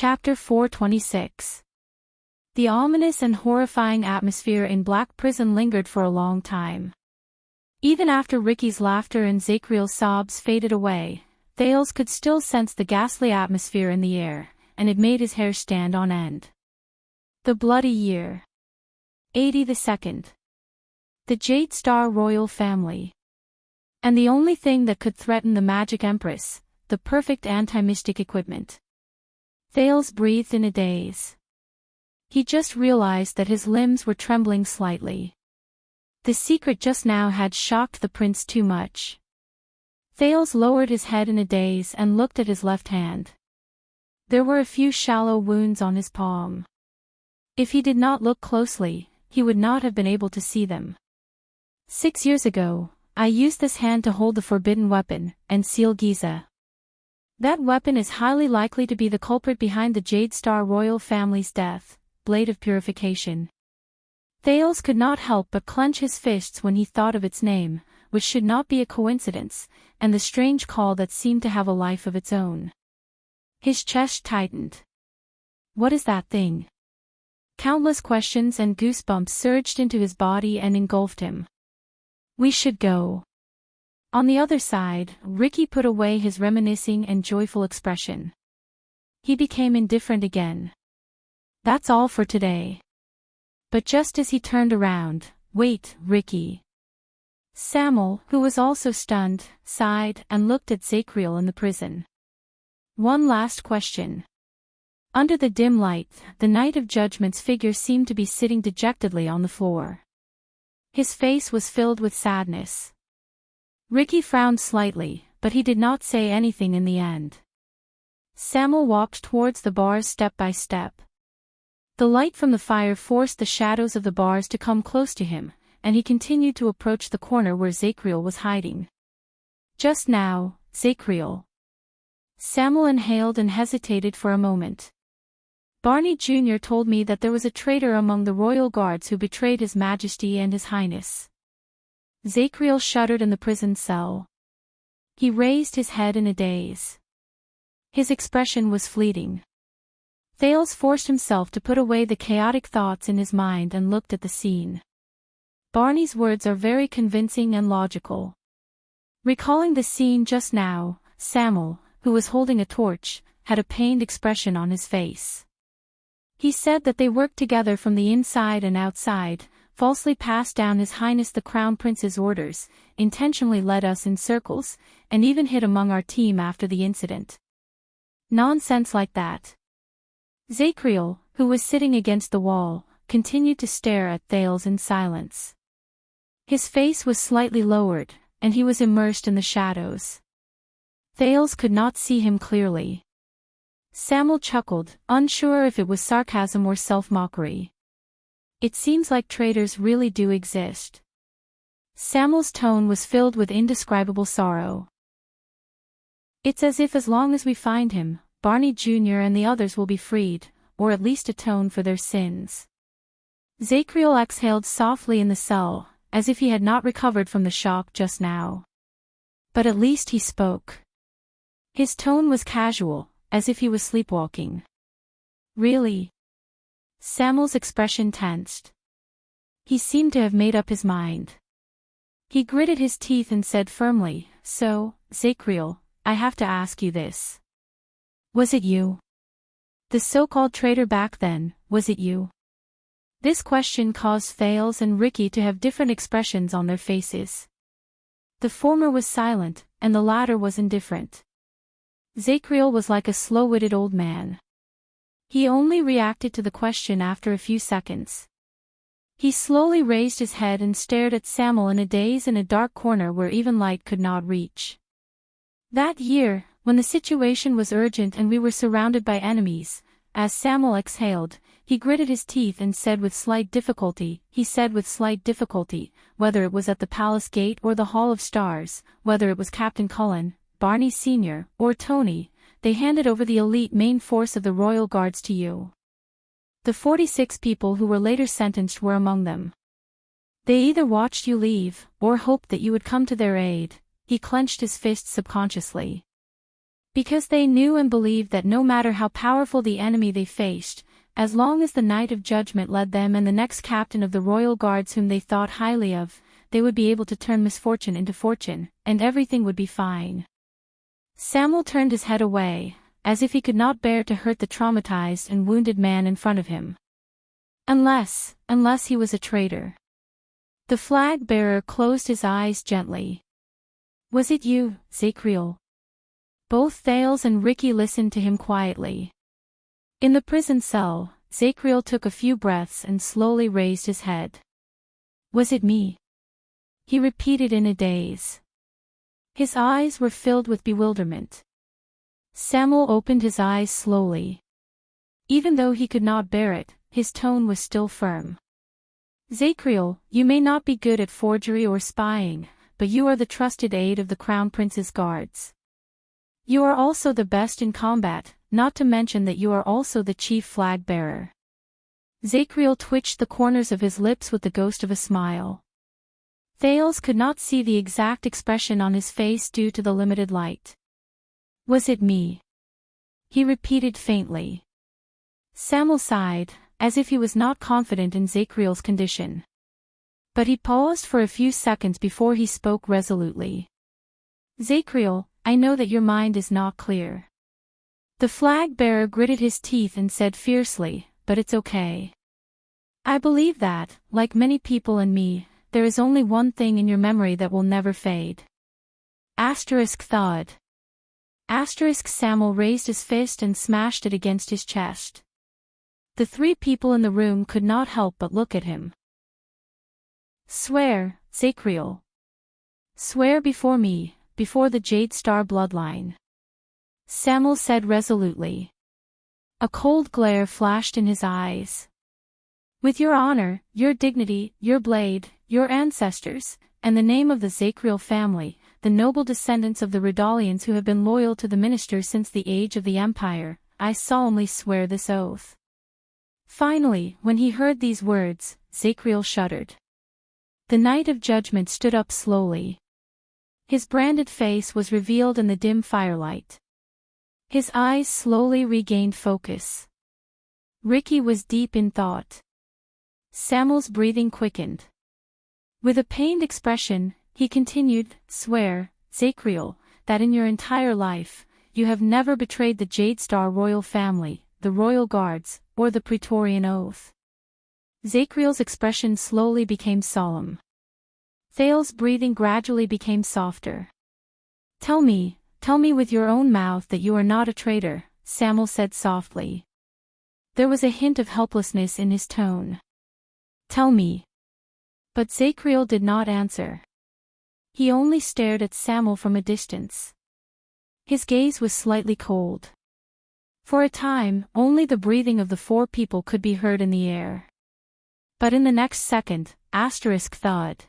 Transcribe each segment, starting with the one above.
Chapter 426. The ominous and horrifying atmosphere in Black Prison lingered for a long time. Even after Ricky's laughter and Zacriel's sobs faded away, Thales could still sense the ghastly atmosphere in the air, and it made his hair stand on end. The bloody year. 82nd. The Jade Star royal family. And the only thing that could threaten the Magic Empress, the perfect anti-mystic equipment. Thales breathed in a daze. He just realized that his limbs were trembling slightly. The secret just now had shocked the prince too much. Thales lowered his head in a daze and looked at his left hand. There were a few shallow wounds on his palm. If he did not look closely, he would not have been able to see them. 6 years ago, I used this hand to hold the forbidden weapon, and seal Giza. That weapon is highly likely to be the culprit behind the Jade Star royal family's death, Blade of Purification. Thales could not help but clench his fists when he thought of its name, which should not be a coincidence, and the strange call that seemed to have a life of its own. His chest tightened. What is that thing? Countless questions and goosebumps surged into his body and engulfed him. We should go. On the other side, Ricky put away his reminiscing and joyful expression. He became indifferent again. That's all for today. But just as he turned around, wait, Ricky. Samuel, who was also stunned, sighed and looked at Zacriel in the prison. One last question. Under the dim light, the Knight of Judgment's figure seemed to be sitting dejectedly on the floor. His face was filled with sadness. Ricky frowned slightly, but he did not say anything in the end. Samuel walked towards the bars step by step. The light from the fire forced the shadows of the bars to come close to him, and he continued to approach the corner where Zacriel was hiding. Just now, Zacriel. Samuel inhaled and hesitated for a moment. Barney Jr. told me that there was a traitor among the royal guards who betrayed His Majesty and His Highness. Zacriel shuddered in the prison cell. He raised his head in a daze. His expression was fleeting. Thales forced himself to put away the chaotic thoughts in his mind and looked at the scene. Barney's words are very convincing and logical. Recalling the scene just now, Samuel, who was holding a torch, had a pained expression on his face. He said that they worked together from the inside and outside, falsely passed down His Highness the Crown Prince's orders, intentionally led us in circles, and even hid among our team after the incident. Nonsense like that. Zacriel, who was sitting against the wall, continued to stare at Thales in silence. His face was slightly lowered, and he was immersed in the shadows. Thales could not see him clearly. Samuel chuckled, unsure if it was sarcasm or self-mockery. It seems like traitors really do exist. Samuel's tone was filled with indescribable sorrow. It's as if as long as we find him, Barney Jr. and the others will be freed, or at least atone for their sins. Zacriel exhaled softly in the cell, as if he had not recovered from the shock just now. But at least he spoke. His tone was casual, as if he was sleepwalking. Really? Samuel's expression tensed. He seemed to have made up his mind. He gritted his teeth and said firmly, So, Zacriel, I have to ask you this. Was it you? The so-called traitor back then, was it you? This question caused Thales and Ricky to have different expressions on their faces. The former was silent, and the latter was indifferent. Zacriel was like a slow-witted old man. He only reacted to the question after a few seconds. He slowly raised his head and stared at Samuel in a daze in a dark corner where even light could not reach. That year, when the situation was urgent and we were surrounded by enemies, as Samuel exhaled, he gritted his teeth and said with slight difficulty, whether it was at the palace gate or the Hall of Stars, whether it was Captain Cullen, Barney Sr., or Tony, they handed over the elite main force of the royal guards to you. The 46 people who were later sentenced were among them. They either watched you leave, or hoped that you would come to their aid. He clenched his fists subconsciously. Because they knew and believed that no matter how powerful the enemy they faced, as long as the Knight of Judgment led them and the next captain of the royal guards whom they thought highly of, they would be able to turn misfortune into fortune, and everything would be fine. Samuel turned his head away, as if he could not bear to hurt the traumatized and wounded man in front of him. Unless he was a traitor. The flag-bearer closed his eyes gently. Was it you, Zachriel? Both Thales and Ricky listened to him quietly. In the prison cell, Zachriel took a few breaths and slowly raised his head. Was it me? He repeated in a daze. His eyes were filled with bewilderment. Samuel opened his eyes slowly. Even though he could not bear it, his tone was still firm. Zachriel, you may not be good at forgery or spying, but you are the trusted aide of the Crown Prince's guards. You are also the best in combat, not to mention that you are also the chief flag-bearer. Zachriel twitched the corners of his lips with the ghost of a smile. Thales could not see the exact expression on his face due to the limited light. Was it me? He repeated faintly. Samuel sighed, as if he was not confident in Zachriel's condition. But he paused for a few seconds before he spoke resolutely. Zachriel, I know that your mind is not clear. The flag-bearer gritted his teeth and said fiercely, but it's okay. I believe that, like many people and me, there is only one thing in your memory that will never fade. Thud. Samuel raised his fist and smashed it against his chest. The three people in the room could not help but look at him. Swear, Zachriel. Swear before me, before the Jade Star bloodline. Samuel said resolutely. A cold glare flashed in his eyes. With your honor, your dignity, your blade, your ancestors, and the name of the Zachriel family, the noble descendants of the Redalians who have been loyal to the minister since the age of the Empire, I solemnly swear this oath. Finally, when he heard these words, Zachriel shuddered. The Knight of Judgment stood up slowly. His branded face was revealed in the dim firelight. His eyes slowly regained focus. Ricky was deep in thought. Samuel's breathing quickened. With a pained expression, he continued, Swear, Zachriel, that in your entire life, you have never betrayed the Jade Star royal family, the royal guards, or the Praetorian oath. Zachriel's expression slowly became solemn. Thales' breathing gradually became softer. Tell me with your own mouth that you are not a traitor, Samuel said softly. There was a hint of helplessness in his tone. Tell me. But Zachriel did not answer. He only stared at Samuel from a distance. His gaze was slightly cold. For a time, only the breathing of the four people could be heard in the air. But in the next second, thud.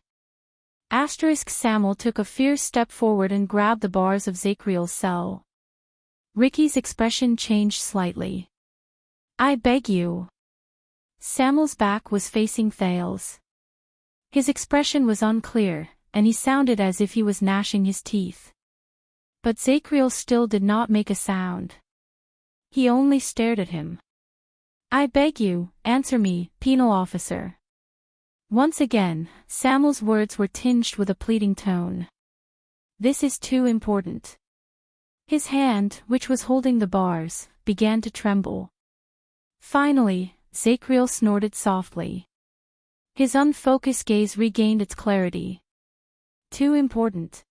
Samuel took a fierce step forward and grabbed the bars of Zachriel's cell. Ricky's expression changed slightly. I beg you. Samuel's back was facing Thales. His expression was unclear, and he sounded as if he was gnashing his teeth. But Zachriel still did not make a sound. He only stared at him. I beg you, answer me, penal officer. Once again, Samuel's words were tinged with a pleading tone. This is too important. His hand, which was holding the bars, began to tremble. Finally, Zachriel snorted softly. His unfocused gaze regained its clarity. Too important.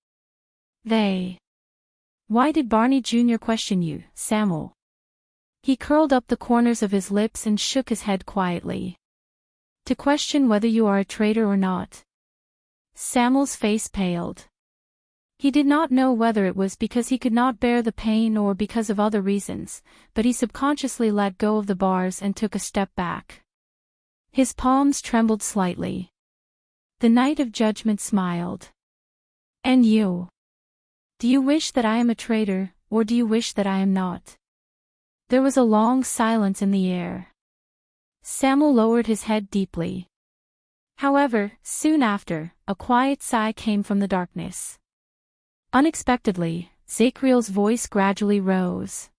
Why did Barney Jr. question you, Samuel? He curled up the corners of his lips and shook his head quietly. To question whether you are a traitor or not. Samuel's face paled. He did not know whether it was because he could not bear the pain or because of other reasons, but he subconsciously let go of the bars and took a step back. His palms trembled slightly. The Knight of Judgment smiled. And you? Do you wish that I am a traitor, or do you wish that I am not? There was a long silence in the air. Samuel lowered his head deeply. However, soon after, a quiet sigh came from the darkness. Unexpectedly, Zachriel's voice gradually rose.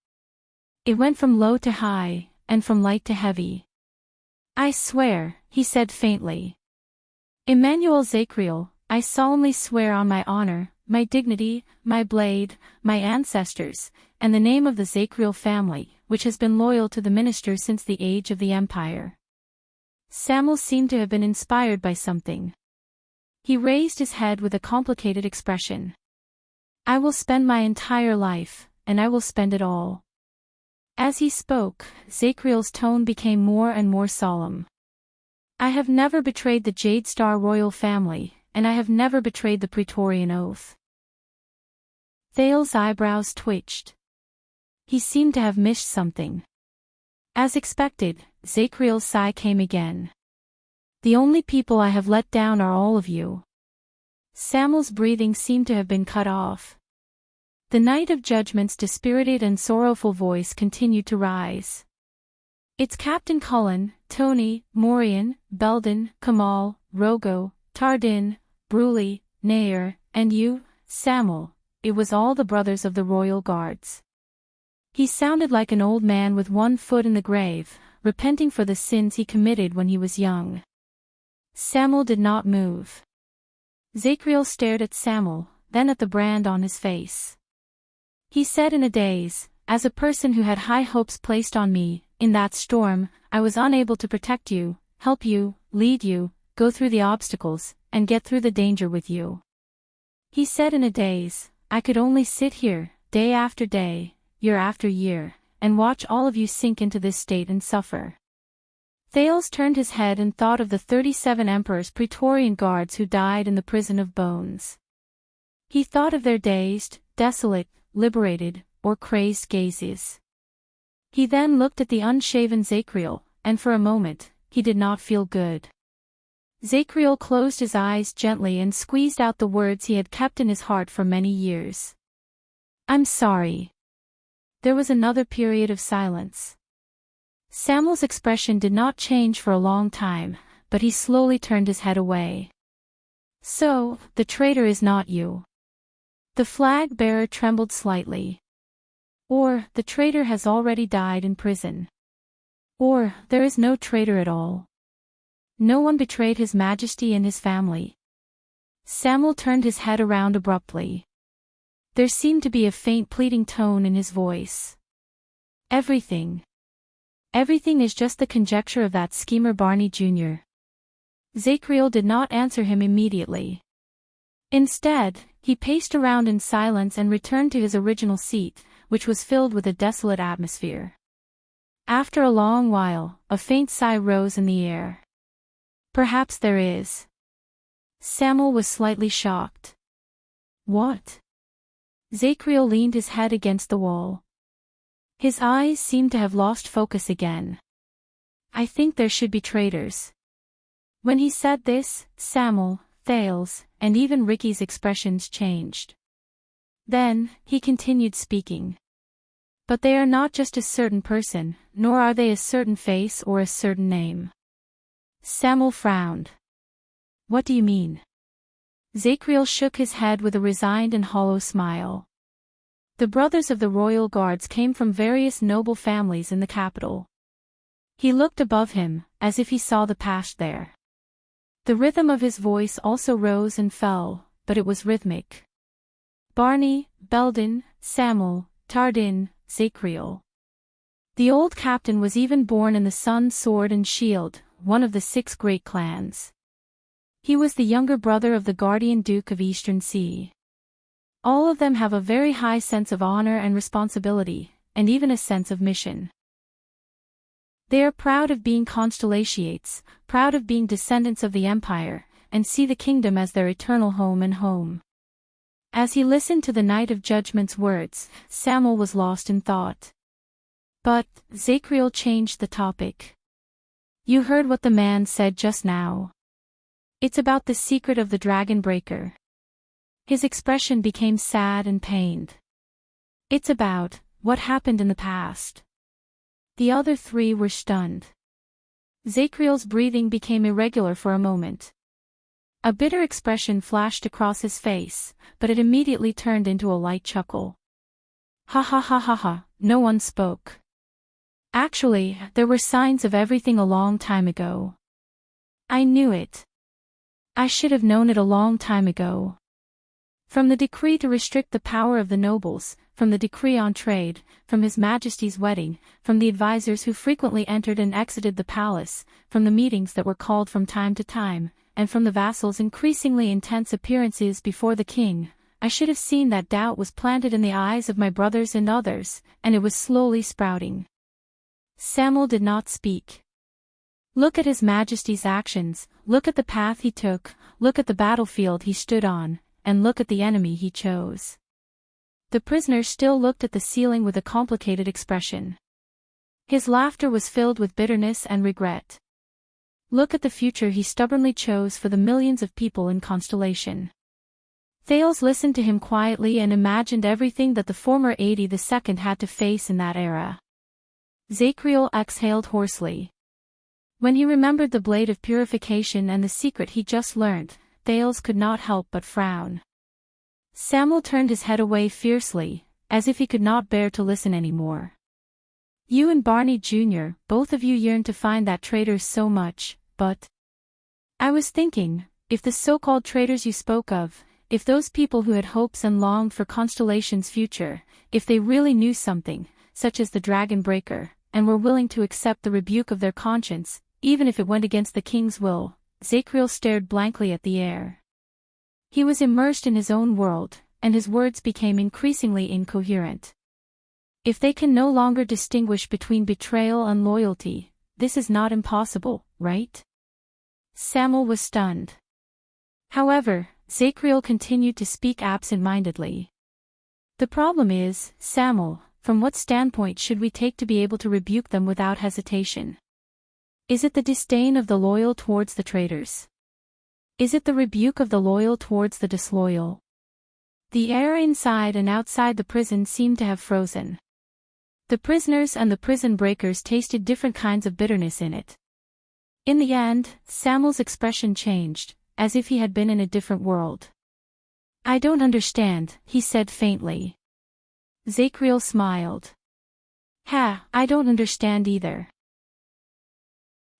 It went from low to high, and from light to heavy. "I swear," he said faintly. "Emmanuel Zachriel, I solemnly swear on my honor, my dignity, my blade, my ancestors, and the name of the Zachriel family, which has been loyal to the minister since the age of the empire." Samuel seemed to have been inspired by something. He raised his head with a complicated expression. "I will spend my entire life, and I will spend it all." As he spoke, Zachriel's tone became more and more solemn. "I have never betrayed the Jade Star royal family, and I have never betrayed the Praetorian oath." Thales's eyebrows twitched. He seemed to have missed something. As expected, Zachriel's sigh came again. "The only people I have let down are all of you." Samuel's breathing seemed to have been cut off. The Night of Judgment's dispirited and sorrowful voice continued to rise. "It's Captain Cullen, Tony, Morian, Belden, Kamal, Rogo, Tardin, Bruley, Nair, and you, Samuel." It was all the brothers of the royal guards. He sounded like an old man with one foot in the grave, repenting for the sins he committed when he was young. Samuel did not move. Zachriel stared at Samuel, then at the brand on his face. He said in a daze, "As a person who had high hopes placed on me, in that storm, I was unable to protect you, help you, lead you, go through the obstacles, and get through the danger with you." He said in a daze, "I could only sit here, day after day, year after year, and watch all of you sink into this state and suffer." Thales turned his head and thought of the 37 emperor's Praetorian guards who died in the prison of bones. He thought of their dazed, desolate, liberated, or crazed gazes. He then looked at the unshaven Zachriel, and for a moment, he did not feel good. Zachriel closed his eyes gently and squeezed out the words he had kept in his heart for many years. "I'm sorry." There was another period of silence. Samuel's expression did not change for a long time, but he slowly turned his head away. "So, the traitor is not you." The flag bearer trembled slightly. "Or, the traitor has already died in prison. Or, there is no traitor at all. No one betrayed His Majesty and his family." Samuel turned his head around abruptly. There seemed to be a faint pleading tone in his voice. Everything is just the conjecture of that schemer Barney Jr." Zachriel did not answer him immediately. Instead, he paced around in silence and returned to his original seat, which was filled with a desolate atmosphere. After a long while, a faint sigh rose in the air. "Perhaps there is." Samuel was slightly shocked. "What?" Zachriel leaned his head against the wall. His eyes seemed to have lost focus again. "I think there should be traitors." When he said this, Samuel, Thales, and even Ricky's expressions changed. Then, he continued speaking. "But they are not just a certain person, nor are they a certain face or a certain name." Samuel frowned. "What do you mean?" Zachriel shook his head with a resigned and hollow smile. "The brothers of the royal guards came from various noble families in the capital." He looked above him, as if he saw the past there. The rhythm of his voice also rose and fell, but it was rhythmic. "Barney, Belden, Samuel, Tardin, Zachriel." The old captain was even born in the Sun, Sword and Shield, one of the 6 great clans. He was the younger brother of the guardian Duke of Eastern Sea. All of them have a very high sense of honor and responsibility, and even a sense of mission. They are proud of being constellations, proud of being descendants of the empire, and see the kingdom as their eternal home and home. As he listened to the Night of Judgment's words, Samuel was lost in thought. But, Zachriel changed the topic. "You heard what the man said just now. It's about the secret of the Dragon Breaker." His expression became sad and pained. "It's about what happened in the past." The other 3 were stunned. Zachriel's breathing became irregular for a moment. A bitter expression flashed across his face, but it immediately turned into a light chuckle. Ha ha ha ha ha, no one spoke. Actually, there were signs of everything a long time ago. I knew it. I should have known it a long time ago. From the decree to restrict the power of the nobles, from the decree on trade, from His Majesty's wedding, from the advisors who frequently entered and exited the palace, from the meetings that were called from time to time, and from the vassals' increasingly intense appearances before the king, I should have seen that doubt was planted in the eyes of my brothers and others, and it was slowly sprouting. Samuel did not speak. Look at His Majesty's actions, look at the path he took, look at the battlefield he stood on, and look at the enemy he chose. The prisoner still looked at the ceiling with a complicated expression. His laughter was filled with bitterness and regret. Look at the future he stubbornly chose for the millions of people in Constellation. Thales listened to him quietly and imagined everything that the former 82nd had to face in that era. Zachriel exhaled hoarsely. When he remembered the blade of purification and the secret he just learnt, Thales could not help but frown. Samuel turned his head away fiercely, as if he could not bear to listen anymore. You and Barney Jr., both of you yearn to find that traitors so much, but... I was thinking, if the so-called traitors you spoke of, if those people who had hopes and longed for Constellation's future, if they really knew something, such as the Dragon Breaker, and were willing to accept the rebuke of their conscience, even if it went against the king's will, Zachriel stared blankly at the air. He was immersed in his own world, and his words became increasingly incoherent. If they can no longer distinguish between betrayal and loyalty, this is not impossible, right? Samuel was stunned. However, Zachriel continued to speak absent-mindedly. The problem is, Samuel, from what standpoint should we take to be able to rebuke them without hesitation? Is it the disdain of the loyal towards the traitors? Is it the rebuke of the loyal towards the disloyal? The air inside and outside the prison seemed to have frozen. The prisoners and the prison breakers tasted different kinds of bitterness in it. In the end, Samuel's expression changed, as if he had been in a different world. I don't understand, he said faintly. Zachriel smiled. I don't understand either.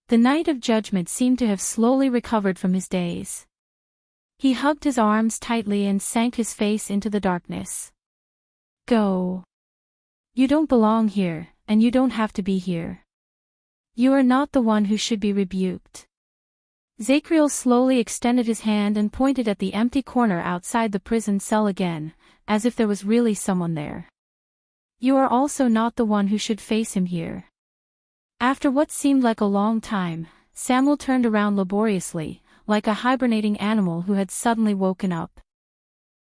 The Knight of Judgment seemed to have slowly recovered from his daze. He hugged his arms tightly and sank his face into the darkness. Go. You don't belong here, and you don't have to be here. You are not the one who should be rebuked. Zachriel slowly extended his hand and pointed at the empty corner outside the prison cell again, as if there was really someone there. You are also not the one who should face him here. After what seemed like a long time, Samuel turned around laboriously, like a hibernating animal who had suddenly woken up.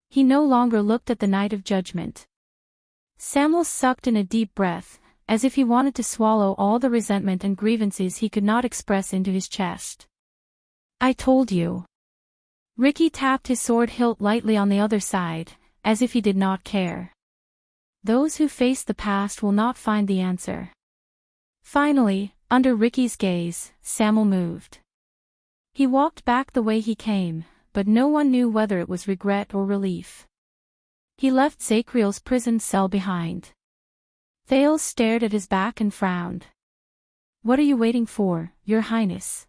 He no longer looked at the Knight of Judgment. Samuel sucked in a deep breath, as if he wanted to swallow all the resentment and grievances he could not express into his chest. I told you. Ricky tapped his sword hilt lightly on the other side, as if he did not care. Those who face the past will not find the answer. Finally, under Ricky's gaze, Samuel moved. He walked back the way he came, but no one knew whether it was regret or relief. He left Zachriel's prison cell behind. Thales stared at his back and frowned. What are you waiting for, Your Highness?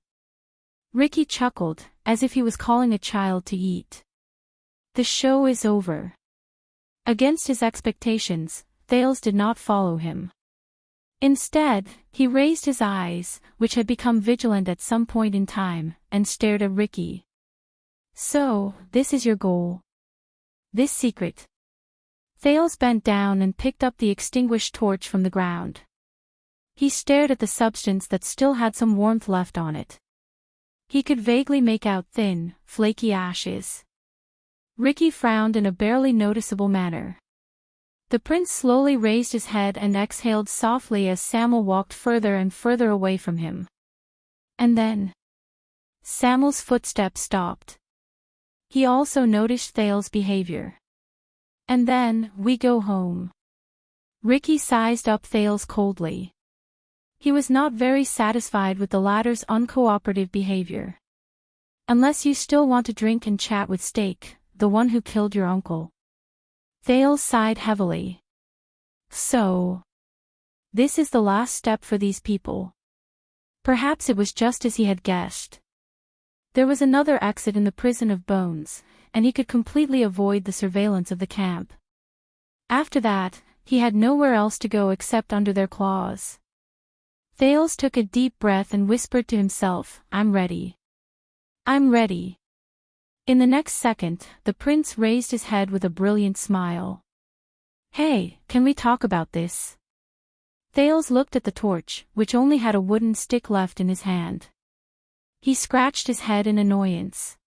Ricky chuckled, as if he was calling a child to eat. The show is over. Against his expectations, Thales did not follow him. Instead, he raised his eyes, which had become vigilant at some point in time, and stared at Ricky. So, this is your goal? This secret? Thales bent down and picked up the extinguished torch from the ground. He stared at the substance that still had some warmth left on it. He could vaguely make out thin, flaky ashes. Ricky frowned in a barely noticeable manner. The prince slowly raised his head and exhaled softly as Samuel walked further and further away from him. And then... Samuel's footsteps stopped. He also noticed Thales' behavior. And then, we go home. Ricky sized up Thales coldly. He was not very satisfied with the latter's uncooperative behavior. Unless you still want to drink and chat with Stake, the one who killed your uncle. Thales sighed heavily. So, this is the last step for these people. Perhaps it was just as he had guessed. There was another exit in the prison of bones, and he could completely avoid the surveillance of the camp. After that, he had nowhere else to go except under their claws. Thales took a deep breath and whispered to himself, "I'm ready. I'm ready." In the next second, the prince raised his head with a brilliant smile. "Hey, can we talk about this?" Thales looked at the torch, which only had a wooden stick left in his hand. He scratched his head in annoyance.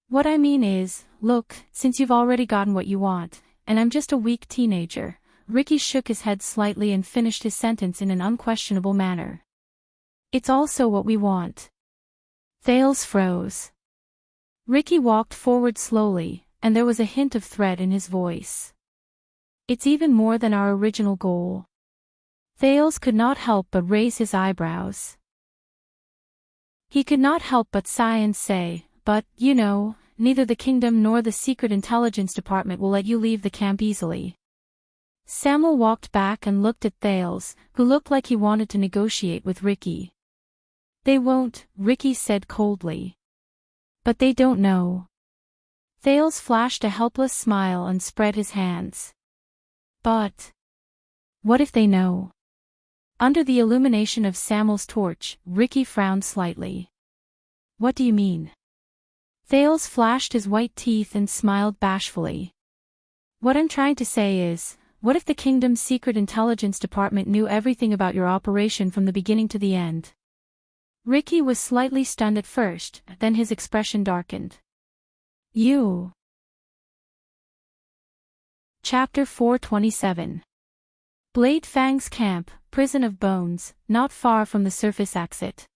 "What I mean is, look, since you've already gotten what you want, and I'm just a weak teenager." Ricky shook his head slightly and finished his sentence in an unquestionable manner. "It's also what we want." Thales froze. Ricky walked forward slowly, and there was a hint of threat in his voice. "It's even more than our original goal." Thales could not help but raise his eyebrows. He could not help but sigh and say, "But, you know, neither the kingdom nor the Secret Intelligence Department will let you leave the camp easily." Samuel walked back and looked at Thales, who looked like he wanted to negotiate with Ricky. "They won't," Ricky said coldly. "But they don't know." Thales flashed a helpless smile and spread his hands. "But what if they know?" Under the illumination of Samuel's torch, Ricky frowned slightly. "What do you mean?" Thales flashed his white teeth and smiled bashfully. "What I'm trying to say is, what if the kingdom's secret intelligence department knew everything about your operation from the beginning to the end?" Ricky was slightly stunned at first, then his expression darkened. "You..." Chapter 427. Blade Fang's camp, prison of bones, not far from the surface exit.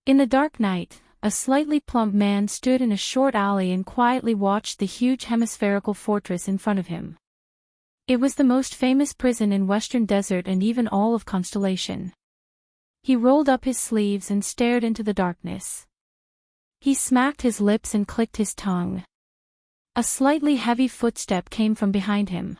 In the dark night, a slightly plump man stood in a short alley and quietly watched the huge hemispherical fortress in front of him. It was the most famous prison in Western Desert and even all of Constellation. He rolled up his sleeves and stared into the darkness. He smacked his lips and clicked his tongue. A slightly heavy footstep came from behind him.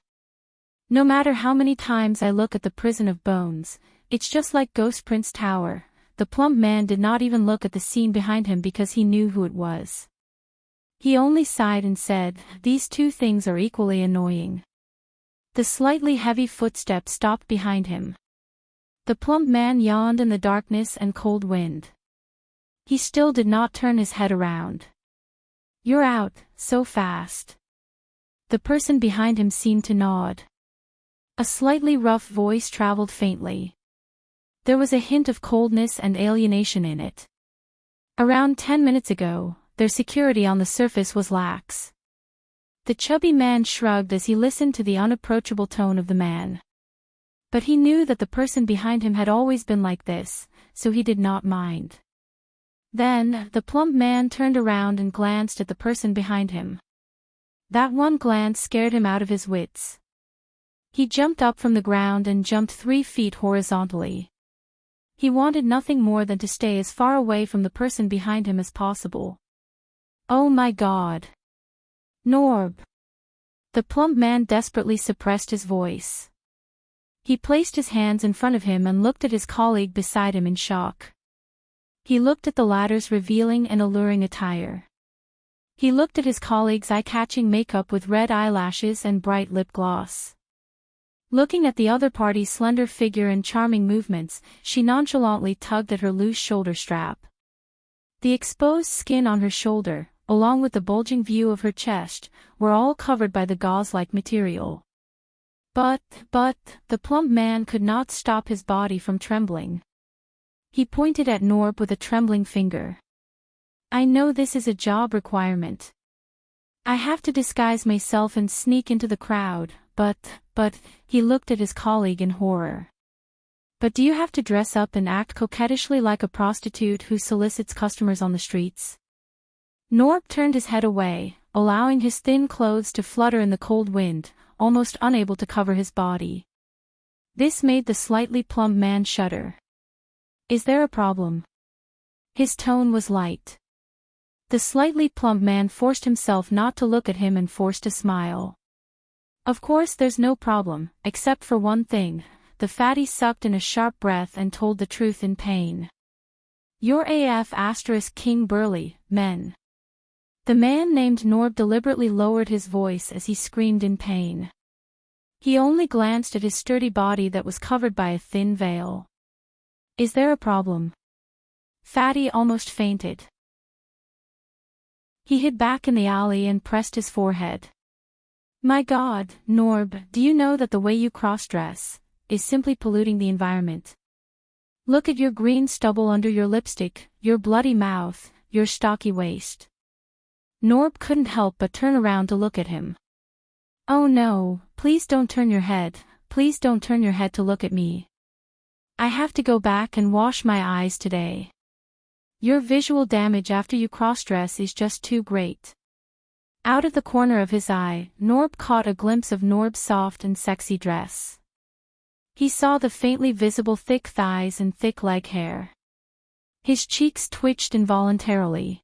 "No matter how many times I look at the prison of bones, it's just like Ghost Prince Tower." The plump man did not even look at the scene behind him because he knew who it was. He only sighed and said, "These two things are equally annoying." The slightly heavy footstep stopped behind him. The plump man yawned in the darkness and cold wind. He still did not turn his head around. "You're out, so fast." The person behind him seemed to nod. A slightly rough voice traveled faintly. There was a hint of coldness and alienation in it. "Around 10 minutes ago, their security on the surface was lax." The chubby man shrugged as he listened to the unapproachable tone of the man. But he knew that the person behind him had always been like this, so he did not mind. Then, the plump man turned around and glanced at the person behind him. That one glance scared him out of his wits. He jumped up from the ground and jumped 3 feet horizontally. He wanted nothing more than to stay as far away from the person behind him as possible. "Oh my God. Norb." The plump man desperately suppressed his voice. He placed his hands in front of him and looked at his colleague beside him in shock. He looked at the latter's revealing and alluring attire. He looked at his colleague's eye-catching makeup with red eyelashes and bright lip gloss. Looking at the other party's slender figure and charming movements, she nonchalantly tugged at her loose shoulder strap. The exposed skin on her shoulder, along with the bulging view of her chest, were all covered by the gauze-like material. But, the plump man could not stop his body from trembling. He pointed at Norb with a trembling finger. "I know this is a job requirement. I have to disguise myself and sneak into the crowd, but, he looked at his colleague in horror. "But do you have to dress up and act coquettishly like a prostitute who solicits customers on the streets?" Norb turned his head away, allowing his thin clothes to flutter in the cold wind, almost unable to cover his body. This made the slightly plump man shudder. "Is there a problem?" His tone was light. The slightly plump man forced himself not to look at him and forced a smile. Of course there's no problem, except for one thing. The fatty sucked in a sharp breath and told the truth in pain. You're AF * King Burly, men. The man named Norb deliberately lowered his voice as he screamed in pain. He only glanced at his sturdy body that was covered by a thin veil. Is there a problem? Fatty almost fainted. He hid back in the alley and pressed his forehead. My God, Norb, do you know that the way you cross-dress is simply polluting the environment? Look at your green stubble under your lipstick, your bloody mouth, your stocky waist. Norb couldn't help but turn around to look at him. Oh no, please don't turn your head, please don't turn your head to look at me. I have to go back and wash my eyes today. Your visual damage after you cross-dress is just too great. Out of the corner of his eye, Norb caught a glimpse of Norb's soft and sexy dress. He saw the faintly visible thick thighs and thick leg hair. His cheeks twitched involuntarily,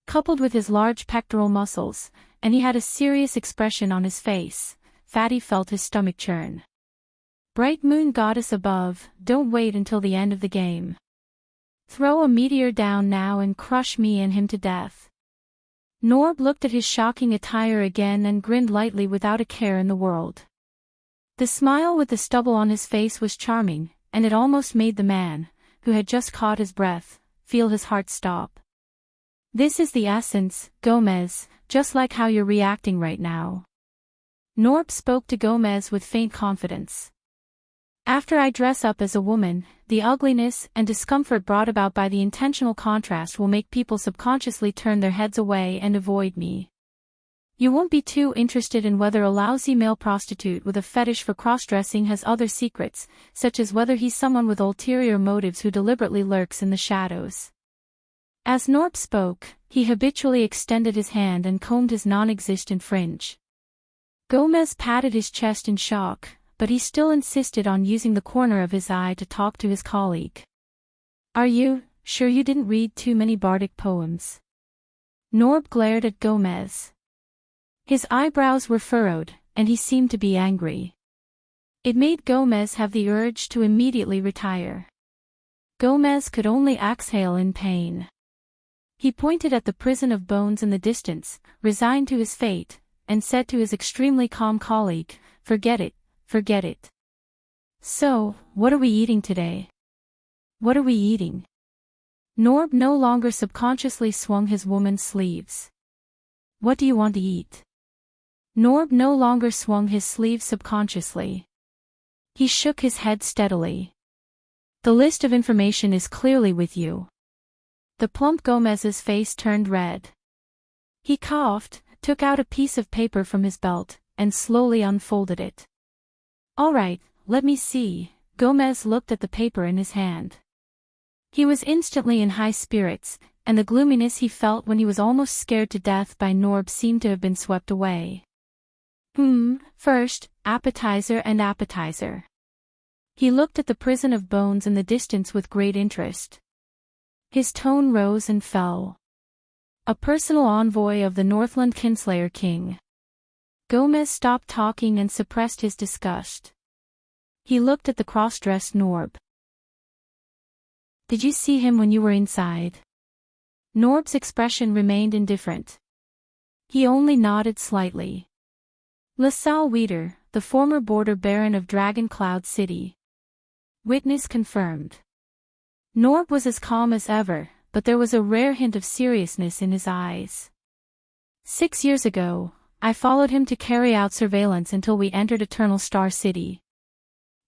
coupled with his large pectoral muscles, and he had a serious expression on his face. Fatty felt his stomach churn. Bright moon goddess above, don't wait until the end of the game. Throw a meteor down now and crush me and him to death. Norb looked at his shocking attire again and grinned lightly without a care in the world. The smile with the stubble on his face was charming, and it almost made the man, who had just caught his breath, feel his heart stop. This is the essence, Gomez, just like how you're reacting right now. Norb spoke to Gomez with faint confidence. After I dress up as a woman, the ugliness and discomfort brought about by the intentional contrast will make people subconsciously turn their heads away and avoid me. You won't be too interested in whether a lousy male prostitute with a fetish for cross-dressing has other secrets, such as whether he's someone with ulterior motives who deliberately lurks in the shadows. As Norb spoke, he habitually extended his hand and combed his non-existent fringe. Gomez patted his chest in shock, but he still insisted on using the corner of his eye to talk to his colleague. Are you sure you didn't read too many bardic poems? Norb glared at Gomez. His eyebrows were furrowed, and he seemed to be angry. It made Gomez have the urge to immediately retire. Gomez could only exhale in pain. He pointed at the prison of bones in the distance, resigned to his fate, and said to his extremely calm colleague, forget it. Forget it. So, what are we eating today? What are we eating? Norb no longer subconsciously swung his woman's sleeves. What do you want to eat? Norb no longer swung his sleeves subconsciously. He shook his head steadily. The list of information is clearly with you. The plump Gomez's face turned red. He coughed, took out a piece of paper from his belt, and slowly unfolded it. All right, let me see. Gomez looked at the paper in his hand. He was instantly in high spirits, and the gloominess he felt when he was almost scared to death by Norb seemed to have been swept away. First, appetizer and appetizer. He looked at the prison of bones in the distance with great interest. His tone rose and fell. A personal envoy of the Northland Kinslayer King. Gomez stopped talking and suppressed his disgust. He looked at the cross-dressed Norb. Did you see him when you were inside? Norb's expression remained indifferent. He only nodded slightly. LaSalle Weeder, the former border baron of Dragon Cloud City. Witness confirmed. Norb was as calm as ever, but there was a rare hint of seriousness in his eyes. 6 years ago, I followed him to carry out surveillance until we entered Eternal Star City.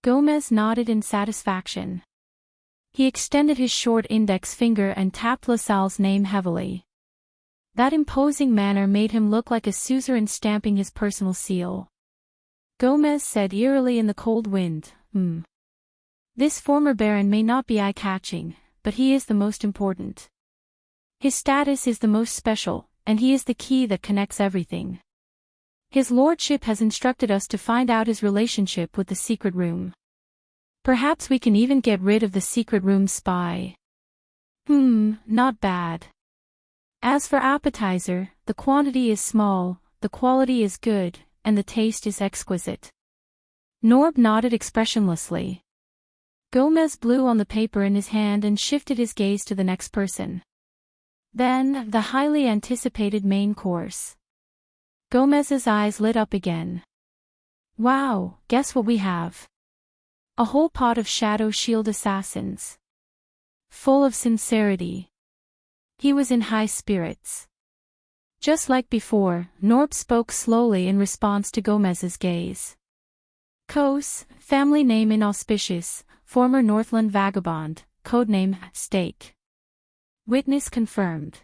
Gomez nodded in satisfaction. He extended his short index finger and tapped LaSalle's name heavily. That imposing manner made him look like a suzerain stamping his personal seal. Gomez said eerily in the cold wind, This former baron may not be eye-catching, but he is the most important. His status is the most special, and he is the key that connects everything. His lordship has instructed us to find out his relationship with the secret room. Perhaps we can even get rid of the secret room's spy. Not bad. As for appetizer, the quantity is small, the quality is good, and the taste is exquisite. Norb nodded expressionlessly. Gomez blew on the paper in his hand and shifted his gaze to the next person. Then, the highly anticipated main course. Gomez's eyes lit up again. Wow, guess what we have? A whole pot of Shadow Shield assassins. Full of sincerity. He was in high spirits. Just like before, Norb spoke slowly in response to Gomez's gaze. Kos, family name inauspicious, former Northland vagabond, codename Stake. Witness confirmed.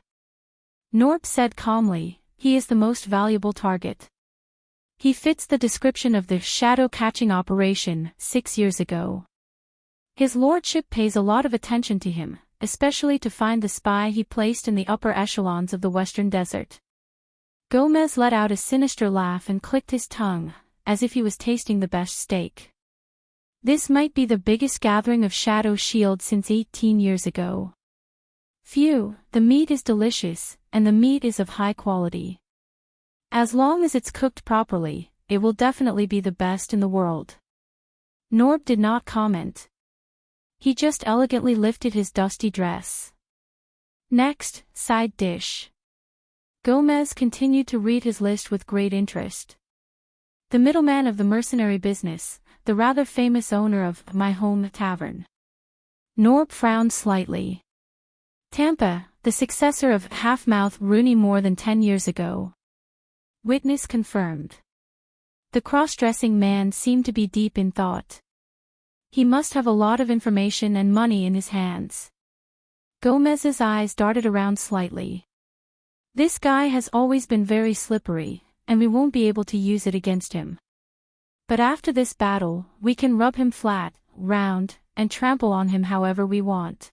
Norb said calmly, he is the most valuable target. He fits the description of the shadow-catching operation 6 years ago. His lordship pays a lot of attention to him, especially to find the spy he placed in the upper echelons of the western desert. Gomez let out a sinister laugh and clicked his tongue, as if he was tasting the best steak. This might be the biggest gathering of Shadow Shield since 18 years ago. Phew, the meat is delicious, and the meat is of high quality. As long as it's cooked properly, it will definitely be the best in the world. Norb did not comment. He just elegantly lifted his dusty dress. Next, side dish. Gomez continued to read his list with great interest. The middleman of the mercenary business, the rather famous owner of My Home Tavern. Norb frowned slightly. Tampa, the successor of Half-Mouth Rooney more than 10 years ago. Witness confirmed. The cross-dressing man seemed to be deep in thought. He must have a lot of information and money in his hands. Gomez's eyes darted around slightly. This guy has always been very slippery, and we won't be able to use it against him. But after this battle, we can rub him flat, round, and trample on him however we want.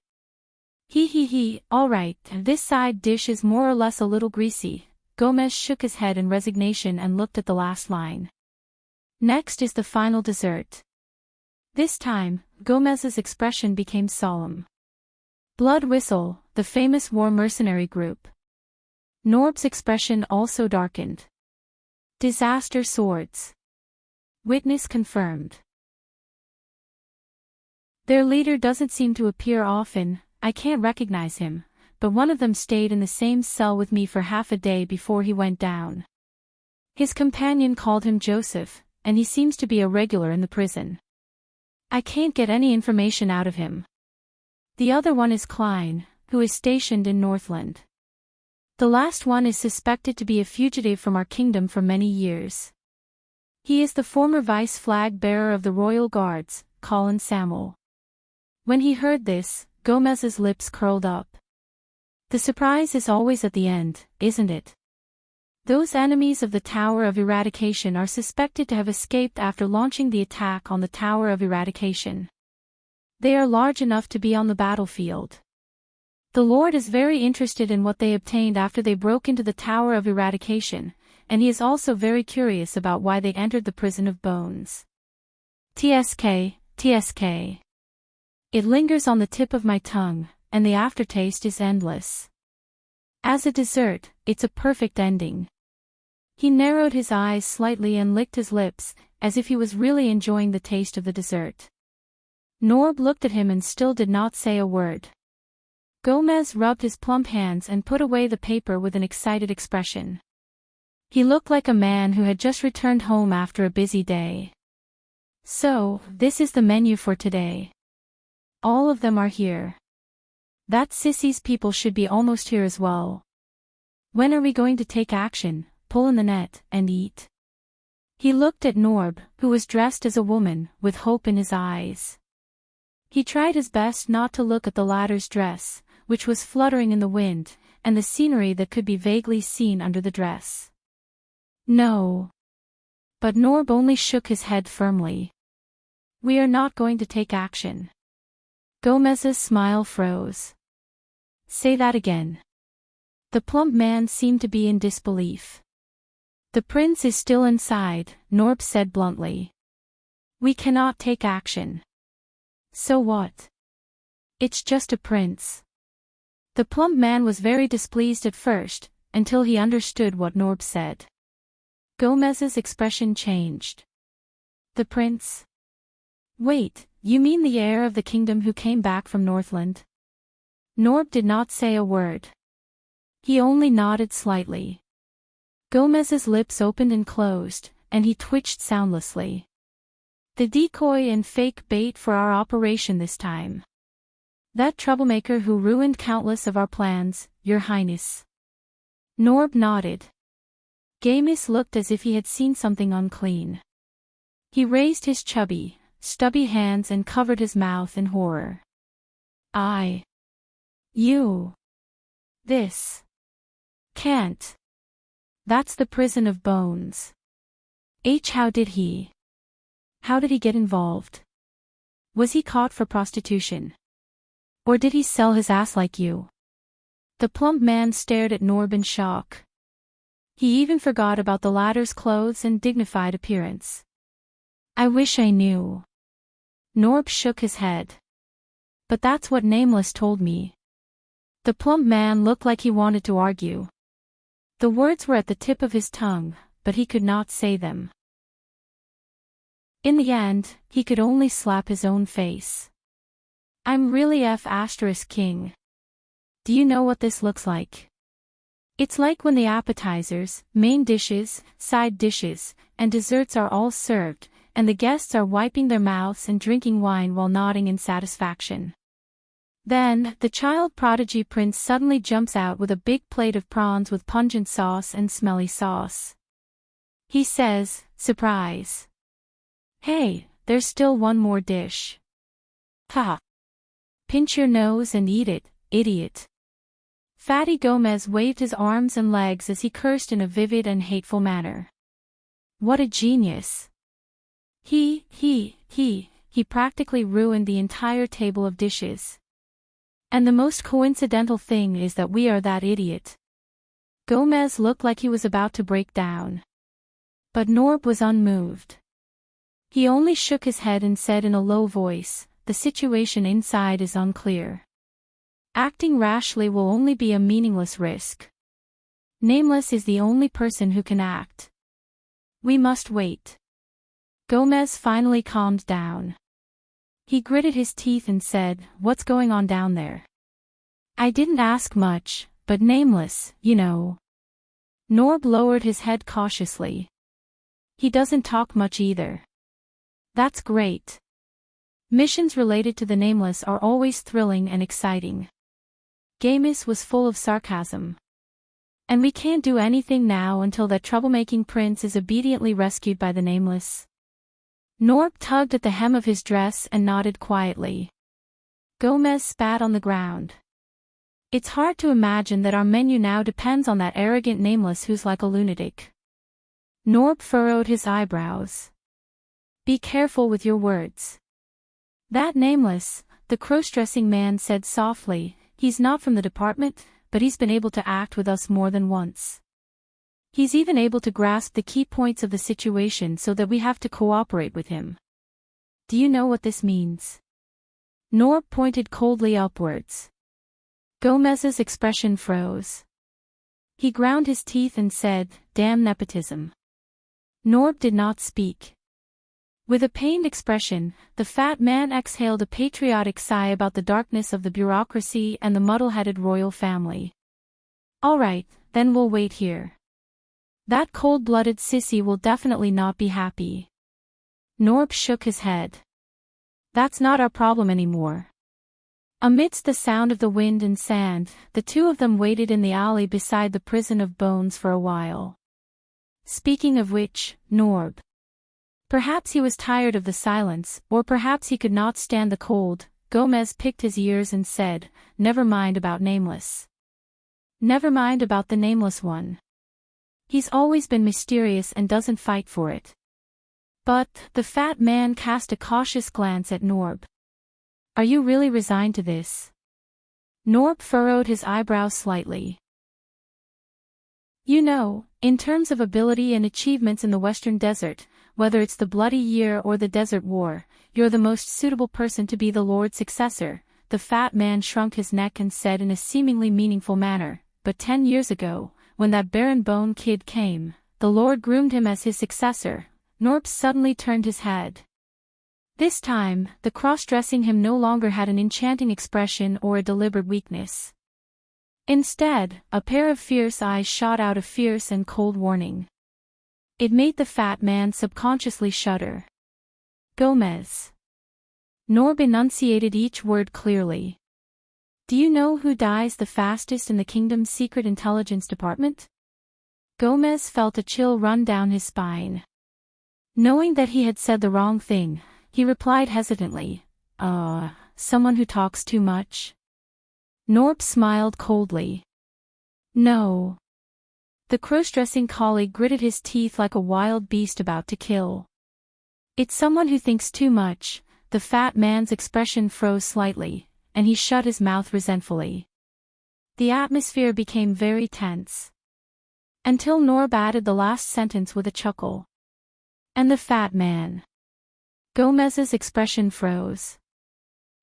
Alright, this side dish is more or less a little greasy. Gomez shook his head in resignation and looked at the last line. Next is the final dessert. This time, Gomez's expression became solemn. Blood Whistle, the famous war mercenary group. Norb's expression also darkened. Disaster Swords. Witness confirmed. Their leader doesn't seem to appear often, I can't recognize him, but one of them stayed in the same cell with me for half a day before he went down. His companion called him Joseph, and he seems to be a regular in the prison. I can't get any information out of him. The other one is Klein, who is stationed in Northland. The last one is suspected to be a fugitive from our kingdom for many years. He is the former vice flag bearer of the Royal Guards, Colin Samuel. When he heard this, Gomez's lips curled up. The surprise is always at the end, isn't it? Those enemies of the Tower of Eradication are suspected to have escaped after launching the attack on the Tower of Eradication. They are large enough to be on the battlefield. The Lord is very interested in what they obtained after they broke into the Tower of Eradication, and he is also very curious about why they entered the Prison of Bones. TSK. It lingers on the tip of my tongue, and the aftertaste is endless. As a dessert, it's a perfect ending. He narrowed his eyes slightly and licked his lips, as if he was really enjoying the taste of the dessert. Norb looked at him and still did not say a word. Gomez rubbed his plump hands and put away the paper with an excited expression. He looked like a man who had just returned home after a busy day. So, this is the menu for today. All of them are here. That sissy's people should be almost here as well. When are we going to take action, pull in the net, and eat? He looked at Norb, who was dressed as a woman, with hope in his eyes. He tried his best not to look at the latter's dress, which was fluttering in the wind, and the scenery that could be vaguely seen under the dress. No. But Norb only shook his head firmly. We are not going to take action. Gomez's smile froze. Say that again. The plump man seemed to be in disbelief. The prince is still inside, Norb said bluntly. We cannot take action. So what? It's just a prince. The plump man was very displeased at first, until he understood what Norb said. Gomez's expression changed. The prince? Wait, you mean the heir of the kingdom who came back from Northland? Norb did not say a word. He only nodded slightly. Gomez's lips opened and closed, and he twitched soundlessly. The decoy and fake bait for our operation this time. That troublemaker who ruined countless of our plans, Your Highness. Norb nodded. Gamis looked as if he had seen something unclean. He raised his chubby, stubby hands and covered his mouth in horror. You. This. Can't. That's the prison of bones. How did he get involved? Was he caught for prostitution? Or did he sell his ass like you? The plump man stared at Norb in shock. He even forgot about the latter's clothes and dignified appearance. I wish I knew. Norb shook his head. But that's what Nameless told me. The plump man looked like he wanted to argue. The words were at the tip of his tongue, but he could not say them. In the end, he could only slap his own face. I'm really King. Do you know what this looks like? It's like when the appetizers, main dishes, side dishes, and desserts are all served, and the guests are wiping their mouths and drinking wine while nodding in satisfaction. Then, the child prodigy prince suddenly jumps out with a big plate of prawns with pungent sauce and smelly sauce. He says, surprise. Hey, there's still one more dish. Ha! Pinch your nose and eat it, idiot. Fatty Gomez waved his arms and legs as he cursed in a vivid and hateful manner. What a genius. He practically ruined the entire table of dishes. And the most coincidental thing is that we are that idiot. Gomez looked like he was about to break down. But Norb was unmoved. He only shook his head and said in a low voice, the situation inside is unclear. Acting rashly will only be a meaningless risk. Nameless is the only person who can act. We must wait. Gomez finally calmed down. He gritted his teeth and said, what's going on down there? I didn't ask much, but Nameless, you know. Norb lowered his head cautiously. He doesn't talk much either. That's great. Missions related to the Nameless are always thrilling and exciting. Gamis was full of sarcasm. And we can't do anything now until that troublemaking prince is obediently rescued by the Nameless. Norb tugged at the hem of his dress and nodded quietly. Gomez spat on the ground. It's hard to imagine that our menu now depends on that arrogant Nameless who's like a lunatic. Norb furrowed his eyebrows. Be careful with your words. That Nameless, the cross-dressing man said softly, he's not from the department, but he's been able to act with us more than once. He's even able to grasp the key points of the situation so that we have to cooperate with him. Do you know what this means? Norb pointed coldly upwards. Gomez's expression froze. He ground his teeth and said, damn nepotism. Norb did not speak. With a pained expression, the fat man exhaled a patriotic sigh about the darkness of the bureaucracy and the muddle-headed royal family. All right, then we'll wait here. That cold-blooded sissy will definitely not be happy. Norb shook his head. That's not our problem anymore. Amidst the sound of the wind and sand, the two of them waited in the alley beside the prison of bones for a while. Speaking of which, Norb. Perhaps he was tired of the silence, or perhaps he could not stand the cold. Gomez picked his ears and said, never mind about Nameless. Never mind about the Nameless one. He's always been mysterious and doesn't fight for it. But, the fat man cast a cautious glance at Norb. Are you really resigned to this? Norb furrowed his eyebrows slightly. You know, in terms of ability and achievements in the Western Desert, whether it's the Bloody Year or the Desert War, you're the most suitable person to be the Lord's successor. The fat man shrunk his neck and said in a seemingly meaningful manner, but 10 years ago, when that Baron Bone kid came, the Lord groomed him as his successor, Norp suddenly turned his head. This time, the cross-dressing him no longer had an enchanting expression or a deliberate weakness. Instead, a pair of fierce eyes shot out a fierce and cold warning. It made the fat man subconsciously shudder. Gomez. Norb enunciated each word clearly. Do you know who dies the fastest in the kingdom's secret intelligence department? Gomez felt a chill run down his spine. Knowing that he had said the wrong thing, he replied hesitantly, someone who talks too much? Norp smiled coldly. No. The cross-dressing colleague gritted his teeth like a wild beast about to kill. It's someone who thinks too much. The fat man's expression froze slightly, and he shut his mouth resentfully. The atmosphere became very tense. Until Norb added the last sentence with a chuckle. And the fat man. Gomez's expression froze.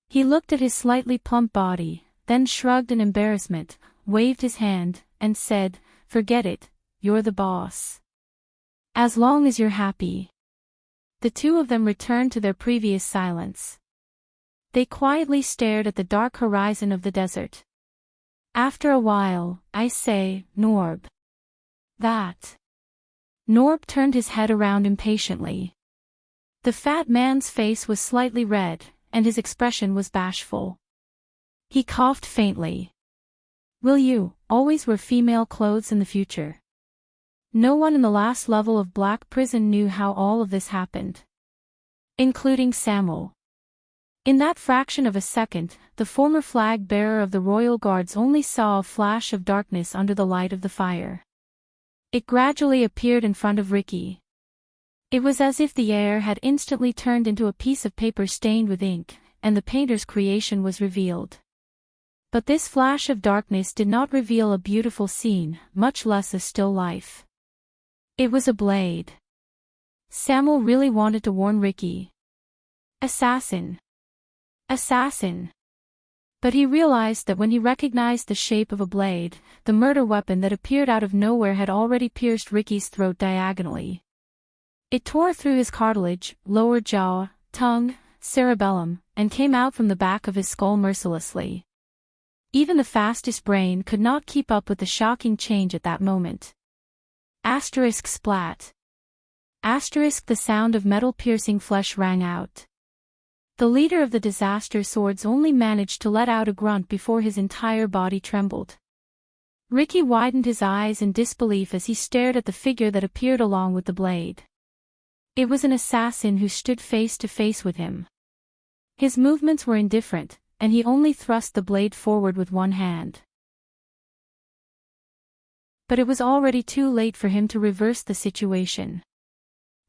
He looked at his slightly plump body, then shrugged in embarrassment, waved his hand, and said, "Forget it, you're the boss. As long as you're happy." The two of them returned to their previous silence. They quietly stared at the dark horizon of the desert. After a while, I say, Norb. That. Norb turned his head around impatiently. The fat man's face was slightly red, and his expression was bashful. He coughed faintly. Will you always wear female clothes in the future? No one in the last level of Black Prison knew how all of this happened. Including Samuel. In that fraction of a second, the former flag-bearer of the Royal Guards only saw a flash of darkness under the light of the fire. It gradually appeared in front of Ricky. It was as if the air had instantly turned into a piece of paper stained with ink, and the painter's creation was revealed. But this flash of darkness did not reveal a beautiful scene, much less a still life. It was a blade. Samuel really wanted to warn Ricky. Assassin. Assassin. But he realized that when he recognized the shape of a blade, the murder weapon that appeared out of nowhere had already pierced Ricky's throat diagonally. It tore through his cartilage, lower jaw, tongue, cerebellum, and came out from the back of his skull mercilessly. Even the fastest brain could not keep up with the shocking change at that moment. Asterisk splat. Asterisk the sound of metal-piercing flesh rang out. The leader of the disaster swords only managed to let out a grunt before his entire body trembled. Ricky widened his eyes in disbelief as he stared at the figure that appeared along with the blade. It was an assassin who stood face to face with him. His movements were indifferent, and he only thrust the blade forward with one hand. But it was already too late for him to reverse the situation.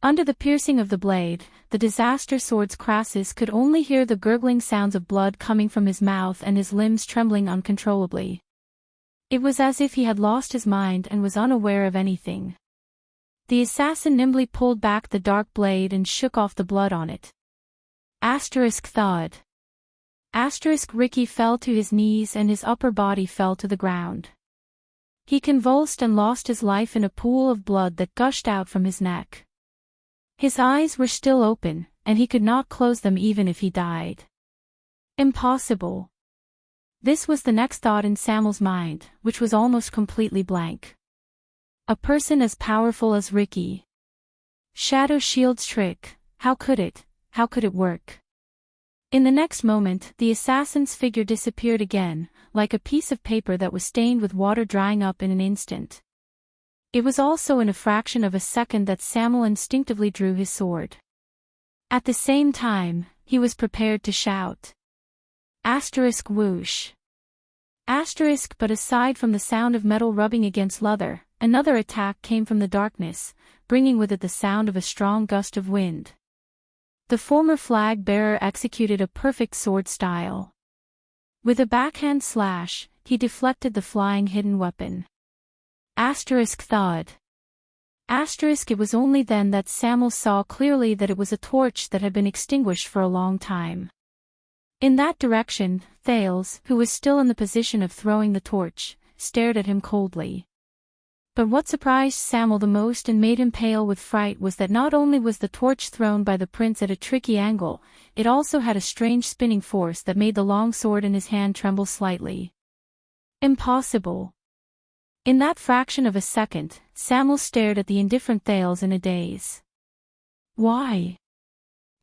Under the piercing of the blade, the disaster sword's Crassus could only hear the gurgling sounds of blood coming from his mouth and his limbs trembling uncontrollably. It was as if he had lost his mind and was unaware of anything. The assassin nimbly pulled back the dark blade and shook off the blood on it. Asterisk thud. Asterisk Ricky fell to his knees and his upper body fell to the ground. He convulsed and lost his life in a pool of blood that gushed out from his neck. His eyes were still open, and he could not close them even if he died. Impossible. This was the next thought in Samuel's mind, which was almost completely blank. A person as powerful as Ricky. Shadow Shield's trick, how could it work? In the next moment, the assassin's figure disappeared again, like a piece of paper that was stained with water drying up in an instant. It was also in a fraction of a second that Samuel instinctively drew his sword. At the same time, he was prepared to shout. Asterisk whoosh. Asterisk but aside from the sound of metal rubbing against leather, another attack came from the darkness, bringing with it the sound of a strong gust of wind. The former flag-bearer executed a perfect sword style. With a backhand slash, he deflected the flying hidden weapon. Asterisk thud. Asterisk it was only then that Samuel saw clearly that it was a torch that had been extinguished for a long time. In that direction, Thales, who was still in the position of throwing the torch, stared at him coldly. But what surprised Samuel the most and made him pale with fright was that not only was the torch thrown by the prince at a tricky angle, it also had a strange spinning force that made the long sword in his hand tremble slightly. Impossible. In that fraction of a second, Samuel stared at the indifferent Thales in a daze. Why?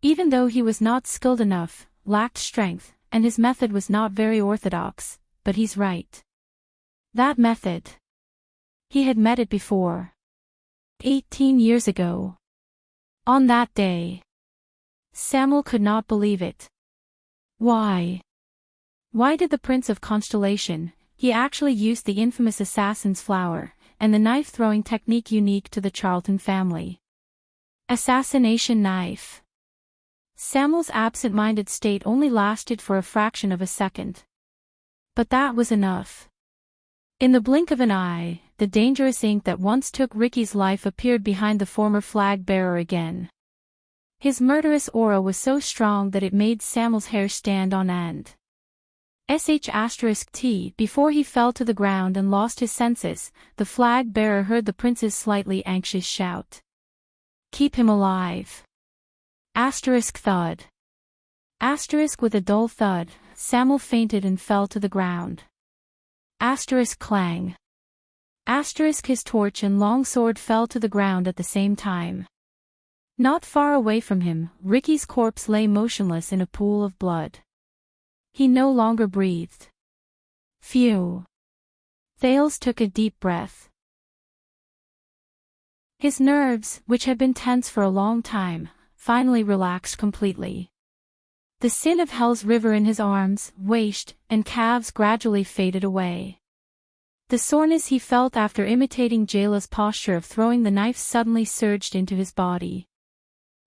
Even though he was not skilled enough, lacked strength, and his method was not very orthodox, but he's right. That method. He had met it before. 18 years ago. On that day. Samuel could not believe it. Why? Why did the Prince of Constellation, he actually used the infamous assassin's flower, and the knife-throwing technique unique to the Charlton family. Assassination knife. Samuel's absent-minded state only lasted for a fraction of a second. But that was enough. In the blink of an eye, the dangerous ink that once took Ricky's life appeared behind the former flag-bearer again. His murderous aura was so strong that it made Samuel's hair stand on end. *T. Before he fell to the ground and lost his senses, the flag-bearer heard the prince's slightly anxious shout. Keep him alive. Thud. With a dull thud, Samuel fainted and fell to the ground. Clang. His torch and long sword fell to the ground at the same time. Not far away from him, Ricky's corpse lay motionless in a pool of blood. He no longer breathed. Phew. Thales took a deep breath. His nerves, which had been tense for a long time, finally relaxed completely. The sin of Hell's river in his arms, waist, and calves gradually faded away. The soreness he felt after imitating Jayla's posture of throwing the knife suddenly surged into his body.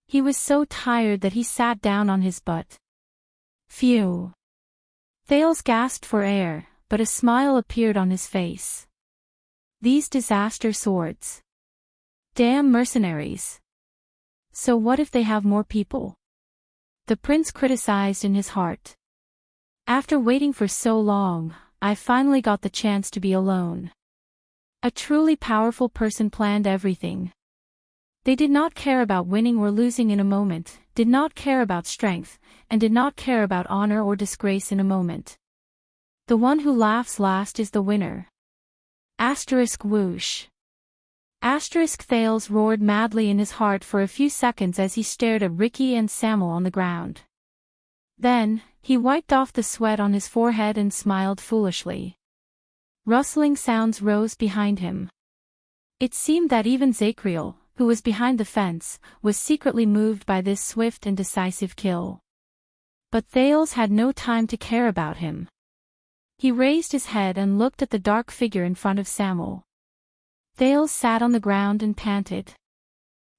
He was so tired that he sat down on his butt. Phew. Thales gasped for air, but a smile appeared on his face. These disaster swords. Damn mercenaries. So what if they have more people? The prince criticized in his heart. After waiting for so long, I finally got the chance to be alone. A truly powerful person planned everything. They did not care about winning or losing in a moment, did not care about strength, and did not care about honor or disgrace in a moment. The one who laughs last is the winner. Whoosh. Thales roared madly in his heart for a few seconds as he stared at Ricky and Samuel on the ground. Then, he wiped off the sweat on his forehead and smiled foolishly. Rustling sounds rose behind him. It seemed that even Zacriel, who was behind the fence, was secretly moved by this swift and decisive kill. But Thales had no time to care about him. He raised his head and looked at the dark figure in front of Samuel. Thales sat on the ground and panted.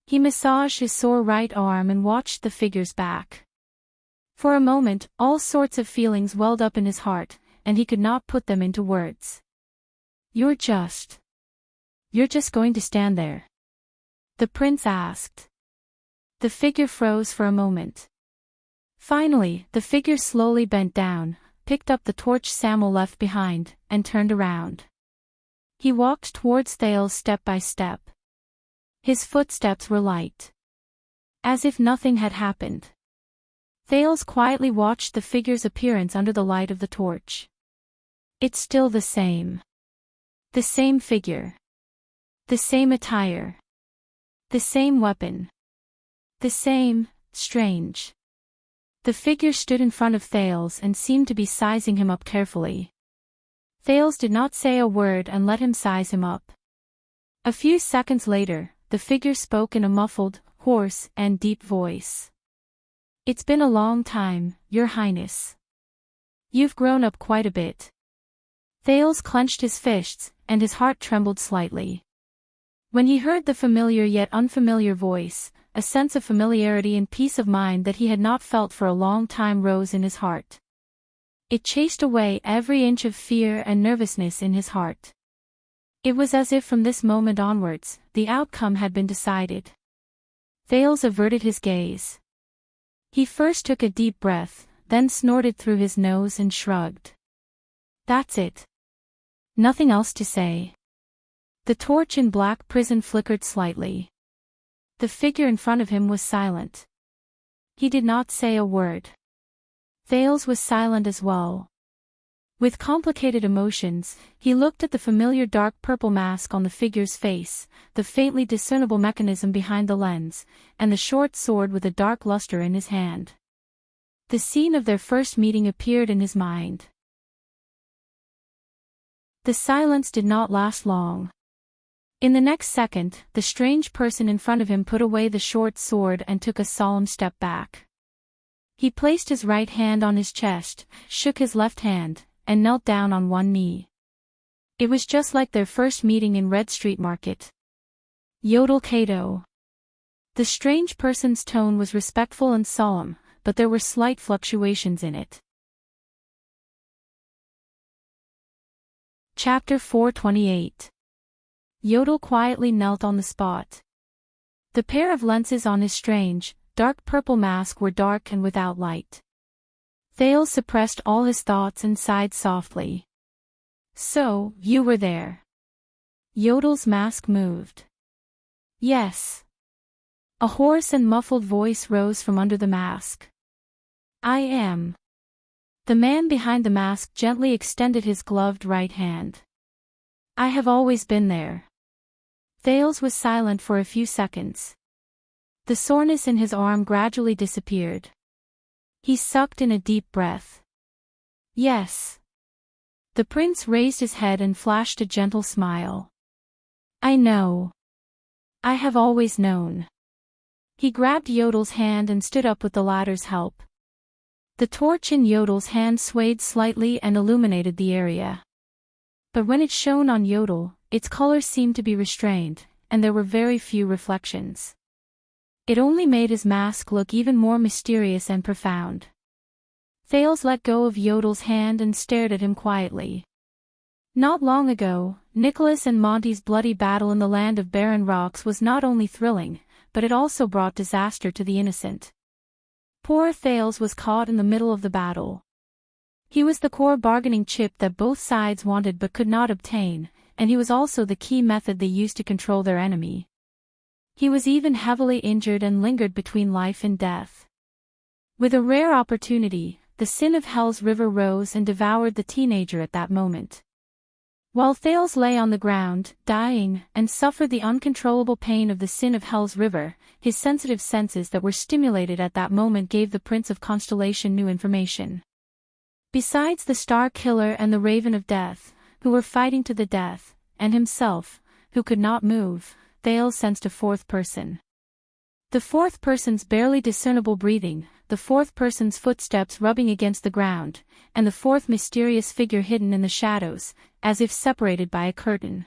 He massaged his sore right arm and watched the figure's back. For a moment, all sorts of feelings welled up in his heart, and he could not put them into words. You're just going to stand there?" the prince asked. The figure froze for a moment. Finally, the figure slowly bent down, picked up the torch Samuel left behind, and turned around. He walked towards Thales step by step. His footsteps were light. As if nothing had happened. Thales quietly watched the figure's appearance under the light of the torch. It's still the same. The same figure. The same attire. The same weapon. The same, strange. The figure stood in front of Thales and seemed to be sizing him up carefully. Thales did not say a word and let him size him up. A few seconds later, the figure spoke in a muffled, hoarse, and deep voice. It's been a long time, Your Highness. You've grown up quite a bit. Thales clenched his fists, and his heart trembled slightly. When he heard the familiar yet unfamiliar voice, a sense of familiarity and peace of mind that he had not felt for a long time rose in his heart. It chased away every inch of fear and nervousness in his heart. It was as if from this moment onwards, the outcome had been decided. Thales averted his gaze. He first took a deep breath, then snorted through his nose and shrugged. That's it. Nothing else to say. The torch in Black Prison flickered slightly. The figure in front of him was silent. He did not say a word. Thales was silent as well. With complicated emotions, he looked at the familiar dark purple mask on the figure's face, the faintly discernible mechanism behind the lens, and the short sword with a dark luster in his hand. The scene of their first meeting appeared in his mind. The silence did not last long. In the next second, the strange person in front of him put away the short sword and took a solemn step back. He placed his right hand on his chest, shook his left hand, and knelt down on one knee. It was just like their first meeting in Red Street Market. Yodel Kato. The strange person's tone was respectful and solemn, but there were slight fluctuations in it. Chapter 428. Yodel quietly knelt on the spot. The pair of lenses on his strange, dark purple mask were dark and without light. Thales suppressed all his thoughts and sighed softly. So, you were there. Yodel's mask moved. Yes. A hoarse and muffled voice rose from under the mask. I am. The man behind the mask gently extended his gloved right hand. I have always been there. Thales was silent for a few seconds. The soreness in his arm gradually disappeared. He sucked in a deep breath. Yes. The prince raised his head and flashed a gentle smile. I know. I have always known. He grabbed Yodel's hand and stood up with the latter's help. The torch in Yodel's hand swayed slightly and illuminated the area. But when it shone on Yodel, its color seemed to be restrained, and there were very few reflections. It only made his mask look even more mysterious and profound. Thales let go of Yodel's hand and stared at him quietly. Not long ago, Nicholas and Monty's bloody battle in the land of barren rocks was not only thrilling, but it also brought disaster to the innocent. Poor Thales was caught in the middle of the battle. He was the core bargaining chip that both sides wanted but could not obtain, and he was also the key method they used to control their enemy. He was even heavily injured and lingered between life and death. With a rare opportunity, the sin of Hell's River rose and devoured the teenager at that moment. While Thales lay on the ground, dying, and suffered the uncontrollable pain of the sin of Hell's River, his sensitive senses that were stimulated at that moment gave the Prince of Constellation new information. Besides the Star Killer and the Raven of Death, who were fighting to the death, and himself, who could not move, Thales sensed a fourth person. The fourth person's barely discernible breathing, the fourth person's footsteps rubbing against the ground, and the fourth mysterious figure hidden in the shadows, as if separated by a curtain.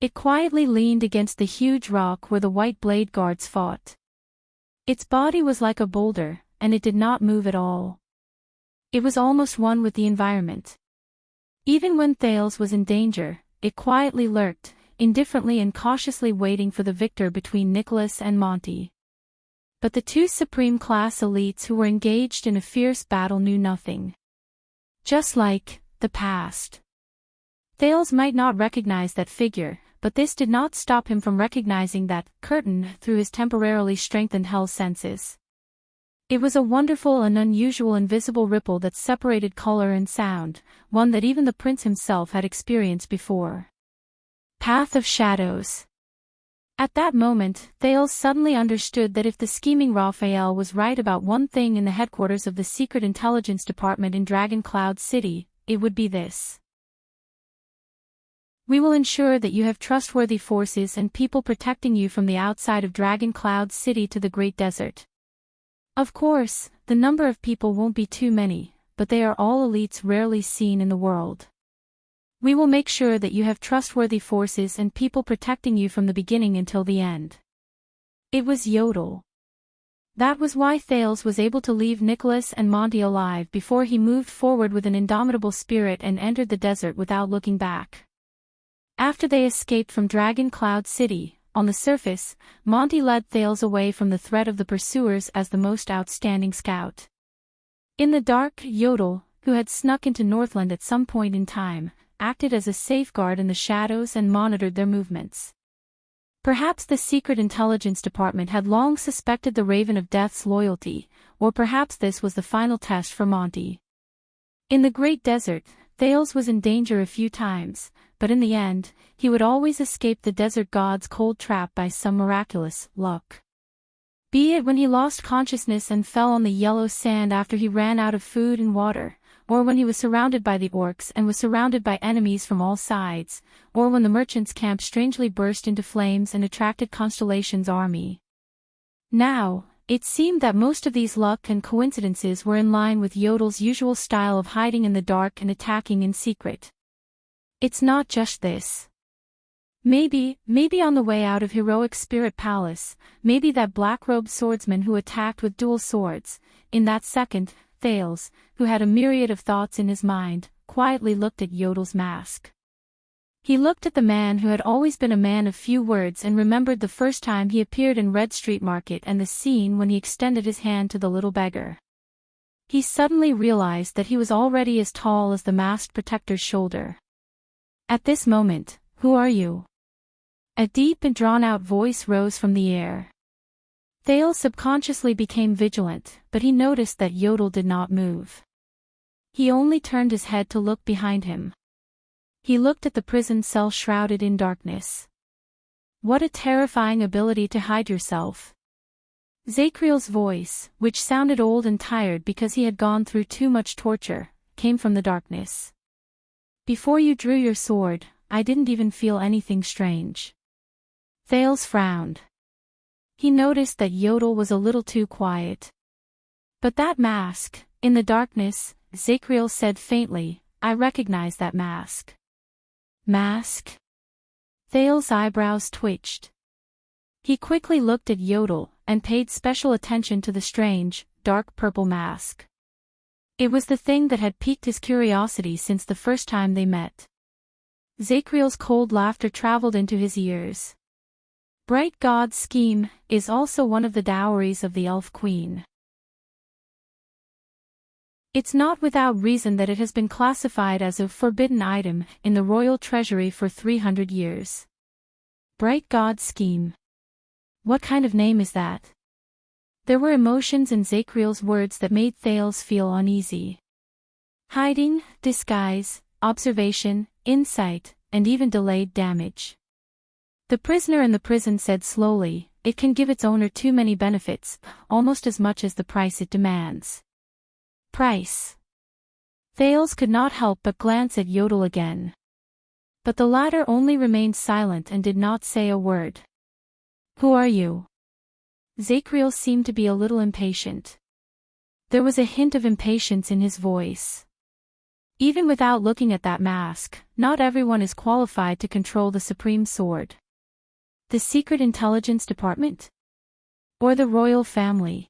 It quietly leaned against the huge rock where the white blade guards fought. Its body was like a boulder, and it did not move at all. It was almost one with the environment. Even when Thales was in danger, it quietly lurked, indifferently and cautiously waiting for the victor between Nicholas and Monty. But the two supreme-class elites who were engaged in a fierce battle knew nothing. Just like the past. Thales might not recognize that figure, but this did not stop him from recognizing that curtain through his temporarily strengthened hell senses. It was a wonderful and unusual invisible ripple that separated color and sound, one that even the prince himself had experienced before. Path of Shadows. At that moment, Thales suddenly understood that if the scheming Raphael was right about one thing in the headquarters of the Secret Intelligence Department in Dragon Cloud City, it would be this. We will ensure that you have trustworthy forces and people protecting you from the outside of Dragon Cloud City to the Great Desert. Of course, the number of people won't be too many, but they are all elites rarely seen in the world. We will make sure that you have trustworthy forces and people protecting you from the beginning until the end. It was Yodel. That was why Thales was able to leave Nicholas and Monty alive before he moved forward with an indomitable spirit and entered the desert without looking back. After they escaped from Dragon Cloud City, on the surface, Monty led Thales away from the threat of the pursuers as the most outstanding scout. In the dark, Yodel, who had snuck into Northland at some point in time, acted as a safeguard in the shadows and monitored their movements. Perhaps the Secret Intelligence Department had long suspected the Raven of Death's loyalty, or perhaps this was the final test for Monty. In the Great Desert, Thales was in danger a few times, but in the end, he would always escape the desert god's cold trap by some miraculous luck. Be it when he lost consciousness and fell on the yellow sand after he ran out of food and water, or when he was surrounded by the orcs and was surrounded by enemies from all sides, or when the merchant's camp strangely burst into flames and attracted Constellation's army. Now, it seemed that most of these luck and coincidences were in line with Yodel's usual style of hiding in the dark and attacking in secret. It's not just this. Maybe on the way out of Heroic Spirit Palace, maybe that black-robed swordsman who attacked with dual swords, in that second, Thales, who had a myriad of thoughts in his mind, quietly looked at Yodel's mask. He looked at the man who had always been a man of few words and remembered the first time he appeared in Red Street Market and the scene when he extended his hand to the little beggar. He suddenly realized that he was already as tall as the masked protector's shoulder. At this moment, "Who are you?" A deep and drawn-out voice rose from the air. Thales subconsciously became vigilant, but he noticed that Yodel did not move. He only turned his head to look behind him. He looked at the prison cell shrouded in darkness. What a terrifying ability to hide yourself. Zakriel's voice, which sounded old and tired because he had gone through too much torture, came from the darkness. Before you drew your sword, I didn't even feel anything strange. Thales frowned. He noticed that Yodel was a little too quiet. But that mask, in the darkness, Zakriel said faintly, I recognize that mask. Mask? Thales' eyebrows twitched. He quickly looked at Yodel, and paid special attention to the strange, dark purple mask. It was the thing that had piqued his curiosity since the first time they met. Zakriel's cold laughter traveled into his ears. Bright God's scheme is also one of the dowries of the Elf Queen. It's not without reason that it has been classified as a forbidden item in the royal treasury for 300 years. Bright God's scheme. What kind of name is that? There were emotions in Zakriel's words that made Thales feel uneasy. Hiding, disguise, observation, insight, and even delayed damage. The prisoner in the prison said slowly, it can give its owner too many benefits, almost as much as the price it demands. Price. Thales could not help but glance at Yodel again. But the latter only remained silent and did not say a word. Who are you? Zakriel seemed to be a little impatient. There was a hint of impatience in his voice. Even without looking at that mask, not everyone is qualified to control the supreme sword. The Secret Intelligence Department? Or the royal family?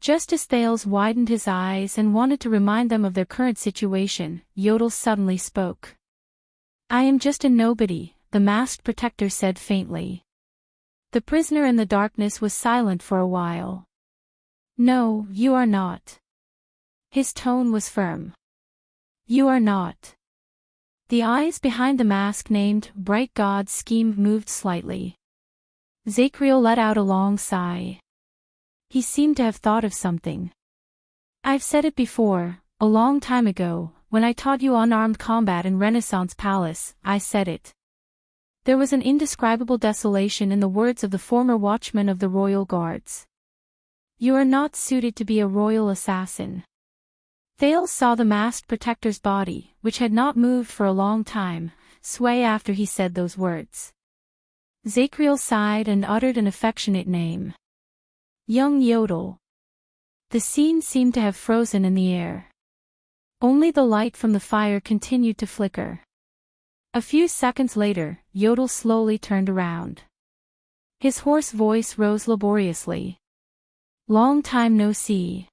Just as Thales widened his eyes and wanted to remind them of their current situation, Yodel suddenly spoke. I am just a nobody, the masked protector said faintly. The prisoner in the darkness was silent for a while. No, you are not. His tone was firm. You are not. The eyes behind the mask named Bright God's scheme moved slightly. Zakriel let out a long sigh. He seemed to have thought of something. I've said it before, a long time ago, when I taught you unarmed combat in Renaissance Palace, I said it. There was an indescribable desolation in the words of the former watchman of the royal guards. You are not suited to be a royal assassin. Thales saw the masked protector's body, which had not moved for a long time, sway after he said those words. Zakriel sighed and uttered an affectionate name. Young Yodel. The scene seemed to have frozen in the air. Only the light from the fire continued to flicker. A few seconds later, Yodel slowly turned around. His hoarse voice rose laboriously. Long time no see.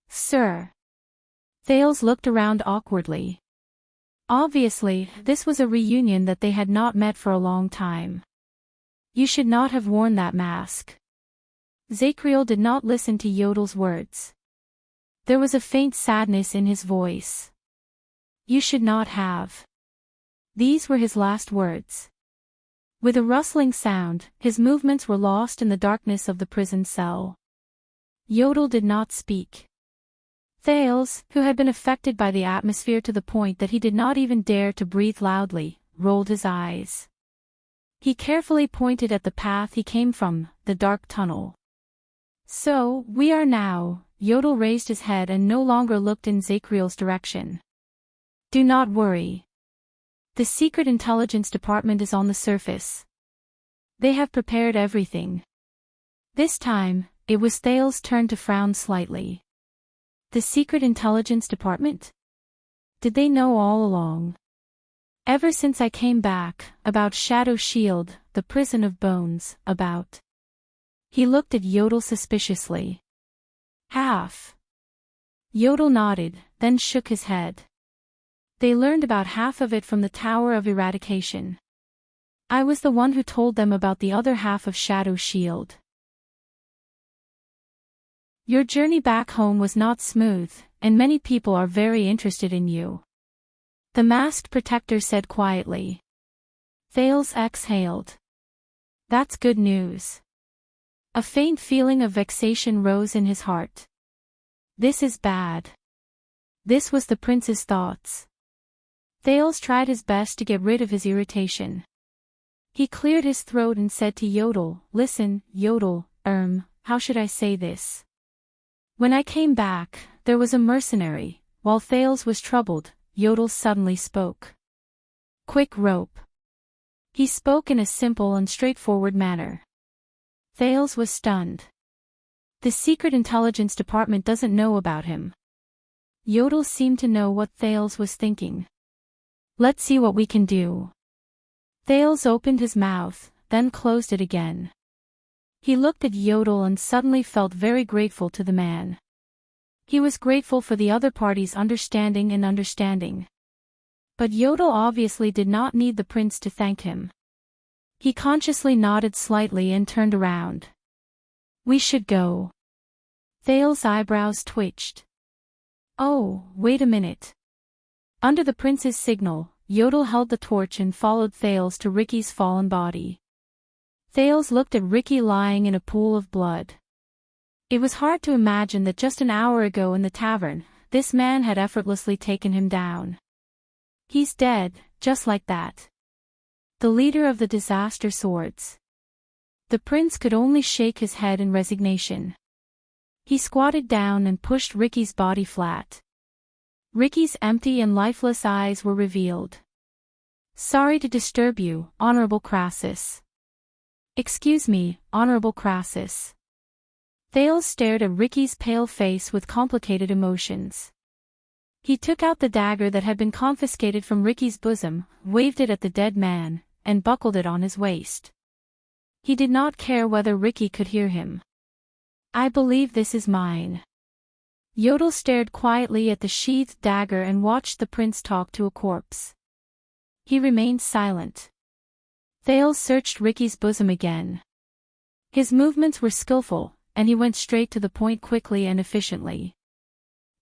Sir. Thales looked around awkwardly. Obviously, this was a reunion that they had not met for a long time. You should not have worn that mask. Zakriel did not listen to Yodel's words. There was a faint sadness in his voice. You should not have. These were his last words. With a rustling sound, his movements were lost in the darkness of the prison cell. Yodel did not speak. Thales, who had been affected by the atmosphere to the point that he did not even dare to breathe loudly, rolled his eyes. He carefully pointed at the path he came from, the dark tunnel. So, we are now. Yodel raised his head and no longer looked in Zakriel's direction. Do not worry. The Secret Intelligence Department is on the surface. They have prepared everything. This time, it was Thales' turn to frown slightly. The Secret Intelligence Department? Did they know all along? Ever since I came back, about Shadow Shield, the prison of bones, about. He looked at Yodel suspiciously. Half. Yodel nodded, then shook his head. They learned about half of it from the Tower of Eradication. I was the one who told them about the other half of Shadow Shield. Your journey back home was not smooth, and many people are very interested in you. The masked protector said quietly. Thales exhaled. That's good news. A faint feeling of vexation rose in his heart. This is bad. This was the prince's thoughts. Thales tried his best to get rid of his irritation. He cleared his throat and said to Yodel, Listen, Yodel, how should I say this? When I came back, there was a mercenary. While Thales was troubled, Yodel suddenly spoke. Quick rope. He spoke in a simple and straightforward manner. Thales was stunned. The Secret Intelligence Department doesn't know about him. Yodel seemed to know what Thales was thinking. Let's see what we can do. Thales opened his mouth, then closed it again. He looked at Yodel and suddenly felt very grateful to the man. He was grateful for the other party's understanding. But Yodel obviously did not need the prince to thank him. He consciously nodded slightly and turned around. We should go. Thales' eyebrows twitched. Oh, wait a minute. Under the prince's signal, Yodel held the torch and followed Thales to Ricky's fallen body. Thales looked at Ricky lying in a pool of blood. It was hard to imagine that just an hour ago in the tavern, this man had effortlessly taken him down. He's dead, just like that. The leader of the disaster swords. The prince could only shake his head in resignation. He squatted down and pushed Ricky's body flat. Ricky's empty and lifeless eyes were revealed. Sorry to disturb you, Honorable Crassus. Excuse me, Honorable Crassus. Thales stared at Ricky's pale face with complicated emotions. He took out the dagger that had been confiscated from Ricky's bosom, waved it at the dead man, and buckled it on his waist. He did not care whether Ricky could hear him. I believe this is mine. Yodel stared quietly at the sheathed dagger and watched the prince talk to a corpse. He remained silent. Thales searched Ricky's bosom again. His movements were skillful, and he went straight to the point quickly and efficiently.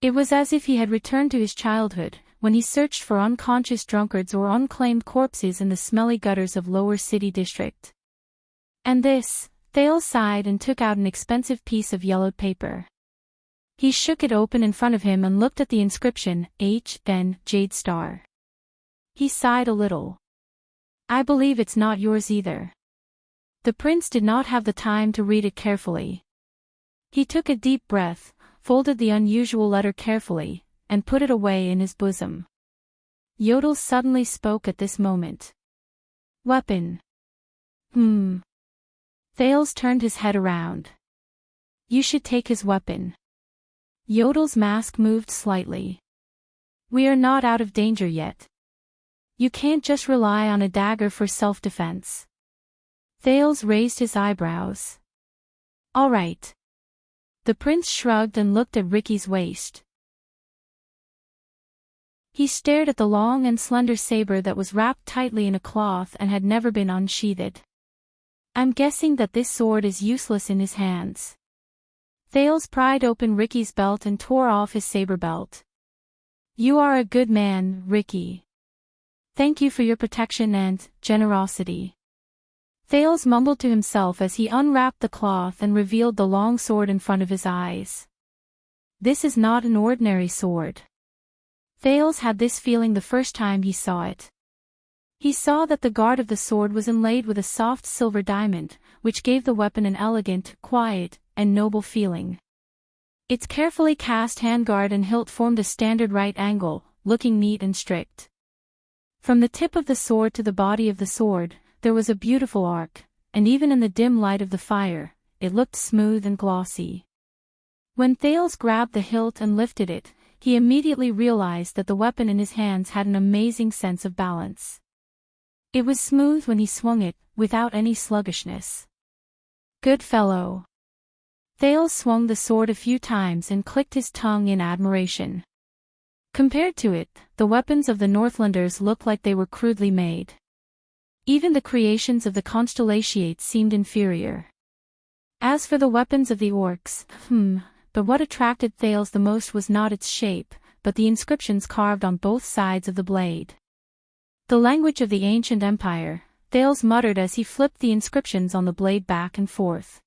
It was as if he had returned to his childhood, when he searched for unconscious drunkards or unclaimed corpses in the smelly gutters of Lower City District. And this, Thales sighed and took out an expensive piece of yellowed paper. He shook it open in front of him and looked at the inscription, H.N. Jade Star. He sighed a little. I believe it's not yours either. The prince did not have the time to read it carefully. He took a deep breath, folded the unusual letter carefully, and put it away in his bosom. Yodel suddenly spoke at this moment. Weapon. Thales turned his head around. You should take his weapon. Yodel's mask moved slightly. We are not out of danger yet. You can't just rely on a dagger for self-defense. Thales raised his eyebrows. All right. The prince shrugged and looked at Ricky's waist. He stared at the long and slender saber that was wrapped tightly in a cloth and had never been unsheathed. I'm guessing that this sword is useless in his hands. Thales pried open Ricky's belt and tore off his saber belt. You are a good man, Ricky. Thank you for your protection and generosity. Thales mumbled to himself as he unwrapped the cloth and revealed the long sword in front of his eyes. This is not an ordinary sword. Thales had this feeling the first time he saw it. He saw that the guard of the sword was inlaid with a soft silver diamond, which gave the weapon an elegant, quiet, and noble feeling. Its carefully cast handguard and hilt formed a standard right angle, looking neat and strict. From the tip of the sword to the body of the sword, there was a beautiful arc, and even in the dim light of the fire, it looked smooth and glossy. When Thales grabbed the hilt and lifted it, he immediately realized that the weapon in his hands had an amazing sense of balance. It was smooth when he swung it, without any sluggishness. Good fellow. Thales swung the sword a few times and clicked his tongue in admiration. Compared to it, the weapons of the Northlanders looked like they were crudely made. Even the creations of the Constellations seemed inferior. As for the weapons of the orcs, but what attracted Thales the most was not its shape, but the inscriptions carved on both sides of the blade. The language of the ancient empire, Thales muttered as he flipped the inscriptions on the blade back and forth.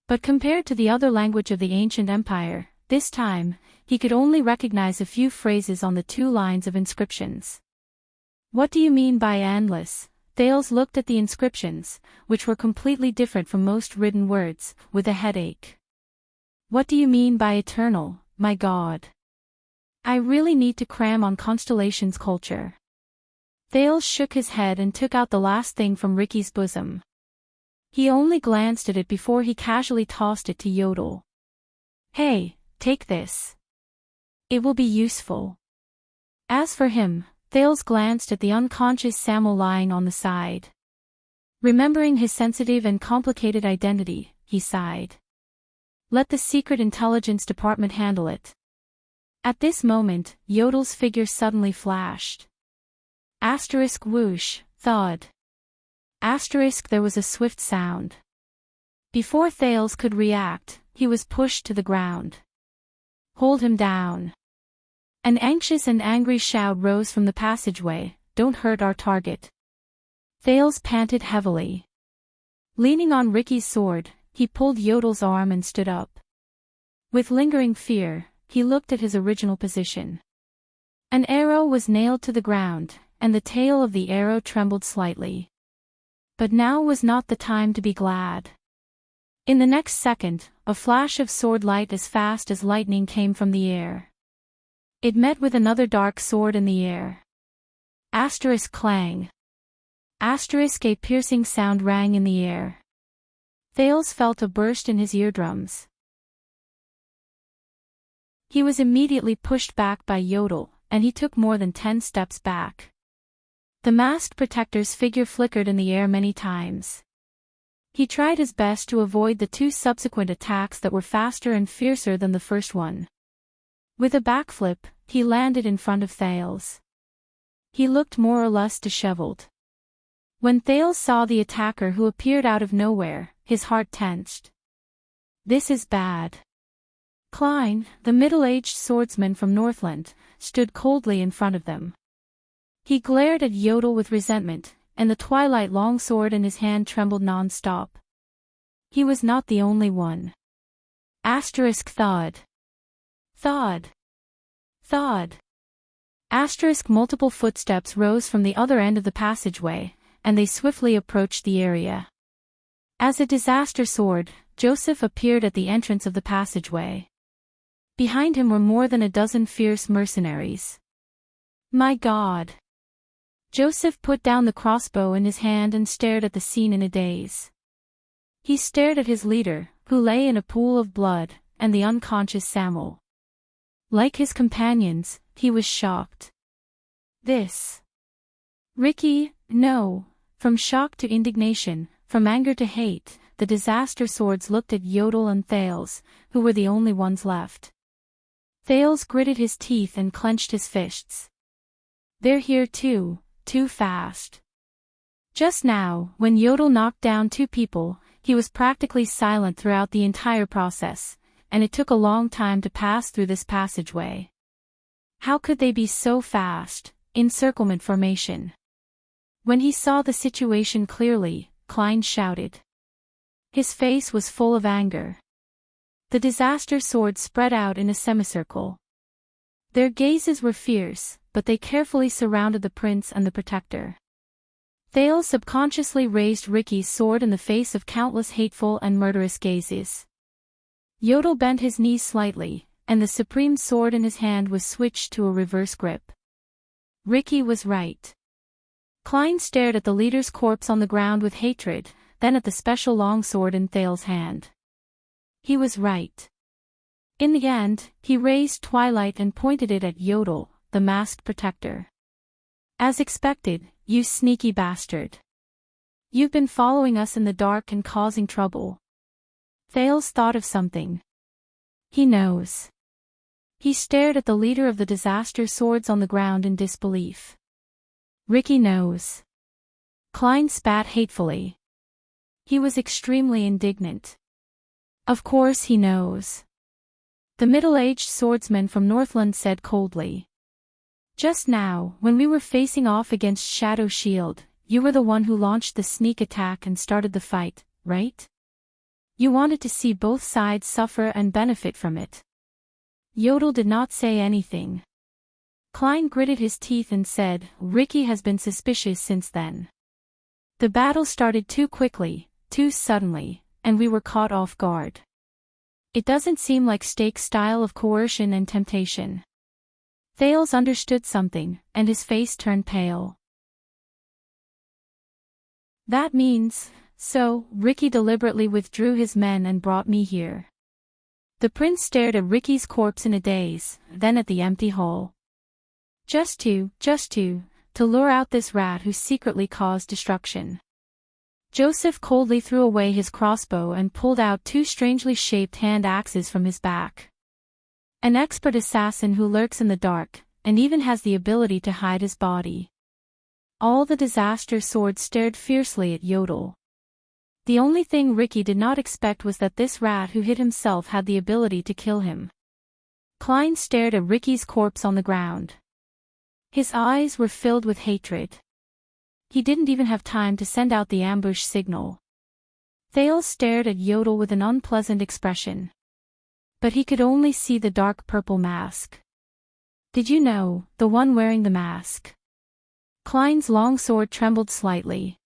But compared to the other language of the ancient empire, this time, he could only recognize a few phrases on the 2 lines of inscriptions. What do you mean by endless? Thales looked at the inscriptions, which were completely different from most written words, with a headache. What do you mean by eternal, my god? I really need to cram on Constellations culture. Thales shook his head and took out the last thing from Ricky's bosom. He only glanced at it before he casually tossed it to Yodel. Hey, take this. It will be useful. As for him, Thales glanced at the unconscious Samuel lying on the side. Remembering his sensitive and complicated identity, he sighed. Let the Secret Intelligence Department handle it. At this moment, Yodel's figure suddenly flashed. Asterisk whoosh, thud. Asterisk there was a swift sound. Before Thales could react, he was pushed to the ground. Hold him down. An anxious and angry shout rose from the passageway, don't hurt our target. Thales panted heavily. Leaning on Ricky's sword, he pulled Yodel's arm and stood up. With lingering fear, he looked at his original position. An arrow was nailed to the ground, and the tail of the arrow trembled slightly. But now was not the time to be glad. In the next second, a flash of sword light as fast as lightning came from the air. It met with another dark sword in the air. Asterisk clang. Asterisk a piercing sound rang in the air. Thales felt a burst in his eardrums. He was immediately pushed back by Yodel, and he took more than 10 steps back. The masked protector's figure flickered in the air many times. He tried his best to avoid the 2 subsequent attacks that were faster and fiercer than the first one. With a backflip, he landed in front of Thales. He looked more or less disheveled. When Thales saw the attacker who appeared out of nowhere, his heart tensed. This is bad. Klein, the middle-aged swordsman from Northland, stood coldly in front of them. He glared at Yodel with resentment, and the twilight longsword in his hand trembled non-stop. He was not the only one. Asterisk thud. Thud. Thud. Asterisk multiple footsteps rose from the other end of the passageway, and they swiftly approached the area. As a disaster sword, Joseph appeared at the entrance of the passageway. Behind him were more than a dozen fierce mercenaries. My God! Joseph put down the crossbow in his hand and stared at the scene in a daze. He stared at his leader, who lay in a pool of blood, and the unconscious Samuel. Like his companions, he was shocked. This. Ricky, no. From shock to indignation, from anger to hate, the disaster swords looked at Yodel and Thales, who were the only ones left. Thales gritted his teeth and clenched his fists. They're here too fast. Just now, when Yodel knocked down 2 people, he was practically silent throughout the entire process, and it took a long time to pass through this passageway. How could they be so fast? encirclement formation. When he saw the situation clearly, Klein shouted. His face was full of anger. The disaster swords spread out in a semicircle. Their gazes were fierce, but they carefully surrounded the prince and the protector. Thales subconsciously raised Ricky's sword in the face of countless hateful and murderous gazes. Yodel bent his knees slightly, and the supreme sword in his hand was switched to a reverse grip. Ricky was right. Klein stared at the leader's corpse on the ground with hatred, then at the special longsword in Thales' hand. He was right. In the end, he raised Twilight and pointed it at Yodel, the masked protector. As expected, you sneaky bastard. You've been following us in the dark and causing trouble. Thales thought of something. He knows. He stared at the leader of the disaster swords on the ground in disbelief. Ricky knows. Klein spat hatefully. He was extremely indignant. Of course he knows. The middle-aged swordsman from Northland said coldly. Just now, when we were facing off against Shadow Shield, you were the one who launched the sneak attack and started the fight, right? You wanted to see both sides suffer and benefit from it. Yodel did not say anything. Klein gritted his teeth and said, Ricky has been suspicious since then. The battle started too quickly, too suddenly, and we were caught off guard. It doesn't seem like Stake's style of coercion and temptation. Thales understood something, and his face turned pale. That means, so, Ricky deliberately withdrew his men and brought me here. The prince stared at Ricky's corpse in a daze, then at the empty hall. Just to lure out this rat who secretly caused destruction. Joseph coldly threw away his crossbow and pulled out two strangely shaped hand axes from his back. An expert assassin who lurks in the dark, and even has the ability to hide his body. All the disaster swords stared fiercely at Yodel. The only thing Ricky did not expect was that this rat who hid himself had the ability to kill him. Klein stared at Ricky's corpse on the ground. His eyes were filled with hatred. He didn't even have time to send out the ambush signal. Thales stared at Yodel with an unpleasant expression. But he could only see the dark purple mask. Did you know, the one wearing the mask? Klein's long sword trembled slightly.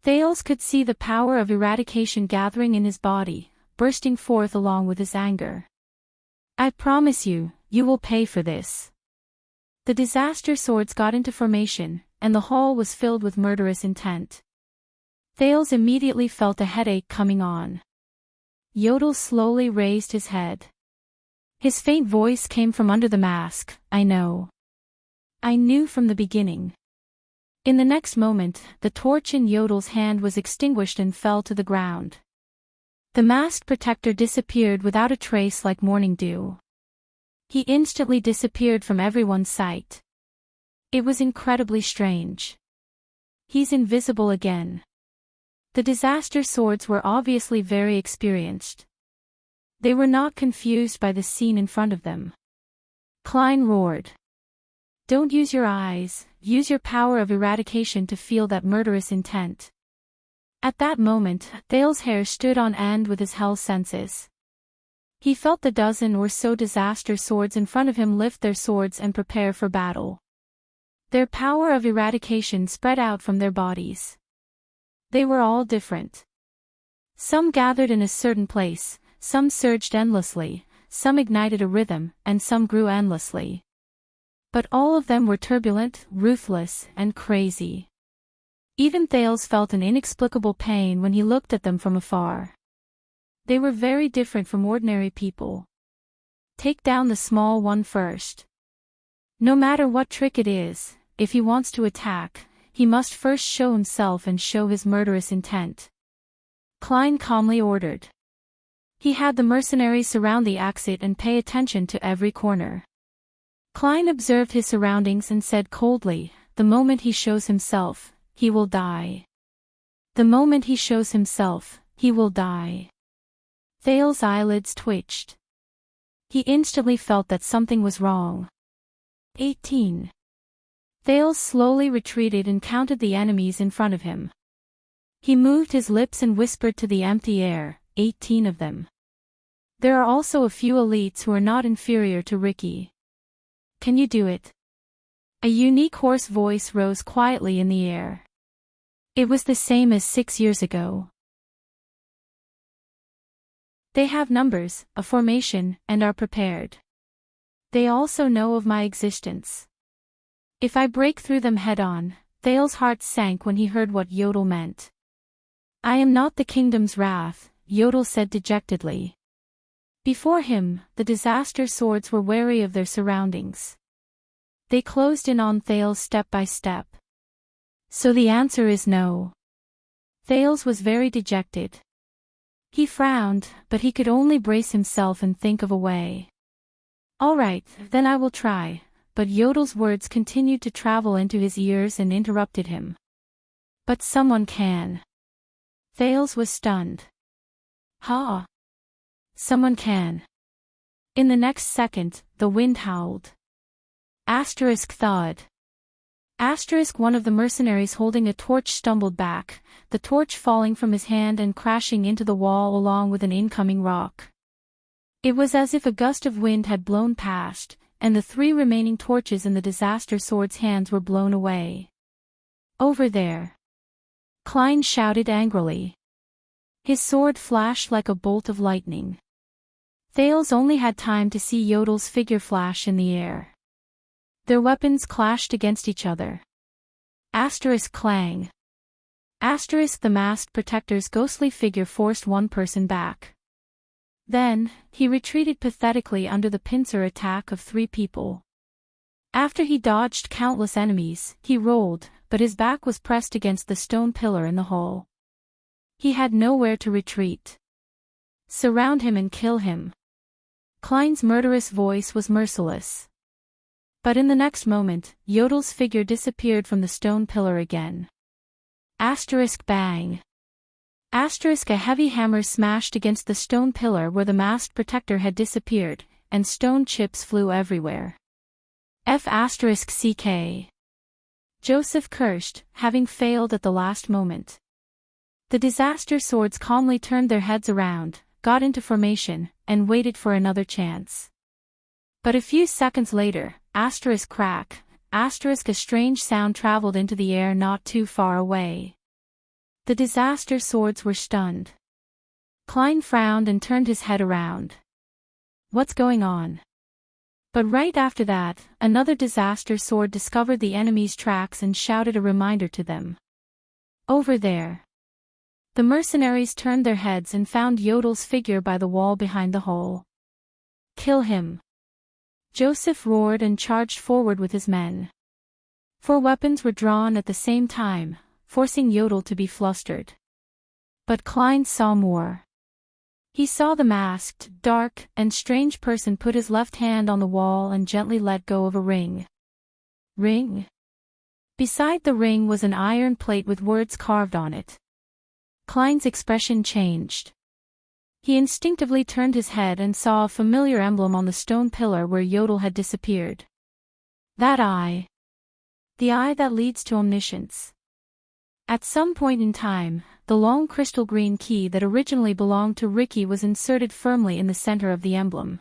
Thales could see the power of eradication gathering in his body, bursting forth along with his anger. I promise you, you will pay for this. The disaster swords got into formation, and the hall was filled with murderous intent. Thales immediately felt a headache coming on. Yodel slowly raised his head. His faint voice came from under the mask, I know. I knew from the beginning. In the next moment, the torch in Yodel's hand was extinguished and fell to the ground. The masked protector disappeared without a trace like morning dew. He instantly disappeared from everyone's sight. It was incredibly strange. He's invisible again. The disaster swords were obviously very experienced. They were not confused by the scene in front of them. Klein roared. Don't use your eyes, use your power of eradication to feel that murderous intent. At that moment, Thales' hair stood on end with his hell senses. He felt the dozen or so disaster swords in front of him lift their swords and prepare for battle. Their power of eradication spread out from their bodies. They were all different. Some gathered in a certain place, some surged endlessly, some ignited a rhythm, and some grew endlessly. But all of them were turbulent, ruthless, and crazy. Even Thales felt an inexplicable pain when he looked at them from afar. They were very different from ordinary people. Take down the small one first. No matter what trick it is, if he wants to attack, he must first show himself and show his murderous intent. Klein calmly ordered. He had the mercenaries surround the exit and pay attention to every corner. Klein observed his surroundings and said coldly, the moment he shows himself, he will die. The moment he shows himself, he will die. Thales' eyelids twitched. He instantly felt that something was wrong. 18. Thales slowly retreated and counted the enemies in front of him. He moved his lips and whispered to the empty air, 18 of them. There are also a few elites who are not inferior to Ricky. Can you do it? A unique hoarse voice rose quietly in the air. It was the same as 6 years ago. They have numbers, a formation, and are prepared. They also know of my existence. If I break through them head-on, Thales' heart sank when he heard what Yodel meant. I am not the kingdom's wrath, Yodel said dejectedly. Before him, the disaster swords were wary of their surroundings. They closed in on Thales step by step. So the answer is no. Thales was very dejected. He frowned, but he could only brace himself and think of a way. All right, then I will try, but Yodel's words continued to travel into his ears and interrupted him. But someone can. Thales was stunned. Ha! Someone can. In the next second, the wind howled. Thud. One of the mercenaries holding a torch stumbled back, the torch falling from his hand and crashing into the wall along with an incoming rock. It was as if a gust of wind had blown past, and the 3 remaining torches in the disaster sword's hands were blown away. Over there! Klein shouted angrily. His sword flashed like a bolt of lightning. Thales only had time to see Yodel's figure flash in the air. Their weapons clashed against each other. Clang. The masked protector's ghostly figure forced one person back. Then, he retreated pathetically under the pincer attack of 3 people. After he dodged countless enemies, he rolled, but his back was pressed against the stone pillar in the hall. He had nowhere to retreat. Surround him and kill him. Klein's murderous voice was merciless. But in the next moment, Yodel's figure disappeared from the stone pillar again. Bang. A heavy hammer smashed against the stone pillar where the masked protector had disappeared, and stone chips flew everywhere. CK. Joseph cursed, having failed at the last moment. The disaster swords calmly turned their heads around, got into formation, and waited for another chance. But a few seconds later, crack, a strange sound traveled into the air not too far away. The disaster swords were stunned. Klein frowned and turned his head around. What's going on? But right after that, another disaster sword discovered the enemy's tracks and shouted a reminder to them. Over there. The mercenaries turned their heads and found Yodel's figure by the wall behind the hole. Kill him. Joseph roared and charged forward with his men. 4 weapons were drawn at the same time, forcing Yodel to be flustered. But Klein saw more. He saw the masked, dark, and strange person put his left hand on the wall and gently let go of a ring. Ring? Beside the ring was an iron plate with words carved on it. Klein's expression changed. He instinctively turned his head and saw a familiar emblem on the stone pillar where Yodel had disappeared. That eye. The eye that leads to omniscience. At some point in time, the long crystal green key that originally belonged to Ricky was inserted firmly in the center of the emblem.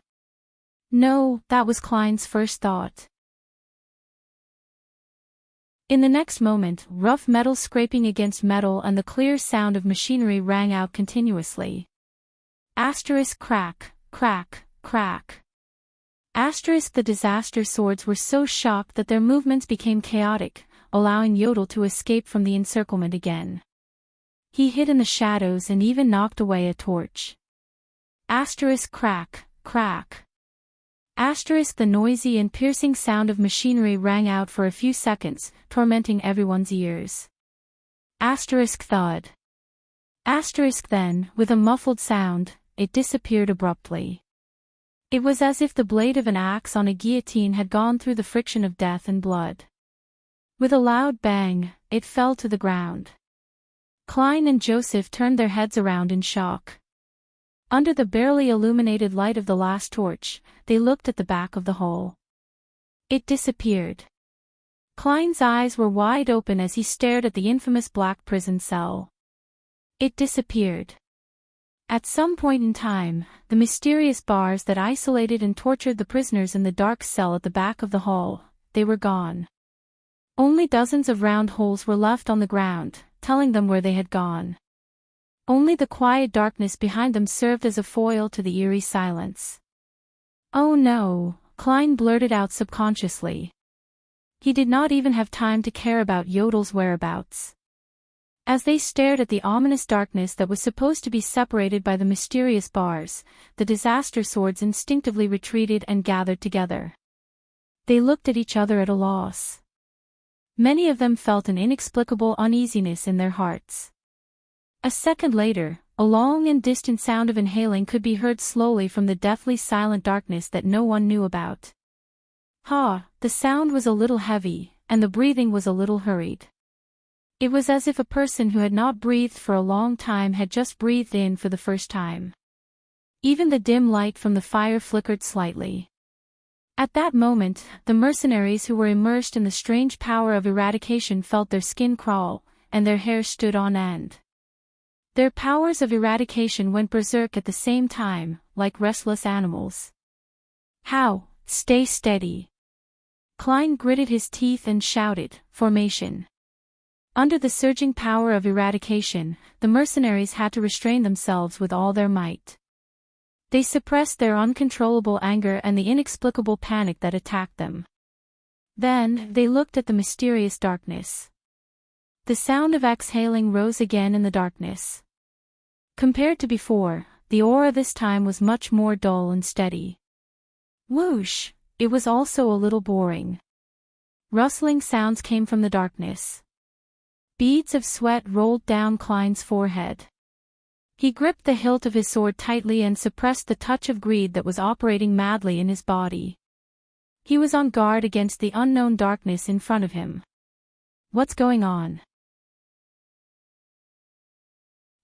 No, that was Klein's first thought. In the next moment, rough metal scraping against metal and the clear sound of machinery rang out continuously. Crack, crack, crack. The disaster swords were so shocked that their movements became chaotic, allowing Yodel to escape from the encirclement again. He hid in the shadows and even knocked away a torch. Crack, crack. The noisy and piercing sound of machinery rang out for a few seconds, tormenting everyone's ears. Thud. Then, with a muffled sound, it disappeared abruptly. It was as if the blade of an axe on a guillotine had gone through the friction of death and blood. With a loud bang, it fell to the ground. Klein and Joseph turned their heads around in shock. Under the barely illuminated light of the last torch, they looked at the back of the hole. It disappeared. Klein's eyes were wide open as he stared at the infamous black prison cell. It disappeared. At some point in time, the mysterious bars that isolated and tortured the prisoners in the dark cell at the back of the hall, they were gone. Only dozens of round holes were left on the ground, telling them where they had gone. Only the quiet darkness behind them served as a foil to the eerie silence. "Oh no," Klein blurted out subconsciously. He did not even have time to care about Yodel's whereabouts. As they stared at the ominous darkness that was supposed to be separated by the mysterious bars, the disaster swords instinctively retreated and gathered together. They looked at each other at a loss. Many of them felt an inexplicable uneasiness in their hearts. A second later, a long and distant sound of inhaling could be heard slowly from the deathly silent darkness that no one knew about. The sound was a little heavy, and the breathing was a little hurried. It was as if a person who had not breathed for a long time had just breathed in for the first time. Even the dim light from the fire flickered slightly. At that moment, the mercenaries who were immersed in the strange power of eradication felt their skin crawl, and their hair stood on end. Their powers of eradication went berserk at the same time, like restless animals. "How? Stay steady." Klein gritted his teeth and shouted, "Formation." Under the surging power of eradication, the mercenaries had to restrain themselves with all their might. They suppressed their uncontrollable anger and the inexplicable panic that attacked them. Then, they looked at the mysterious darkness. The sound of exhaling rose again in the darkness. Compared to before, the aura this time was much more dull and steady. Whoosh! It was also a little boring. Rustling sounds came from the darkness. Beads of sweat rolled down Klein's forehead. He gripped the hilt of his sword tightly and suppressed the touch of greed that was operating madly in his body. He was on guard against the unknown darkness in front of him. What's going on?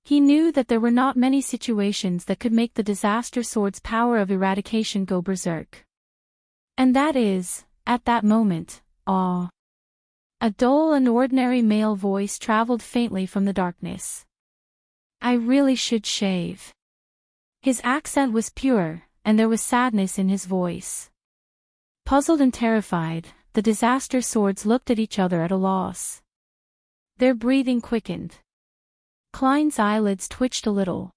He knew that there were not many situations that could make the disaster sword's power of eradication go berserk. And that is, at that moment, awe. A dull and ordinary male voice traveled faintly from the darkness. "I really should shave." His accent was pure, and there was sadness in his voice. Puzzled and terrified, the disaster swords looked at each other at a loss. Their breathing quickened. Klein's eyelids twitched a little.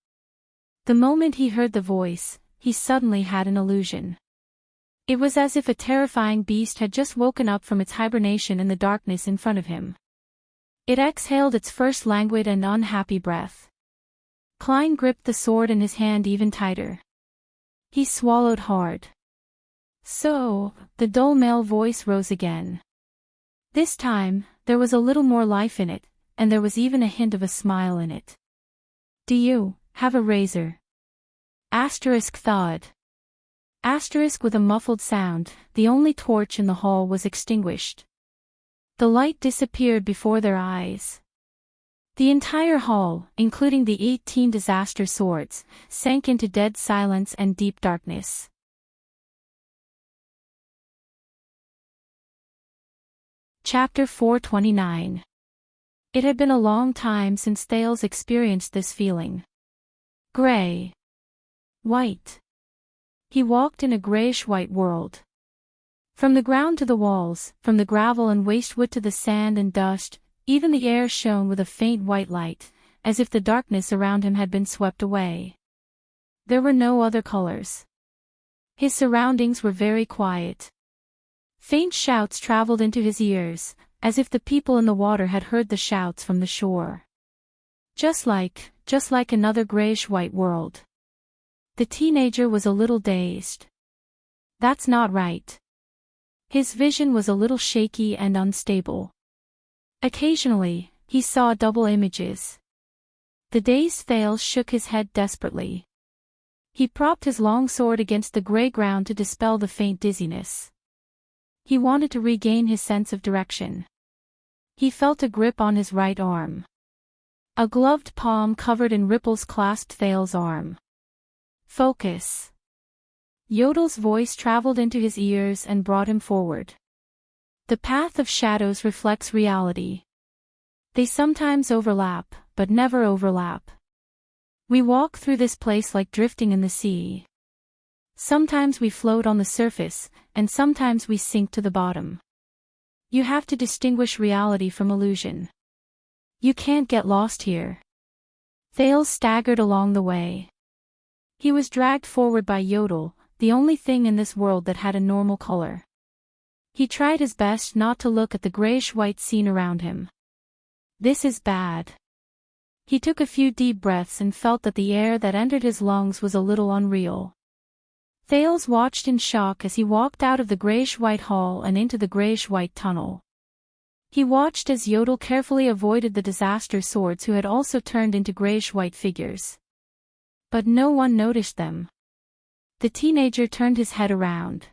The moment he heard the voice, he suddenly had an illusion. It was as if a terrifying beast had just woken up from its hibernation in the darkness in front of him. It exhaled its first languid and unhappy breath. Klein gripped the sword in his hand even tighter. He swallowed hard. "So," the dull male voice rose again. This time, there was a little more life in it, and there was even a hint of a smile in it. "Do you have a razor?" Asterisk thawed. Asterisk with a muffled sound, the only torch in the hall was extinguished. The light disappeared before their eyes. The entire hall, including the 18 disaster swords, sank into dead silence and deep darkness. Chapter 429. It had been a long time since Thales experienced this feeling. Gray. White. He walked in a grayish-white world. From the ground to the walls, from the gravel and waste wood to the sand and dust, even the air shone with a faint white light, as if the darkness around him had been swept away. There were no other colors. His surroundings were very quiet. Faint shouts traveled into his ears, as if the people in the water had heard the shouts from the shore. Just like another grayish-white world. The teenager was a little dazed. That's not right. His vision was a little shaky and unstable. Occasionally, he saw double images. The dazed Thales shook his head desperately. He propped his long sword against the gray ground to dispel the faint dizziness. He wanted to regain his sense of direction. He felt a grip on his right arm. A gloved palm covered in ripples clasped Thales' arm. Focus. Yodel's voice traveled into his ears and brought him forward. The path of shadows reflects reality. They sometimes overlap, but never overlap. We walk through this place like drifting in the sea. Sometimes we float on the surface, and sometimes we sink to the bottom. You have to distinguish reality from illusion. You can't get lost here. Thales staggered along the way. He was dragged forward by Yodel, the only thing in this world that had a normal color. He tried his best not to look at the grayish-white scene around him. This is bad. He took a few deep breaths and felt that the air that entered his lungs was a little unreal. Thales watched in shock as he walked out of the grayish-white hall and into the grayish-white tunnel. He watched as Yodel carefully avoided the disaster swords who had also turned into grayish-white figures. But no one noticed them. The teenager turned his head around.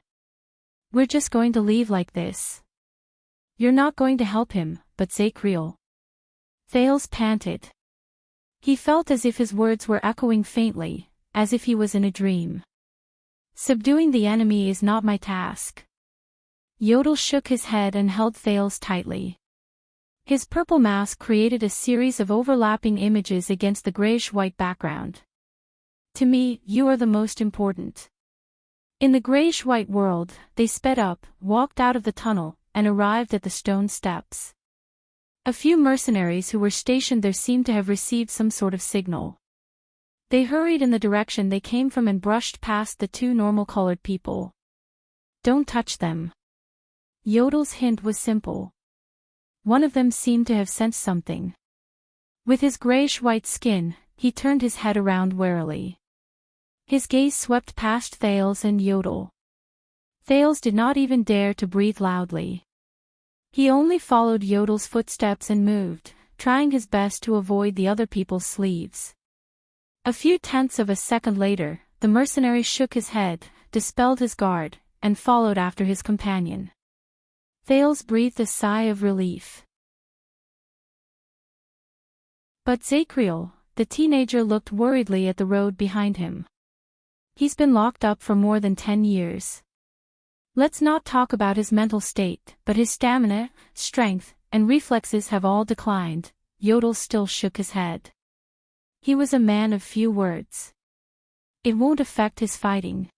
We're just going to leave like this. You're not going to help him, but Zacriel. Thales panted. He felt as if his words were echoing faintly, as if he was in a dream. Subduing the enemy is not my task. Yodel shook his head and held Thales tightly. His purple mask created a series of overlapping images against the grayish-white background. To me, you are the most important. In the grayish-white world, they sped up, walked out of the tunnel, and arrived at the stone steps. A few mercenaries who were stationed there seemed to have received some sort of signal. They hurried in the direction they came from and brushed past the two normal-colored people. Don't touch them. Yodel's hint was simple. One of them seemed to have sensed something. With his grayish-white skin, he turned his head around warily. His gaze swept past Thales and Yodel. Thales did not even dare to breathe loudly. He only followed Yodel's footsteps and moved, trying his best to avoid the other people's sleeves. A few tenths of a second later, the mercenary shook his head, dispelled his guard, and followed after his companion. Thales breathed a sigh of relief. But Zacriel, the teenager, looked worriedly at the road behind him. He's been locked up for more than 10 years. Let's not talk about his mental state, but his stamina, strength, and reflexes have all declined. Yodel still shook his head. He was a man of few words. It won't affect his fighting.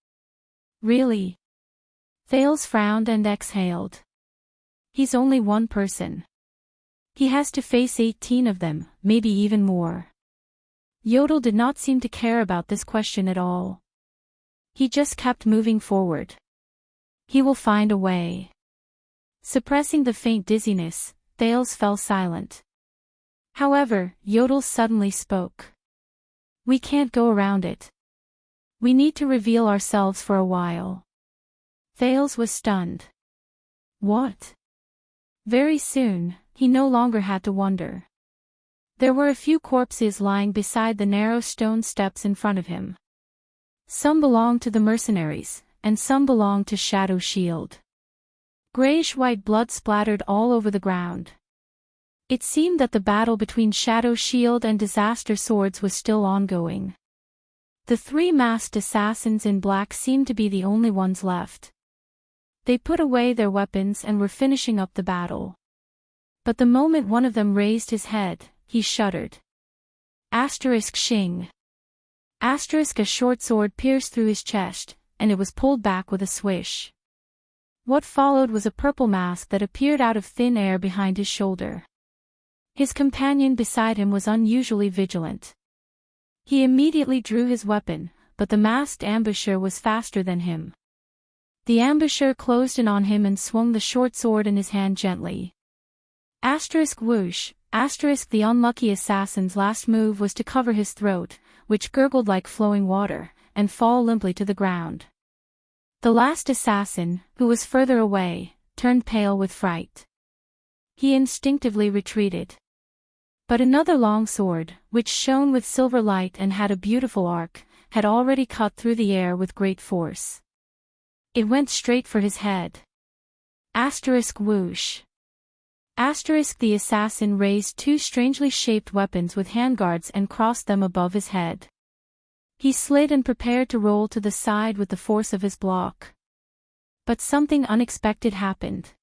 Really? Thales frowned and exhaled. He's only one person. He has to face 18 of them, maybe even more. Yodel did not seem to care about this question at all. He just kept moving forward. He will find a way. Suppressing the faint dizziness, Thales fell silent. However, Yodel suddenly spoke. We can't go around it. We need to reveal ourselves for a while. Thales was stunned. What? Very soon, he no longer had to wonder. There were a few corpses lying beside the narrow stone steps in front of him. Some belonged to the mercenaries, and some belonged to Shadow Shield. Grayish-white blood splattered all over the ground. It seemed that the battle between Shadow Shield and Disaster Swords was still ongoing. The three masked assassins in black seemed to be the only ones left. They put away their weapons and were finishing up the battle. But the moment one of them raised his head, he shuddered. Shing. A short sword pierced through his chest, and it was pulled back with a swish. What followed was a purple mask that appeared out of thin air behind his shoulder. His companion beside him was unusually vigilant. He immediately drew his weapon, but the masked ambusher was faster than him. The ambusher closed in on him and swung the short sword in his hand gently. Whoosh, the unlucky assassin's last move was to cover his throat, which gurgled like flowing water, and fall limply to the ground. The last assassin, who was further away, turned pale with fright. He instinctively retreated. But another long sword, which shone with silver light and had a beautiful arc, had already cut through the air with great force. It went straight for his head. Whoosh. The assassin raised two strangely shaped weapons with handguards and crossed them above his head. He slid and prepared to roll to the side with the force of his block. But something unexpected happened.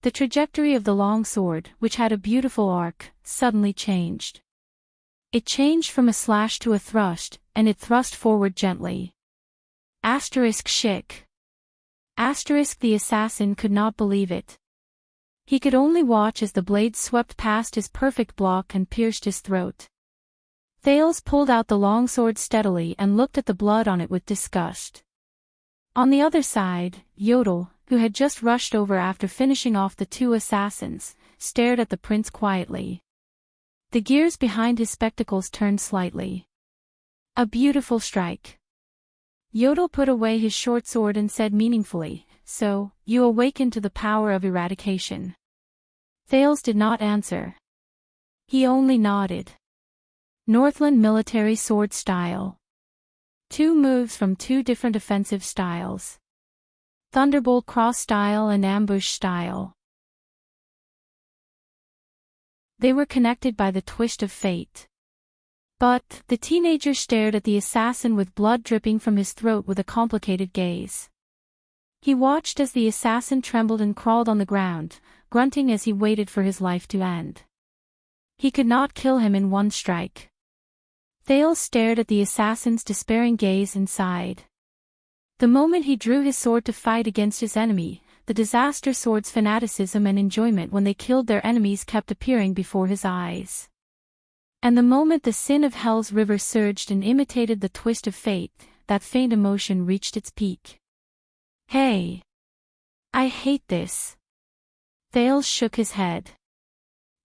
The trajectory of the long sword, which had a beautiful arc, suddenly changed. It changed from a slash to a thrust, and it thrust forward gently. Shik. The assassin could not believe it. He could only watch as the blade swept past his perfect block and pierced his throat. Thales pulled out the longsword steadily and looked at the blood on it with disgust. On the other side, Yodel, who had just rushed over after finishing off the two assassins, stared at the prince quietly. The gears behind his spectacles turned slightly. A beautiful strike. Yodel put away his short sword and said meaningfully, "So, you awaken to the power of eradication." Thales did not answer. He only nodded. Northland military sword style. 2 moves from 2 different offensive styles. Thunderbolt cross style and ambush style. They were connected by the twist of fate. But, the teenager stared at the assassin with blood dripping from his throat with a complicated gaze. He watched as the assassin trembled and crawled on the ground, grunting as he waited for his life to end. He could not kill him in one strike. Thales stared at the assassin's despairing gaze and sighed. The moment he drew his sword to fight against his enemy, the disaster sword's fanaticism and enjoyment when they killed their enemies kept appearing before his eyes. And the moment the sin of hell's river surged and imitated the twist of fate, that faint emotion reached its peak. "Hey! I hate this." Thales shook his head.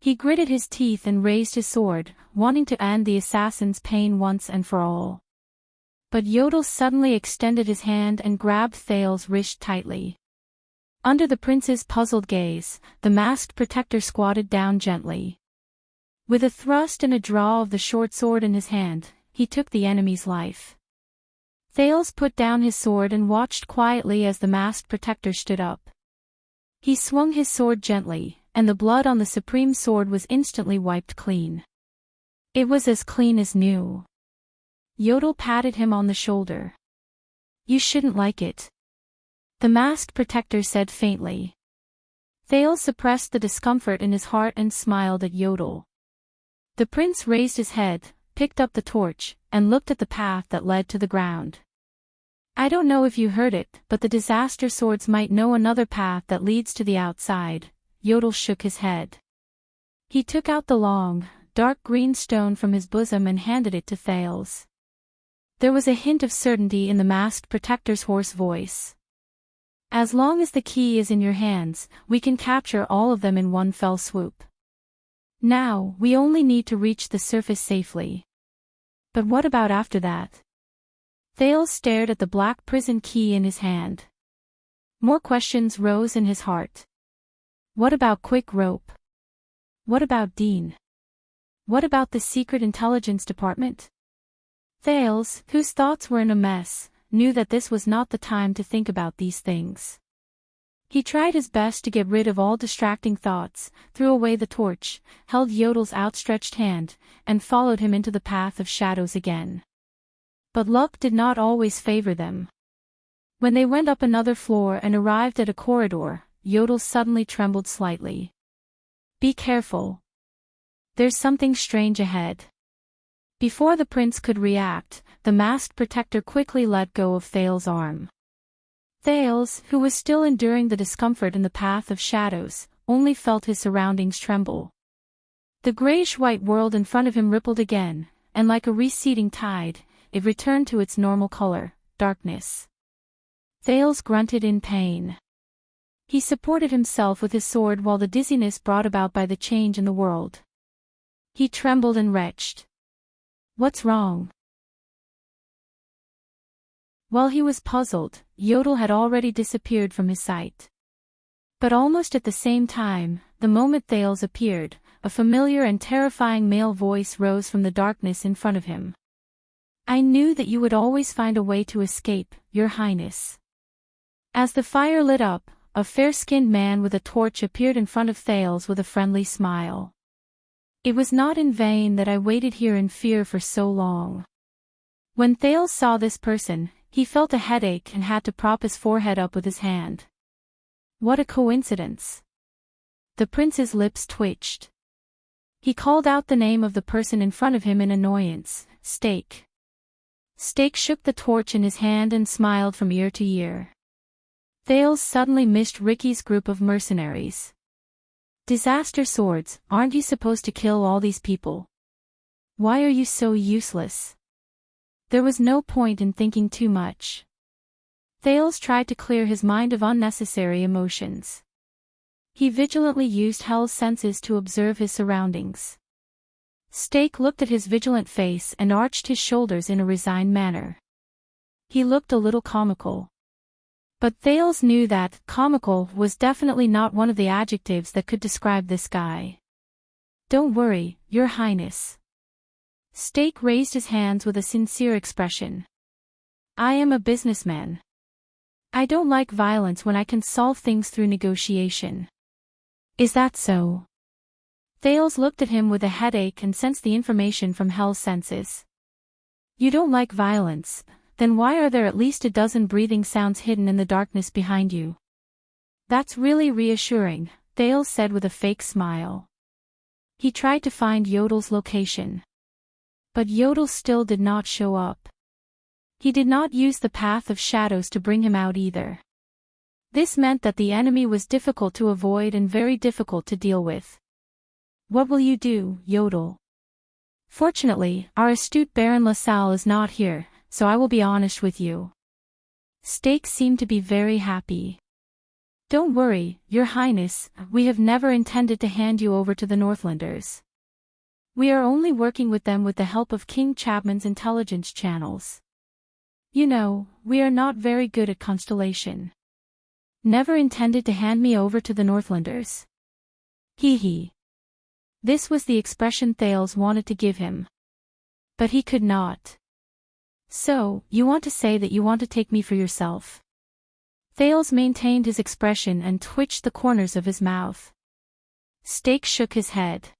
He gritted his teeth and raised his sword, wanting to end the assassin's pain once and for all. But Yodel suddenly extended his hand and grabbed Thales' wrist tightly. Under the prince's puzzled gaze, the masked protector squatted down gently. With a thrust and a draw of the short sword in his hand, he took the enemy's life. Thales put down his sword and watched quietly as the masked protector stood up. He swung his sword gently, and the blood on the supreme sword was instantly wiped clean. It was as clean as new. Yodel patted him on the shoulder. "You shouldn't like it," the masked protector said faintly. Thales suppressed the discomfort in his heart and smiled at Yodel. The prince raised his head, picked up the torch, and looked at the path that led to the ground. "I don't know if you heard it, but the disaster swords might know another path that leads to the outside." Yodel shook his head. He took out the long, dark green stone from his bosom and handed it to Thales. There was a hint of certainty in the masked protector's hoarse voice. "As long as the key is in your hands, we can capture all of them in one fell swoop. Now, we only need to reach the surface safely. But what about after that?" Thales stared at the black prison key in his hand. More questions rose in his heart. What about Quick Rope? What about Dean? What about the Secret Intelligence Department? Thales, whose thoughts were in a mess, knew that this was not the time to think about these things. He tried his best to get rid of all distracting thoughts, threw away the torch, held Yodel's outstretched hand, and followed him into the path of shadows again. But luck did not always favor them. When they went up another floor and arrived at a corridor, Yodel suddenly trembled slightly. "Be careful. There's something strange ahead." Before the prince could react, the masked protector quickly let go of Thales' arm. Thales, who was still enduring the discomfort in the path of shadows, only felt his surroundings tremble. The grayish-white world in front of him rippled again, and like a receding tide, it returned to its normal color, darkness. Thales grunted in pain. He supported himself with his sword while the dizziness brought about by the change in the world. He trembled and retched. "What's wrong?" While he was puzzled, Yodel had already disappeared from his sight. But almost at the same time, the moment Thales appeared, a familiar and terrifying male voice rose from the darkness in front of him. "I knew that you would always find a way to escape, Your Highness." As the fire lit up, a fair-skinned man with a torch appeared in front of Thales with a friendly smile. "It was not in vain that I waited here in fear for so long." When Thales saw this person, he felt a headache and had to prop his forehead up with his hand. What a coincidence. The prince's lips twitched. He called out the name of the person in front of him in annoyance, Steak. Steak shook the torch in his hand and smiled from ear to ear. Thales suddenly missed Ricky's group of mercenaries. Disaster swords, aren't you supposed to kill all these people? Why are you so useless? There was no point in thinking too much. Thales tried to clear his mind of unnecessary emotions. He vigilantly used Hell's senses to observe his surroundings. Steak looked at his vigilant face and arched his shoulders in a resigned manner. He looked a little comical. But Thales knew that comical was definitely not one of the adjectives that could describe this guy. Don't worry, Your Highness. Steak raised his hands with a sincere expression. I am a businessman. I don't like violence when I can solve things through negotiation. Is that so? Thales looked at him with a headache and sensed the information from Hell's senses. You don't like violence, then why are there at least a dozen breathing sounds hidden in the darkness behind you? That's really reassuring, Thales said with a fake smile. He tried to find Yodel's location. But Yodel still did not show up. He did not use the path of shadows to bring him out either. This meant that the enemy was difficult to avoid and very difficult to deal with. What will you do, Yodel? Fortunately, our astute Baron LaSalle is not here, so I will be honest with you. Steak seemed to be very happy. Don't worry, Your Highness, we have never intended to hand you over to the Northlanders. We are only working with them with the help of King Chapman's intelligence channels. You know, we are not very good at Constellation. Never intended to hand me over to the Northlanders. Hee hee. This was the expression Thales wanted to give him. But he could not. So, you want to say that you want to take me for yourself? Thales maintained his expression and twitched the corners of his mouth. Steak shook his head.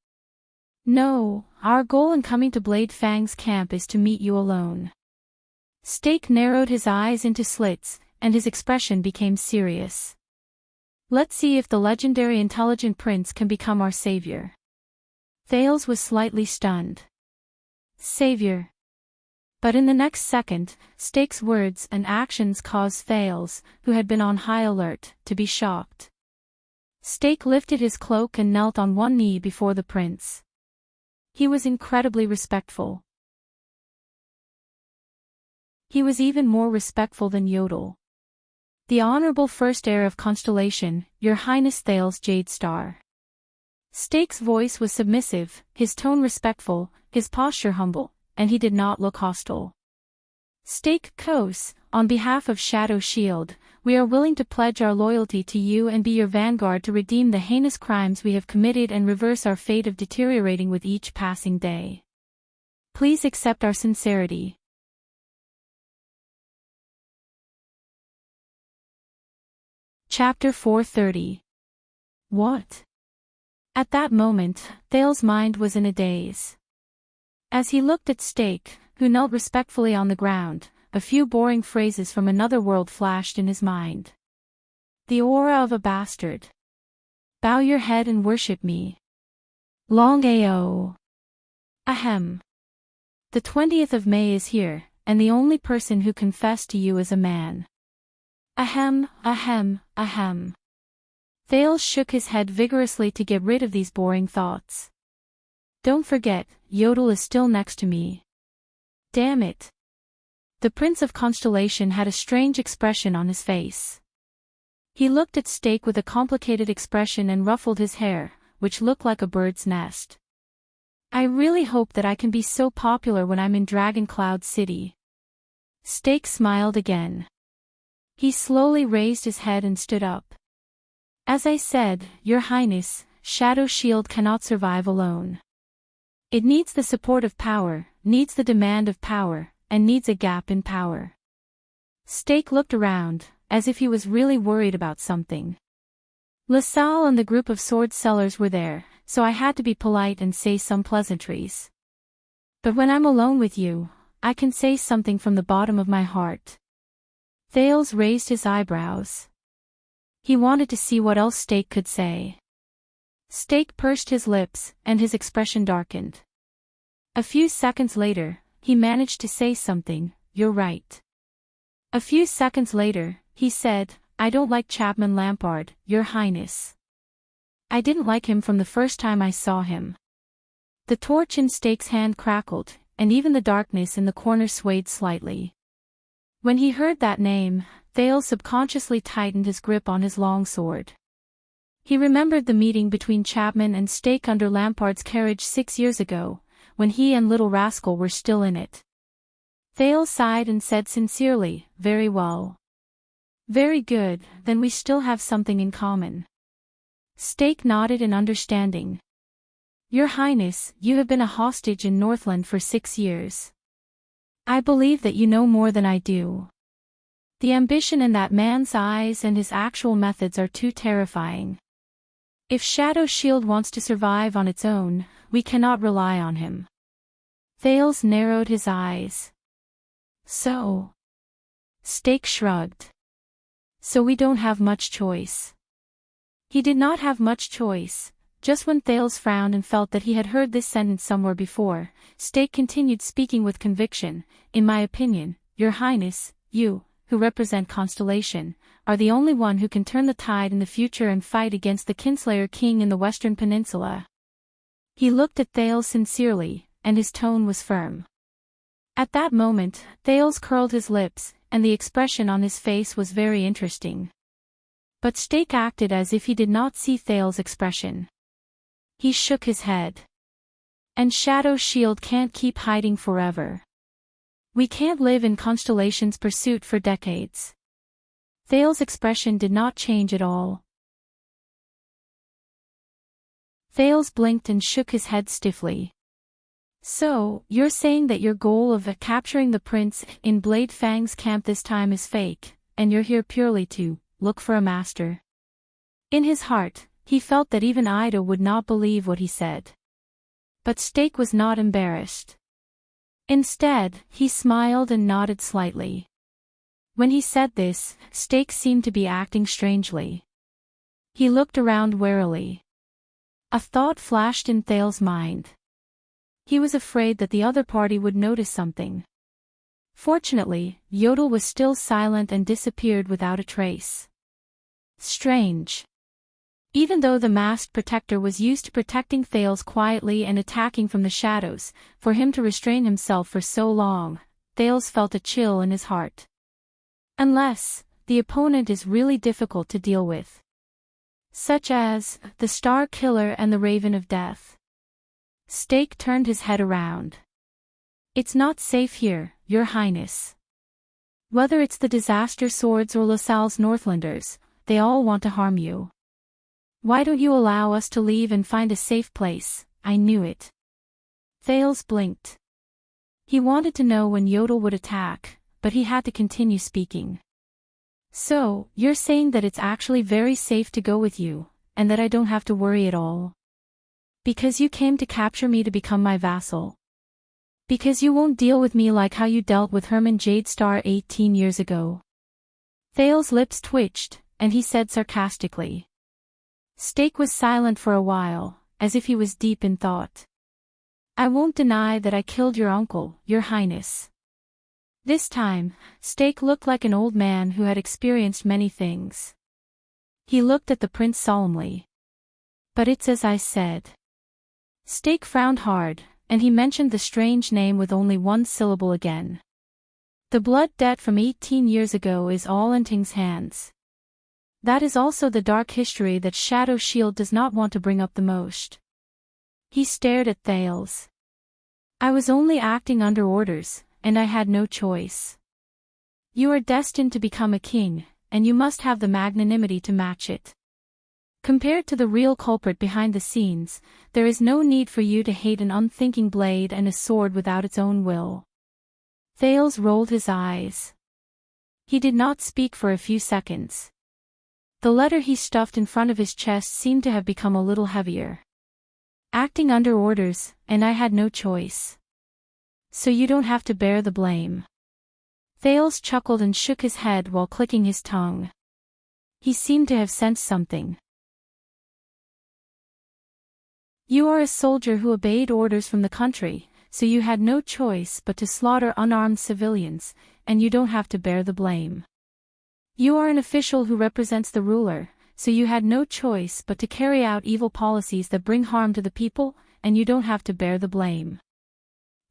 No, our goal in coming to Blade Fang's camp is to meet you alone. Steak narrowed his eyes into slits, and his expression became serious. Let's see if the legendary intelligent prince can become our savior. Thales was slightly stunned. Savior. But in the next second, Steak's words and actions caused Thales, who had been on high alert, to be shocked. Steak lifted his cloak and knelt on one knee before the prince. He was incredibly respectful. He was even more respectful than Yodel. The honorable first heir of Constellation, Your Highness Thales Jadestar. Steak's voice was submissive, his tone respectful, his posture humble, and he did not look hostile. Steak Kos, on behalf of Shadow Shield, we are willing to pledge our loyalty to you and be your vanguard to redeem the heinous crimes we have committed and reverse our fate of deteriorating with each passing day. Please accept our sincerity. Chapter 430. What? At that moment, Thales' mind was in a daze. As he looked at Steak, who knelt respectfully on the ground, a few boring phrases from another world flashed in his mind. The aura of a bastard. Bow your head and worship me. Long AO. Ahem. The 20th of May is here, and the only person who confessed to you is a man. Ahem, ahem, ahem. Thales shook his head vigorously to get rid of these boring thoughts. Don't forget, Yodel is still next to me. Damn it. The Prince of Constellation had a strange expression on his face. He looked at Steak with a complicated expression and ruffled his hair, which looked like a bird's nest. I really hope that I can be so popular when I'm in Dragon Cloud City. Steak smiled again. He slowly raised his head and stood up. As I said, Your Highness, Shadow Shield cannot survive alone. It needs the support of power, needs the demand of power, and needs a gap in power. Steak looked around, as if he was really worried about something. LaSalle and the group of sword sellers were there, so I had to be polite and say some pleasantries. But when I'm alone with you, I can say something from the bottom of my heart. Thales raised his eyebrows. He wanted to see what else Steak could say. Stake pursed his lips, and his expression darkened. A few seconds later, he managed to say something, "You're right." A few seconds later, he said, "I don't like Chapman Lampard, Your Highness. I didn't like him from the first time I saw him." The torch in Stake's hand crackled, and even the darkness in the corner swayed slightly. When he heard that name, Thales subconsciously tightened his grip on his long sword. He remembered the meeting between Chapman and Stake under Lampard's carriage 6 years ago, when he and Little Rascal were still in it. Thales sighed and said sincerely, "Very well. Very good, then we still have something in common." Stake nodded in understanding. "Your Highness, you have been a hostage in Northland for 6 years. I believe that you know more than I do. The ambition in that man's eyes and his actual methods are too terrifying. If Shadow Shield wants to survive on its own, we cannot rely on him." Thales narrowed his eyes. "So?" Stake shrugged. "So we don't have much choice." He did not have much choice. Just when Thales frowned and felt that he had heard this sentence somewhere before, Stake continued speaking with conviction, "In my opinion, Your Highness, you, who represent Constellation, are the only one who can turn the tide in the future and fight against the Kinslayer King in the Western Peninsula." He looked at Thales sincerely, and his tone was firm. At that moment, Thales curled his lips, and the expression on his face was very interesting. But Stake acted as if he did not see Thales' expression. He shook his head. "And Shadow Shield can't keep hiding forever. We can't live in Constellation's pursuit for decades." Thales' expression did not change at all. Thales blinked and shook his head stiffly. "So, you're saying that your goal of capturing the prince in Blade Fang's camp this time is fake, and you're here purely to look for a master?" In his heart, he felt that even Ida would not believe what he said. But Stake was not embarrassed. Instead, he smiled and nodded slightly. When he said this, Stake seemed to be acting strangely. He looked around warily. A thought flashed in Thales' mind. He was afraid that the other party would notice something. Fortunately, Yodel was still silent and disappeared without a trace. Strange. Even though the masked protector was used to protecting Thales quietly and attacking from the shadows, for him to restrain himself for so long, Thales felt a chill in his heart. Unless, the opponent is really difficult to deal with. Such as, the Star Killer and the Raven of Death. Stake turned his head around. "It's not safe here, Your Highness. Whether it's the Disaster Swords or LaSalle's Northlanders, they all want to harm you. Why don't you allow us to leave and find a safe place?" "I knew it." Thales blinked. He wanted to know when Yodel would attack, but he had to continue speaking. "So, you're saying that it's actually very safe to go with you, and that I don't have to worry at all? Because you came to capture me to become my vassal? Because you won't deal with me like how you dealt with Herman Jadestar 18 years ago?" Thales' lips twitched, and he said sarcastically. Stake was silent for a while, as if he was deep in thought. "I won't deny that I killed your uncle, Your Highness." This time, Stake looked like an old man who had experienced many things. He looked at the prince solemnly. "But it's as I said." Stake frowned hard, and he mentioned the strange name with only one syllable again. "The blood debt from 18 years ago is all in Ting's hands. That is also the dark history that Shadow Shield does not want to bring up the most." He stared at Thales. "I was only acting under orders, and I had no choice. You are destined to become a king, and you must have the magnanimity to match it. Compared to the real culprit behind the scenes, there is no need for you to hate an unthinking blade and a sword without its own will." Thales rolled his eyes. He did not speak for a few seconds. The letter he stuffed in front of his chest seemed to have become a little heavier. "Acting under orders, and I had no choice. So you don't have to bear the blame." Thales chuckled and shook his head while clicking his tongue. He seemed to have sensed something. You are a soldier who obeyed orders from the country, so you had no choice but to slaughter unarmed civilians, and you don't have to bear the blame. You are an official who represents the ruler, so you had no choice but to carry out evil policies that bring harm to the people, and you don't have to bear the blame.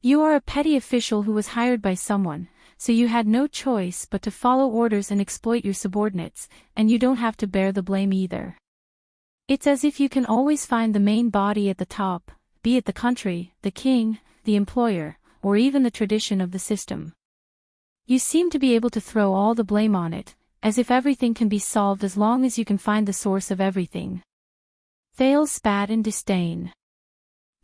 You are a petty official who was hired by someone, so you had no choice but to follow orders and exploit your subordinates, and you don't have to bear the blame either. It's as if you can always find the main body at the top, be it the country, the king, the employer, or even the tradition of the system. You seem to be able to throw all the blame on it, as if everything can be solved as long as you can find the source of everything. Thales spat in disdain.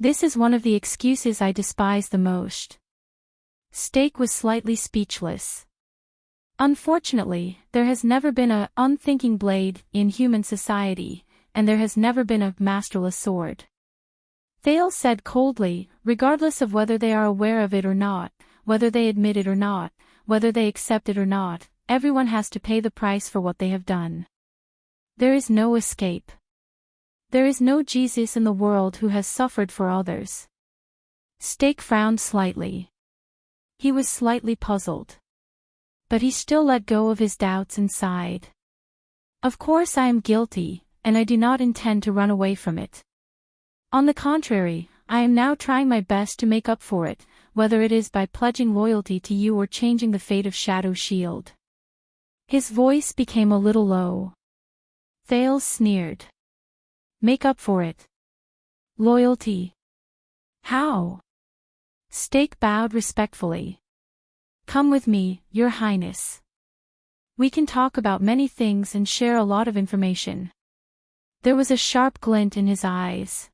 This is one of the excuses I despise the most. Stake was slightly speechless. Unfortunately, there has never been a unthinking blade in human society, and there has never been a masterless sword. Thales said coldly, regardless of whether they are aware of it or not, whether they admit it or not, whether they accept it or not, everyone has to pay the price for what they have done. There is no escape. There is no Jesus in the world who has suffered for others. Stake frowned slightly. He was slightly puzzled. But he still let go of his doubts and sighed. Of course I am guilty, and I do not intend to run away from it. On the contrary, I am now trying my best to make up for it, whether it is by pledging loyalty to you or changing the fate of Shadow Shield. His voice became a little low. Thales sneered. Make up for it. Loyalty. How? Stake bowed respectfully. Come with me, Your Highness. We can talk about many things and share a lot of information. There was a sharp glint in his eyes.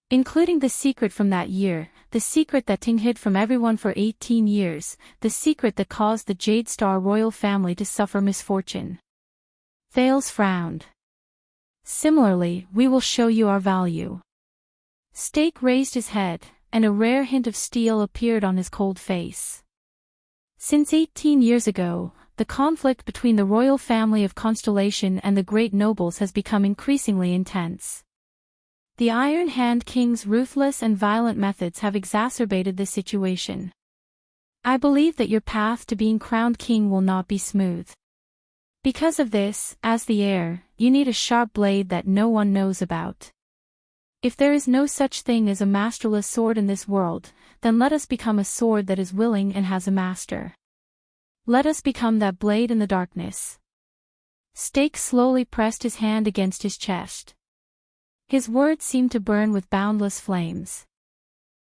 Including the secret from that year, the secret that Ting hid from everyone for 18 years, the secret that caused the Jade Star royal family to suffer misfortune. Thales frowned. Similarly, we will show you our value. Stake raised his head, and a rare hint of steel appeared on his cold face. Since 18 years ago, the conflict between the royal family of Constellation and the great nobles has become increasingly intense. The Iron Hand King's ruthless and violent methods have exacerbated this situation. I believe that your path to being crowned king will not be smooth. Because of this, as the heir, you need a sharp blade that no one knows about. If there is no such thing as a masterless sword in this world, then let us become a sword that is willing and has a master. Let us become that blade in the darkness. Stake slowly pressed his hand against his chest. His words seemed to burn with boundless flames.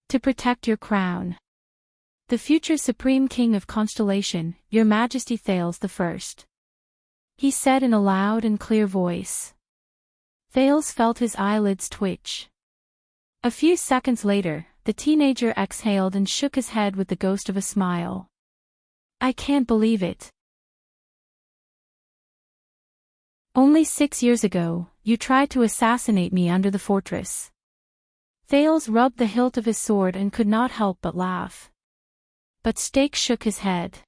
To protect your crown. The future Supreme King of Constellation, Your Majesty Thales I. He said in a loud and clear voice. Thales felt his eyelids twitch. A few seconds later, the teenager exhaled and shook his head with the ghost of a smile. I can't believe it. Only 6 years ago, you tried to assassinate me under the fortress. Thales rubbed the hilt of his sword and could not help but laugh. But Stake shook his head.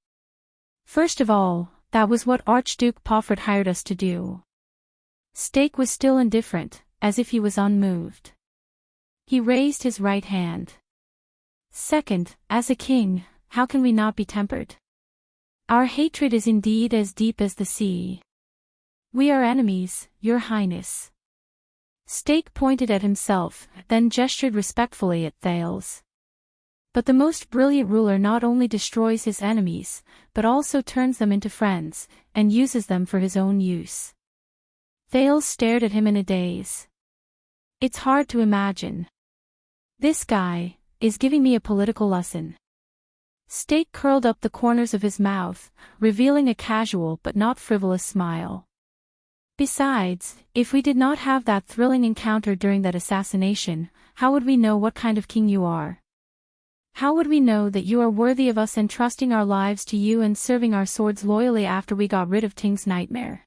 First of all, that was what Archduke Poffred hired us to do. Stake was still indifferent, as if he was unmoved. He raised his right hand. Second, as a king, how can we not be tempered? Our hatred is indeed as deep as the sea. We are enemies, Your Highness. Stake pointed at himself, then gestured respectfully at Thales. But the most brilliant ruler not only destroys his enemies, but also turns them into friends, and uses them for his own use. Thales stared at him in a daze. It's hard to imagine. This guy is giving me a political lesson. Stake curled up the corners of his mouth, revealing a casual but not frivolous smile. Besides, if we did not have that thrilling encounter during that assassination, how would we know what kind of king you are? How would we know that you are worthy of us entrusting our lives to you and serving our swords loyally after we got rid of Ting's nightmare?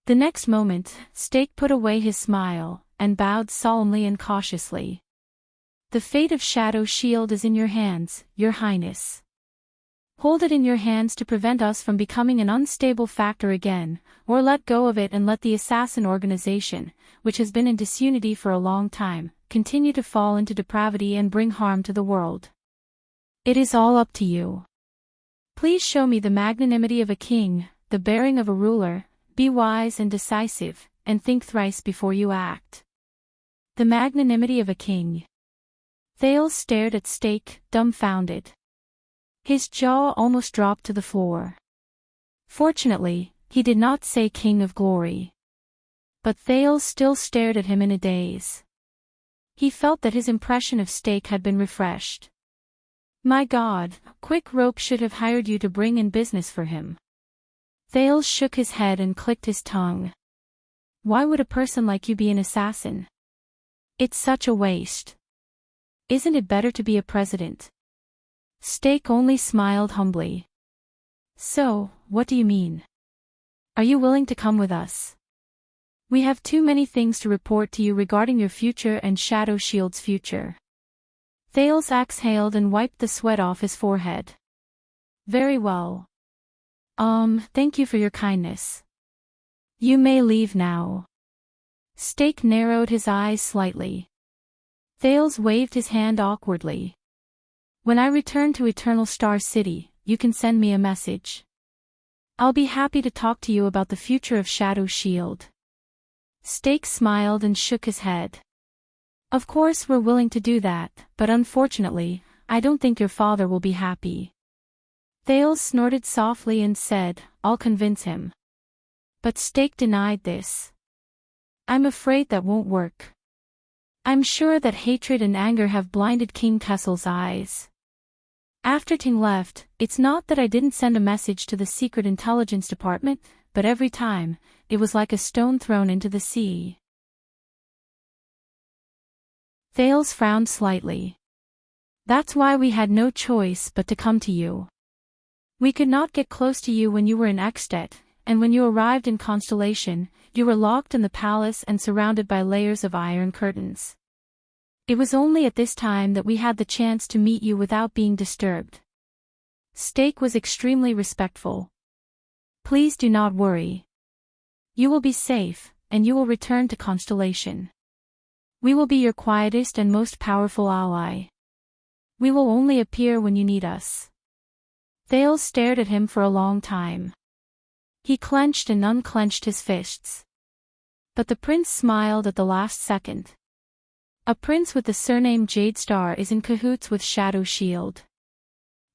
The next moment, Stake put away his smile, and bowed solemnly and cautiously. The fate of Shadow Shield is in your hands, Your Highness. Hold it in your hands to prevent us from becoming an unstable factor again, or let go of it and let the assassin organization, which has been in disunity for a long time, continue to fall into depravity and bring harm to the world. It is all up to you. Please show me the magnanimity of a king, the bearing of a ruler, be wise and decisive, and think thrice before you act. The magnanimity of a king. Thales stared at Stake, dumbfounded. His jaw almost dropped to the floor. Fortunately, he did not say King of Glory. But Thales still stared at him in a daze. He felt that his impression of Stake had been refreshed. My God, Quick Rope should have hired you to bring in business for him. Thales shook his head and clicked his tongue. Why would a person like you be an assassin? It's such a waste. Isn't it better to be a president? Stake only smiled humbly. So, what do you mean? Are you willing to come with us? We have too many things to report to you regarding your future and Shadow Shield's future. Thales exhaled and wiped the sweat off his forehead. Very well. Thank you for your kindness. You may leave now. Stake narrowed his eyes slightly. Thales waved his hand awkwardly. When I return to Eternal Star City, you can send me a message. I'll be happy to talk to you about the future of Shadow Shield. Stake smiled and shook his head. Of course we're willing to do that, but unfortunately, I don't think your father will be happy. Thales snorted softly and said, I'll convince him. But Stake denied this. I'm afraid that won't work. I'm sure that hatred and anger have blinded King Kessel's eyes. After Ting left, it's not that I didn't send a message to the Secret Intelligence Department, but every time, it was like a stone thrown into the sea. Thales frowned slightly. That's why we had no choice but to come to you. We could not get close to you when you were in Extet, and when you arrived in Constellation, you were locked in the palace and surrounded by layers of iron curtains. It was only at this time that we had the chance to meet you without being disturbed. Stake was extremely respectful. Please do not worry. You will be safe, and you will return to Constellation. We will be your quietest and most powerful ally. We will only appear when you need us. Thales stared at him for a long time. He clenched and unclenched his fists. But the prince smiled at the last second. A prince with the surname Jadestar is in cahoots with Shadow Shield.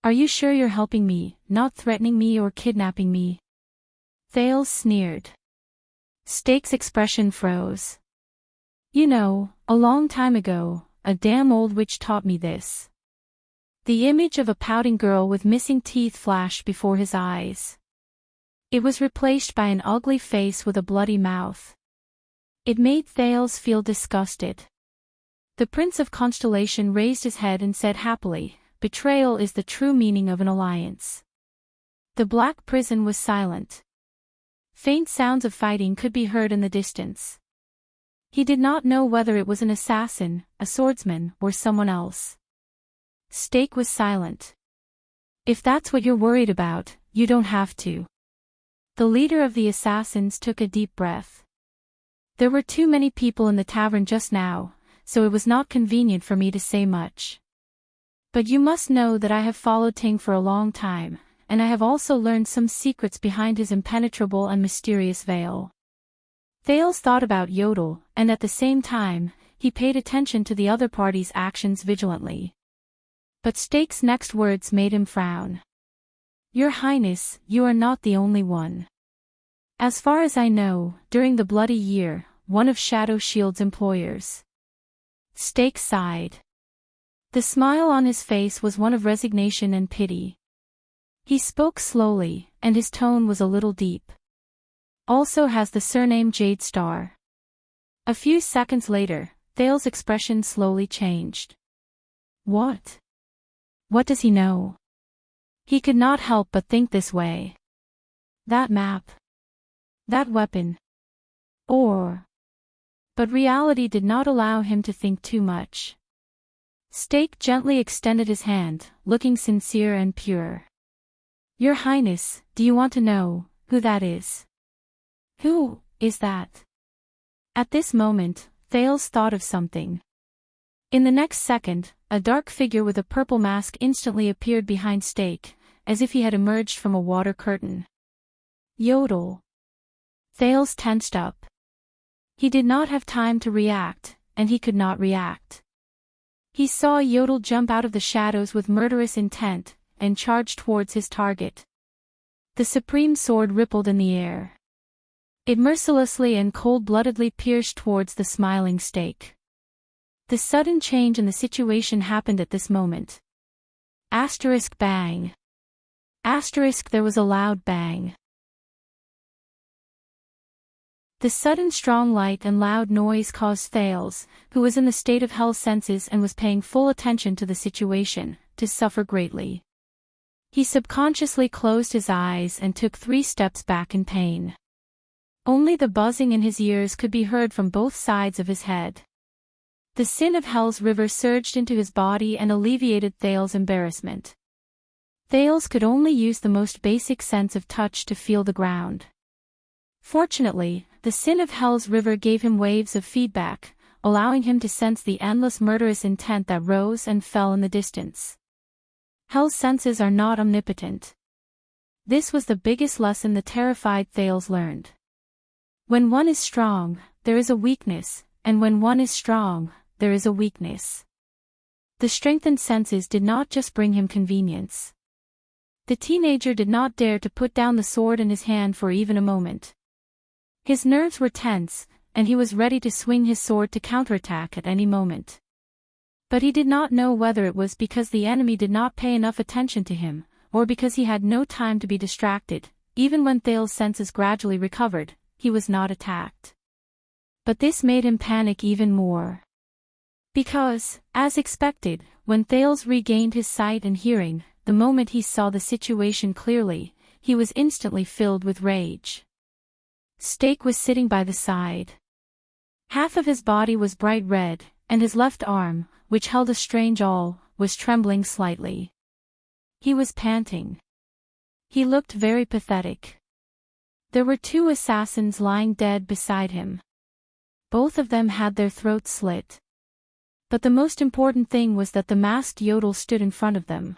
Are you sure you're helping me, not threatening me or kidnapping me? Thales sneered. Stake's expression froze. You know, a long time ago, a damn old witch taught me this. The image of a pouting girl with missing teeth flashed before his eyes. It was replaced by an ugly face with a bloody mouth. It made Thales feel disgusted. The Prince of Constellation raised his head and said happily, betrayal is the true meaning of an alliance. The black prison was silent. Faint sounds of fighting could be heard in the distance. He did not know whether it was an assassin, a swordsman, or someone else. Stake was silent. If that's what you're worried about, you don't have to. The leader of the assassins took a deep breath. There were too many people in the tavern just now, so it was not convenient for me to say much. But you must know that I have followed Ting for a long time, and I have also learned some secrets behind his impenetrable and mysterious veil. Thales thought about Yodel, and at the same time, he paid attention to the other party's actions vigilantly. But Stake's next words made him frown. Your Highness, you are not the only one. As far as I know, during the Bloody Year, one of Shadow Shield's employers. Stake sighed. The smile on his face was one of resignation and pity. He spoke slowly, and his tone was a little deep. Also has the surname Jadestar. A few seconds later, Thales' expression slowly changed. What? What does he know? He could not help but think this way. That map. That weapon. But reality did not allow him to think too much. Stake gently extended his hand, looking sincere and pure. Your Highness, do you want to know who that is? Who is that? At this moment, Thales thought of something. In the next second, a dark figure with a purple mask instantly appeared behind Stake, as if he had emerged from a water curtain. Yodel. Thales tensed up. He did not have time to react, and he could not react. He saw Yodel jump out of the shadows with murderous intent, and charge towards his target. The supreme sword rippled in the air. It mercilessly and cold-bloodedly pierced towards the smiling Stake. The sudden change in the situation happened at this moment. Asterisk bang. Asterisk there was a loud bang. The sudden strong light and loud noise caused Thales, who was in the state of hell's senses and was paying full attention to the situation, to suffer greatly. He subconsciously closed his eyes and took 3 steps back in pain. Only the buzzing in his ears could be heard from both sides of his head. The sin of hell's river surged into his body and alleviated Thales' embarrassment. Thales could only use the most basic sense of touch to feel the ground. Fortunately, the sin of hell's river gave him waves of feedback, allowing him to sense the endless murderous intent that rose and fell in the distance. Hell's senses are not omnipotent. This was the biggest lesson the terrified Thales learned. When one is strong, there is a weakness, and when one is strong, there is a weakness. The strengthened senses did not just bring him convenience. The teenager did not dare to put down the sword in his hand for even a moment. His nerves were tense, and he was ready to swing his sword to counterattack at any moment. But he did not know whether it was because the enemy did not pay enough attention to him, or because he had no time to be distracted. Even when Thales' senses gradually recovered, he was not attacked. But this made him panic even more. Because, as expected, when Thales regained his sight and hearing, the moment he saw the situation clearly, he was instantly filled with rage. Stake was sitting by the side. Half of his body was bright red, and his left arm, which held a strange awl, was trembling slightly. He was panting. He looked very pathetic. There were 2 assassins lying dead beside him. Both of them had their throats slit. But the most important thing was that the masked Yodel stood in front of them.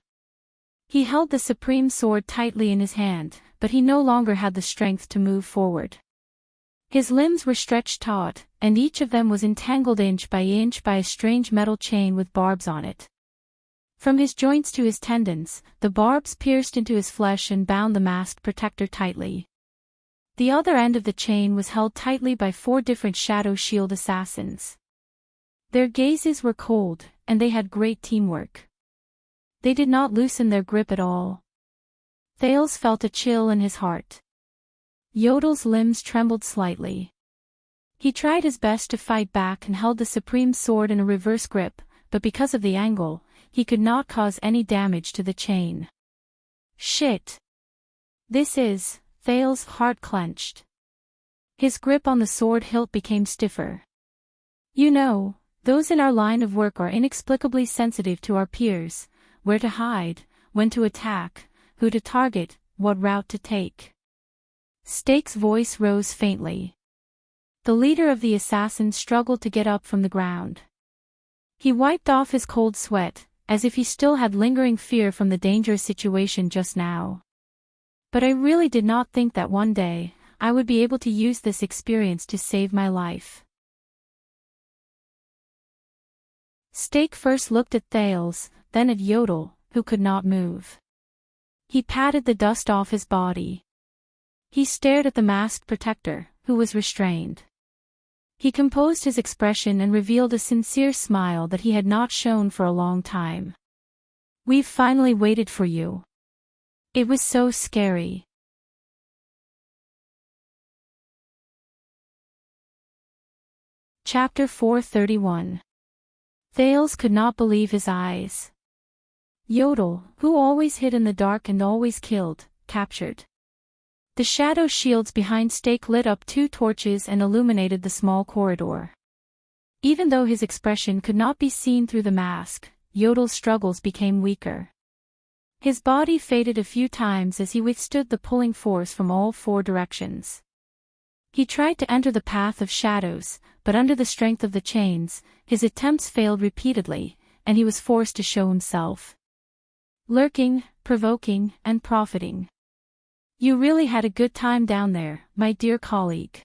He held the supreme sword tightly in his hand, but he no longer had the strength to move forward. His limbs were stretched taut, and each of them was entangled inch by a strange metal chain with barbs on it. From his joints to his tendons, the barbs pierced into his flesh and bound the masked protector tightly. The other end of the chain was held tightly by 4 different Shadow Shield assassins. Their gazes were cold, and they had great teamwork. They did not loosen their grip at all. Thales felt a chill in his heart. Yodel's limbs trembled slightly. He tried his best to fight back and held the supreme sword in a reverse grip, but because of the angle, he could not cause any damage to the chain. Shit! Thales' heart clenched. His grip on the sword hilt became stiffer. You know, those in our line of work are inexplicably sensitive to our peers, where to hide, when to attack, who to target, what route to take. Stake's voice rose faintly. The leader of the assassins struggled to get up from the ground. He wiped off his cold sweat, as if he still had lingering fear from the dangerous situation just now. But I really did not think that one day, I would be able to use this experience to save my life. Stake first looked at Thales, then at Yodel, who could not move. He patted the dust off his body. He stared at the masked protector, who was restrained. He composed his expression and revealed a sincere smile that he had not shown for a long time. We've finally waited for you. It was so scary. Chapter 431. Thales could not believe his eyes. Yodel, who always hid in the dark and always killed, captured. The shadow shields behind Stake lit up 2 torches and illuminated the small corridor. Even though his expression could not be seen through the mask, Yodel's struggles became weaker. His body faded a few times as he withstood the pulling force from all 4 directions. He tried to enter the path of shadows, but under the strength of the chains, his attempts failed repeatedly, and he was forced to show himself. Lurking, provoking, and profiting. You really had a good time down there, my dear colleague.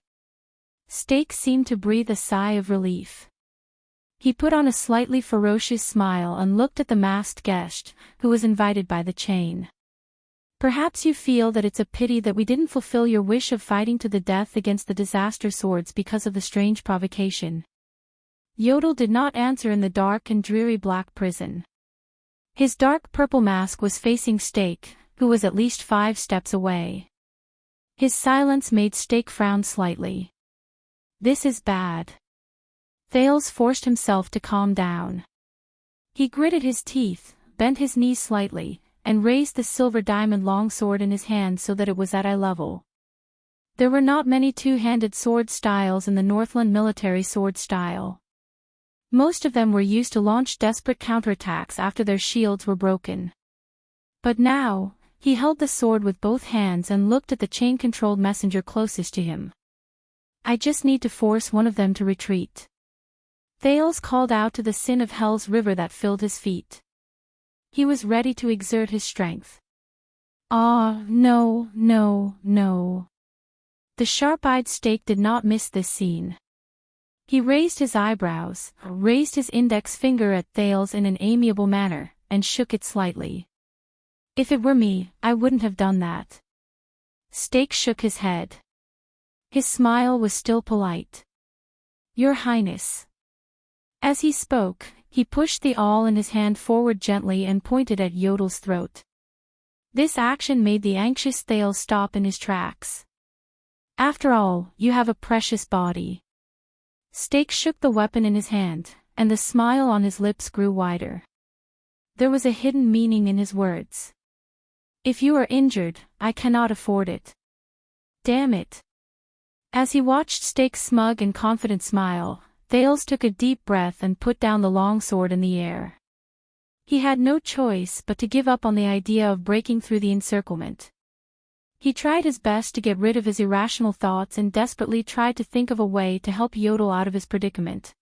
Stake seemed to breathe a sigh of relief. He put on a slightly ferocious smile and looked at the masked guest, who was invited by the chain. Perhaps you feel that it's a pity that we didn't fulfill your wish of fighting to the death against the disaster swords because of the strange provocation. Yodel did not answer in the dark and dreary black prison. His dark purple mask was facing Stake, who was at least 5 steps away. His silence made Stake frown slightly. This is bad. Thales forced himself to calm down. He gritted his teeth, bent his knees slightly, and raised the silver diamond longsword in his hand so that it was at eye level. There were not many two-handed sword styles in the Northland military sword style. Most of them were used to launch desperate counterattacks after their shields were broken. But now, he held the sword with both hands and looked at the chain-controlled messenger closest to him. I just need to force one of them to retreat. Thales called out to the sin of Hell's river that filled his feet. He was ready to exert his strength. Ah, no, no, no. The sharp-eyed Stake did not miss this scene. He raised his eyebrows, raised his index finger at Thales in an amiable manner, and shook it slightly. If it were me, I wouldn't have done that. Stake shook his head. His smile was still polite. Your Highness. As he spoke, he pushed the awl in his hand forward gently and pointed at Yodel's throat. This action made the anxious Thales stop in his tracks. After all, you have a precious body. Stake shook the weapon in his hand, and the smile on his lips grew wider. There was a hidden meaning in his words. If you are injured, I cannot afford it. Damn it. As he watched Stake's smug and confident smile, Thales took a deep breath and put down the longsword in the air. He had no choice but to give up on the idea of breaking through the encirclement. He tried his best to get rid of his irrational thoughts and desperately tried to think of a way to help Yodel out of his predicament.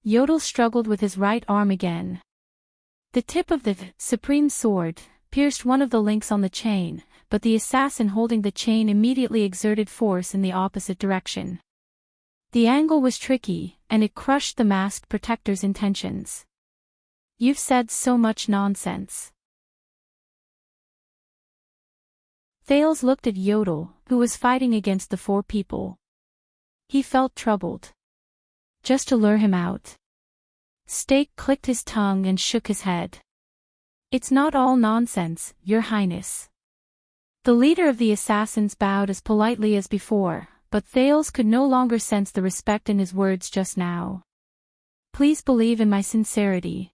Yodel struggled with his right arm again. The tip of the supreme sword pierced one of the links on the chain, but the assassin holding the chain immediately exerted force in the opposite direction. The angle was tricky, and it crushed the masked protector's intentions. You've said so much nonsense. Thales looked at Yodel, who was fighting against the 4 people. He felt troubled. Just to lure him out. Stake clicked his tongue and shook his head. It's not all nonsense, Your Highness. The leader of the assassins bowed as politely as before, but Thales could no longer sense the respect in his words just now. Please believe in my sincerity.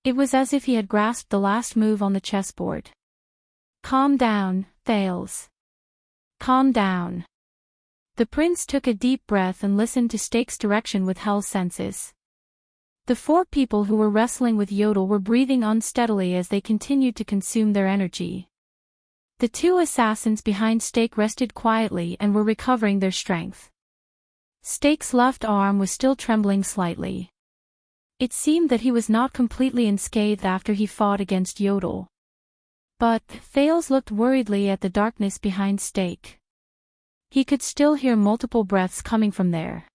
It was as if he had grasped the last move on the chessboard. Calm down, Thales. Calm down. The prince took a deep breath and listened to Stake's direction with held senses. The 4 people who were wrestling with Yodel were breathing unsteadily as they continued to consume their energy. The 2 assassins behind Stake rested quietly and were recovering their strength. Stake's left arm was still trembling slightly. It seemed that he was not completely unscathed after he fought against Yodel. But Thales looked worriedly at the darkness behind Stake. He could still hear multiple breaths coming from there.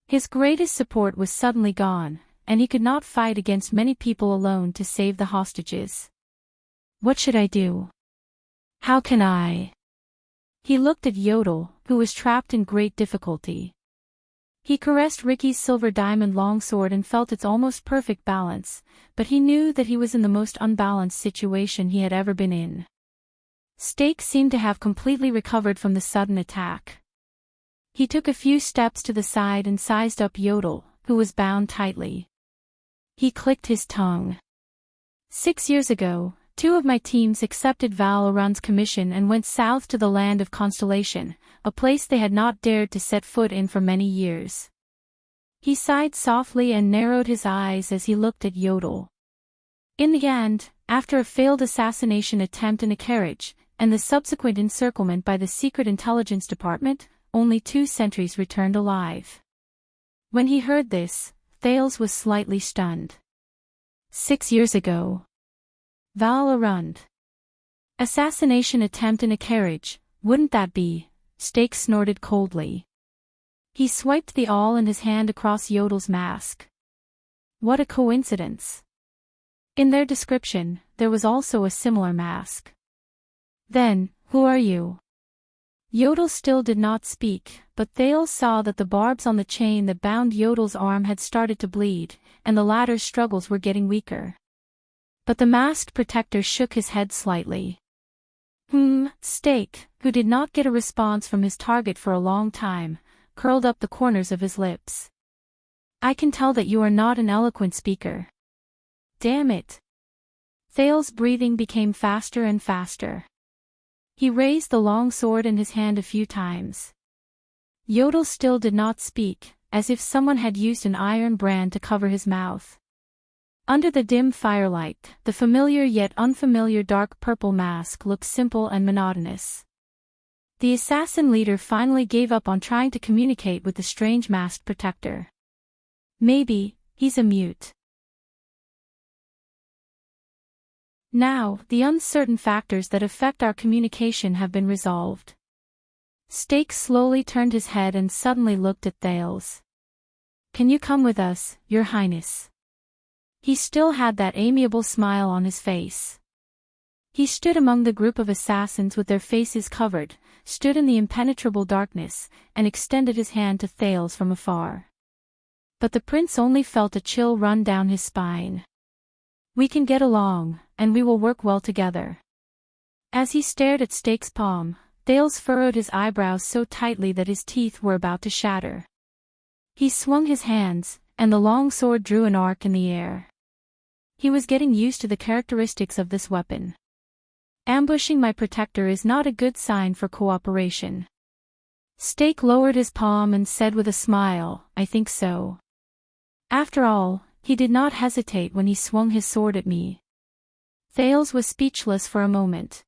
His greatest support was suddenly gone, and he could not fight against many people alone to save the hostages. What should I do? How can I? He looked at Yodel, who was trapped in great difficulty. He caressed Ricky's silver diamond longsword and felt its almost perfect balance, but he knew that he was in the most unbalanced situation he had ever been in. Stake seemed to have completely recovered from the sudden attack. He took a few steps to the side and sized up Yodel, who was bound tightly. He clicked his tongue. 6 years ago, 2 of my teams accepted Valorant's commission and went south to the land of Constellation, a place they had not dared to set foot in for many years. He sighed softly and narrowed his eyes as he looked at Yodel. In the end, after a failed assassination attempt in a carriage, and the subsequent encirclement by the Secret Intelligence Department, only 2 sentries returned alive. When he heard this, Thales was slightly stunned. 6 years ago. Valorund. Assassination attempt in a carriage, wouldn't that be? Stake snorted coldly. He swiped the awl in his hand across Yodel's mask. What a coincidence. In their description, there was also a similar mask. Then, who are you? Yodel still did not speak, but Thales saw that the barbs on the chain that bound Yodel's arm had started to bleed, and the latter's struggles were getting weaker. But the masked protector shook his head slightly. Stake, who did not get a response from his target for a long time, curled up the corners of his lips. I can tell that you are not an eloquent speaker. Damn it. Thales' breathing became faster and faster. He raised the long sword in his hand a few times. Yodel still did not speak, as if someone had used an iron brand to cover his mouth. Under the dim firelight, the familiar yet unfamiliar dark purple mask looked simple and monotonous. The assassin leader finally gave up on trying to communicate with the strange masked protector. Maybe, he's a mute. Now, the uncertain factors that affect our communication have been resolved. Stake slowly turned his head and suddenly looked at Thales. Can you come with us, Your Highness? He still had that amiable smile on his face. He stood among the group of assassins with their faces covered, stood in the impenetrable darkness, and extended his hand to Thales from afar. But the prince only felt a chill run down his spine. We can get along, and we will work well together. As he stared at Stake's palm, Thales furrowed his eyebrows so tightly that his teeth were about to shatter. He swung his hands, and the long sword drew an arc in the air. He was getting used to the characteristics of this weapon. Ambushing my protector is not a good sign for cooperation. Stake lowered his palm and said with a smile, I think so. After all, he did not hesitate when he swung his sword at me. Thales was speechless for a moment.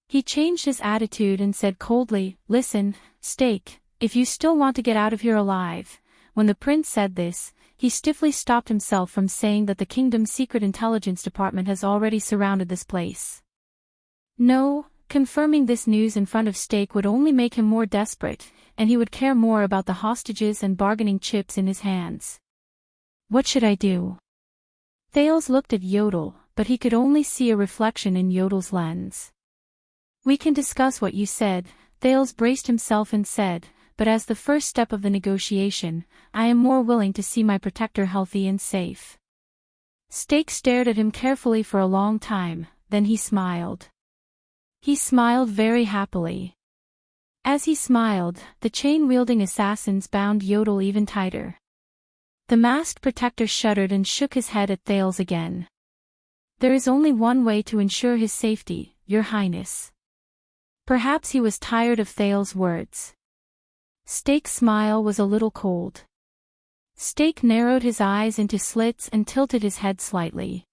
He changed his attitude and said coldly, Listen, Stake, if you still want to get out of here alive. When the prince said this, he stiffly stopped himself from saying that the kingdom's secret intelligence department has already surrounded this place. No, confirming this news in front of Stake would only make him more desperate, and he would care more about the hostages and bargaining chips in his hands. What should I do? Thales looked at Yodel, but he could only see a reflection in Yodel's lens. We can discuss what you said, Thales braced himself and said, but as the first step of the negotiation, I am more willing to see my protector healthy and safe. Stake stared at him carefully for a long time, then he smiled. He smiled very happily. As he smiled, the chain-wielding assassins bound Yodel even tighter. The masked protector shuddered and shook his head at Thales again. There is only one way to ensure his safety, Your Highness. Perhaps he was tired of Thales' words. Stake's smile was a little cold. Stake narrowed his eyes into slits and tilted his head slightly.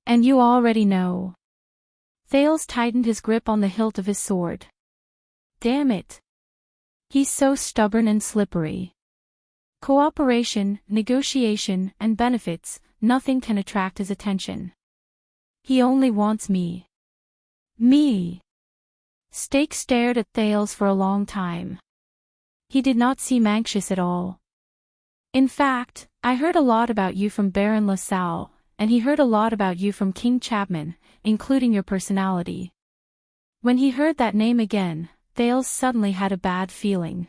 And you already know. Thales tightened his grip on the hilt of his sword. Damn it. He's so stubborn and slippery. Cooperation, negotiation, and benefits, nothing can attract his attention. He only wants me. Me. Stake stared at Thales for a long time. He did not seem anxious at all. In fact, I heard a lot about you from Baron LaSalle, and he heard a lot about you from King Chapman, including your personality. When he heard that name again, Thales suddenly had a bad feeling.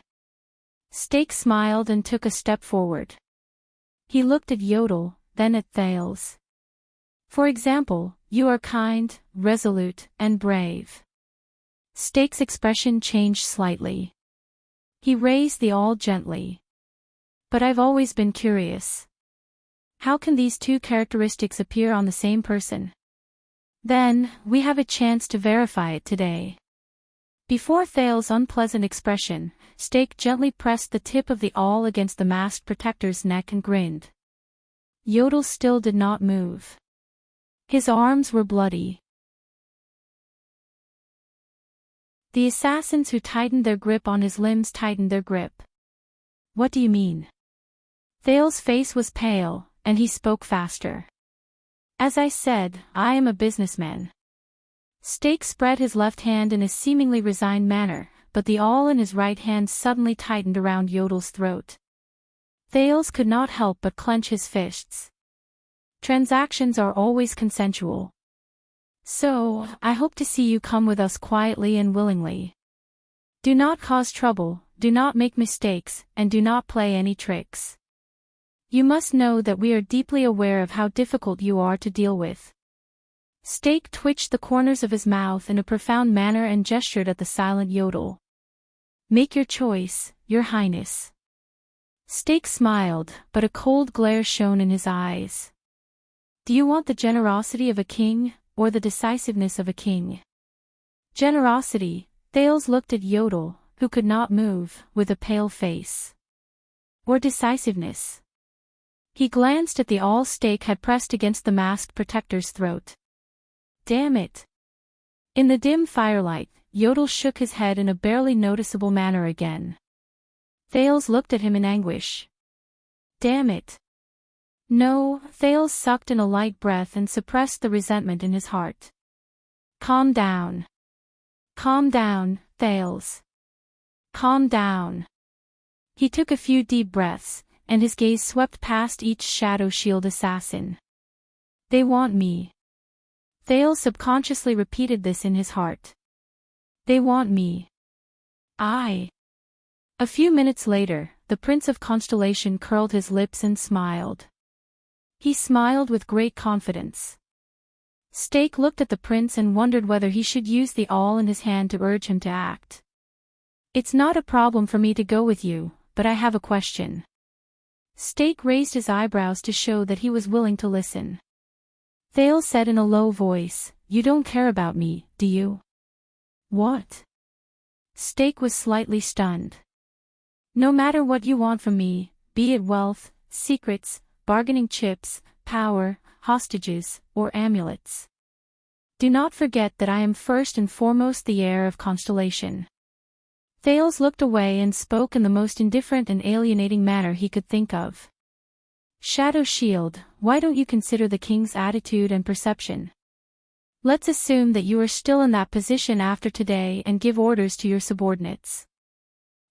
Stake smiled and took a step forward. He looked at Yodel, then at Thales. For example, you are kind, resolute, and brave. Stake's expression changed slightly. He raised the awl gently. But I've always been curious. How can these two characteristics appear on the same person? Then, we have a chance to verify it today. Before Thales' unpleasant expression, Stake gently pressed the tip of the awl against the masked protector's neck and grinned. Yodel still did not move. His arms were bloody. The assassins who tightened their grip on his limbs tightened their grip. What do you mean? Thale's face was pale, and he spoke faster. As I said, I am a businessman. Stake spread his left hand in a seemingly resigned manner, but the awl in his right hand suddenly tightened around Yodel's throat. Thales could not help but clench his fists. Transactions are always consensual. So, I hope to see you come with us quietly and willingly. Do not cause trouble, do not make mistakes, and do not play any tricks. You must know that we are deeply aware of how difficult you are to deal with. Stake twitched the corners of his mouth in a profound manner and gestured at the silent Yodel. Make your choice, Your Highness. Stake smiled, but a cold glare shone in his eyes. Do you want the generosity of a king, or the decisiveness of a king? Generosity, Thales looked at Yodel, who could not move, with a pale face. Or decisiveness? He glanced at the awl Stake had pressed against the masked protector's throat. Damn it! In the dim firelight, Yodel shook his head in a barely noticeable manner again. Thales looked at him in anguish. Damn it! No, Thales sucked in a light breath and suppressed the resentment in his heart. Calm down. Calm down, Thales. Calm down. He took a few deep breaths, and his gaze swept past each shadow shield assassin. They want me. Thales subconsciously repeated this in his heart. They want me. I. A few minutes later, the Prince of Constellation curled his lips and smiled. He smiled with great confidence. Stake looked at the prince and wondered whether he should use the awl in his hand to urge him to act. It's not a problem for me to go with you, but I have a question. Stake raised his eyebrows to show that he was willing to listen. Thales said in a low voice, You don't care about me, do you? What? Stake was slightly stunned. No matter what you want from me, be it wealth, secrets, bargaining chips, power, hostages, or amulets. Do not forget that I am first and foremost the heir of Constellation. Thales looked away and spoke in the most indifferent and alienating manner he could think of. Shadow Shield, why don't you consider the king's attitude and perception? Let's assume that you are still in that position after today and give orders to your subordinates.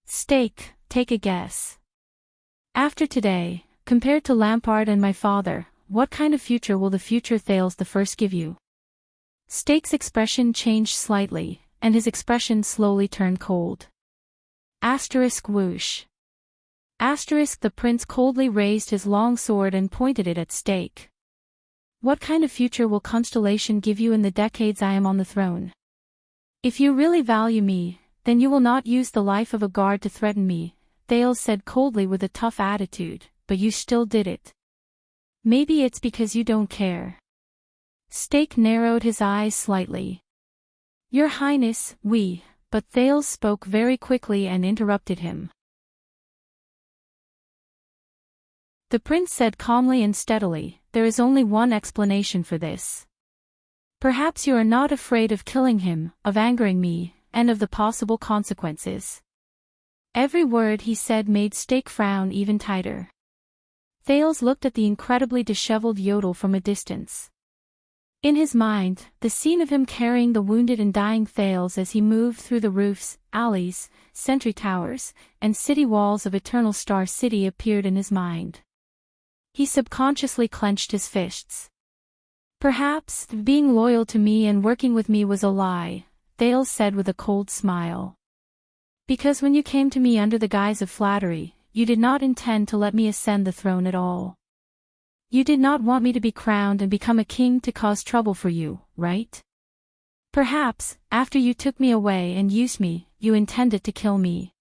Stake, take a guess. After today, compared to Lampard and my father, what kind of future will the future Thales I give you? Stake's expression changed slightly, and his expression slowly turned cold. Asterisk whoosh. Asterisk the prince coldly raised his long sword and pointed it at Stake. What kind of future will Constellation give you in the decades I am on the throne? If you really value me, then you will not use the life of a guard to threaten me, Thales said coldly with a tough attitude, but you still did it. Maybe it's because you don't care. Stake narrowed his eyes slightly. Your Highness, but Thales spoke very quickly and interrupted him. The prince said calmly and steadily, There is only one explanation for this. Perhaps you are not afraid of killing him, of angering me, and of the possible consequences. Every word he said made Stake frown even tighter. Thales looked at the incredibly disheveled Yodel from a distance. In his mind, the scene of him carrying the wounded and dying Thales as he moved through the roofs, alleys, sentry towers, and city walls of Eternal Star City appeared in his mind. He subconsciously clenched his fists. Perhaps, being loyal to me and working with me was a lie, Thales said with a cold smile. Because when you came to me under the guise of flattery, you did not intend to let me ascend the throne at all. You did not want me to be crowned and become a king to cause trouble for you, right? Perhaps, after you took me away and used me, you intended to kill me.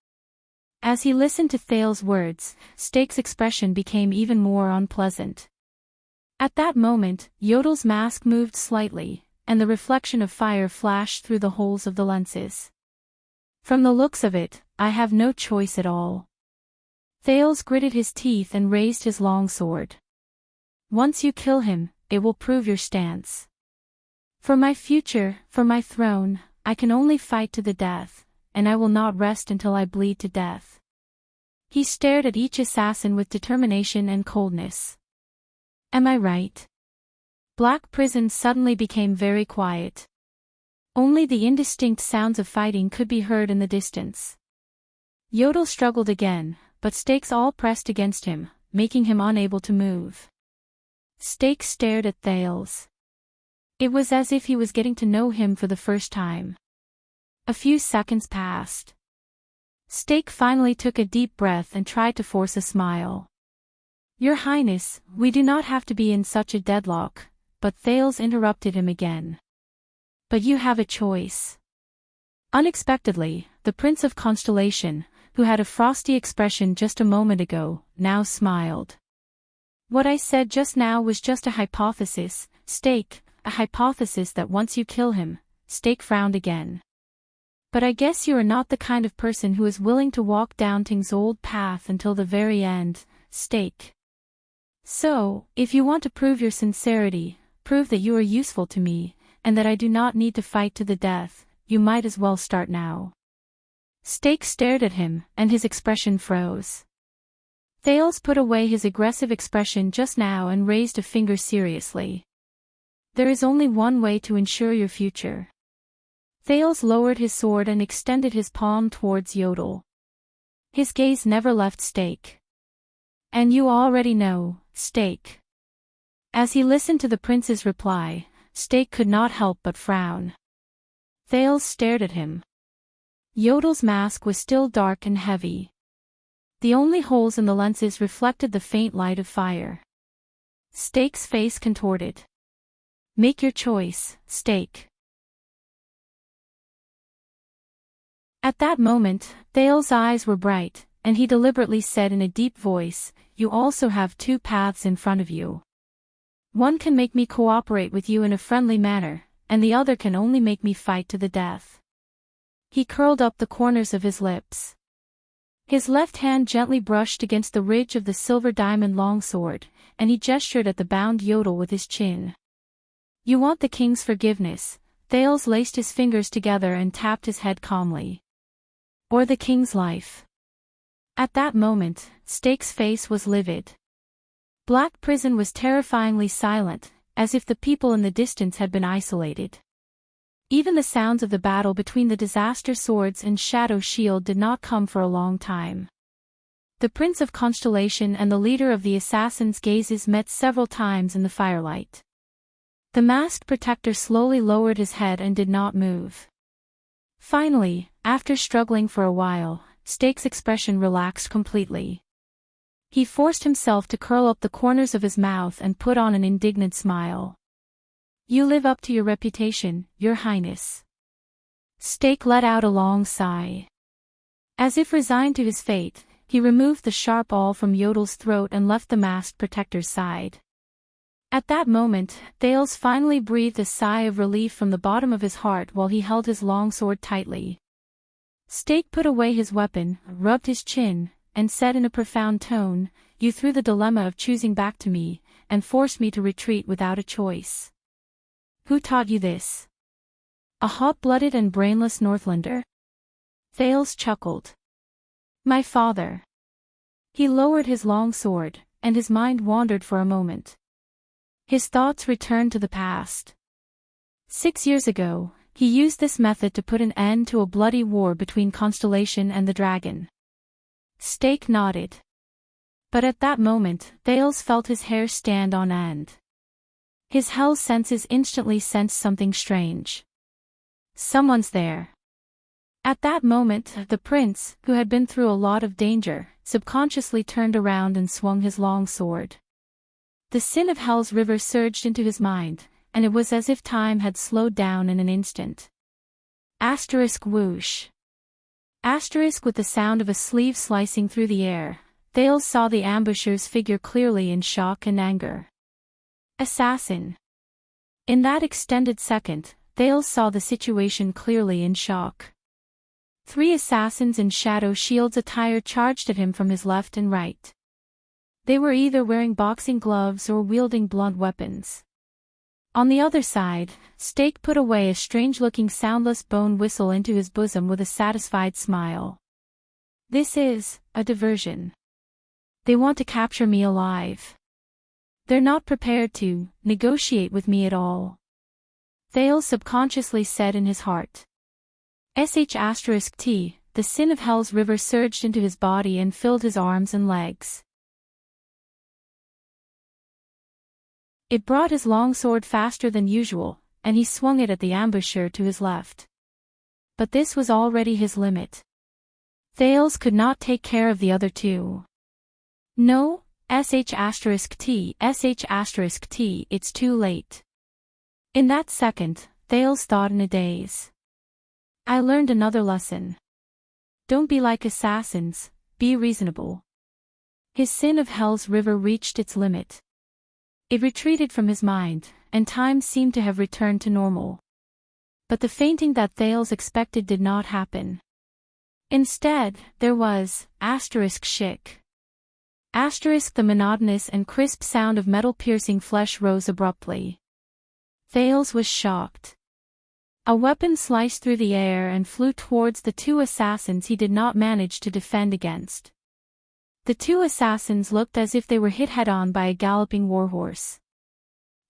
As he listened to Thales' words, Stake's expression became even more unpleasant. At that moment, Yodel's mask moved slightly, and the reflection of fire flashed through the holes of the lenses. From the looks of it, I have no choice at all. Thales gritted his teeth and raised his long sword. Once you kill him, it will prove your stance. For my future, for my throne, I can only fight to the death, and I will not rest until I bleed to death. He stared at each assassin with determination and coldness. Am I right? Black Prison suddenly became very quiet. Only the indistinct sounds of fighting could be heard in the distance. Yodel struggled again, but stakes all pressed against him, making him unable to move. Stakes stared at Thales. It was as if he was getting to know him for the first time. A few seconds passed. Stake finally took a deep breath and tried to force a smile. Your Highness, we do not have to be in such a deadlock, but Thales interrupted him again. But you have a choice. Unexpectedly, the Prince of Constellation, who had a frosty expression just a moment ago, now smiled. What I said just now was just a hypothesis, Stake, a hypothesis that once you kill him. Stake frowned again. But I guess you are not the kind of person who is willing to walk down Ting's old path until the very end, Stake. So, if you want to prove your sincerity, prove that you are useful to me, and that I do not need to fight to the death, you might as well start now. Stake stared at him, and his expression froze. Thales put away his aggressive expression just now and raised a finger seriously. There is only one way to ensure your future. Thales lowered his sword and extended his palm towards Yodel. His gaze never left Stake. And you already know, Stake. As he listened to the prince's reply, Stake could not help but frown. Thales stared at him. Yodel's mask was still dark and heavy. The only holes in the lenses reflected the faint light of fire. Stake's face contorted. Make your choice, Stake. At that moment, Thales' eyes were bright, and he deliberately said in a deep voice, you also have two paths in front of you. One can make me cooperate with you in a friendly manner, and the other can only make me fight to the death. He curled up the corners of his lips. His left hand gently brushed against the ridge of the silver diamond longsword, and he gestured at the bound Yodel with his chin. You want the king's forgiveness. Thales laced his fingers together and tapped his head calmly. Or the king's life. At that moment, Stake's face was livid. Black Prison was terrifyingly silent, as if the people in the distance had been isolated. Even the sounds of the battle between the disaster swords and Shadow Shield did not come for a long time. The Prince of Constellation and the leader of the assassins' gazes met several times in the firelight. The masked protector slowly lowered his head and did not move. Finally, after struggling for a while, Stake's expression relaxed completely. He forced himself to curl up the corners of his mouth and put on an indignant smile. You live up to your reputation, Your Highness. Stake let out a long sigh. As if resigned to his fate, he removed the sharp awl from Yodel's throat and left the masked protector's side. At that moment, Thales finally breathed a sigh of relief from the bottom of his heart while he held his longsword tightly. Stake put away his weapon, rubbed his chin, and said in a profound tone, You threw the dilemma of choosing back to me, and forced me to retreat without a choice. Who taught you this? A hot-blooded and brainless Northlander? Thales chuckled. My father. He lowered his long sword, and his mind wandered for a moment. His thoughts returned to the past. 6 years ago, he used this method to put an end to a bloody war between Constellation and the dragon. Stake nodded. But at that moment, Thales felt his hair stand on end. His hell senses instantly sensed something strange. Someone's there. At that moment, the prince, who had been through a lot of danger, subconsciously turned around and swung his long sword. The sin of Hell's river surged into his mind, and it was as if time had slowed down in an instant. Asterisk whoosh. Asterisk with the sound of a sleeve slicing through the air, Thales saw the ambusher's figure clearly in shock and anger. Assassin. In that extended second, Thales saw the situation clearly in shock. 3 assassins in Shadow Shield's attire charged at him from his left and right. They were either wearing boxing gloves or wielding blunt weapons. On the other side, Stake put away a strange-looking soundless bone whistle into his bosom with a satisfied smile. This is a diversion. They want to capture me alive. They're not prepared to negotiate with me at all. Thales subconsciously said in his heart. *T, the sin of Hell's river surged into his body and filled his arms and legs. It brought his long sword faster than usual, and he swung it at the ambusher to his left. But this was already his limit. Thales could not take care of the other two. No, *T, it's too late. In that second, Thales thought in a daze. I learned another lesson. Don't be like assassins, be reasonable. His sin of Hell's river reached its limit. It retreated from his mind, and time seemed to have returned to normal. But the fainting that Thales expected did not happen. Instead, there was *shik. The monotonous and crisp sound of metal piercing flesh rose abruptly. Thales was shocked. A weapon sliced through the air and flew towards the two assassins he did not manage to defend against. The two assassins looked as if they were hit head-on by a galloping warhorse.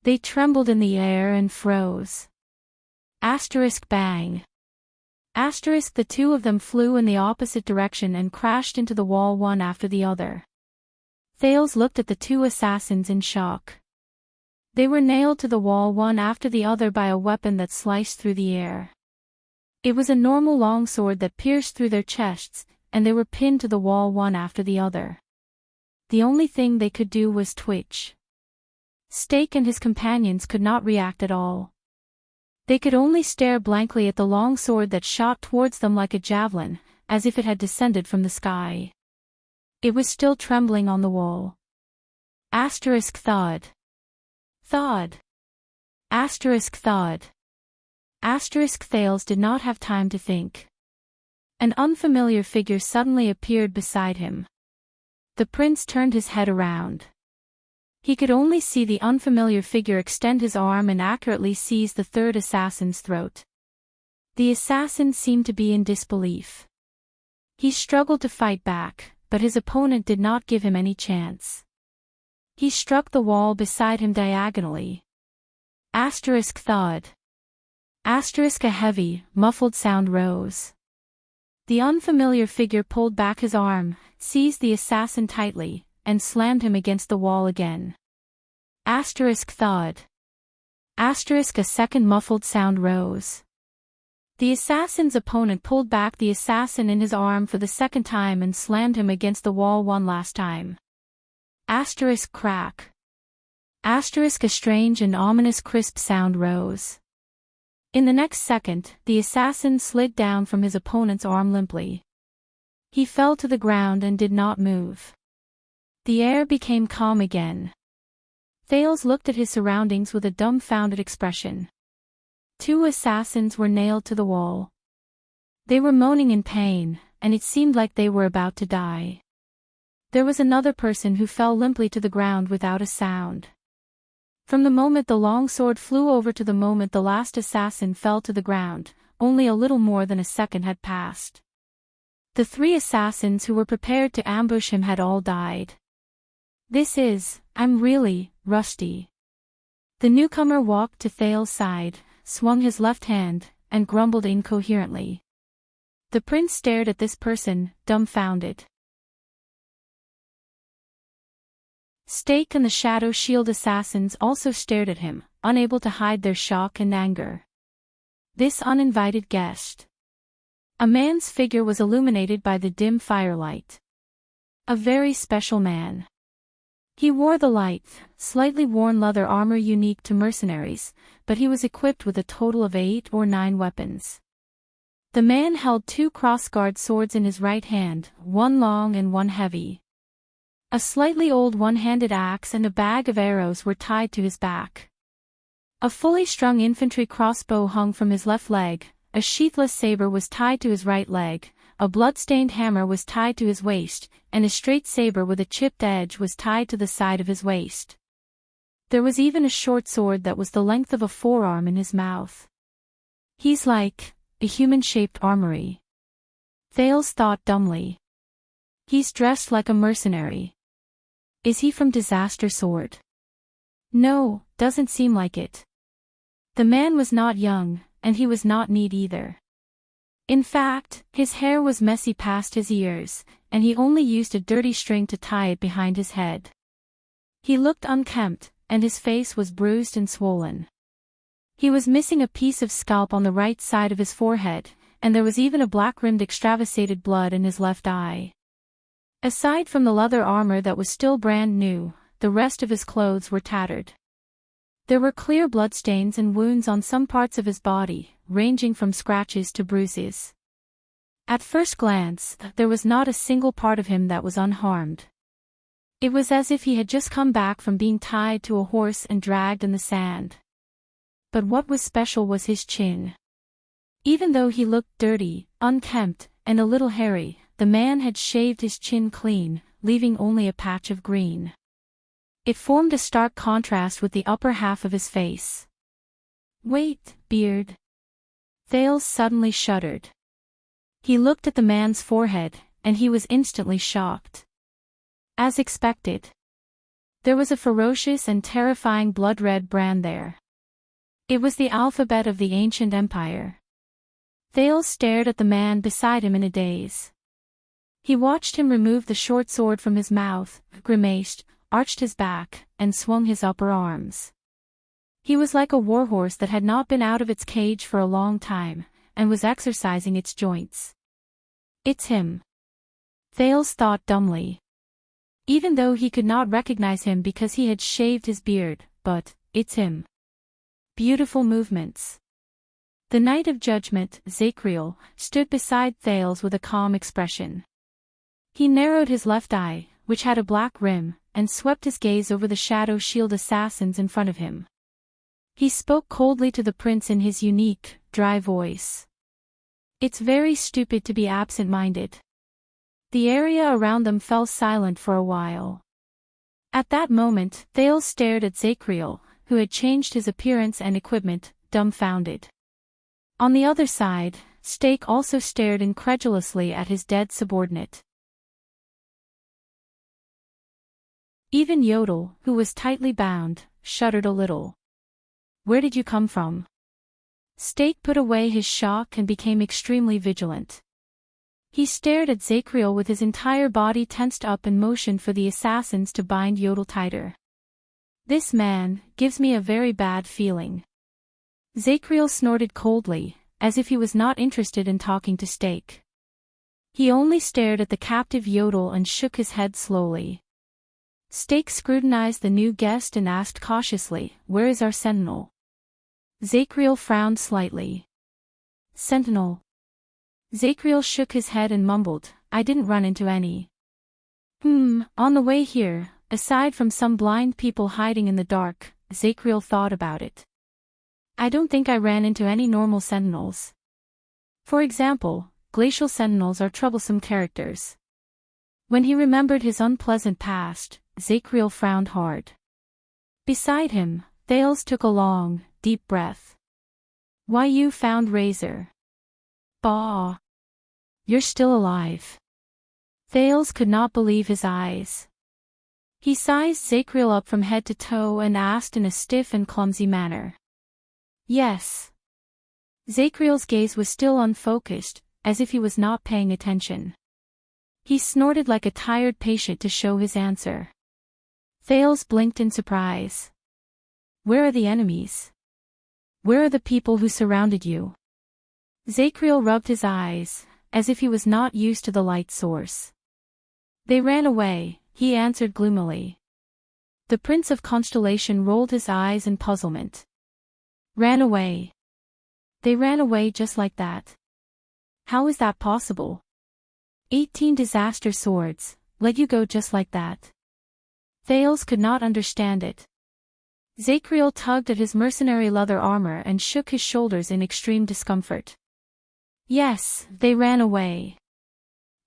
They trembled in the air and froze. *bang. The two of them flew in the opposite direction and crashed into the wall one after the other. Thales looked at the two assassins in shock. They were nailed to the wall one after the other by a weapon that sliced through the air. It was a normal longsword that pierced through their chests, and they were pinned to the wall one after the other. The only thing they could do was twitch. Stake and his companions could not react at all. They could only stare blankly at the long sword that shot towards them like a javelin, as if it had descended from the sky. It was still trembling on the wall. Thud. Thud. Thud. Thales did not have time to think. An unfamiliar figure suddenly appeared beside him. The prince turned his head around. He could only see the unfamiliar figure extend his arm and accurately seize the third assassin's throat. The assassin seemed to be in disbelief. He struggled to fight back, but his opponent did not give him any chance. He struck the wall beside him diagonally. Thud. A heavy, muffled sound rose. The unfamiliar figure pulled back his arm, seized the assassin tightly, and slammed him against the wall again. Thud. A second muffled sound rose. The assassin's opponent pulled back the assassin in his arm for the second time and slammed him against the wall one last time. Crack. A strange and ominous crisp sound rose. In the next second, the assassin slid down from his opponent's arm limply. He fell to the ground and did not move. The air became calm again. Thales looked at his surroundings with a dumbfounded expression. Two assassins were nailed to the wall. They were moaning in pain, and it seemed like they were about to die. There was another person who fell limply to the ground without a sound. From the moment the long sword flew over to the moment the last assassin fell to the ground, only a little more than a second had passed. The three assassins who were prepared to ambush him had all died. I'm really rusty. The newcomer walked to Thales' side, swung his left hand, and grumbled incoherently. The prince stared at this person, dumbfounded. Stake and the Shadow Shield assassins also stared at him, unable to hide their shock and anger. This uninvited guest. A man's figure was illuminated by the dim firelight. A very special man. He wore the light, slightly worn leather armor unique to mercenaries, but he was equipped with a total of 8 or 9 weapons. The man held 2 crossguard swords in his right hand, one long and one heavy. A slightly old one-handed axe and a bag of arrows were tied to his back. A fully strung infantry crossbow hung from his left leg, a sheathless saber was tied to his right leg, a blood-stained hammer was tied to his waist, and a straight saber with a chipped edge was tied to the side of his waist. There was even a short sword that was the length of a forearm in his mouth. He's like a human-shaped armory. Thales thought dumbly. He's dressed like a mercenary. Is he from Disaster Sword? No, doesn't seem like it. The man was not young, and he was not neat either. In fact, his hair was messy past his ears, and he only used a dirty string to tie it behind his head. He looked unkempt, and his face was bruised and swollen. He was missing a piece of scalp on the right side of his forehead, and there was even a black-rimmed extravasated blood in his left eye. Aside from the leather armor that was still brand new, the rest of his clothes were tattered. There were clear bloodstains and wounds on some parts of his body, ranging from scratches to bruises. At first glance, there was not a single part of him that was unharmed. It was as if he had just come back from being tied to a horse and dragged in the sand. But what was special was his chin. Even though he looked dirty, unkempt, and a little hairy, the man had shaved his chin clean, leaving only a patch of green. It formed a stark contrast with the upper half of his face. Wait, beard. Thales suddenly shuddered. He looked at the man's forehead, and he was instantly shocked. As expected. There was a ferocious and terrifying blood-red brand there. It was the alphabet of the ancient empire. Thales stared at the man beside him in a daze. He watched him remove the short sword from his mouth, grimaced, arched his back, and swung his upper arms. He was like a warhorse that had not been out of its cage for a long time, and was exercising its joints. It's him. Thales thought dumbly. Even though he could not recognize him because he had shaved his beard, but, it's him. Beautiful movements. The Knight of Judgment, Zacriel, stood beside Thales with a calm expression. He narrowed his left eye, which had a black rim, and swept his gaze over the shadow shield assassins in front of him. He spoke coldly to the prince in his unique, dry voice. It's very stupid to be absent-minded. The area around them fell silent for a while. At that moment, Thales stared at Zacriel, who had changed his appearance and equipment, dumbfounded. On the other side, Stake also stared incredulously at his dead subordinate. Even Yodel, who was tightly bound, shuddered a little. Where did you come from? Stake put away his shock and became extremely vigilant. He stared at Zacriel with his entire body tensed up and motioned for the assassins to bind Yodel tighter. This man gives me a very bad feeling. Zacriel snorted coldly, as if he was not interested in talking to Stake. He only stared at the captive Yodel and shook his head slowly. Stake scrutinized the new guest and asked cautiously, "Where is our sentinel?" Zacriel frowned slightly. "Sentinel?" Zacriel shook his head and mumbled, "I didn't run into any." On the way here, aside from some blind people hiding in the dark," Zacriel thought about it. "I don't think I ran into any normal sentinels. For example, glacial sentinels are troublesome characters." When he remembered his unpleasant past, Zacriel frowned hard. Beside him, Thales took a long, deep breath. "Why, you found Razor. Bah! You're still alive." Thales could not believe his eyes. He sized Zacriel up from head to toe and asked in a stiff and clumsy manner. "Yes." Zacriel's gaze was still unfocused, as if he was not paying attention. He snorted like a tired patient to show his answer. Thales blinked in surprise. "Where are the enemies? Where are the people who surrounded you?" Zacriel rubbed his eyes, as if he was not used to the light source. "They ran away," he answered gloomily. The Prince of Constellation rolled his eyes in puzzlement. "Ran away? They ran away just like that? How is that possible? 18 disaster swords, let you go just like that?" Thales could not understand it. Zacriel tugged at his mercenary leather armor and shook his shoulders in extreme discomfort. "Yes, they ran away."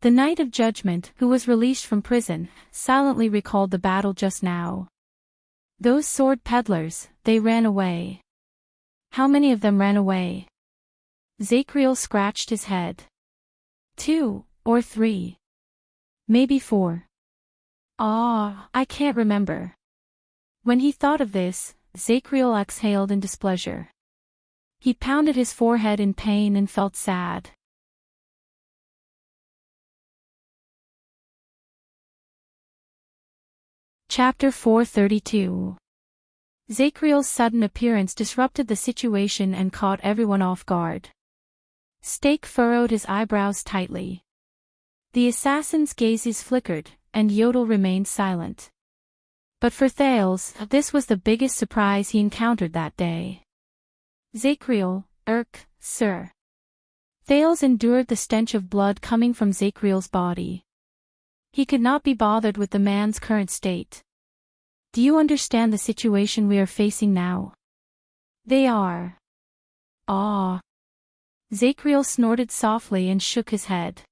The Knight of Judgment, who was released from prison, silently recalled the battle just now. "Those sword peddlers, they ran away. How many of them ran away?" Zacriel scratched his head. 2 or 3. Maybe 4. I can't remember. When he thought of this, Zachriel exhaled in displeasure. He pounded his forehead in pain and felt sad. Chapter 432. Zachriel's sudden appearance disrupted the situation and caught everyone off guard. Stake furrowed his eyebrows tightly. The assassin's gazes flickered, and Yodel remained silent. But for Thales, this was the biggest surprise he encountered that day. Zachriel, sir. Thales endured the stench of blood coming from Zachriel's body. He could not be bothered with the man's current state. Do you understand the situation we are facing now? They are. Zachriel snorted softly and shook his head.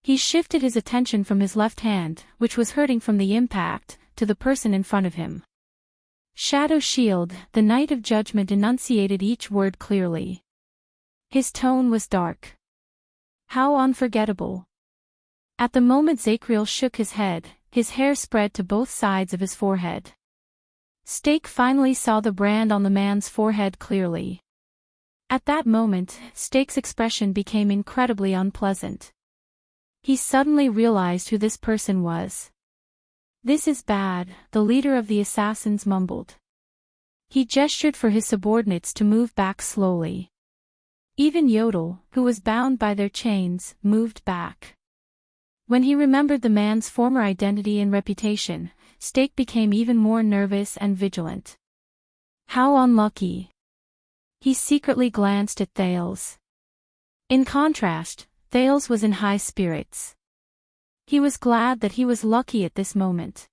He shifted his attention from his left hand, which was hurting from the impact, to the person in front of him. Shadow Shield, the Knight of Judgment, enunciated each word clearly. His tone was dark. How unforgettable. At the moment Zachriel shook his head, his hair spread to both sides of his forehead. Stake finally saw the brand on the man's forehead clearly. At that moment, Stake's expression became incredibly unpleasant. He suddenly realized who this person was. This is bad, the leader of the assassins mumbled. He gestured for his subordinates to move back slowly. Even Yodel, who was bound by their chains, moved back. When he remembered the man's former identity and reputation, Stake became even more nervous and vigilant. How unlucky. He secretly glanced at Thales. In contrast, Thales was in high spirits. He was glad that he was lucky at this moment.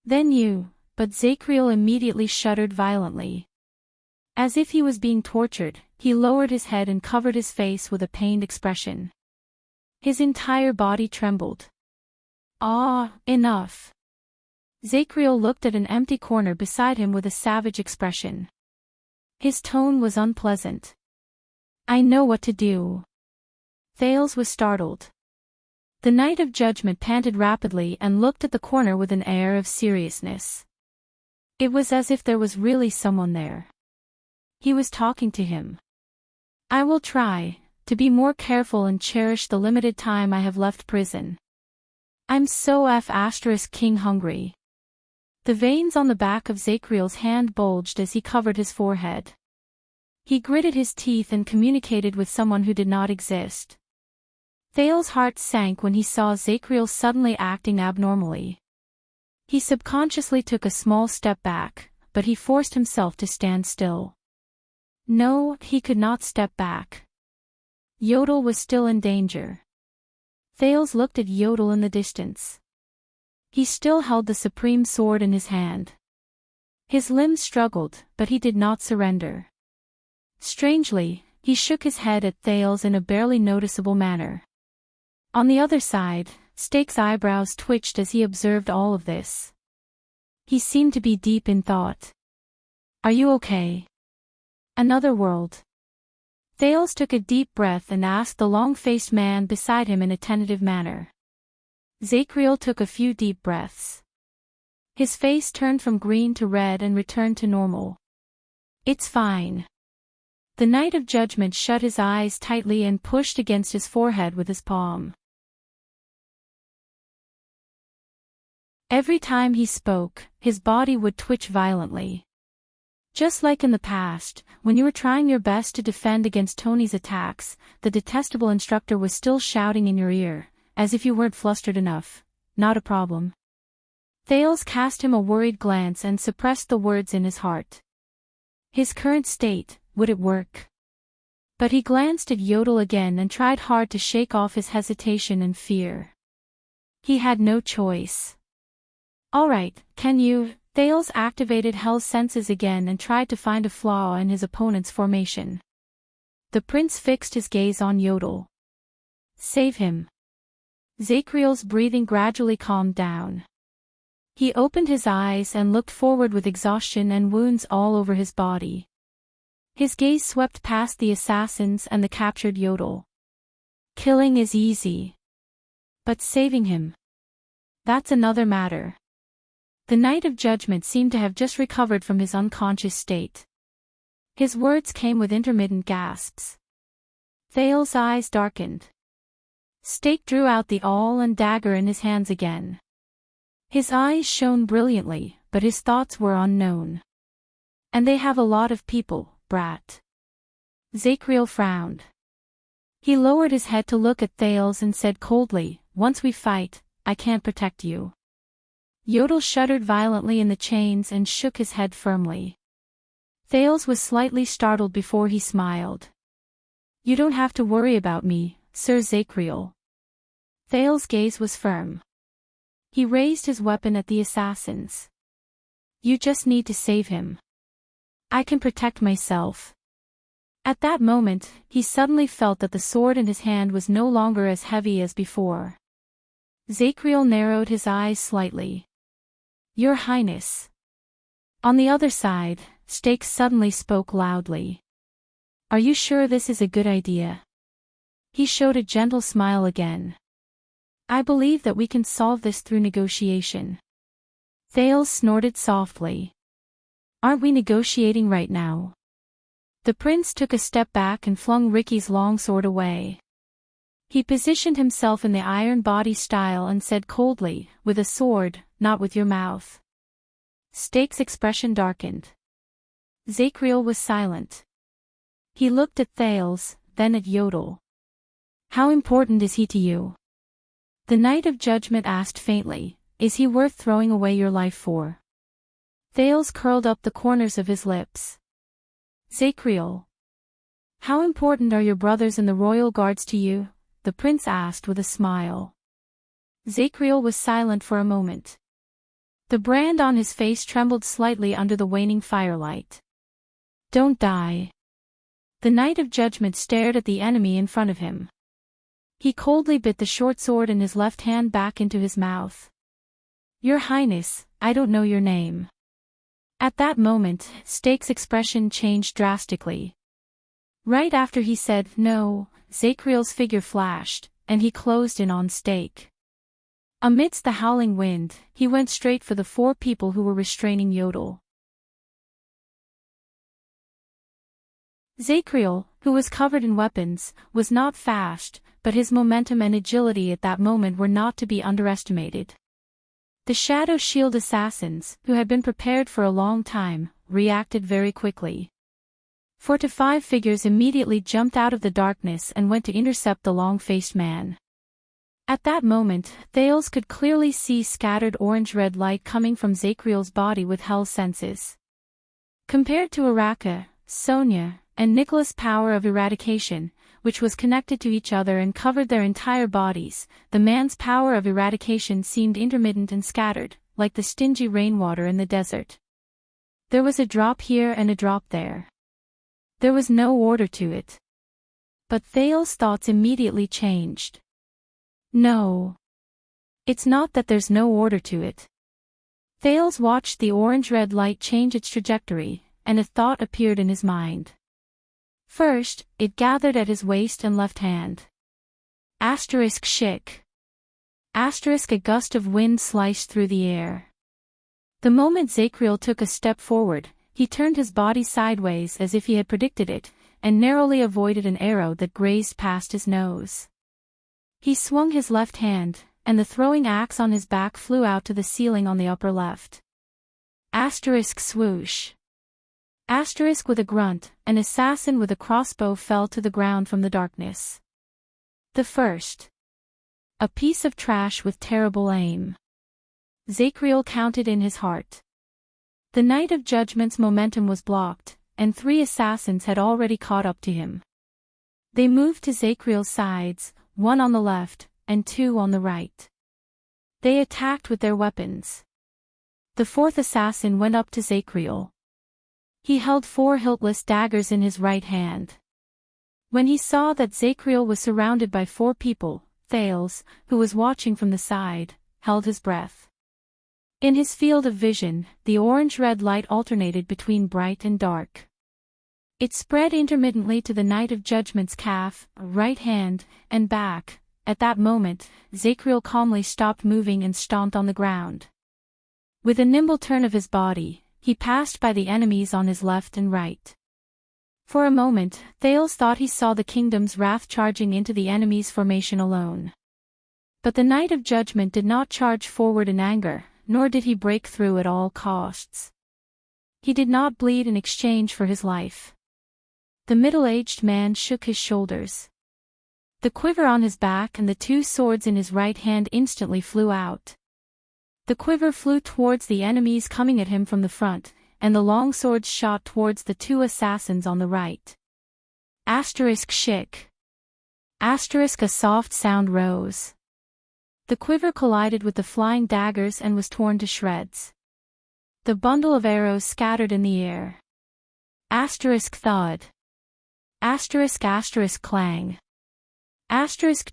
But Zachriel immediately shuddered violently. As if he was being tortured, he lowered his head and covered his face with a pained expression. His entire body trembled. Enough. Zachriel looked at an empty corner beside him with a savage expression. His tone was unpleasant. I know what to do. Thales was startled. The Knight of Judgment panted rapidly and looked at the corner with an air of seriousness. It was as if there was really someone there. He was talking to him. I will try to be more careful and cherish the limited time I have left prison. I'm so *King hungry. The veins on the back of Zachriel's hand bulged as he covered his forehead. He gritted his teeth and communicated with someone who did not exist. Thales' heart sank when he saw Zachriel suddenly acting abnormally. He subconsciously took a small step back, but he forced himself to stand still. No, he could not step back. Yodel was still in danger. Thales looked at Yodel in the distance. He still held the supreme sword in his hand. His limbs struggled, but he did not surrender. Strangely, he shook his head at Thales in a barely noticeable manner. On the other side, Stake's eyebrows twitched as he observed all of this. He seemed to be deep in thought. Are you okay? Another world. Thales took a deep breath and asked the long-faced man beside him in a tentative manner. Zachriel took a few deep breaths. His face turned from green to red and returned to normal. It's fine. The Knight of Judgment shut his eyes tightly and pushed against his forehead with his palm. Every time he spoke, his body would twitch violently. Just like in the past, when you were trying your best to defend against Tony's attacks, the detestable instructor was still shouting in your ear, as if you weren't flustered enough. Not a problem. Thales cast him a worried glance and suppressed the words in his heart. His current state, would it work? But he glanced at Yodel again and tried hard to shake off his hesitation and fear. He had no choice. Alright, can you? Thales activated Hell's senses again and tried to find a flaw in his opponent's formation. The prince fixed his gaze on Yodel. Save him. Zachriel's breathing gradually calmed down. He opened his eyes and looked forward with exhaustion and wounds all over his body. His gaze swept past the assassins and the captured Yodel. Killing is easy. But saving him, that's another matter. The Knight of Judgment seemed to have just recovered from his unconscious state. His words came with intermittent gasps. Thale's eyes darkened. Stake drew out the awl and dagger in his hands again. His eyes shone brilliantly, but his thoughts were unknown. And they have a lot of people, brat. Zacriel frowned. He lowered his head to look at Thales and said coldly, "Once we fight, I can't protect you." Yodel shuddered violently in the chains and shook his head firmly. Thales was slightly startled before he smiled. "You don't have to worry about me, Sir Zacriel." Thales' gaze was firm. He raised his weapon at the assassins. "You just need to save him. I can protect myself." At that moment, he suddenly felt that the sword in his hand was no longer as heavy as before. Zacriel narrowed his eyes slightly. "Your Highness." On the other side, Stake suddenly spoke loudly. "Are you sure this is a good idea?" He showed a gentle smile again. "I believe that we can solve this through negotiation." Thales snorted softly. "Aren't we negotiating right now?" The prince took a step back and flung Ricky's longsword away. He positioned himself in the iron body style and said coldly, "With a sword, not with your mouth." Stake's expression darkened. Zacriel was silent. He looked at Thales, then at Yodel. "How important is he to you?" The Knight of Judgment asked faintly, "Is he worth throwing away your life for?" Thales curled up the corners of his lips. "Zacriel. How important are your brothers in the royal guards to you?" the prince asked with a smile. Zacriel was silent for a moment. The brand on his face trembled slightly under the waning firelight. "Don't die." The Knight of Judgment stared at the enemy in front of him. He coldly bit the short sword in his left hand back into his mouth. "Your Highness, I don't know your name." At that moment, Stake's expression changed drastically. Right after he said no, Zacriel's figure flashed, and he closed in on Stake. Amidst the howling wind, he went straight for the four people who were restraining Yodel. Zacriel, who was covered in weapons, was not fast, but his momentum and agility at that moment were not to be underestimated. The Shadow Shield assassins, who had been prepared for a long time, reacted very quickly. 4 to 5 figures immediately jumped out of the darkness and went to intercept the long-faced man. At that moment, Thales could clearly see scattered orange-red light coming from Zacriel's body with Hell's senses. Compared to Araka, Sonia, and Nicholas' power of eradication, which was connected to each other and covered their entire bodies, the man's power of eradication seemed intermittent and scattered, like the stingy rainwater in the desert. There was a drop here and a drop there. There was no order to it. But Thales' thoughts immediately changed. No. It's not that there's no order to it. Thales watched the orange-red light change its trajectory, and a thought appeared in his mind. First, it gathered at his waist and left hand. Shik. A gust of wind sliced through the air. The moment Zacriel took a step forward, he turned his body sideways as if he had predicted it, and narrowly avoided an arrow that grazed past his nose. He swung his left hand, and the throwing axe on his back flew out to the ceiling on the upper left. Swoosh. With a grunt, an assassin with a crossbow fell to the ground from the darkness. The first. A piece of trash with terrible aim. Zacriel counted in his heart. The Knight of Judgment's momentum was blocked, and 3 assassins had already caught up to him. They moved to Zacriel's sides, 1 on the left, and 2 on the right. They attacked with their weapons. The 4th assassin went up to Zacriel. He held 4 hiltless daggers in his right hand. When he saw that Zacriel was surrounded by 4 people, Thales, who was watching from the side, held his breath. In his field of vision, the orange-red light alternated between bright and dark. It spread intermittently to the Knight of Judgment's calf, right hand, and back, At that moment, Zacriel calmly stopped moving and stomped on the ground. With a nimble turn of his body, he passed by the enemies on his left and right. For a moment, Thales thought he saw the kingdom's wrath charging into the enemy's formation alone. But the Knight of Judgment did not charge forward in anger, nor did he break through at all costs. He did not bleed in exchange for his life. The middle-aged man shook his shoulders. The quiver on his back and the two swords in his right hand instantly flew out. The quiver flew towards the enemies coming at him from the front, and the long swords shot towards the two assassins on the right. Shik. A soft sound rose. The quiver collided with the flying daggers and was torn to shreds. The bundle of arrows scattered in the air. Thud. Clang.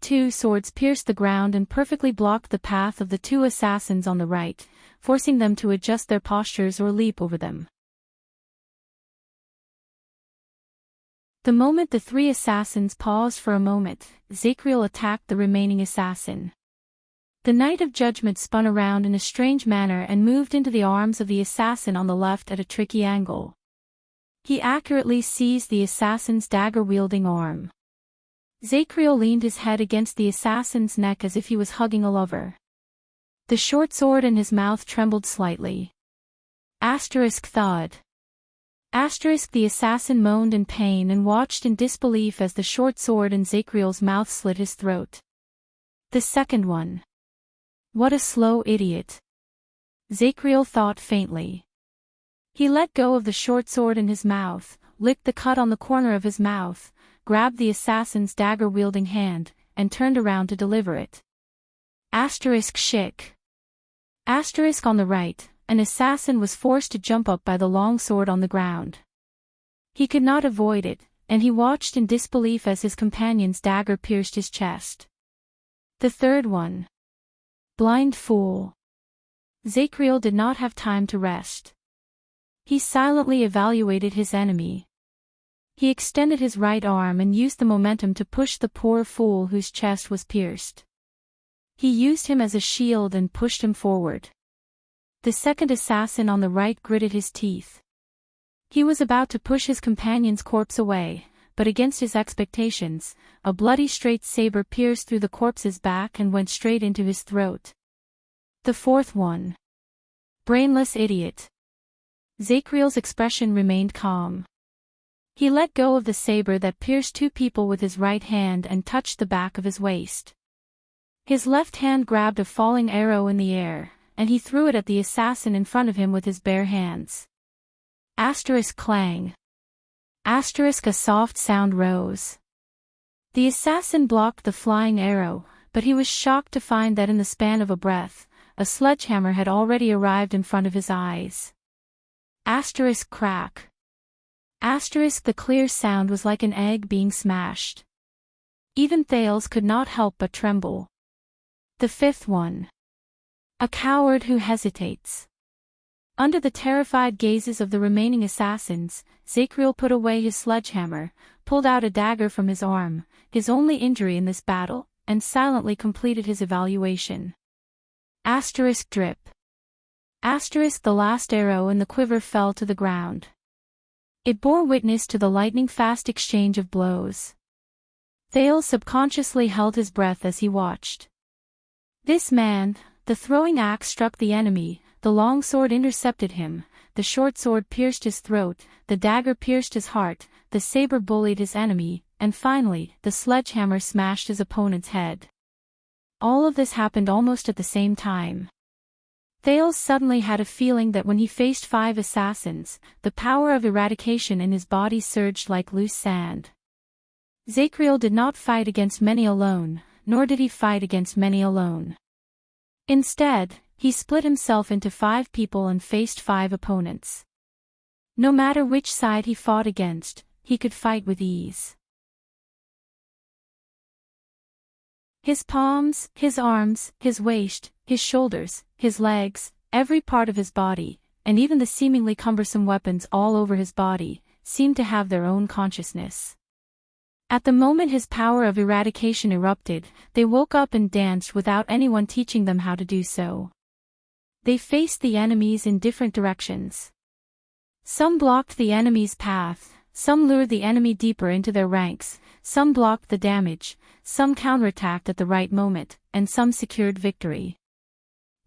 Two swords pierced the ground and perfectly blocked the path of the two assassins on the right, forcing them to adjust their postures or leap over them. The moment the three assassins paused for a moment, Zacriel attacked the remaining assassin. The Knight of Judgment spun around in a strange manner and moved into the arms of the assassin on the left at a tricky angle. He accurately seized the assassin's dagger-wielding arm. Zacriel leaned his head against the assassin's neck as if he was hugging a lover. The short sword in his mouth trembled slightly. Thud. The assassin moaned in pain and watched in disbelief as the short sword in Zacriel's mouth slit his throat. The second one. What a slow idiot. Zacriel thought faintly. He let go of the short sword in his mouth, licked the cut on the corner of his mouth, grabbed the assassin's dagger-wielding hand, and turned around to deliver it. Shik. On the right, an assassin was forced to jump up by the long sword on the ground. He could not avoid it, and he watched in disbelief as his companion's dagger pierced his chest. The third one. Blind fool. Zacriel did not have time to rest. He silently evaluated his enemy. He extended his right arm and used the momentum to push the poor fool whose chest was pierced. He used him as a shield and pushed him forward. The second assassin on the right gritted his teeth. He was about to push his companion's corpse away, but against his expectations, a bloody straight saber pierced through the corpse's back and went straight into his throat. The fourth one. Brainless idiot. Zacriel's expression remained calm. He let go of the saber that pierced two people with his right hand and touched the back of his waist. His left hand grabbed a falling arrow in the air, and he threw it at the assassin in front of him with his bare hands. Clang. A soft sound rose. The assassin blocked the flying arrow, but he was shocked to find that in the span of a breath, a sledgehammer had already arrived in front of his eyes. Crack. The clear sound was like an egg being smashed. Even Thales could not help but tremble. The fifth one. A coward who hesitates. Under the terrified gazes of the remaining assassins, Zacriel put away his sledgehammer, pulled out a dagger from his arm, his only injury in this battle, and silently completed his evaluation. Drip. The last arrow in the quiver fell to the ground. It bore witness to the lightning-fast exchange of blows. Thales subconsciously held his breath as he watched. This man, the throwing axe struck the enemy, the long sword intercepted him, the short sword pierced his throat, the dagger pierced his heart, the saber bullied his enemy, and finally, the sledgehammer smashed his opponent's head. All of this happened almost at the same time. Thales suddenly had a feeling that when he faced 5 assassins, the power of eradication in his body surged like loose sand. Zacriel did not fight against many alone, nor did he fight against many alone. Instead, he split himself into 5 people and faced 5 opponents. No matter which side he fought against, he could fight with ease. His palms, his arms, his waist, his shoulders, his legs, every part of his body, and even the seemingly cumbersome weapons all over his body, seemed to have their own consciousness. At the moment his power of eradication erupted, they woke up and danced without anyone teaching them how to do so. They faced the enemies in different directions. Some blocked the enemy's path, some lured the enemy deeper into their ranks, some blocked the damage, some counterattacked at the right moment, and some secured victory.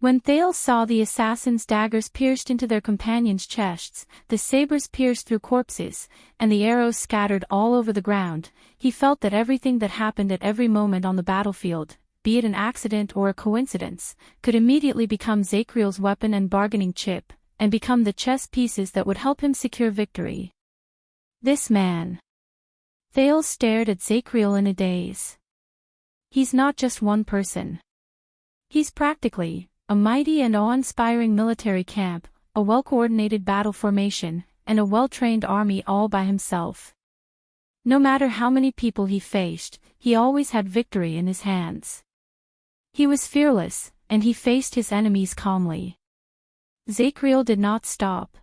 When Thales saw the assassins' daggers pierced into their companions' chests, the sabers pierced through corpses, and the arrows scattered all over the ground, he felt that everything that happened at every moment on the battlefield, be it an accident or a coincidence, could immediately become Zachriel's weapon and bargaining chip, and become the chess pieces that would help him secure victory. This man. Thales stared at Zachriel in a daze. He's not just one person. He's practically a mighty and awe-inspiring military camp, a well-coordinated battle formation, and a well-trained army all by himself. No matter how many people he faced, he always had victory in his hands. He was fearless, and he faced his enemies calmly. Zachriel did not stop.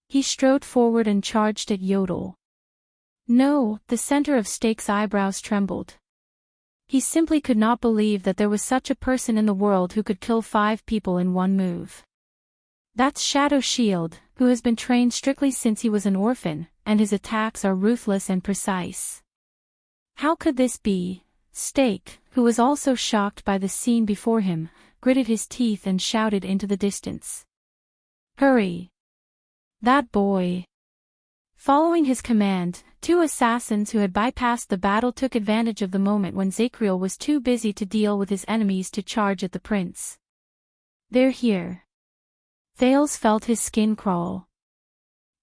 He strode forward and charged at Yodel. No, the center of Stake's eyebrows trembled. He simply could not believe that there was such a person in the world who could kill 5 people in one move. That's Shadow Shield, who has been trained strictly since he was an orphan, and his attacks are ruthless and precise. How could this be? Stake, who was also shocked by the scene before him, gritted his teeth and shouted into the distance. Hurry! That boy! Following his command, 2 assassins who had bypassed the battle took advantage of the moment when Zachriel was too busy to deal with his enemies to charge at the prince. They're here. Thales felt his skin crawl.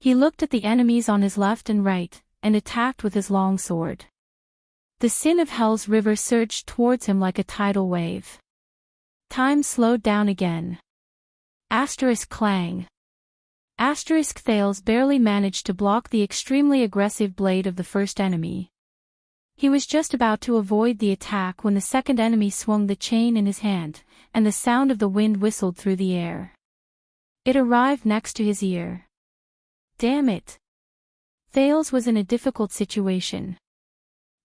He looked at the enemies on his left and right, and attacked with his long sword. The sin of Hell's river surged towards him like a tidal wave. Time slowed down again. Asterisk clang. Asterisk Thales barely managed to block the extremely aggressive blade of the first enemy. He was just about to avoid the attack when the second enemy swung the chain in his hand, and the sound of the wind whistled through the air. It arrived next to his ear. Damn it! Thales was in a difficult situation.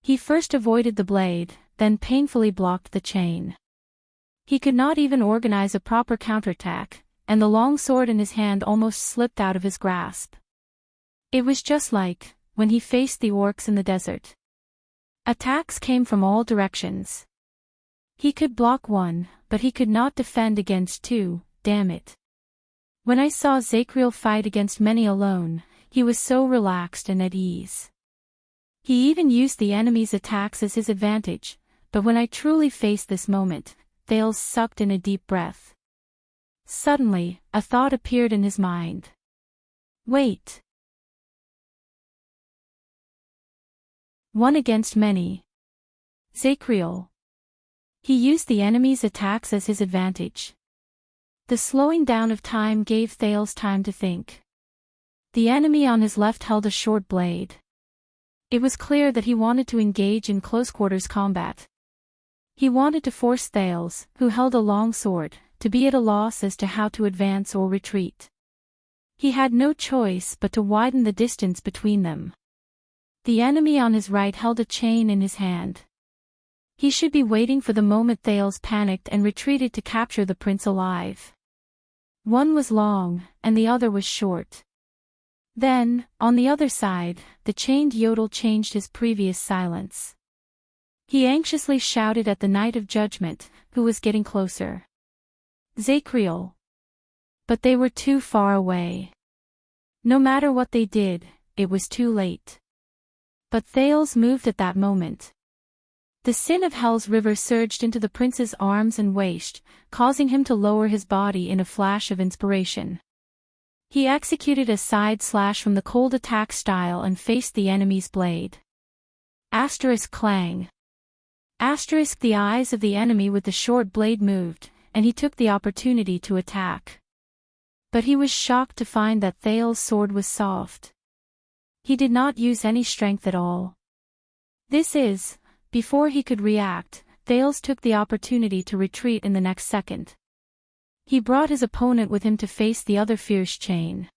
He first avoided the blade, then painfully blocked the chain. He could not even organize a proper counterattack, and the long sword in his hand almost slipped out of his grasp. It was just like when he faced the orcs in the desert. Attacks came from all directions. He could block one, but he could not defend against 2, damn it. When I saw Zachriel fight against many alone, he was so relaxed and at ease. He even used the enemy's attacks as his advantage, but when I truly faced this moment, Thales sucked in a deep breath. Suddenly, a thought appeared in his mind. Wait. 1 against many. Zachriel. He used the enemy's attacks as his advantage. The slowing down of time gave Thales time to think. The enemy on his left held a short blade. It was clear that he wanted to engage in close-quarters combat. He wanted to force Thales, who held a long sword, to be at a loss as to how to advance or retreat. He had no choice but to widen the distance between them. The enemy on his right held a chain in his hand. He should be waiting for the moment Thales panicked and retreated to capture the prince alive. One was long, and the other was short. Then, on the other side, the chained Yodel changed his previous silence. He anxiously shouted at the Knight of Judgment, who was getting closer. Zachriel. But they were too far away. No matter what they did, it was too late. But Thales moved at that moment. The sin of Hell's river surged into the prince's arms and waist, causing him to lower his body in a flash of inspiration. He executed a side slash from the cold attack style and faced the enemy's blade. Asterisk clang. Asterisk the eyes of the enemy with the short blade moved, and he took the opportunity to attack. But he was shocked to find that Thales' sword was soft. He did not use any strength at all. Before he could react, Thales took the opportunity to retreat in the next second. He brought his opponent with him to face the other fierce chain.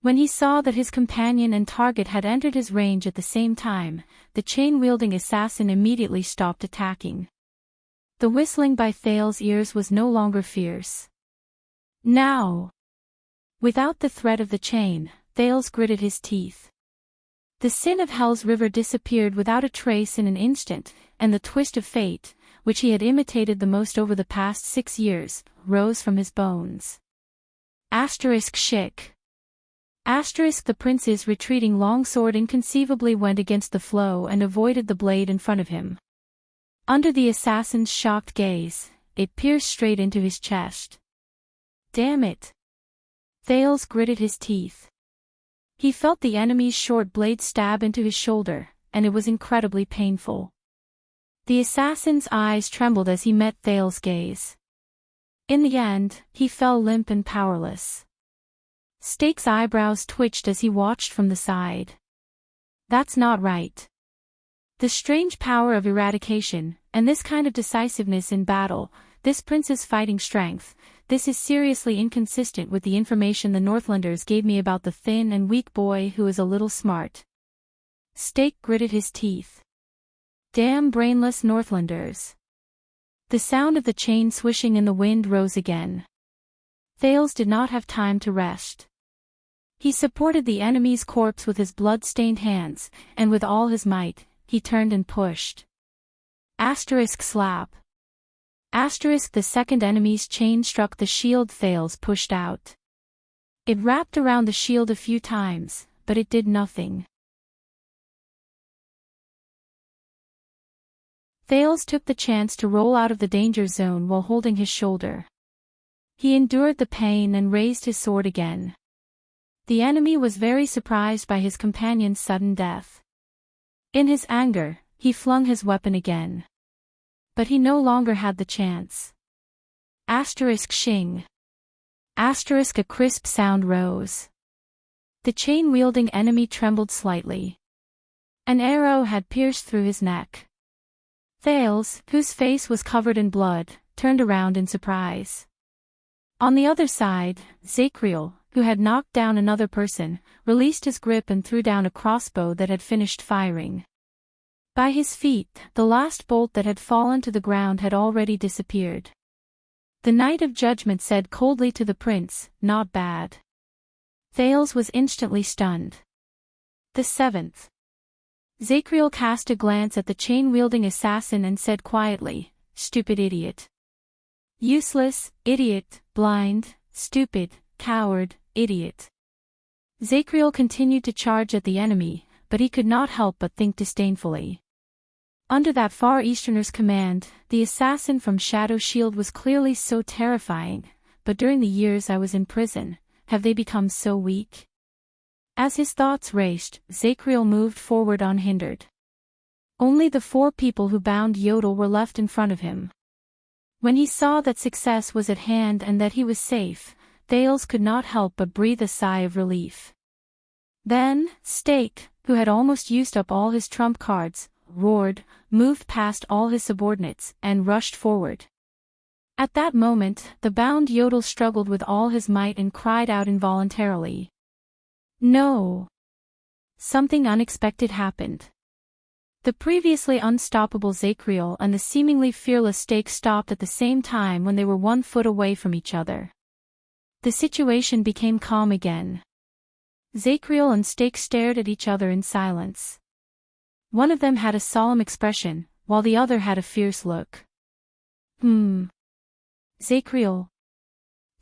When he saw that his companion and target had entered his range at the same time, the chain-wielding assassin immediately stopped attacking. The whistling by Thales's ears was no longer fierce. Now! Without the threat of the chain, Thales gritted his teeth. The sin of Hell's River disappeared without a trace in an instant, and the twist of fate, which he had imitated the most over the past 6 years, rose from his bones. Shik. The prince's retreating longsword inconceivably went against the flow and avoided the blade in front of him. Under the assassin's shocked gaze, it pierced straight into his chest. Damn it! Thales gritted his teeth. He felt the enemy's short blade stab into his shoulder, and it was incredibly painful. The assassin's eyes trembled as he met Thales's gaze. In the end, he fell limp and powerless. Stake's eyebrows twitched as he watched from the side. That's not right. The strange power of eradication, and this kind of decisiveness in battle, this prince's fighting strength, this is seriously inconsistent with the information the Northlanders gave me about the thin and weak boy who is a little smart. Stake gritted his teeth. Damn brainless Northlanders. The sound of the chain swishing in the wind rose again. Thales did not have time to rest. He supported the enemy's corpse with his blood-stained hands, and with all his might, he turned and pushed. Slap. The second enemy's chain struck the shield Thales pushed out. It wrapped around the shield a few times, but it did nothing. Thales took the chance to roll out of the danger zone while holding his shoulder. He endured the pain and raised his sword again. The enemy was very surprised by his companion's sudden death. In his anger, he flung his weapon again. But he no longer had the chance. Shing. A crisp sound rose. The chain-wielding enemy trembled slightly. An arrow had pierced through his neck. Thales, whose face was covered in blood, turned around in surprise. On the other side, Zacriel, who had knocked down another person, released his grip and threw down a crossbow that had finished firing. By his feet, the last bolt that had fallen to the ground had already disappeared. The Knight of Judgment said coldly to the prince, "Not bad." Thales was instantly stunned. The 7th. Zacriel cast a glance at the chain-wielding assassin and said quietly, "Stupid idiot. Useless, idiot, blind, stupid, coward, idiot." Zacriel continued to charge at the enemy, but he could not help but think disdainfully. Under that Far Easterner's command, the assassin from Shadow Shield was clearly so terrifying, but during the years I was in prison, have they become so weak? As his thoughts raced, Zacriel moved forward unhindered. Only the 4 people who bound Yodel were left in front of him. When he saw that success was at hand and that he was safe, Thales could not help but breathe a sigh of relief. Then, Stake, who had almost used up all his trump cards, roared, moved past all his subordinates, and rushed forward. At that moment, the bound Yodel struggled with all his might and cried out involuntarily. No! Something unexpected happened. The previously unstoppable Zacriel and the seemingly fearless Stake stopped at the same time when they were 1 foot away from each other. The situation became calm again. Zacriel and Stake stared at each other in silence. One of them had a solemn expression, while the other had a fierce look. Zacriel.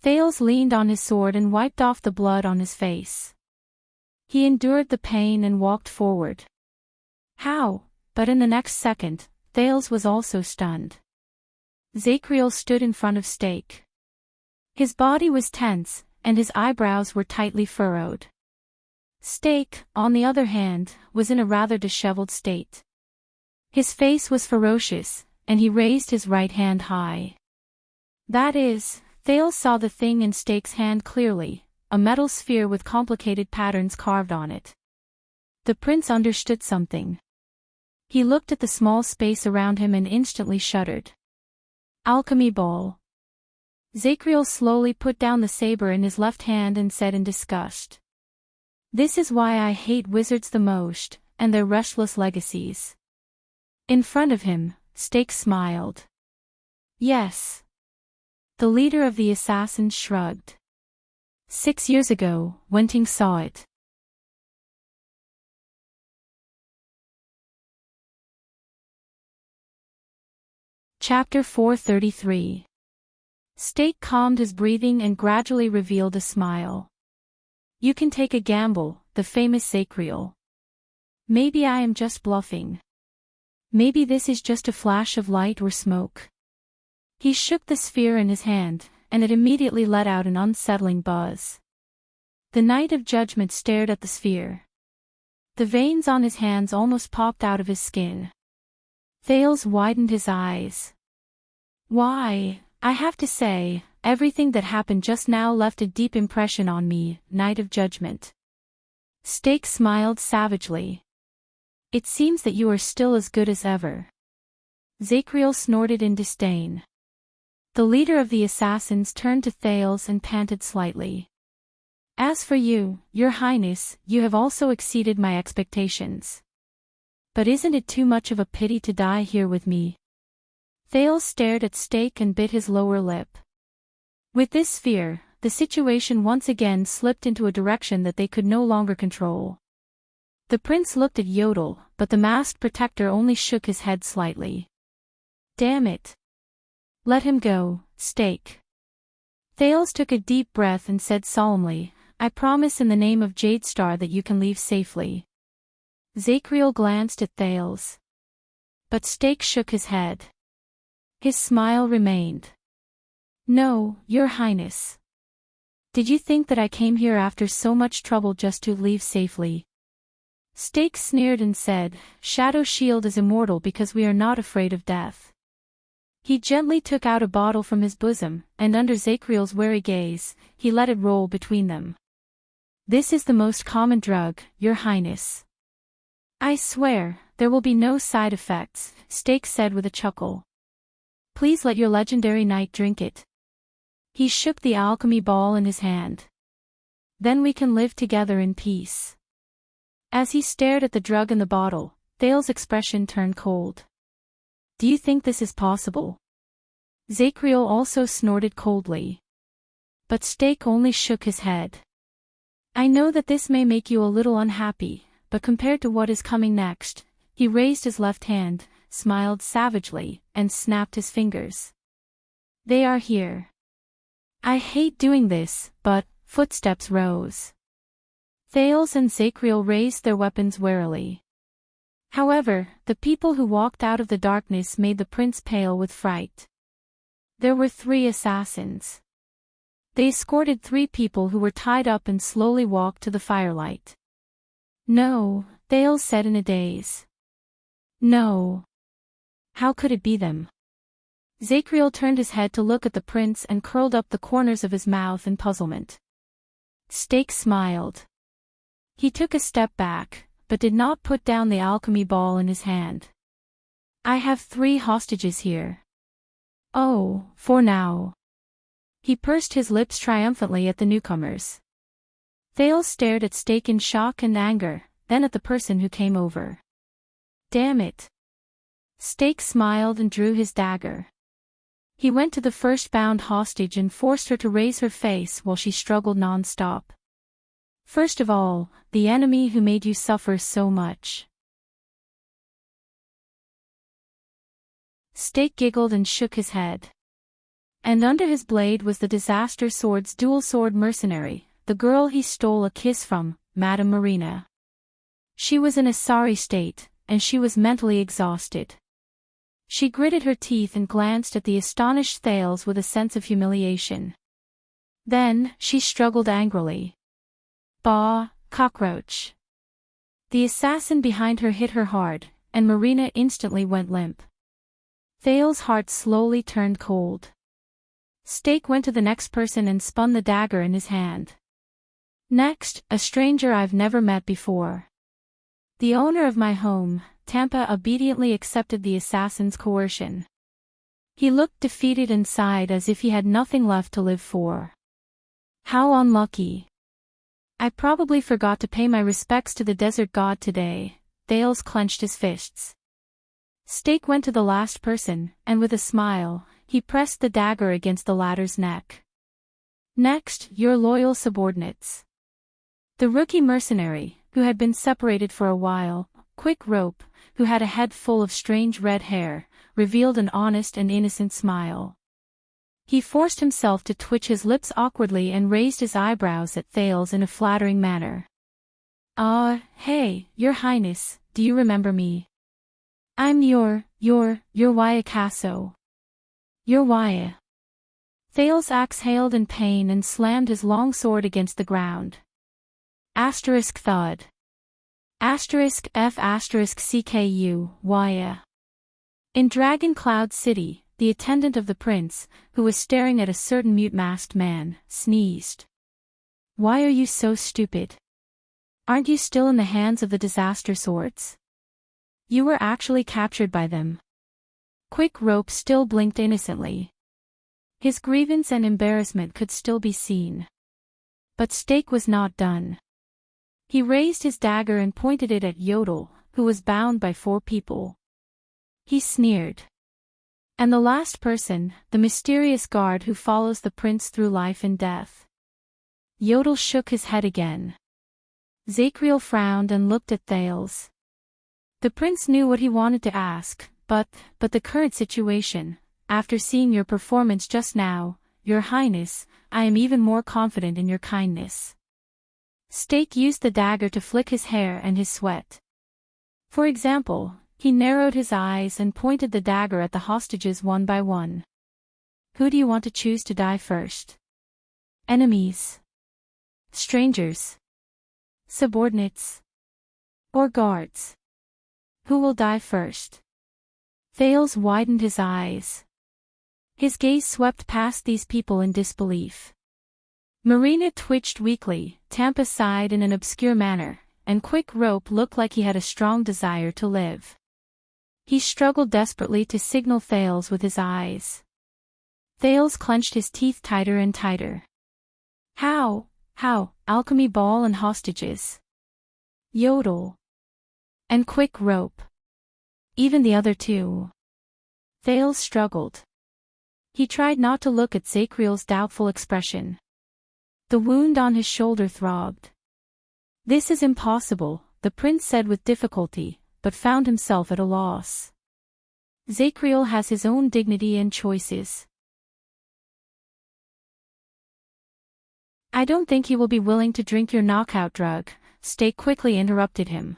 Thales leaned on his sword and wiped off the blood on his face. He endured the pain and walked forward. How? But in the next second, Thales was also stunned. Zacriel stood in front of Stake. His body was tense, and his eyebrows were tightly furrowed. Stake, on the other hand, was in a rather disheveled state. His face was ferocious, and he raised his right hand high. That is, Thales saw the thing in Stake's hand clearly, a metal sphere with complicated patterns carved on it. The prince understood something. He looked at the small space around him and instantly shuddered. Alchemy ball. Zacriel slowly put down the saber in his left hand and said in disgust. This is why I hate wizards the most, and their restless legacies. In front of him, Stake smiled. Yes. The leader of the assassins shrugged. 6 years ago, Wenting saw it. Chapter 433. Stake calmed his breathing and gradually revealed a smile. You can take a gamble, the famous Zacriel. Maybe I am just bluffing. Maybe this is just a flash of light or smoke. He shook the sphere in his hand, and it immediately let out an unsettling buzz. The Knight of Judgment stared at the sphere. The veins on his hands almost popped out of his skin. Thales widened his eyes. Why, I have to say, everything that happened just now left a deep impression on me, Knight of Judgment. Stake smiled savagely. It seems that you are still as good as ever. Zacriel snorted in disdain. The leader of the assassins turned to Thales and panted slightly. As for you, Your Highness, you have also exceeded my expectations. But isn't it too much of a pity to die here with me? Thales stared at Stake and bit his lower lip. With this sphere, the situation once again slipped into a direction that they could no longer control. The prince looked at Yodel, but the masked protector only shook his head slightly. Damn it. Let him go, Stake. Thales took a deep breath and said solemnly, I promise in the name of Jadestar that you can leave safely. Zacriel glanced at Thales. But Stake shook his head. His smile remained. No, Your Highness. Did you think that I came here after so much trouble just to leave safely? Stake sneered and said, Shadow Shield is immortal because we are not afraid of death. He gently took out a bottle from his bosom, and under Zacriel's wary gaze, he let it roll between them. This is the most common drug, Your Highness. I swear, there will be no side effects, Stake said with a chuckle. Please let your legendary knight drink it. He shook the alchemy ball in his hand. Then we can live together in peace. As he stared at the drug in the bottle, Thales' expression turned cold. Do you think this is possible? Zacriel also snorted coldly. But Stake only shook his head. I know that this may make you a little unhappy, but compared to what is coming next, he raised his left hand, smiled savagely, and snapped his fingers. They are here. I hate doing this, but, footsteps rose. Thales and Zacriel raised their weapons warily. However, the people who walked out of the darkness made the prince pale with fright. There were 3 assassins. They escorted 3 people who were tied up and slowly walked to the firelight. No, Thales said in a daze. No. How could it be them? Zacriel turned his head to look at the prince and curled up the corners of his mouth in puzzlement. Stake smiled. He took a step back, but did not put down the alchemy ball in his hand. I have 3 hostages here. Oh, for now. He pursed his lips triumphantly at the newcomers. Thales stared at Stake in shock and anger, then at the person who came over. Damn it. Stake smiled and drew his dagger. He went to the first bound hostage and forced her to raise her face while she struggled non-stop. First of all, the enemy who made you suffer so much. Stake giggled and shook his head. And under his blade was the Disaster Sword's dual-sword mercenary, the girl he stole a kiss from, Madame Marina. She was in a sorry state, and she was mentally exhausted. She gritted her teeth and glanced at the astonished Thales with a sense of humiliation. Then, she struggled angrily. Bah, cockroach. The assassin behind her hit her hard, and Marina instantly went limp. Thales' heart slowly turned cold. Stake went to the next person and spun the dagger in his hand. Next, a stranger I've never met before. The owner of my home, Tampa, obediently accepted the assassin's coercion. He looked defeated and sighed as if he had nothing left to live for. How unlucky. I probably forgot to pay my respects to the desert god today. Thales clenched his fists. Stake went to the last person, and with a smile, he pressed the dagger against the latter's neck. Next, your loyal subordinates. The rookie mercenary, who had been separated for a while, Quick Rope, who had a head full of strange red hair, revealed an honest and innocent smile. He forced himself to twitch his lips awkwardly and raised his eyebrows at Thales in a flattering manner. Hey, your highness, do you remember me? I'm your Waiakaso. Your Waya. Thales exhaled in pain and slammed his long sword against the ground. Asterisk thud. Asterisk F asterisk CKU, Waya. In Dragon Cloud City, the attendant of the prince, who was staring at a certain mute-masked man, sneezed. Why are you so stupid? Aren't you still in the hands of the disaster swords? You were actually captured by them. Quick Rope still blinked innocently. His grievance and embarrassment could still be seen. But Stake was not done. He raised his dagger and pointed it at Yodel, who was bound by 4 people. He sneered. And the last person, the mysterious guard who follows the prince through life and death. Yodel shook his head again. Zacriel frowned and looked at Thales. The prince knew what he wanted to ask, but the current situation, after seeing your performance just now, your highness, I am even more confident in your kindness. Stake used the dagger to flick his hair and his sweat. For example, he narrowed his eyes and pointed the dagger at the hostages one by one. Who do you want to choose to die first? Enemies? Strangers? Subordinates? Or guards? Who will die first? Thales widened his eyes. His gaze swept past these people in disbelief. Marina twitched weakly, Tampa sighed in an obscure manner, and Quick Rope looked like he had a strong desire to live. He struggled desperately to signal Thales with his eyes. Thales clenched his teeth tighter and tighter. How? Alchemy ball and hostages. Yodel. And Quick Rope. Even the other 2. Thales struggled. He tried not to look at Zacriel's doubtful expression. The wound on his shoulder throbbed. This is impossible, the prince said with difficulty, but found himself at a loss. Zacriel has his own dignity and choices. I don't think he will be willing to drink your knockout drug, Stake quickly interrupted him.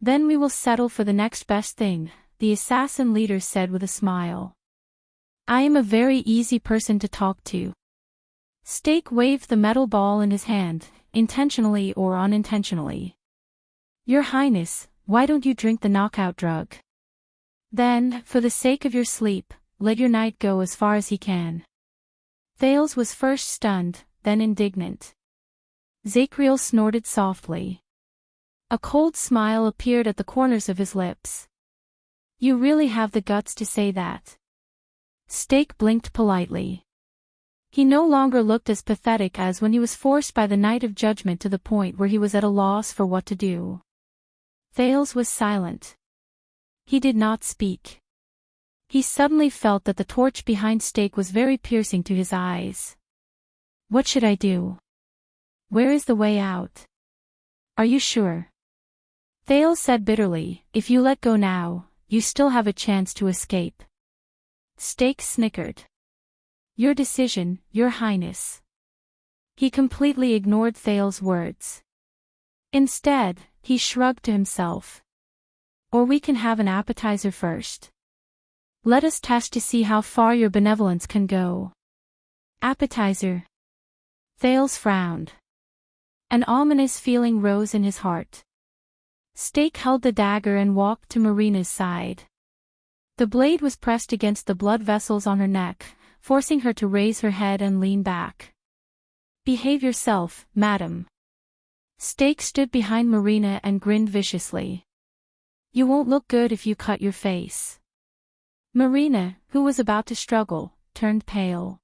Then we will settle for the next best thing, the assassin leader said with a smile. I am a very easy person to talk to. Stake waved the metal ball in his hand, intentionally or unintentionally. Your Highness, why don't you drink the knockout drug? Then, for the sake of your sleep, let your knight go as far as he can. Thales was first stunned, then indignant. Zacriel snorted softly. A cold smile appeared at the corners of his lips. You really have the guts to say that. Stake blinked politely. He no longer looked as pathetic as when he was forced by the Knight of Judgment to the point where he was at a loss for what to do. Thales was silent. He did not speak. He suddenly felt that the torch behind Stake was very piercing to his eyes. What should I do? Where is the way out? Are you sure? Thales said bitterly, if you let go now, you still have a chance to escape. Stake snickered. Your decision, Your Highness. He completely ignored Thales' words. Instead, he shrugged to himself. Or we can have an appetizer first. Let us test to see how far your benevolence can go. Appetizer. Thales frowned. An ominous feeling rose in his heart. Stake held the dagger and walked to Marina's side. The blade was pressed against the blood vessels on her neck, forcing her to raise her head and lean back. Behave yourself, madam. Stake stood behind Marina and grinned viciously. You won't look good if you cut your face. Marina, who was about to struggle, turned pale.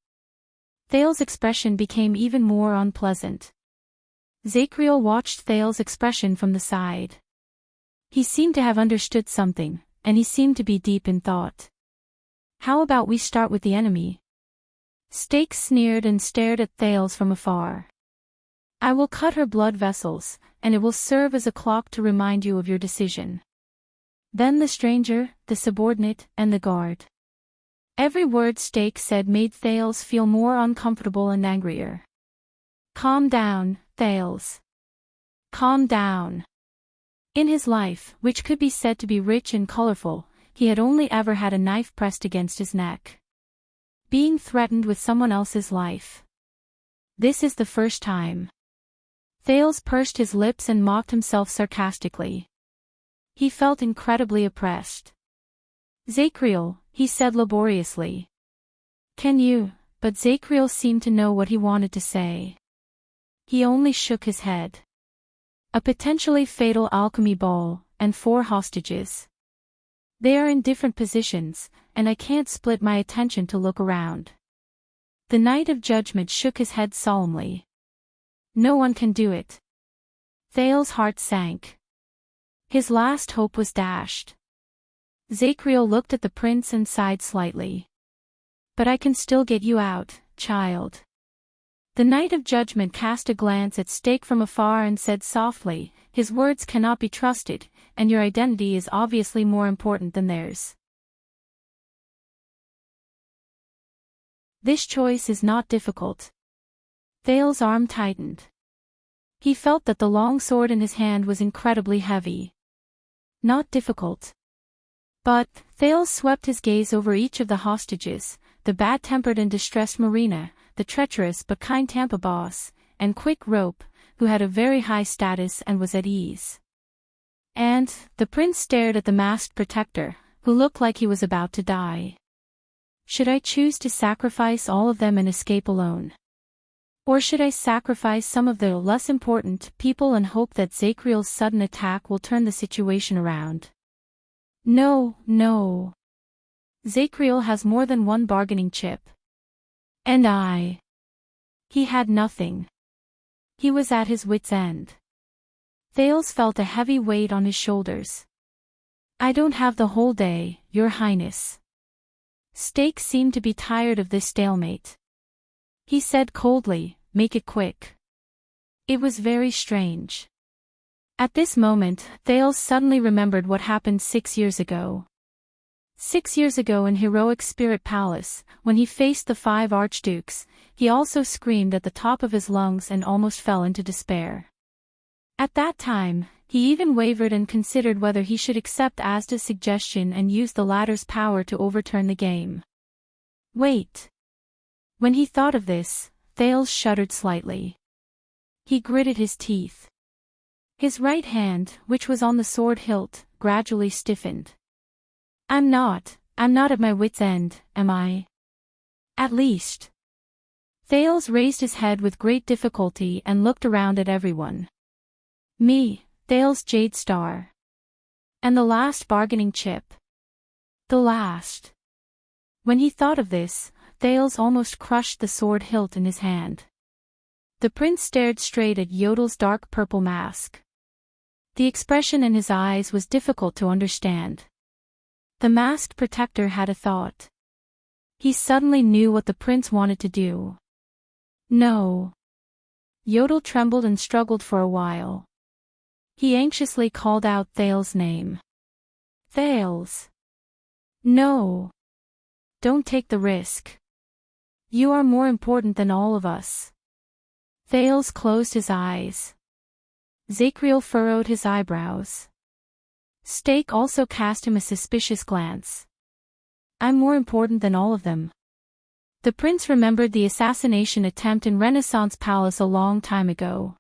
Thales' expression became even more unpleasant. Zacriel watched Thale's expression from the side. He seemed to have understood something, and he seemed to be deep in thought. How about we start with the enemy? Stake sneered and stared at Thales from afar. I will cut her blood vessels, and it will serve as a clock to remind you of your decision. Then the stranger, the subordinate, and the guard. Every word Stake said made Thales feel more uncomfortable and angrier. Calm down, Thales. Calm down. In his life, which could be said to be rich and colorful, he had only ever had a knife pressed against his neck. Being threatened with someone else's life. This is the first time. Thales pursed his lips and mocked himself sarcastically. He felt incredibly oppressed. Zacriel, he said laboriously. Can you? But Zacriel seemed to know what he wanted to say. He only shook his head. A potentially fatal alchemy ball, and 4 hostages. They are in different positions, and I can't split my attention to look around. The Knight of Judgment shook his head solemnly. No one can do it. Thale's heart sank. His last hope was dashed. Zacriel looked at the prince and sighed slightly. But I can still get you out, child. The Knight of Judgment cast a glance at Stake from afar and said softly, his words cannot be trusted, and your identity is obviously more important than theirs. This choice is not difficult. Thale's arm tightened. He felt that the long sword in his hand was incredibly heavy. Not difficult. But, Thales swept his gaze over each of the hostages, the bad-tempered and distressed Marina, the treacherous but kind Tampa boss, and Quick Rope, who had a very high status and was at ease. And, the prince stared at the masked protector, who looked like he was about to die. Should I choose to sacrifice all of them and escape alone? Or should I sacrifice some of the less important people and hope that Zacriel's sudden attack will turn the situation around? No, no. Zacriel has more than one bargaining chip. And I. He had nothing. He was at his wit's end. Thales felt a heavy weight on his shoulders. I don't have the whole day, Your Highness. Stake seemed to be tired of this stalemate. He said coldly, make it quick. It was very strange. At this moment, Thales suddenly remembered what happened 6 years ago. 6 years ago in Heroic Spirit Palace, when he faced the 5 archdukes, he also screamed at the top of his lungs and almost fell into despair. At that time, he even wavered and considered whether he should accept Asda's suggestion and use the latter's power to overturn the game. Wait. When he thought of this, Thales shuddered slightly. He gritted his teeth. His right hand, which was on the sword hilt, gradually stiffened. I'm not at my wit's end, am I? At least. Thales raised his head with great difficulty and looked around at everyone. Me, Thales Jade Star. And the last bargaining chip. The last. When he thought of this, Thales almost crushed the sword hilt in his hand. The prince stared straight at Yodel's dark purple mask. The expression in his eyes was difficult to understand. The masked protector had a thought. He suddenly knew what the prince wanted to do. No. Yodel trembled and struggled for a while. He anxiously called out Thales' name. Thales. No. Don't take the risk. You are more important than all of us. Thales closed his eyes. Zacriel furrowed his eyebrows. Stake also cast him a suspicious glance. I'm more important than all of them. The prince remembered the assassination attempt in Renaissance Palace a long time ago.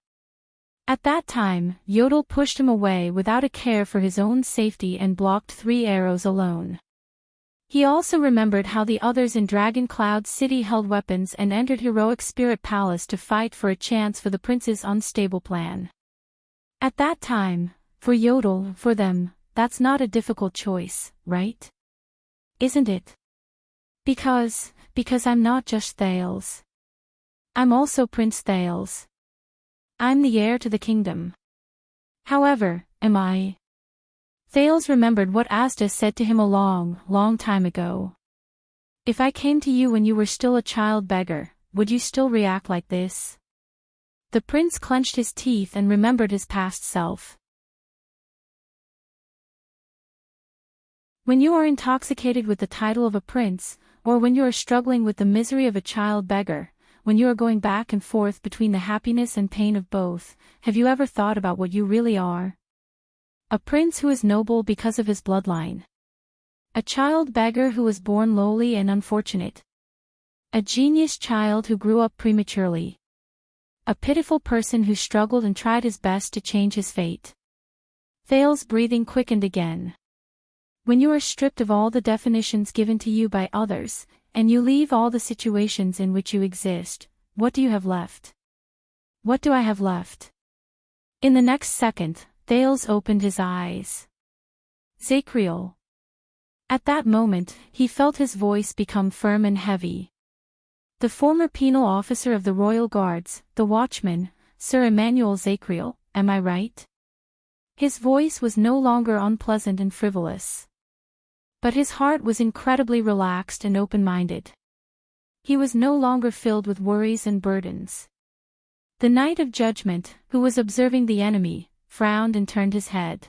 At that time, Yodel pushed him away without a care for his own safety and blocked 3 arrows alone. He also remembered how the others in Dragon Cloud City held weapons and entered Heroic Spirit Palace to fight for a chance for the prince's unstable plan. At that time, for Yodel, for them, that's not a difficult choice, right? Isn't it? Because I'm not just Thales. I'm also Prince Thales. I'm the heir to the kingdom. However, am I? Thales remembered what Asda said to him a long, long time ago. If I came to you when you were still a child beggar, would you still react like this? The prince clenched his teeth and remembered his past self. When you are intoxicated with the title of a prince, or when you are struggling with the misery of a child beggar, when you are going back and forth between the happiness and pain of both, have you ever thought about what you really are? A prince who is noble because of his bloodline. A child beggar who was born lowly and unfortunate. A genius child who grew up prematurely. A pitiful person who struggled and tried his best to change his fate. Thales' breathing quickened again. When you are stripped of all the definitions given to you by others, and you leave all the situations in which you exist, what do you have left? What do I have left? In the next second, Thales opened his eyes. Zachriel. At that moment, he felt his voice become firm and heavy. The former penal officer of the Royal Guards, the watchman, Sir Emmanuel Zachriel, am I right? His voice was no longer unpleasant and frivolous. But his heart was incredibly relaxed and open-minded. He was no longer filled with worries and burdens. The Knight of Judgment, who was observing the enemy, frowned and turned his head.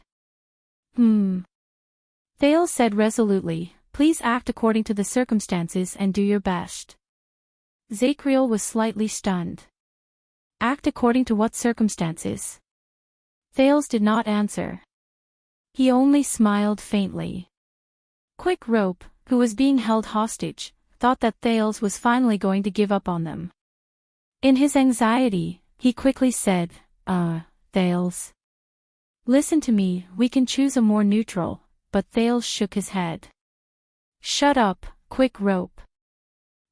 Thales said resolutely, please act according to the circumstances and do your best. Zachriel was slightly stunned. Act according to what circumstances? Thales did not answer. He only smiled faintly. Quick Rope, who was being held hostage, thought that Thales was finally going to give up on them. In his anxiety, he quickly said, Thales. Listen to me, we can choose a more neutral, but Thales shook his head. Shut up, Quick Rope.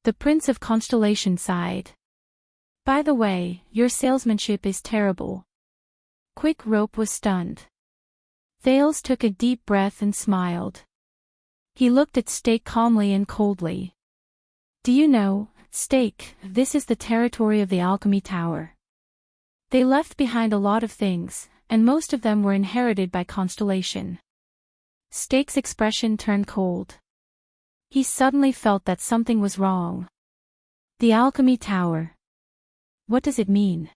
The Prince of Constellation sighed. By the way, your salesmanship is terrible. Quick Rope was stunned. Thales took a deep breath and smiled. He looked at Stake calmly and coldly. Do you know, Stake, this is the territory of the Alchemy Tower. They left behind a lot of things, and most of them were inherited by Constellation. Stake's expression turned cold. He suddenly felt that something was wrong. The Alchemy Tower. What does it mean?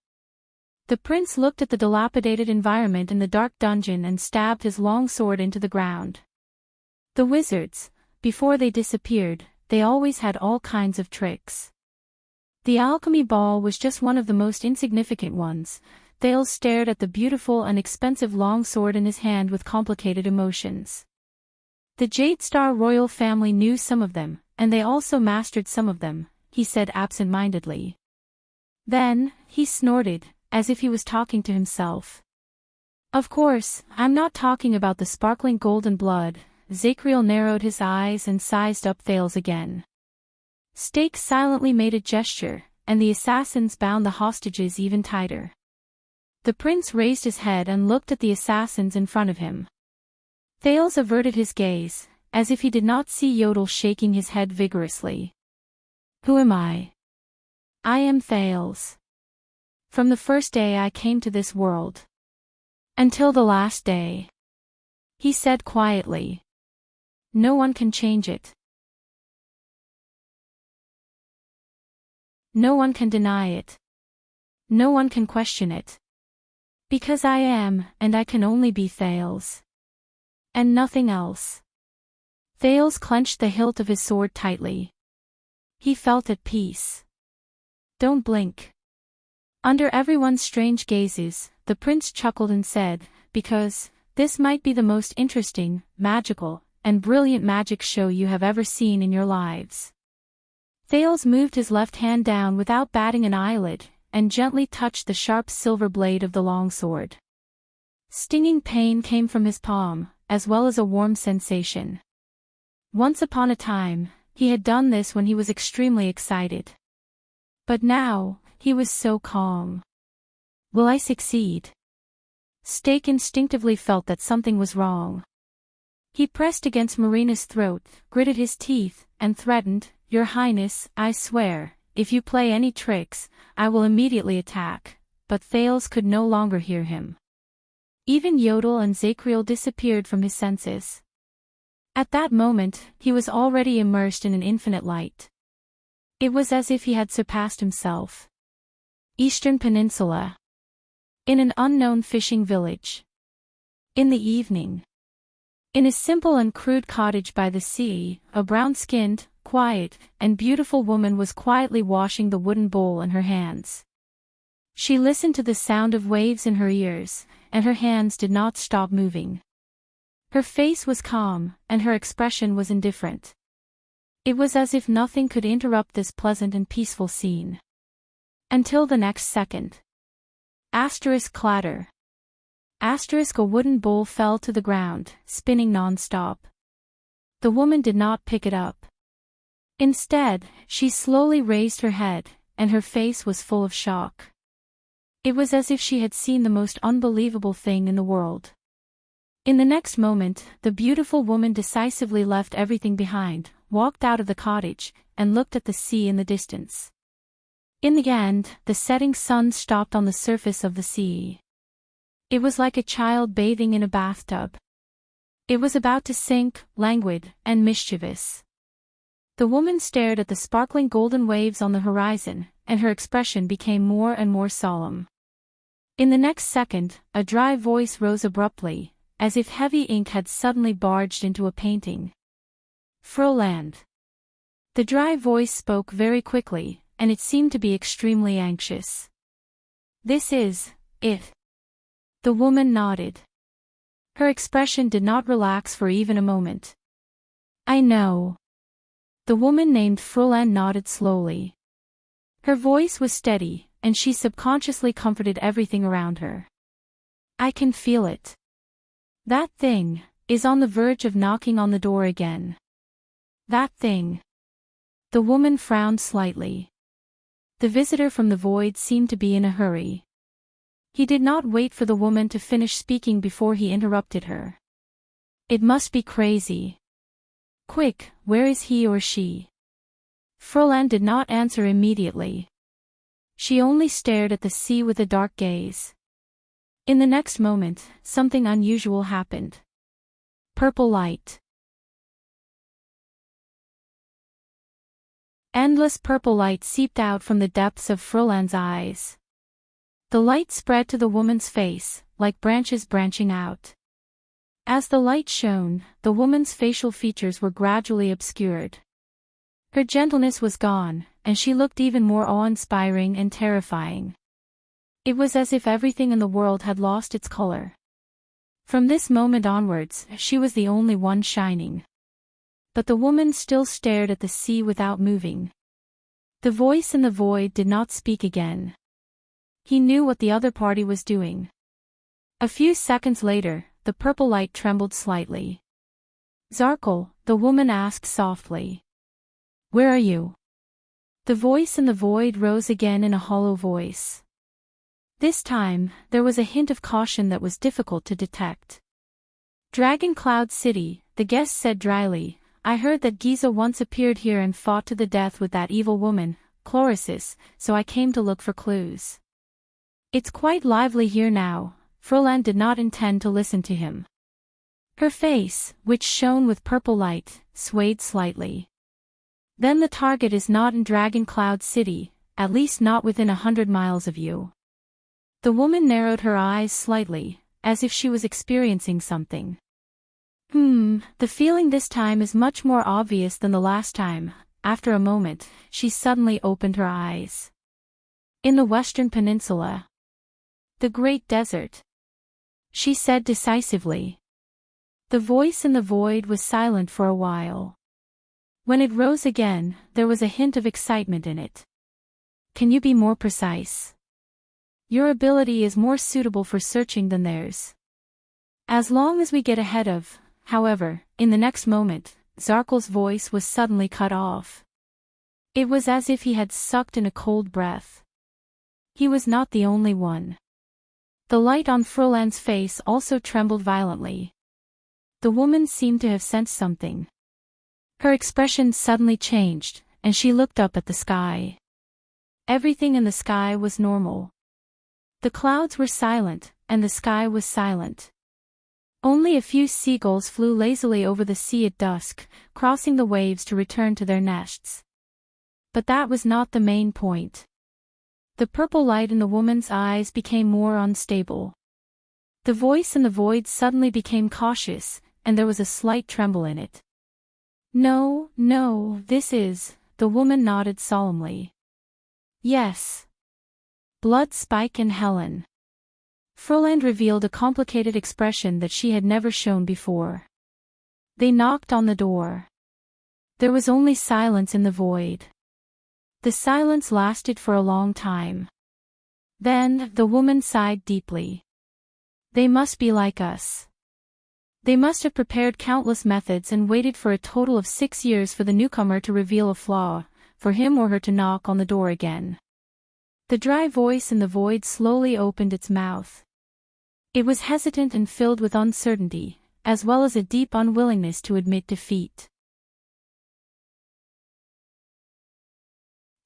The prince looked at the dilapidated environment in the dark dungeon and stabbed his long sword into the ground. The wizards, before they disappeared, they always had all kinds of tricks. The alchemy ball was just one of the most insignificant ones. Thales stared at the beautiful and expensive long sword in his hand with complicated emotions. The Jade Star royal family knew some of them, and they also mastered some of them, he said absent-mindedly. Then, he snorted, as if he was talking to himself. Of course, I'm not talking about the sparkling golden blood. Zachriel narrowed his eyes and sized up Thales again. Stake silently made a gesture, and the assassins bound the hostages even tighter. The prince raised his head and looked at the assassins in front of him. Thales averted his gaze, as if he did not see Yodel shaking his head vigorously. Who am I? I am Thales. From the first day I came to this world. Until the last day. He said quietly. No one can change it. No one can deny it. No one can question it. Because I am, and I can only be Thales. And nothing else. Thales clenched the hilt of his sword tightly. He felt at peace. Don't blink. Under everyone's strange gazes, the prince chuckled and said, because, this might be the most interesting, magical, and brilliant magic show you have ever seen in your lives. Thales moved his left hand down without batting an eyelid, and gently touched the sharp silver blade of the long sword. Stinging pain came from his palm, as well as a warm sensation. Once upon a time, he had done this when he was extremely excited. But now, he was so calm. Will I succeed? Stake instinctively felt that something was wrong. He pressed against Marina's throat, gritted his teeth, and threatened, Your Highness, I swear, if you play any tricks, I will immediately attack. but Thales could no longer hear him. Even Yodel and Zacriel disappeared from his senses. At that moment, he was already immersed in an infinite light. It was as if he had surpassed himself. Eastern Peninsula. In an unknown fishing village. In the evening. In a simple and crude cottage by the sea, a brown-skinned, quiet, and beautiful woman was quietly washing the wooden bowl in her hands. She listened to the sound of waves in her ears, and her hands did not stop moving. Her face was calm, and her expression was indifferent. It was as if nothing could interrupt this pleasant and peaceful scene. Until the next second. Clatter. A wooden bowl fell to the ground, spinning non-stop. The woman did not pick it up. Instead, she slowly raised her head, and her face was full of shock. It was as if she had seen the most unbelievable thing in the world. In the next moment, the beautiful woman decisively left everything behind, walked out of the cottage, and looked at the sea in the distance. In the end, the setting sun stopped on the surface of the sea. It was like a child bathing in a bathtub. It was about to sink, languid, and mischievous. The woman stared at the sparkling golden waves on the horizon, and her expression became more and more solemn. In the next second, a dry voice rose abruptly, as if heavy ink had suddenly barged into a painting. Froland. The dry voice spoke very quickly, and it seemed to be extremely anxious. This is it. The woman nodded. Her expression did not relax for even a moment. I know. The woman named Froland nodded slowly. Her voice was steady, and she subconsciously comforted everything around her. I can feel it. That thing is on the verge of knocking on the door again. That thing. The woman frowned slightly. The visitor from the void seemed to be in a hurry. He did not wait for the woman to finish speaking before he interrupted her. It must be crazy. Quick, where is he or she? Froland did not answer immediately. She only stared at the sea with a dark gaze. In the next moment, something unusual happened. Purple light. Endless purple light seeped out from the depths of Froland's eyes. The light spread to the woman's face, like branches branching out. As the light shone, the woman's facial features were gradually obscured. Her gentleness was gone, and she looked even more awe-inspiring and terrifying. It was as if everything in the world had lost its color. From this moment onwards, she was the only one shining. But the woman still stared at the sea without moving. The voice in the void did not speak again. He knew what the other party was doing. A few seconds later, the purple light trembled slightly. Zacriel, the woman asked softly. Where are you? The voice in the void rose again in a hollow voice. This time, there was a hint of caution that was difficult to detect. Dragon Cloud City, the guest said dryly. I heard that Giza once appeared here and fought to the death with that evil woman, Chlorosis, so I came to look for clues. It's quite lively here now. Froland did not intend to listen to him. Her face, which shone with purple light, swayed slightly. Then the target is not in Dragon Cloud City, at least not within 100 miles of you. The woman narrowed her eyes slightly, as if she was experiencing something. The feeling this time is much more obvious than the last time. After a moment, she suddenly opened her eyes. In the Western Peninsula. The Great Desert. She said decisively. The voice in the void was silent for a while. When it rose again, there was a hint of excitement in it. Can you be more precise? Your ability is more suitable for searching than theirs. As long as we get ahead of, however, in the next moment, Zacriel's voice was suddenly cut off. It was as if he had sucked in a cold breath. He was not the only one. The light on Froland's face also trembled violently. The woman seemed to have sensed something. Her expression suddenly changed, and she looked up at the sky. Everything in the sky was normal. The clouds were silent, and the sky was silent. Only a few seagulls flew lazily over the sea at dusk, crossing the waves to return to their nests. But that was not the main point. The purple light in the woman's eyes became more unstable. The voice in the void suddenly became cautious, and there was a slight tremble in it. No, no, the woman nodded solemnly. Yes. Blood, Spike and Helen. Froland revealed a complicated expression that she had never shown before. They knocked on the door. There was only silence in the void. The silence lasted for a long time. Then, the woman sighed deeply. They must be like us. They must have prepared countless methods and waited for a total of 6 years for the newcomer to reveal a flaw, for him or her to knock on the door again. The dry voice in the void slowly opened its mouth. It was hesitant and filled with uncertainty, as well as a deep unwillingness to admit defeat.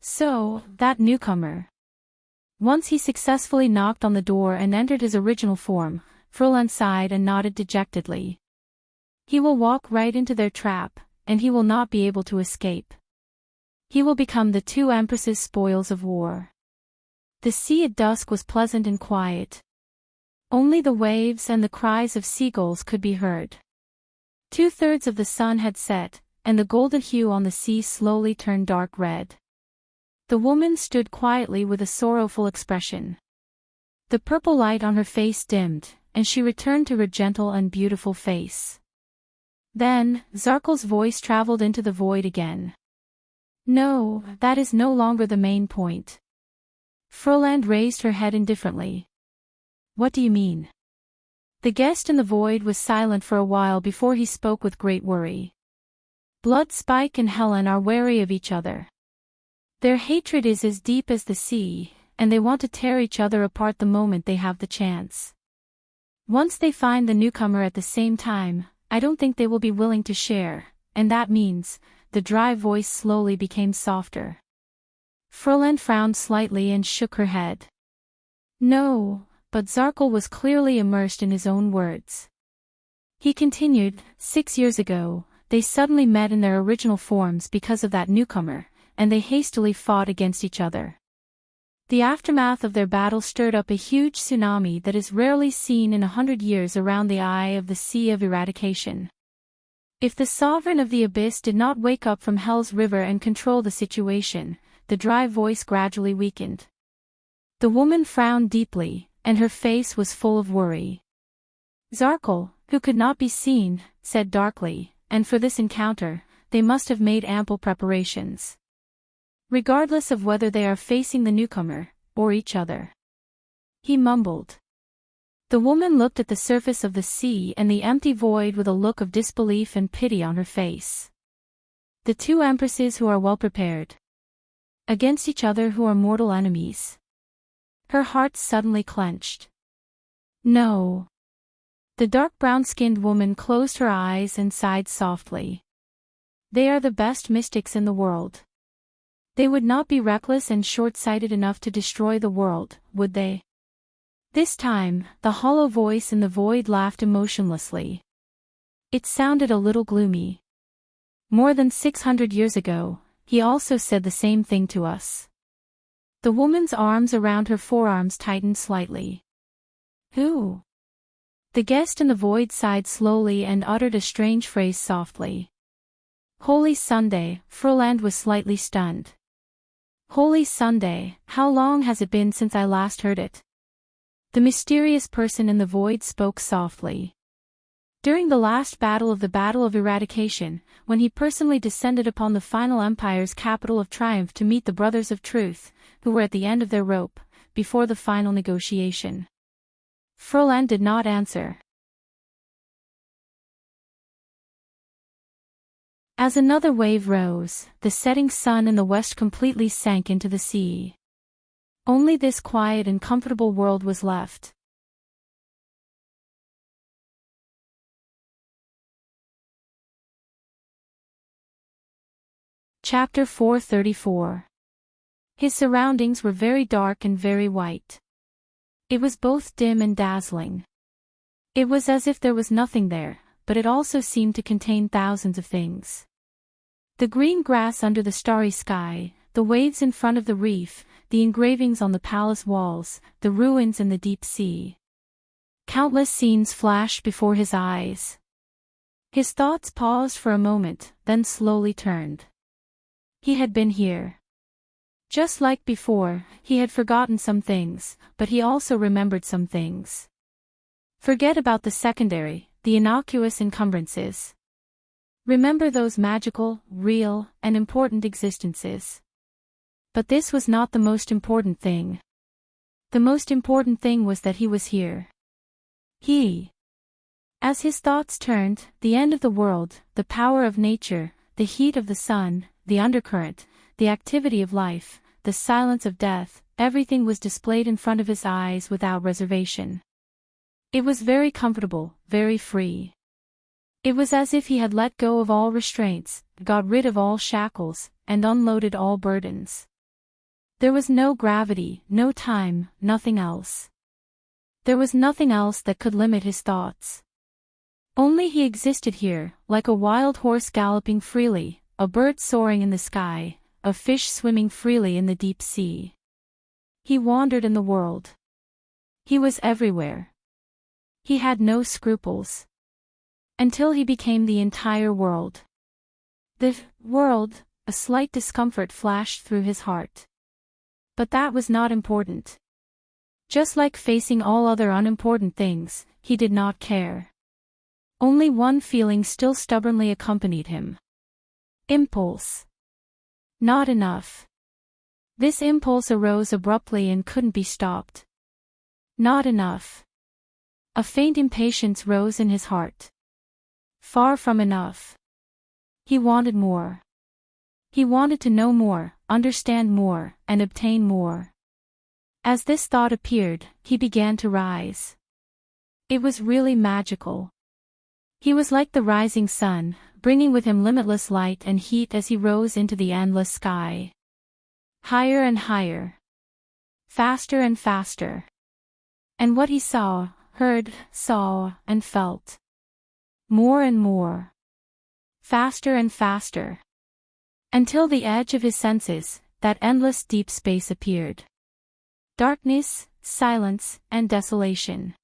So, that newcomer. Once he successfully knocked on the door and entered his original form, Froland sighed and nodded dejectedly. He will walk right into their trap, and he will not be able to escape. He will become the 2 empresses' spoils of war. The sea at dusk was pleasant and quiet. Only the waves and the cries of seagulls could be heard. 2/3 of the sun had set, and the golden hue on the sea slowly turned dark red. The woman stood quietly with a sorrowful expression. The purple light on her face dimmed, and she returned to her gentle and beautiful face. Then, Zarkle's voice traveled into the void again. No, that is no longer the main point. Froland raised her head indifferently. What do you mean? The guest in the void was silent for a while before he spoke with great worry. Blood, Spike and Helen are wary of each other. Their hatred is as deep as the sea, and they want to tear each other apart the moment they have the chance. Once they find the newcomer at the same time, I don't think they will be willing to share, and that means, the dry voice slowly became softer. Froland frowned slightly and shook her head. No, but Zarkle was clearly immersed in his own words. He continued, 6 years ago, they suddenly met in their original forms because of that newcomer, and they hastily fought against each other. The aftermath of their battle stirred up a huge tsunami that is rarely seen in 100 years around the eye of the Sea of Eradication. If the Sovereign of the Abyss did not wake up from Hell's River and control the situation, the dry voice gradually weakened. The woman frowned deeply, and her face was full of worry. Zarkle, who could not be seen, said darkly, and for this encounter, they must have made ample preparations. Regardless of whether they are facing the newcomer, or each other. He mumbled. The woman looked at the surface of the sea and the empty void with a look of disbelief and pity on her face. The 2 empresses who are well prepared. Against each other who are mortal enemies. Her heart suddenly clenched. No. The dark brown-skinned woman closed her eyes and sighed softly. They are the best mystics in the world. They would not be reckless and short-sighted enough to destroy the world, would they? This time, the hollow voice in the void laughed emotionlessly. It sounded a little gloomy. More than 600 years ago, he also said the same thing to us. The woman's arms around her forearms tightened slightly. Who? The guest in the void sighed slowly and uttered a strange phrase softly. Holy Sunday, Froland was slightly stunned. Holy Sunday, how long has it been since I last heard it? The mysterious person in the void spoke softly. During the last battle of the Battle of Eradication, when he personally descended upon the final empire's capital of triumph to meet the Brothers of Truth, who were at the end of their rope, before the final negotiation. Froland did not answer. As another wave rose, the setting sun in the west completely sank into the sea. Only this quiet and comfortable world was left. Chapter 434. His surroundings were very dark and very white. It was both dim and dazzling. It was as if there was nothing there, but it also seemed to contain thousands of things. The green grass under the starry sky, the waves in front of the reef, the engravings on the palace walls, the ruins in the deep sea. Countless scenes flashed before his eyes. His thoughts paused for a moment, then slowly turned. He had been here. Just like before, he had forgotten some things, but he also remembered some things. Forget about the secondary, the innocuous encumbrances. Remember those magical, real, and important existences. But this was not the most important thing. The most important thing was that he was here. As his thoughts turned, the end of the world, the power of nature, the heat of the sun, the undercurrent, the activity of life, the silence of death, everything was displayed in front of his eyes without reservation. It was very comfortable, very free. It was as if he had let go of all restraints, got rid of all shackles, and unloaded all burdens. There was no gravity, no time, nothing else. There was nothing else that could limit his thoughts. Only he existed here, like a wild horse galloping freely, a bird soaring in the sky, a fish swimming freely in the deep sea. He wandered in the world. He was everywhere. He had no scruples. Until he became the entire world. The world, a slight discomfort flashed through his heart. But that was not important. Just like facing all other unimportant things, he did not care. Only one feeling still stubbornly accompanied him. Impulse. Not enough. This impulse arose abruptly and couldn't be stopped. Not enough. A faint impatience rose in his heart. Far from enough. He wanted more. He wanted to know more, understand more, and obtain more. As this thought appeared, he began to rise. It was really magical. He was like the rising sun, bringing with him limitless light and heat as he rose into the endless sky. Higher and higher. Faster and faster. And what he saw, heard, saw, and felt. More and more. Faster and faster. Until the edge of his senses, that endless deep space appeared. Darkness, silence, and desolation.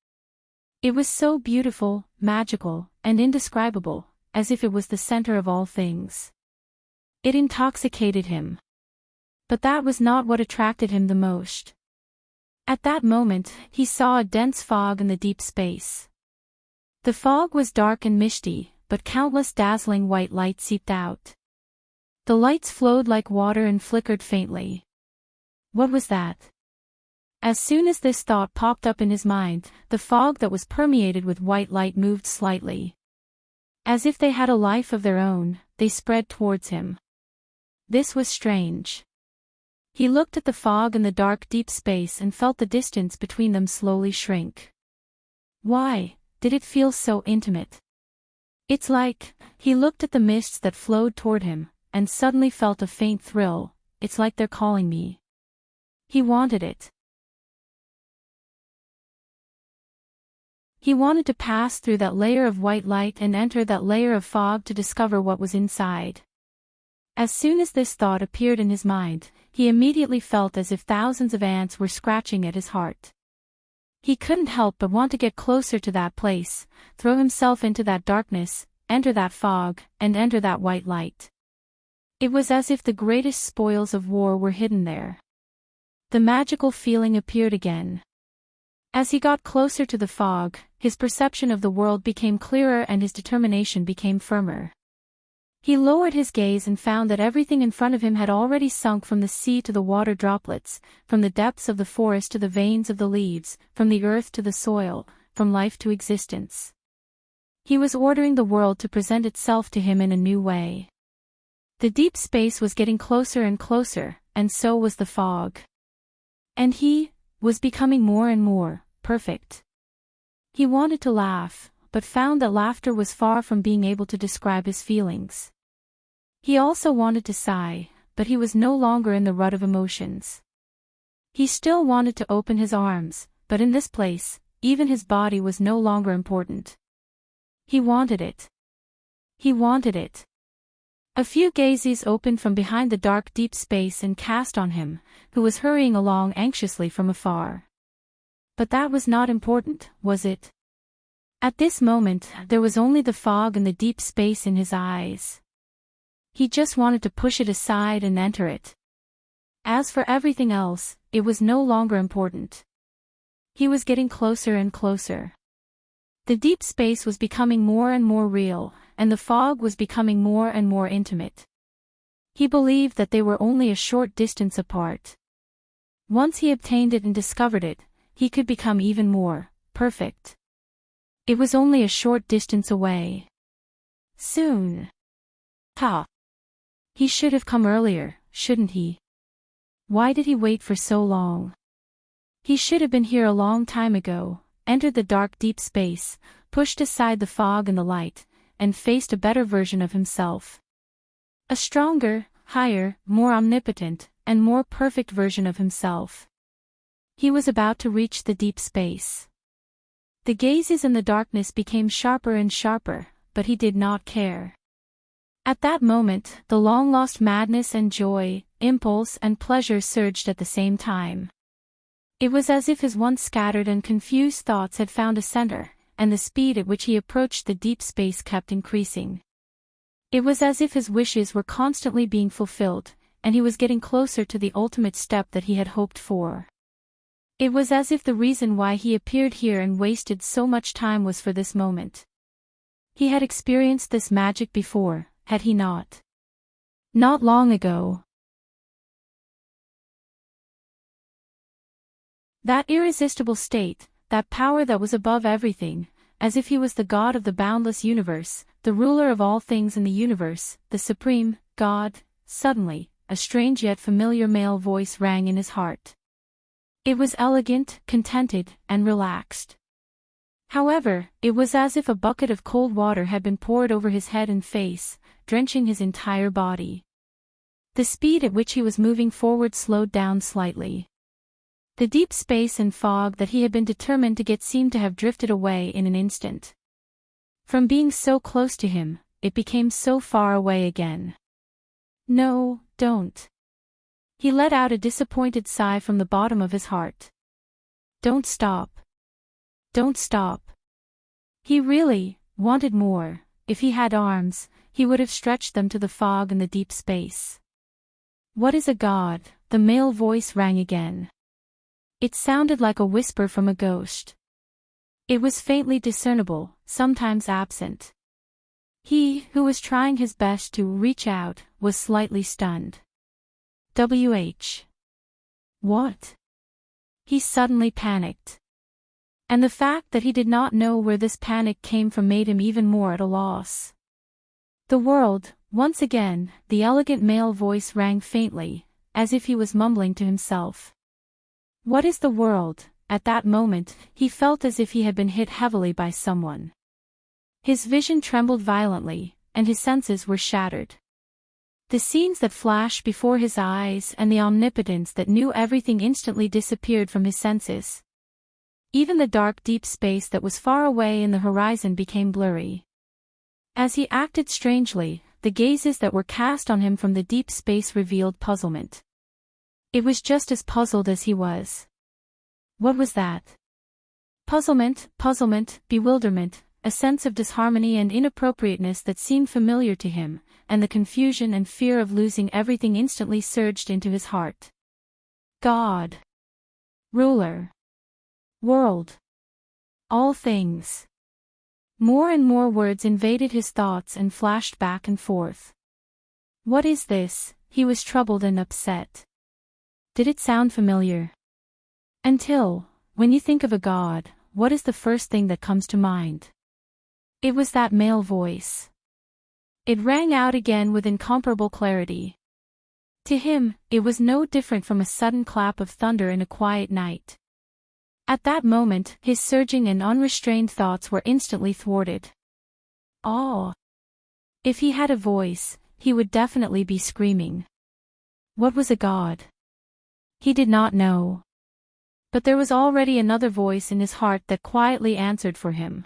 It was so beautiful, magical, and indescribable, as if it was the center of all things. It intoxicated him. But that was not what attracted him the most. At that moment, he saw a dense fog in the deep space. The fog was dark and misty, but countless dazzling white lights seeped out. The lights flowed like water and flickered faintly. What was that? As soon as this thought popped up in his mind, the fog that was permeated with white light moved slightly. As if they had a life of their own, they spread towards him. This was strange. He looked at the fog in the dark deep space and felt the distance between them slowly shrink. Why did it feel so intimate? It's like, he looked at the mists that flowed toward him, and suddenly felt a faint thrill. It's like they're calling me. He wanted it. He wanted to pass through that layer of white light and enter that layer of fog to discover what was inside. As soon as this thought appeared in his mind, he immediately felt as if thousands of ants were scratching at his heart. He couldn't help but want to get closer to that place, throw himself into that darkness, enter that fog, and enter that white light. It was as if the greatest spoils of war were hidden there. The magical feeling appeared again. As he got closer to the fog, his perception of the world became clearer and his determination became firmer. He lowered his gaze and found that everything in front of him had already sunk, from the sea to the water droplets, from the depths of the forest to the veins of the leaves, from the earth to the soil, from life to existence. He was ordering the world to present itself to him in a new way. The deep space was getting closer and closer, and so was the fog. And he was becoming more and more perfect. He wanted to laugh, but found that laughter was far from being able to describe his feelings. He also wanted to sigh, but he was no longer in the rut of emotions. He still wanted to open his arms, but in this place, even his body was no longer important. He wanted it. He wanted it. A few gazes opened from behind the dark deep space and cast on him, who was hurrying along anxiously from afar. But that was not important, was it? At this moment, there was only the fog and the deep space in his eyes. He just wanted to push it aside and enter it. As for everything else, it was no longer important. He was getting closer and closer. The deep space was becoming more and more real, and the fog was becoming more and more intimate. He believed that they were only a short distance apart. Once he obtained it and discovered it, he could become even more perfect. It was only a short distance away. Soon. He should have come earlier, shouldn't he? Why did he wait for so long? He should have been here a long time ago, entered the dark deep space, pushed aside the fog and the light, and faced a better version of himself. A stronger, higher, more omnipotent, and more perfect version of himself. He was about to reach the deep space. The gazes in the darkness became sharper and sharper, but he did not care. At that moment, the long-lost madness and joy, impulse and pleasure surged at the same time. It was as if his once scattered and confused thoughts had found a center, and the speed at which he approached the deep space kept increasing. It was as if his wishes were constantly being fulfilled, and he was getting closer to the ultimate step that he had hoped for. It was as if the reason why he appeared here and wasted so much time was for this moment. He had experienced this magic before, had he not? Not long ago. That irresistible state, that power that was above everything, as if he was the God of the boundless universe, the ruler of all things in the universe, the supreme God. Suddenly, a strange yet familiar male voice rang in his heart. It was elegant, contented, and relaxed. However, it was as if a bucket of cold water had been poured over his head and face, drenching his entire body. The speed at which he was moving forward slowed down slightly. The deep space and fog that he had been determined to get seemed to have drifted away in an instant. From being so close to him, it became so far away again. No, don't. He let out a disappointed sigh from the bottom of his heart. Don't stop. Don't stop. He really wanted more. If he had arms, he would have stretched them to the fog and the deep space. What is a god? The male voice rang again. It sounded like a whisper from a ghost. It was faintly discernible, sometimes absent. He, who was trying his best to reach out, was slightly stunned. What? He suddenly panicked. And the fact that he did not know where this panic came from made him even more at a loss. The world, once again, the elegant male voice rang faintly, as if he was mumbling to himself. What is the world? At that moment, he felt as if he had been hit heavily by someone. His vision trembled violently, and his senses were shattered. The scenes that flashed before his eyes and the omnipotence that knew everything instantly disappeared from his senses. Even the dark deep space that was far away in the horizon became blurry. As he acted strangely, the gazes that were cast on him from the deep space revealed puzzlement. It was just as puzzled as he was. What was that? Puzzlement, bewilderment, a sense of disharmony and inappropriateness that seemed familiar to him, and the confusion and fear of losing everything instantly surged into his heart. God. Ruler. World. All things. More and more words invaded his thoughts and flashed back and forth. What is this? He was troubled and upset. Did it sound familiar? Until, when you think of a god, what is the first thing that comes to mind? It was that male voice. It rang out again with incomparable clarity. To him, it was no different from a sudden clap of thunder in a quiet night. At that moment, his surging and unrestrained thoughts were instantly thwarted. Oh! If he had a voice, he would definitely be screaming. What was a god? He did not know. But there was already another voice in his heart that quietly answered for him.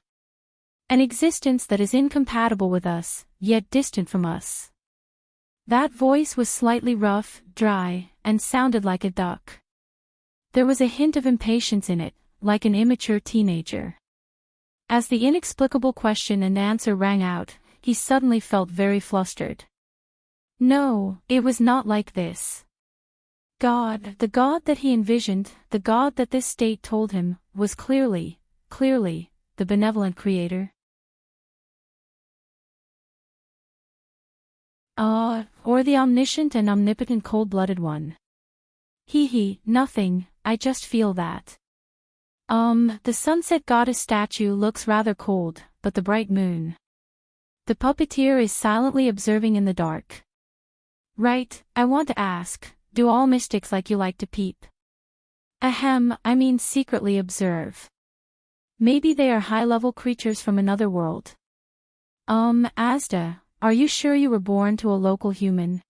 An existence that is incompatible with us, yet distant from us. That voice was slightly rough, dry, and sounded like a duck. There was a hint of impatience in it, like an immature teenager. As the inexplicable question and answer rang out, he suddenly felt very flustered. No, it was not like this. God, the God that he envisioned, the God that this state told him, was clearly, the benevolent creator. Or the omniscient and omnipotent cold-blooded one. Nothing, I just feel that. The sunset goddess statue looks rather cold, but the bright moon. The puppeteer is silently observing in the dark. Right, I want to ask, do all mystics like you like to peep? Ahem, I mean secretly observe. Maybe they are high-level creatures from another world. Asda, are you sure you were born to a local human?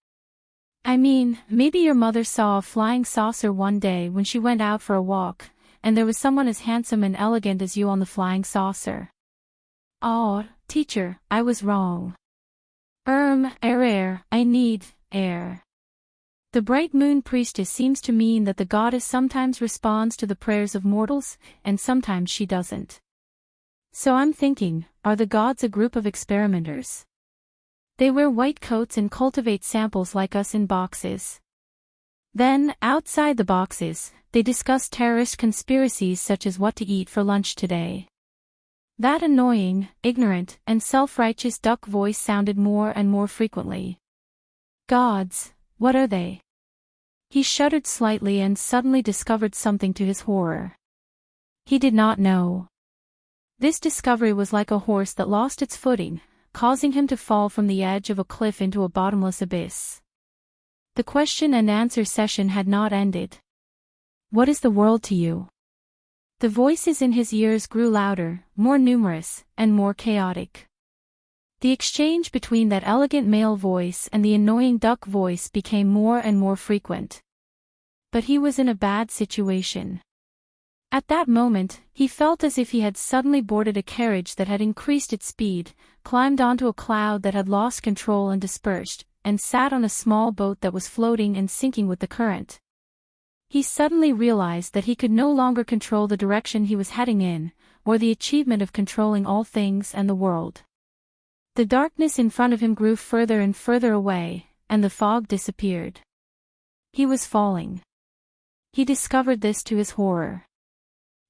I mean, maybe your mother saw a flying saucer one day when she went out for a walk, and there was someone as handsome and elegant as you on the flying saucer. Oh, teacher, I was wrong. I need air. The bright moon priestess seems to mean that the goddess sometimes responds to the prayers of mortals, and sometimes she doesn't. So I'm thinking, are the gods a group of experimenters? They wear white coats and cultivate samples like us in boxes. Then, outside the boxes, they discuss terrorist conspiracies such as what to eat for lunch today. That annoying, ignorant, and self-righteous duck voice sounded more and more frequently. Gods, what are they? He shuddered slightly and suddenly discovered something to his horror. He did not know. This discovery was like a horse that lost its footing, causing him to fall from the edge of a cliff into a bottomless abyss. The question and answer session had not ended. What is the world to you? The voices in his ears grew louder, more numerous, and more chaotic. The exchange between that elegant male voice and the annoying duck voice became more and more frequent. But he was in a bad situation. At that moment, he felt as if he had suddenly boarded a carriage that had increased its speed, climbed onto a cloud that had lost control and dispersed, and sat on a small boat that was floating and sinking with the current. He suddenly realized that he could no longer control the direction he was heading in, or the achievement of controlling all things and the world. The darkness in front of him grew further and further away, and the fog disappeared. He was falling. He discovered this to his horror.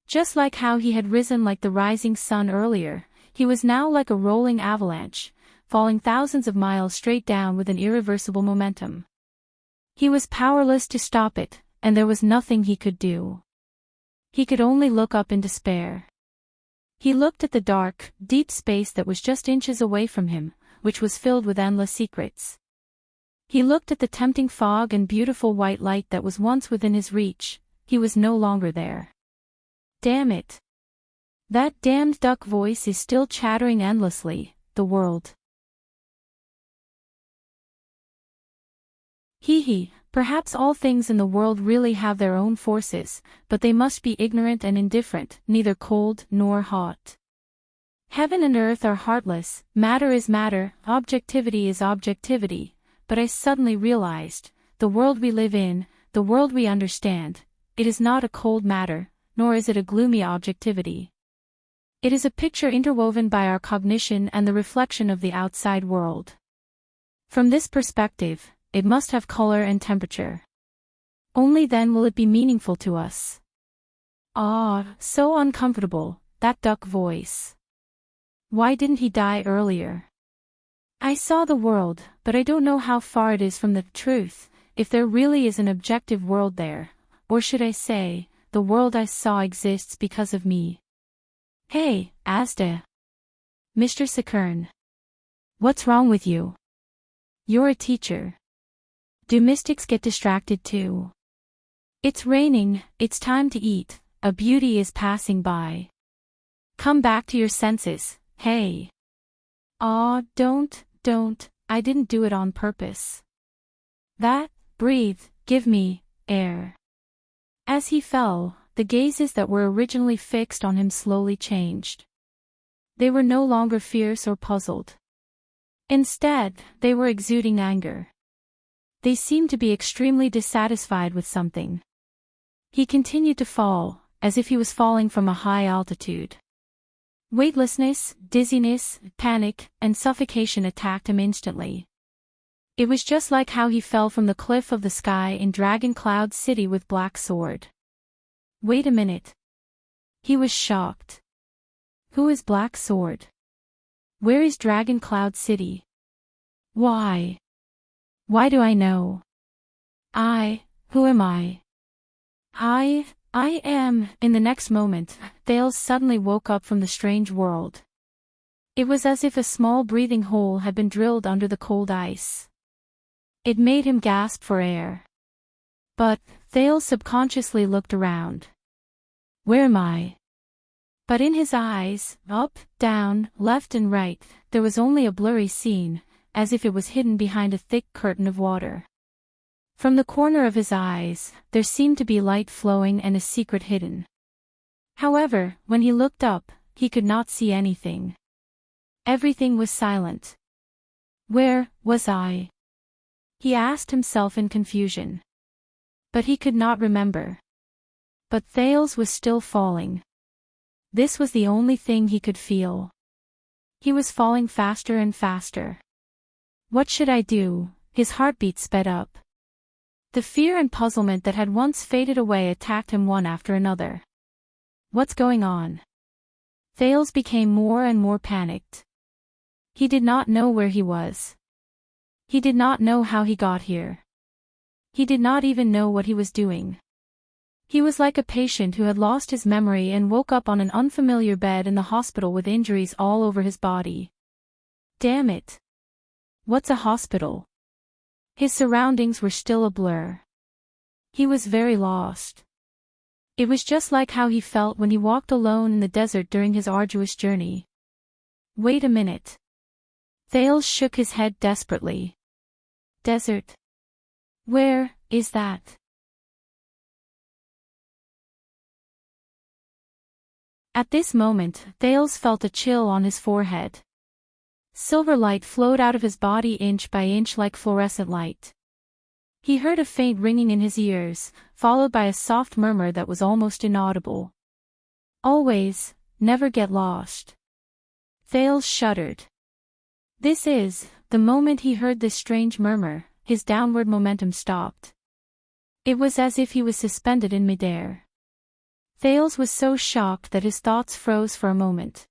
Just like how he had risen like the rising sun earlier, he was now like a rolling avalanche, falling thousands of miles straight down with an irreversible momentum. He was powerless to stop it, and there was nothing he could do. He could only look up in despair. He looked at the dark, deep space that was just inches away from him, which was filled with endless secrets. He looked at the tempting fog and beautiful white light that was once within his reach. He was no longer there. Damn it. That damned duck voice is still chattering endlessly, the world. Perhaps all things in the world really have their own forces, but they must be ignorant and indifferent, neither cold nor hot. Heaven and earth are heartless, matter is matter, objectivity is objectivity, but I suddenly realized, the world we live in, the world we understand, it is not a cold matter, nor is it a gloomy objectivity. It is a picture interwoven by our cognition and the reflection of the outside world. From this perspective, it must have color and temperature. Only then will it be meaningful to us. So uncomfortable, that duck voice. Why didn't he die earlier? I saw the world, but I don't know how far it is from the truth, if there really is an objective world there, or should I say, the world I saw exists because of me. Hey, Asda. Mr. Sakern. What's wrong with you? You're a teacher. Do mystics get distracted too? It's raining, it's time to eat, a beauty is passing by. Come back to your senses, hey. Don't, I didn't do it on purpose. Breathe, give me, air. As he fell, the gazes that were originally fixed on him slowly changed. They were no longer fierce or puzzled. Instead, they were exuding anger. They seemed to be extremely dissatisfied with something. He continued to fall, as if he was falling from a high altitude. Weightlessness, dizziness, panic, and suffocation attacked him instantly. It was just like how he fell from the cliff of the sky in Dragon Cloud City with Black Sword. Wait a minute. He was shocked. Who is Black Sword? Where is Dragon Cloud City? Why? Why do I know? Who am I? I am. In the next moment, Thales suddenly woke up from the strange world. It was as if a small breathing hole had been drilled under the cold ice. It made him gasp for air. But, Thales subconsciously looked around. Where am I? But in his eyes, up, down, left and right, there was only a blurry scene, as if it was hidden behind a thick curtain of water. From the corner of his eyes, there seemed to be light flowing and a secret hidden. However, when he looked up, he could not see anything. Everything was silent. Where was I? He asked himself in confusion. But he could not remember. But Thales was still falling. This was the only thing he could feel. He was falling faster and faster. What should I do? His heartbeat sped up. The fear and puzzlement that had once faded away attacked him one after another. What's going on? Thales became more and more panicked. He did not know where he was. He did not know how he got here. He did not even know what he was doing. He was like a patient who had lost his memory and woke up on an unfamiliar bed in the hospital with injuries all over his body. Damn it. What's a hospital? His surroundings were still a blur. He was very lost. It was just like how he felt when he walked alone in the desert during his arduous journey. Wait a minute. Thales shook his head desperately. Desert? Where is that? At this moment, Thales felt a chill on his forehead. Silver light flowed out of his body inch by inch like fluorescent light. He heard a faint ringing in his ears, followed by a soft murmur that was almost inaudible. Always, never get lost. Thales shuddered. The moment he heard this strange murmur, his downward momentum stopped. It was as if he was suspended in midair. Thales was so shocked that his thoughts froze for a moment.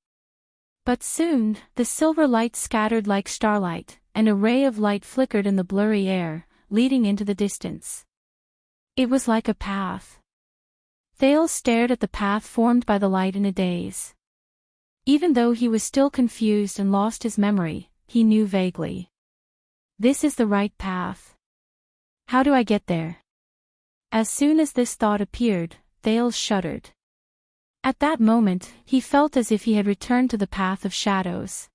But soon, the silver light scattered like starlight, and a ray of light flickered in the blurry air, leading into the distance. It was like a path. Thales stared at the path formed by the light in a daze. Even though he was still confused and lost his memory, he knew vaguely. This is the right path. How do I get there? As soon as this thought appeared, Thales shuddered. At that moment, he felt as if he had returned to the path of shadows.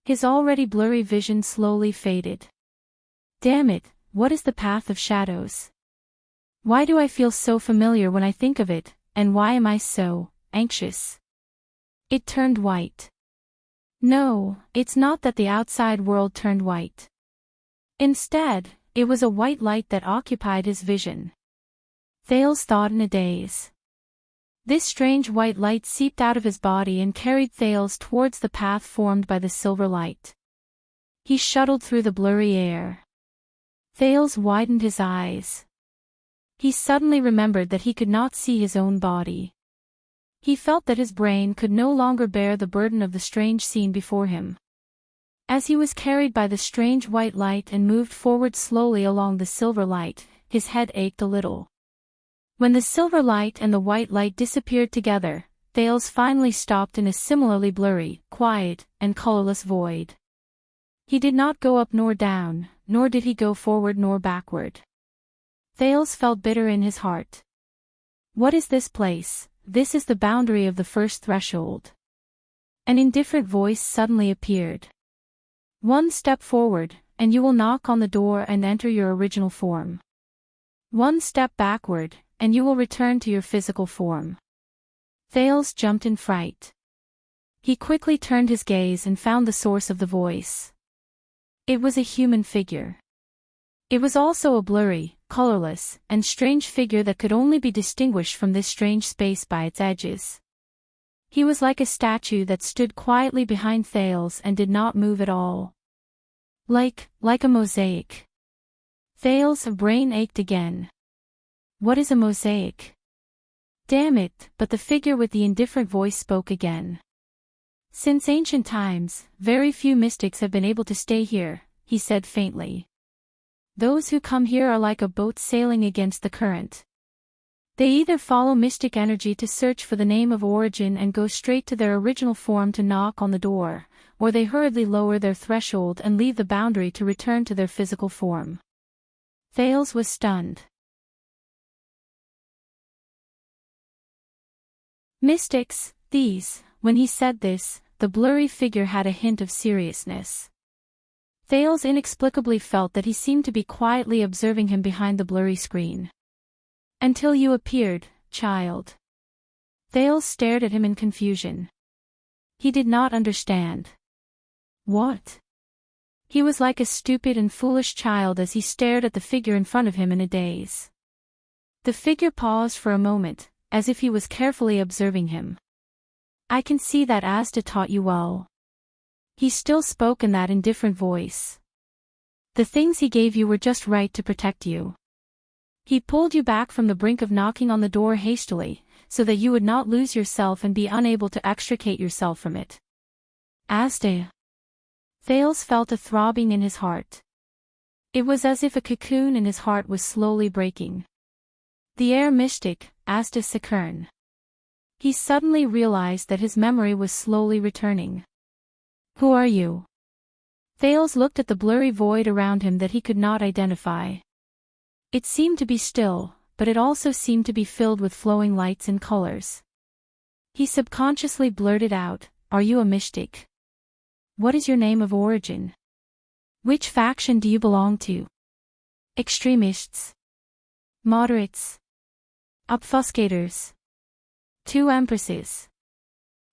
His already blurry vision slowly faded. Damn it, what is the path of shadows? Why do I feel so familiar when I think of it, and why am I so anxious? It turned white. No, it's not that the outside world turned white. Instead, it was a white light that occupied his vision. Thales thought in a daze. This strange white light seeped out of his body and carried Thales towards the path formed by the silver light. He shuttled through the blurry air. Thales widened his eyes. He suddenly remembered that he could not see his own body. He felt that his brain could no longer bear the burden of the strange scene before him. As he was carried by the strange white light and moved forward slowly along the silver light, his head ached a little. When the silver light and the white light disappeared together, Thales finally stopped in a similarly blurry, quiet, and colorless void. He did not go up nor down, nor did he go forward nor backward. Thales felt bitter in his heart. What is this place? This is the boundary of the first threshold. An indifferent voice suddenly appeared. One step forward, and you will knock on the door and enter your original form. One step backward, and you will return to your physical form. Thales jumped in fright. He quickly turned his gaze and found the source of the voice. It was a human figure. It was also a blurry, colorless, and strange figure that could only be distinguished from this strange space by its edges. He was like a statue that stood quietly behind Thales and did not move at all. Like a mosaic. Thales' brain ached again. What is a mosaic? Damn it, but the figure with the indifferent voice spoke again. Since ancient times, very few mystics have been able to stay here, he said faintly. Those who come here are like a boat sailing against the current. They either follow mystic energy to search for the name of origin and go straight to their original form to knock on the door, or they hurriedly lower their threshold and leave the boundary to return to their physical form. Thales was stunned. Mystics, these. When he said this, the blurry figure had a hint of seriousness. Thales inexplicably felt that he seemed to be quietly observing him behind the blurry screen. Until you appeared, child. Thales stared at him in confusion. He did not understand. What? He was like a stupid and foolish child as he stared at the figure in front of him in a daze. The figure paused for a moment, as if he was carefully observing him. I can see that Asda taught you well. He still spoke in that indifferent voice. The things he gave you were just right to protect you. He pulled you back from the brink of knocking on the door hastily, so that you would not lose yourself and be unable to extricate yourself from it. Asda. Thales felt a throbbing in his heart. It was as if a cocoon in his heart was slowly breaking. The air mystic, Asda Sakern. He suddenly realized that his memory was slowly returning. Who are you? Thales looked at the blurry void around him that he could not identify. It seemed to be still, but it also seemed to be filled with flowing lights and colors. He subconsciously blurted out, Are you a mystic? What is your name of origin? Which faction do you belong to? Extremists? Moderates? Obfuscators? Two empresses?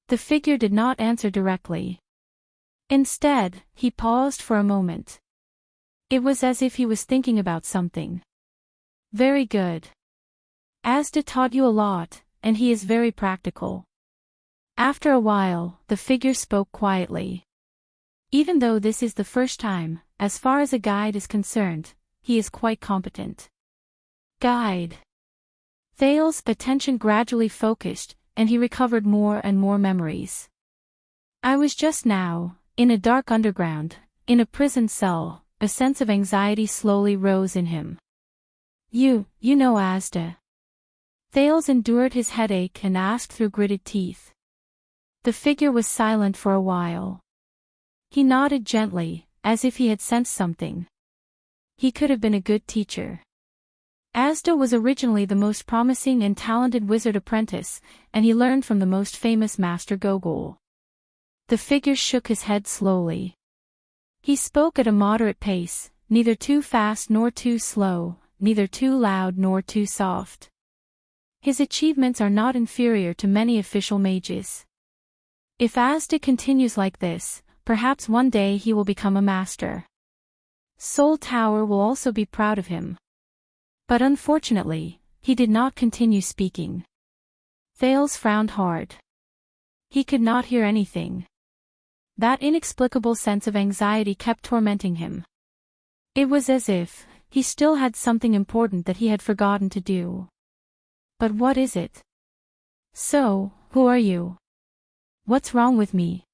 The figure did not answer directly. Instead, he paused for a moment. It was as if he was thinking about something. Very good. Asda taught you a lot, and he is very practical. After a while, the figure spoke quietly. Even though this is the first time, as far as a guide is concerned, he is quite competent. Guide. Thales' attention gradually focused, and he recovered more and more memories. I was just now, in a dark underground, in a prison cell. A sense of anxiety slowly rose in him. You know Asda. Thales endured his headache and asked through gritted teeth. The figure was silent for a while. He nodded gently, as if he had sensed something. He could have been a good teacher. Asda was originally the most promising and talented wizard apprentice, and he learned from the most famous master Gogol. The figure shook his head slowly. He spoke at a moderate pace, neither too fast nor too slow, neither too loud nor too soft. His achievements are not inferior to many official mages. If Asda continues like this, perhaps one day he will become a master. Soul Tower will also be proud of him. But unfortunately, he did not continue speaking. Thales frowned hard. He could not hear anything. That inexplicable sense of anxiety kept tormenting him. It was as if he still had something important that he had forgotten to do. But what is it? So, who are you? What's wrong with me?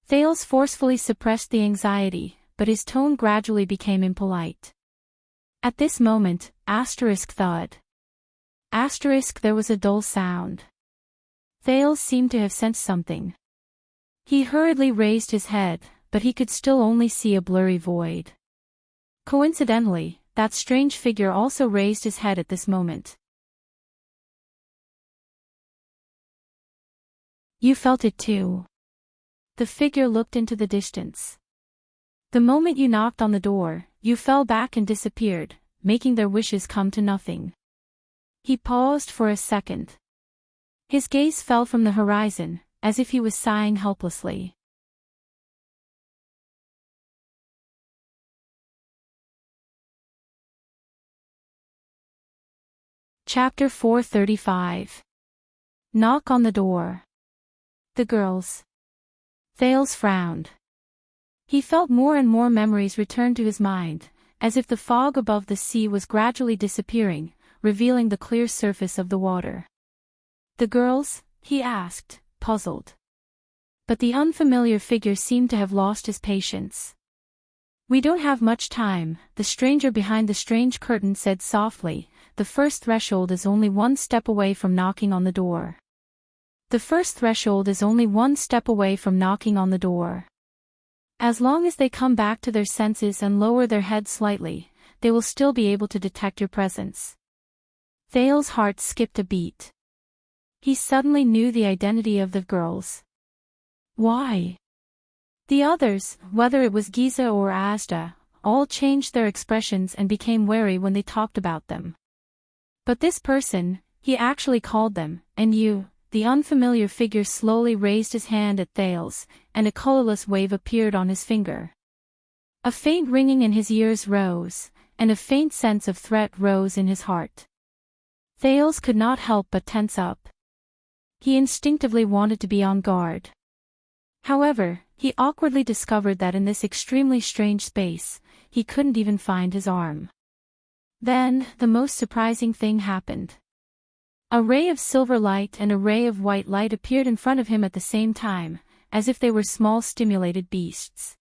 Thales forcefully suppressed the anxiety, but his tone gradually became impolite. At this moment, thud. There was a dull sound. Thales seemed to have sensed something. He hurriedly raised his head, but he could still only see a blurry void. Coincidentally, that strange figure also raised his head at this moment. You felt it too. The figure looked into the distance. The moment you knocked on the door, you fell back and disappeared, making their wishes come to nothing. He paused for a second. His gaze fell from the horizon, as if he was sighing helplessly. Chapter 435. Knock on the door. The girls. Thales frowned. He felt more and more memories return to his mind, as if the fog above the sea was gradually disappearing, revealing the clear surface of the water. The girls? He asked, puzzled. But the unfamiliar figure seemed to have lost his patience. We don't have much time, the stranger behind the strange curtain said softly. The first threshold is only one step away from knocking on the door. The first threshold is only one step away from knocking on the door. As long as they come back to their senses and lower their heads slightly, they will still be able to detect your presence. Thales' heart skipped a beat. He suddenly knew the identity of the girls. Why? The others, whether it was Giza or Asda, all changed their expressions and became wary when they talked about them. But this person, he actually called them, and you. The unfamiliar figure slowly raised his hand at Thales, and a colorless wave appeared on his finger. A faint ringing in his ears rose, and a faint sense of threat rose in his heart. Thales could not help but tense up. He instinctively wanted to be on guard. However, he awkwardly discovered that in this extremely strange space, he couldn't even find his arm. Then, the most surprising thing happened. A ray of silver light and a ray of white light appeared in front of him at the same time, as if they were small stimulated beasts.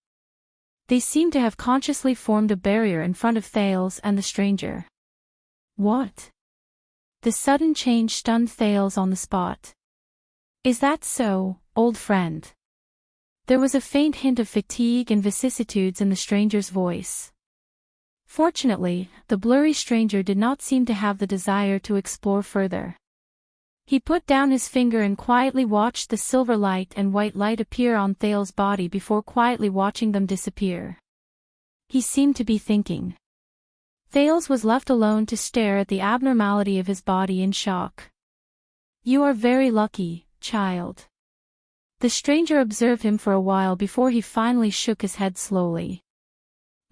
They seemed to have consciously formed a barrier in front of Thales and the stranger. What? The sudden change stunned Thales on the spot. Is that so, old friend? There was a faint hint of fatigue and vicissitudes in the stranger's voice. Fortunately, the blurry stranger did not seem to have the desire to explore further. He put down his finger and quietly watched the silver light and white light appear on Thales' body before quietly watching them disappear. He seemed to be thinking. Thales was left alone to stare at the abnormality of his body in shock. You are very lucky, child. The stranger observed him for a while before he finally shook his head slowly.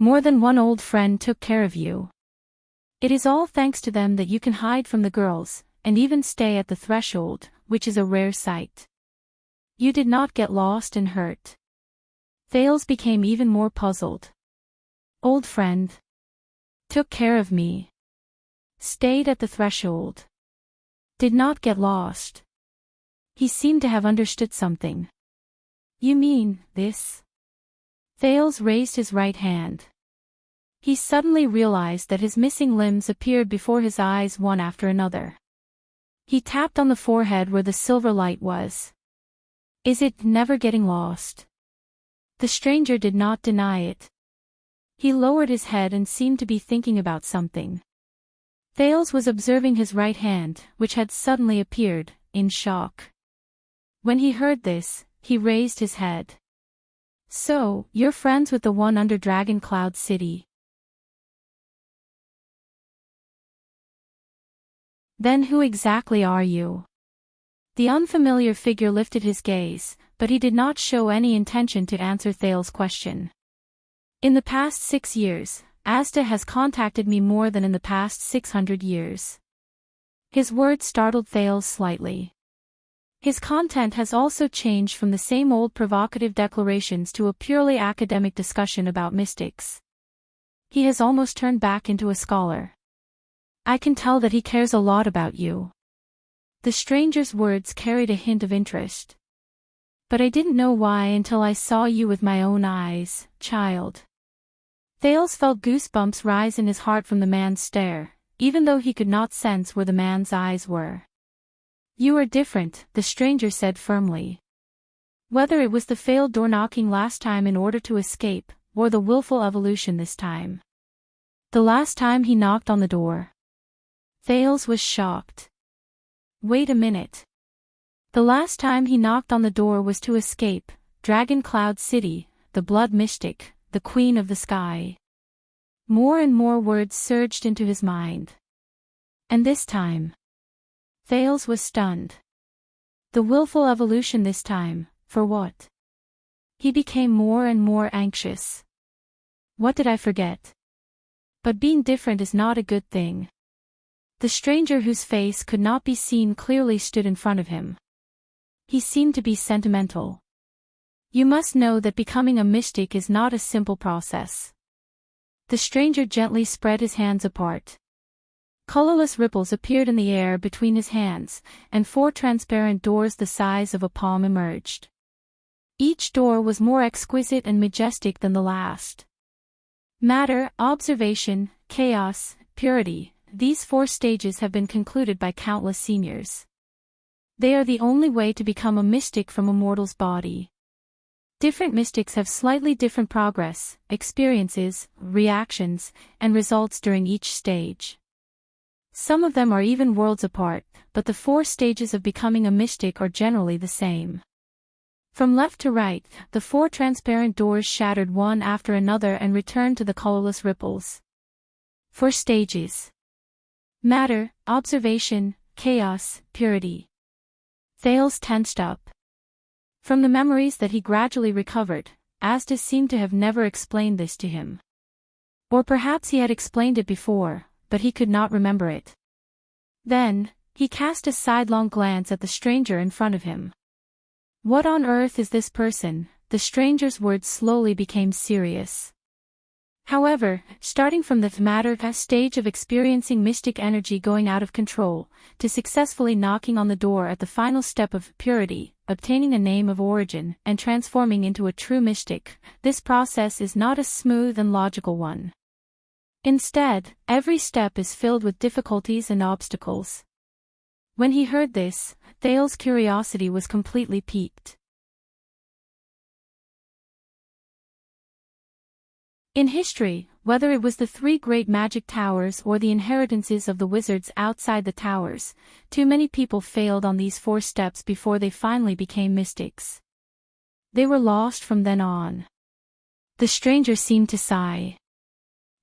More than one old friend took care of you. It is all thanks to them that you can hide from the girls, and even stay at the threshold, which is a rare sight. You did not get lost and hurt. Thales became even more puzzled. Old friend. Took care of me. Stayed at the threshold. Did not get lost. He seemed to have understood something. You mean, this? Thales raised his right hand. He suddenly realized that his missing limbs appeared before his eyes one after another. He tapped on the forehead where the silver light was. Is it never getting lost? The stranger did not deny it. He lowered his head and seemed to be thinking about something. Thales was observing his right hand, which had suddenly appeared, in shock. When he heard this, he raised his head. So, you're friends with the one under Dragon Cloud City. Then who exactly are you? The unfamiliar figure lifted his gaze, but he did not show any intention to answer Thales' question. In the past 6 years, Asda has contacted me more than in the past 600 years. His words startled Thales slightly. His content has also changed from the same old provocative declarations to a purely academic discussion about mystics. He has almost turned back into a scholar. I can tell that he cares a lot about you. The stranger's words carried a hint of interest. But I didn't know why until I saw you with my own eyes, child. Thales felt goosebumps rise in his heart from the man's stare, even though he could not sense where the man's eyes were. You are different, the stranger said firmly. Whether it was the failed door knocking last time in order to escape, or the willful evolution this time. The last time he knocked on the door. Thales was shocked. Wait a minute. The last time he knocked on the door was to escape, Dragon Cloud City, the blood mystic, the queen of the sky. More and more words surged into his mind. And this time, Thales was stunned. The willful evolution this time, for what? He became more and more anxious. What did I forget? But being different is not a good thing. The stranger whose face could not be seen clearly stood in front of him. He seemed to be sentimental. You must know that becoming a mystic is not a simple process. The stranger gently spread his hands apart. Colorless ripples appeared in the air between his hands, and 4 transparent doors the size of a palm emerged. Each door was more exquisite and majestic than the last. Matter, observation, chaos, purity, these 4 stages have been concluded by countless seniors. They are the only way to become a mystic from a mortal's body. Different mystics have slightly different progress, experiences, reactions, and results during each stage. Some of them are even worlds apart, but the 4 stages of becoming a mystic are generally the same. From left to right, the 4 transparent doors shattered one after another and returned to the colorless ripples. 4 stages. Matter, observation, chaos, purity. Thales tensed up. From the memories that he gradually recovered, Asdis seemed to have never explained this to him. Or perhaps he had explained it before, but he could not remember it. Then, he cast a sidelong glance at the stranger in front of him. What on earth is this person? The stranger's words slowly became serious. However, starting from the matter stage of experiencing mystic energy going out of control, to successfully knocking on the door at the final step of purity, obtaining a name of origin, and transforming into a true mystic, this process is not a smooth and logical one. Instead, every step is filled with difficulties and obstacles. When he heard this, Thales' curiosity was completely piqued. In history, whether it was the 3 great magic towers or the inheritances of the wizards outside the towers, too many people failed on these 4 steps before they finally became mystics. They were lost from then on. The stranger seemed to sigh.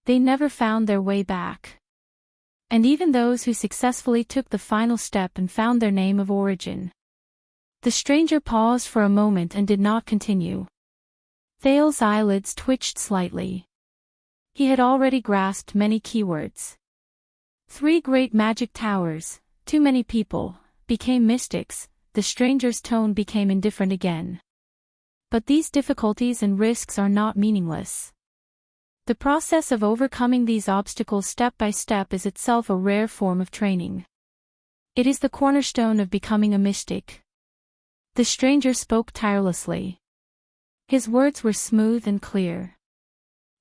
They never found their way back. And even those who successfully took the final step and found their name of origin. The stranger paused for a moment and did not continue. Thales' eyelids twitched slightly. He had already grasped many keywords. 3 great magic towers, too many people, became mystics. The stranger's tone became indifferent again. But these difficulties and risks are not meaningless. The process of overcoming these obstacles step by step is itself a rare form of training. It is the cornerstone of becoming a mystic. The stranger spoke tirelessly. His words were smooth and clear.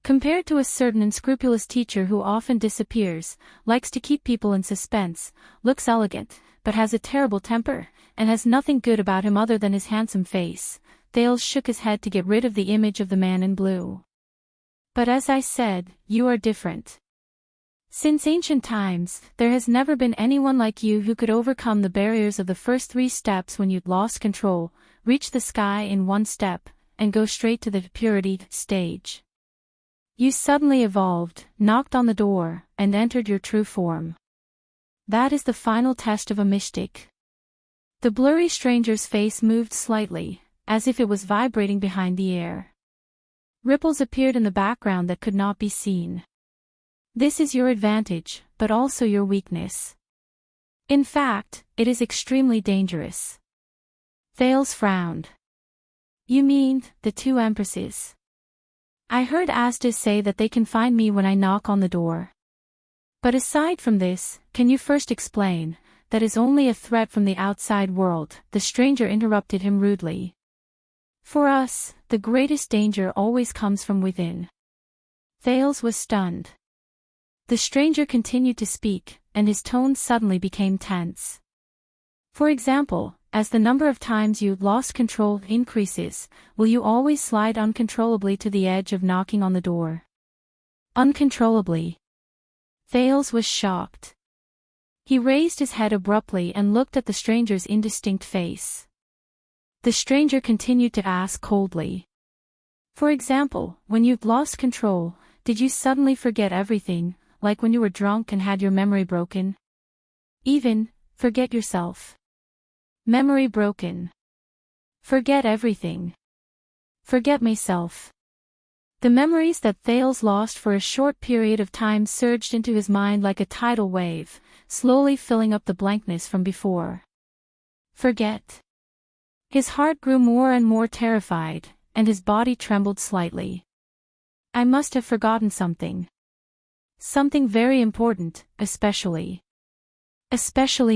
Compared to a certain unscrupulous teacher who often disappears, likes to keep people in suspense, looks elegant, but has a terrible temper, and has nothing good about him other than his handsome face, Thales shook his head to get rid of the image of the man in blue. But as I said, you are different. Since ancient times, there has never been anyone like you who could overcome the barriers of the first 3 steps when you'd lost control, reach the sky in 1 step, and go straight to the purity stage. You suddenly evolved, knocked on the door, and entered your true form. That is the final test of a mystic. The blurry stranger's face moved slightly, as if it was vibrating behind the air. Ripples appeared in the background that could not be seen. This is your advantage, but also your weakness. In fact, it is extremely dangerous. Thales frowned. You mean, the 2 empresses? I heard Asdis say that they can find me when I knock on the door. But aside from this, can you first explain, that is only a threat from the outside world, the stranger interrupted him rudely. For us, the greatest danger always comes from within. Thales was stunned. The stranger continued to speak, and his tone suddenly became tense. For example, as the number of times you lost control increases, will you always slide uncontrollably to the edge of knocking on the door? Uncontrollably. Thales was shocked. He raised his head abruptly and looked at the stranger's indistinct face. The stranger continued to ask coldly. For example, when you've lost control, did you suddenly forget everything, like when you were drunk and had your memory broken? Even, forget yourself. Memory broken. Forget everything. Forget myself. The memories that Thales lost for a short period of time surged into his mind like a tidal wave, slowly filling up the blankness from before. Forget. His heart grew more and more terrified, and his body trembled slightly. I must have forgotten something. Something very important, especially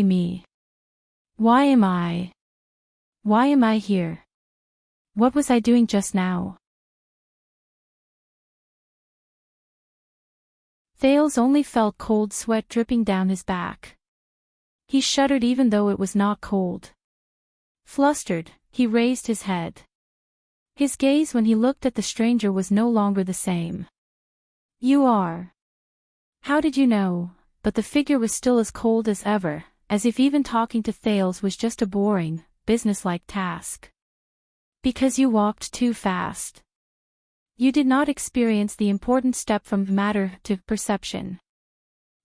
me. Why am I here? What was I doing just now? Thales only felt cold sweat dripping down his back. He shuddered even though it was not cold. Flustered, he raised his head. His gaze when he looked at the stranger was no longer the same. You are. How did you know? But the figure was still as cold as ever, as if even talking to Thales was just a boring, businesslike task. Because you walked too fast. You did not experience the important step from matter to perception.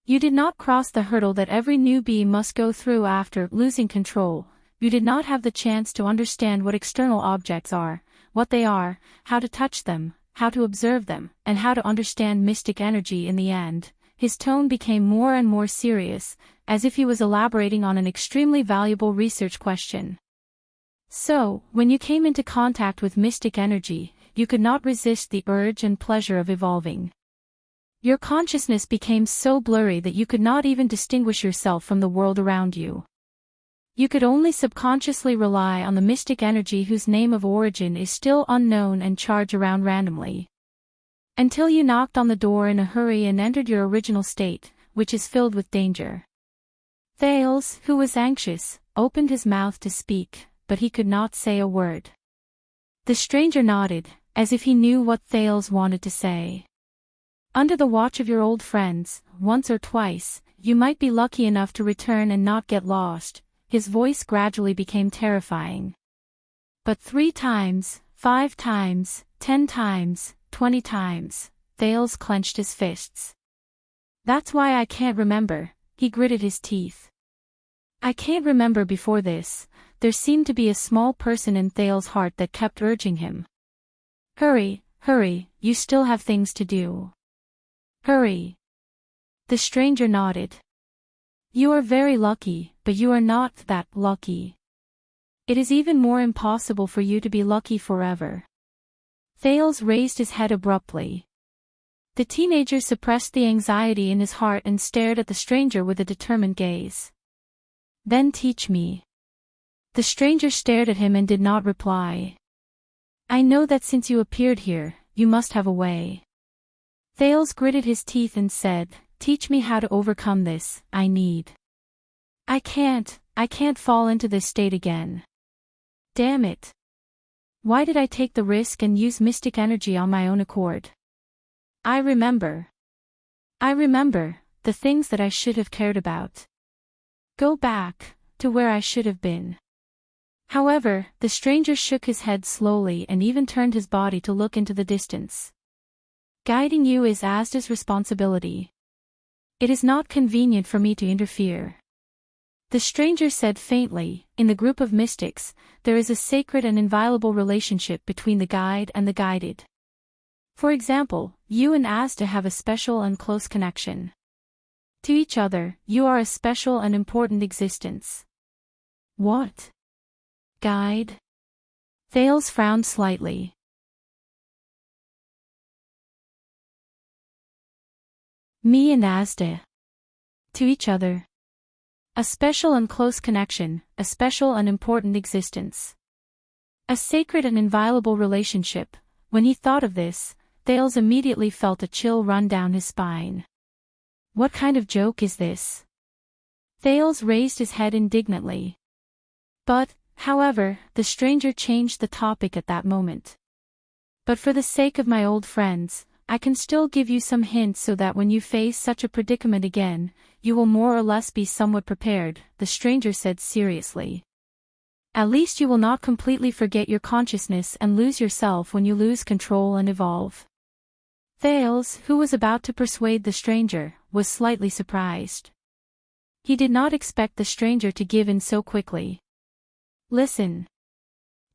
You did not cross the hurdle that every newbie must go through after losing control. You did not have the chance to understand what external objects are, what they are, how to touch them, how to observe them, and how to understand mystic energy in the end. His tone became more and more serious, as if he was elaborating on an extremely valuable research question. So, when you came into contact with mystic energy, you could not resist the urge and pleasure of evolving. Your consciousness became so blurry that you could not even distinguish yourself from the world around you. You could only subconsciously rely on the mystic energy whose name of origin is still unknown and charge around randomly. Until you knocked on the door in a hurry and entered your original state, which is filled with danger. Thales, who was anxious, opened his mouth to speak, but he could not say a word. The stranger nodded, as if he knew what Thales wanted to say. Under the watch of your old friends, once or twice, you might be lucky enough to return and not get lost. His voice gradually became terrifying. But 3 times, 5 times, 10 times, 20 times, Thales clenched his fists. That's why I can't remember, he gritted his teeth. I can't remember before this. There seemed to be a small person in Thales' heart that kept urging him. Hurry, hurry, you still have things to do. Hurry. The stranger nodded. You are very lucky, but you are not that lucky. It is even more impossible for you to be lucky forever. Thales raised his head abruptly. The teenager suppressed the anxiety in his heart and stared at the stranger with a determined gaze. Then teach me. The stranger stared at him and did not reply. I know that since you appeared here, you must have a way. Thales gritted his teeth and said, teach me how to overcome this, I need. I can't fall into this state again. Damn it. Why did I take the risk and use mystic energy on my own accord? I remember the things that I should have cared about. Go back to where I should have been. However, the stranger shook his head slowly and even turned his body to look into the distance. Guiding you is Asda's responsibility. It is not convenient for me to interfere. The stranger said faintly, in the group of mystics, there is a sacred and inviolable relationship between the guide and the guided. For example, you and Asda have a special and close connection. To each other, you are a special and important existence. What? Guide? Thales frowned slightly. Me and Asda. To each other. A special and close connection, a special and important existence. A sacred and inviolable relationship. When he thought of this, Thales immediately felt a chill run down his spine. What kind of joke is this? Thales raised his head indignantly. But, however, the stranger changed the topic at that moment. But for the sake of my old friends, I can still give you some hints so that when you face such a predicament again, you will more or less be somewhat prepared, the stranger said seriously. At least you will not completely forget your consciousness and lose yourself when you lose control and evolve. Thales, who was about to persuade the stranger, was slightly surprised. He did not expect the stranger to give in so quickly. Listen.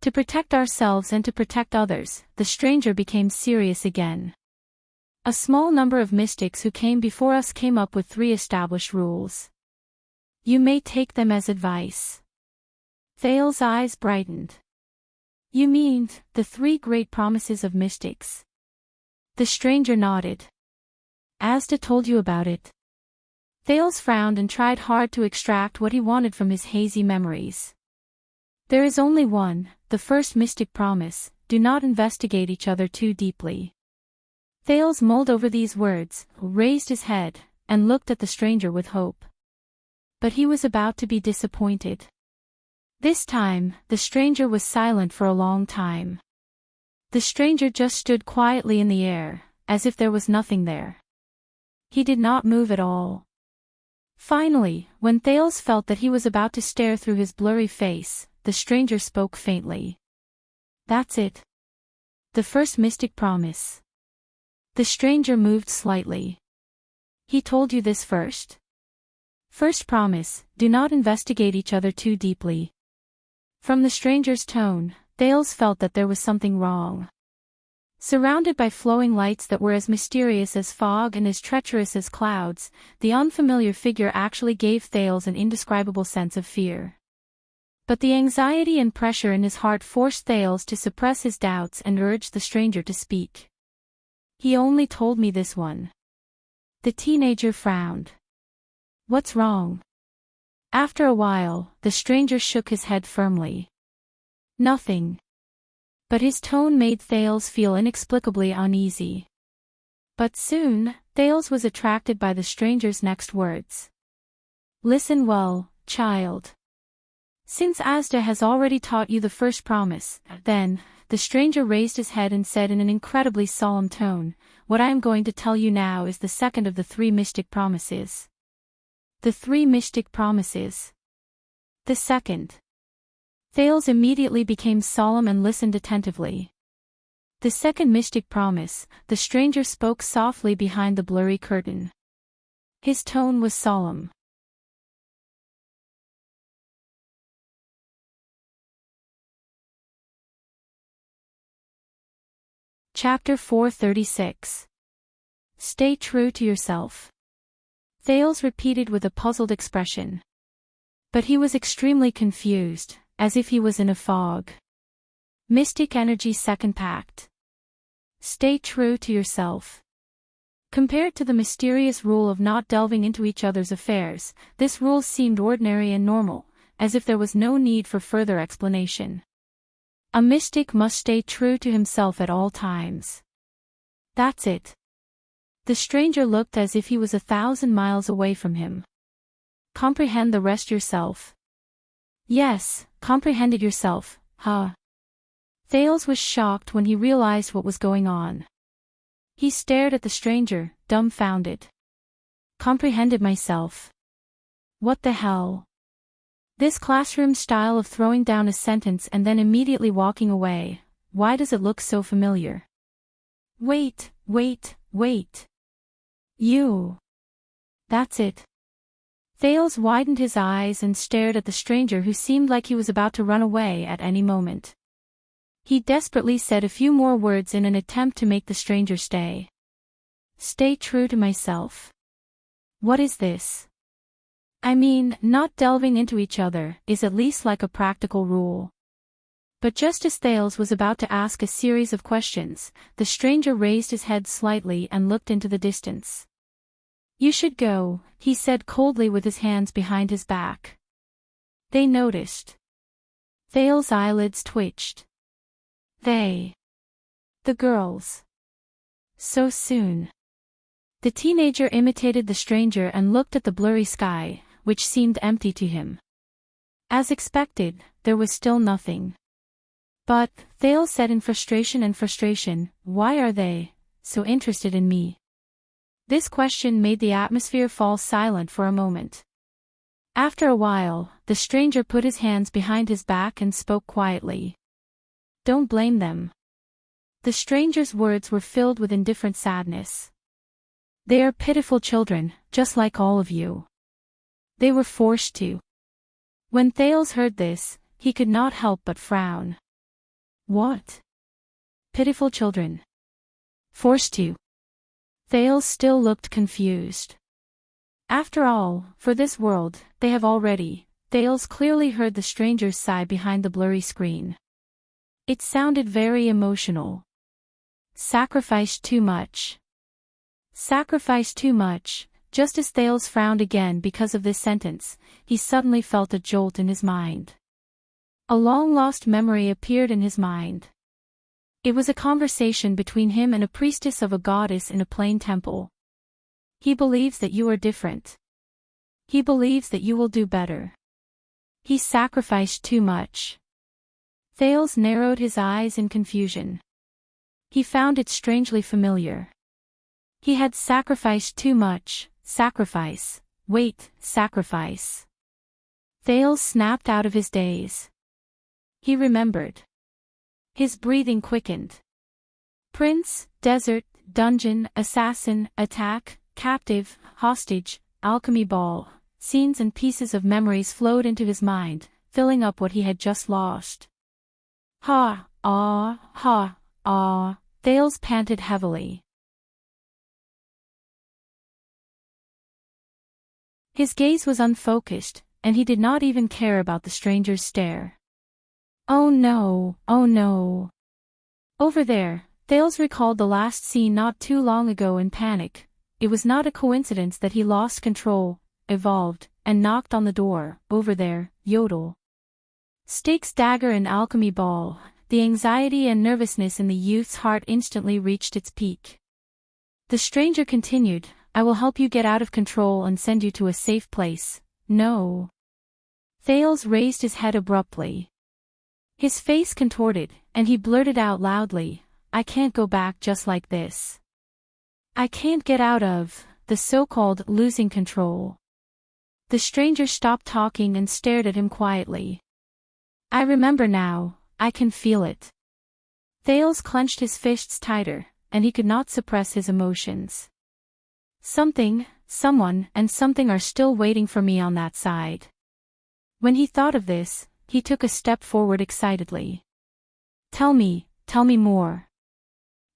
To protect ourselves and to protect others, the stranger became serious again. A small number of mystics who came before us came up with 3 established rules. You may take them as advice. Thale's eyes brightened. You mean, the 3 great promises of mystics? The stranger nodded. Asda told you about it. Thales frowned and tried hard to extract what he wanted from his hazy memories. There is only one, the first mystic promise: do not investigate each other too deeply. Thales mulled over these words, raised his head, and looked at the stranger with hope. But he was about to be disappointed. This time, the stranger was silent for a long time. The stranger just stood quietly in the air, as if there was nothing there. He did not move at all. Finally, when Thales felt that he was about to stare through his blurry face, the stranger spoke faintly. That's it. The first mystic promise. The stranger moved slightly. He told you this first? First promise: do not investigate each other too deeply. From the stranger's tone, Thales felt that there was something wrong. Surrounded by flowing lights that were as mysterious as fog and as treacherous as clouds, the unfamiliar figure actually gave Thales an indescribable sense of fear. But the anxiety and pressure in his heart forced Thales to suppress his doubts and urge the stranger to speak. He only told me this one. The teenager frowned. What's wrong? After a while, the stranger shook his head firmly. Nothing. But his tone made Thales feel inexplicably uneasy. But soon, Thales was attracted by the stranger's next words. Listen well, child. Since Asda has already taught you the first promise, then, the stranger raised his head and said in an incredibly solemn tone, what I am going to tell you now is the second of the 3 mystic promises. The 3 mystic promises. The second. Thales immediately became solemn and listened attentively. The second mystic promise, the stranger spoke softly behind the blurry curtain. His tone was solemn. Chapter 436. Stay true to yourself. Thales repeated with a puzzled expression. But he was extremely confused, as if he was in a fog. Mystic energy second pact. Stay true to yourself. Compared to the mysterious rule of not delving into each other's affairs, this rule seemed ordinary and normal, as if there was no need for further explanation. A mystic must stay true to himself at all times. That's it. The stranger looked as if he was 1,000 miles away from him. Comprehend the rest yourself. Yes, comprehend it yourself, huh? Thales was shocked when he realized what was going on. He stared at the stranger, dumbfounded. Comprehended myself. What the hell? This classroom style of throwing down a sentence and then immediately walking away, why does it look so familiar? Wait. You. That's it. Thales widened his eyes and stared at the stranger who seemed like he was about to run away at any moment. He desperately said a few more words in an attempt to make the stranger stay. Stay true to myself. What is this? I mean, not delving into each other is at least like a practical rule. But just as Thales was about to ask a series of questions, the stranger raised his head slightly and looked into the distance. You should go, he said coldly with his hands behind his back. They noticed. Thales' eyelids twitched. They. The girls. So soon. The teenager imitated the stranger and looked at the blurry sky, which seemed empty to him. As expected, there was still nothing. But, Thales said in frustration, why are they so interested in me? This question made the atmosphere fall silent for a moment. After a while, the stranger put his hands behind his back and spoke quietly. Don't blame them. The stranger's words were filled with indifferent sadness. They are pitiful children, just like all of you. They were forced to. When Thales heard this, he could not help but frown. What? Pitiful children. Forced to. Thales still looked confused. After all, for this world, they have already. Thales clearly heard the stranger's sigh behind the blurry screen. It sounded very emotional. Sacrificed too much. Sacrificed too much. Just as Thales frowned again because of this sentence, he suddenly felt a jolt in his mind. A long-lost memory appeared in his mind. It was a conversation between him and a priestess of a goddess in a plain temple. He believes that you are different. He believes that you will do better. He sacrificed too much. Thales narrowed his eyes in confusion. He found it strangely familiar. He had sacrificed too much. Sacrifice. Wait, sacrifice. Thales snapped out of his daze. He remembered. His breathing quickened. Prince, desert, dungeon, assassin, attack, captive, hostage, alchemy ball, scenes and pieces of memories flowed into his mind, filling up what he had just lost. Ha, Thales panted heavily. His gaze was unfocused, and he did not even care about the stranger's stare. Oh no, oh no. Over there, Thales recalled the last scene not too long ago in panic. It was not a coincidence that he lost control, evolved, and knocked on the door. Over there, Yodel. Stakes dagger and alchemy ball. The anxiety and nervousness in the youth's heart instantly reached its peak. The stranger continued, I will help you get out of control and send you to a safe place. No. Thales raised his head abruptly. His face contorted, and he blurted out loudly, I can't go back just like this. I can't get out of the so-called losing control. The stranger stopped talking and stared at him quietly. I remember now, I can feel it. Thales clenched his fists tighter, and he could not suppress his emotions. Something, someone, and something are still waiting for me on that side. When he thought of this, he took a step forward excitedly. Tell me more.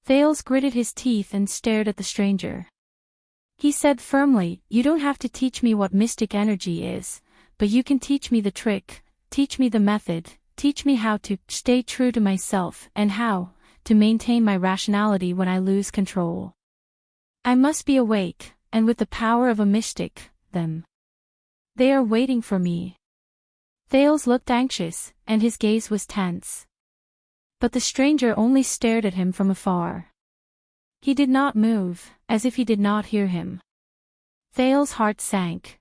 Thales gritted his teeth and stared at the stranger. He said firmly, you don't have to teach me what mystic energy is, but you can teach me the trick, teach me the method, teach me how to stay true to myself and how to maintain my rationality when I lose control. I must be awake, and with the power of a mystic, them. They are waiting for me. Thales looked anxious, and his gaze was tense. But the stranger only stared at him from afar. He did not move, as if he did not hear him. Thales' heart sank.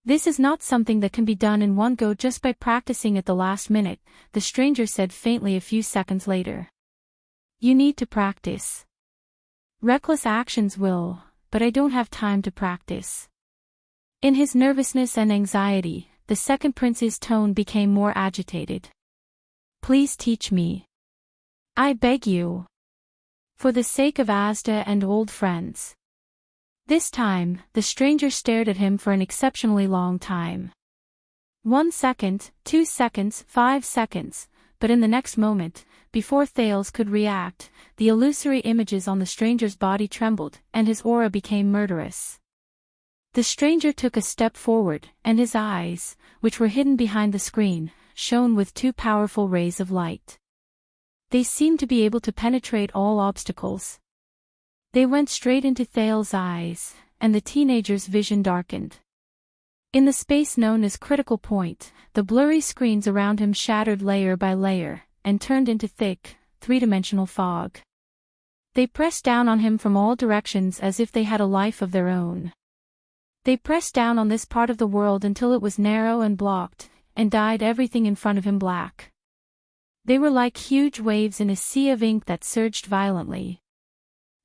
This is not something that can be done in one go just by practicing at the last minute, the stranger said faintly a few seconds later. You need to practice. Reckless actions will, but I don't have time to practice. In his nervousness and anxiety, the second prince's tone became more agitated. Please teach me. I beg you. For the sake of Asda and old friends. This time, the stranger stared at him for an exceptionally long time. 1 second, 2 seconds, 5 seconds, but in the next moment, before Thales could react, the illusory images on the stranger's body trembled, and his aura became murderous. The stranger took a step forward, and his eyes, which were hidden behind the screen, shone with 2 powerful rays of light. They seemed to be able to penetrate all obstacles. They went straight into Thales' eyes, and the teenager's vision darkened. In the space known as critical point, the blurry screens around him shattered layer by layer, and turned into thick, 3-dimensional fog. They pressed down on him from all directions as if they had a life of their own. They pressed down on this part of the world until it was narrow and blocked, and dyed everything in front of him black. They were like huge waves in a sea of ink that surged violently.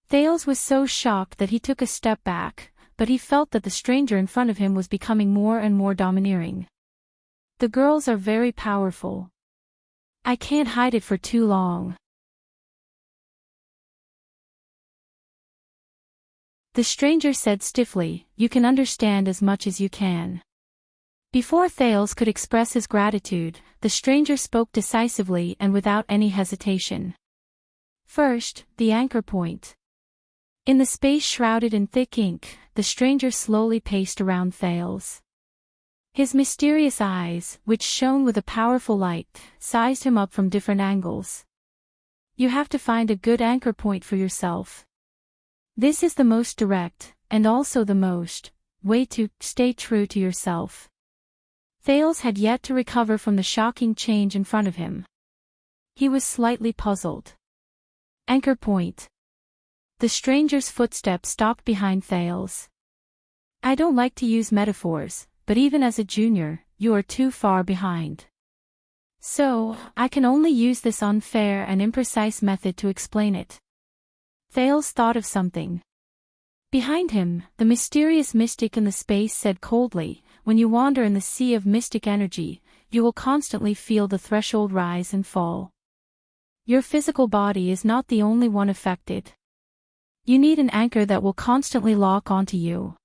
Thales was so shocked that he took a step back, but he felt that the stranger in front of him was becoming more and more domineering. The girls are very powerful. I can't hide it for too long. The stranger said stiffly, you can understand as much as you can. Before Thales could express his gratitude, the stranger spoke decisively and without any hesitation. First, the anchor point. In the space shrouded in thick ink, the stranger slowly paced around Thales. His mysterious eyes, which shone with a powerful light, sized him up from different angles. You have to find a good anchor point for yourself. This is the most direct, and also the most, way to stay true to yourself. Thales had yet to recover from the shocking change in front of him. He was slightly puzzled. Anchor point. The stranger's footsteps stopped behind Thales. I don't like to use metaphors, but even as a junior, you are too far behind. So, I can only use this unfair and imprecise method to explain it. Thales thought of something. Behind him, the mysterious mystic in the space said coldly, when you wander in the sea of mystic energy, you will constantly feel the threshold rise and fall. Your physical body is not the only one affected. You need an anchor that will constantly lock onto you.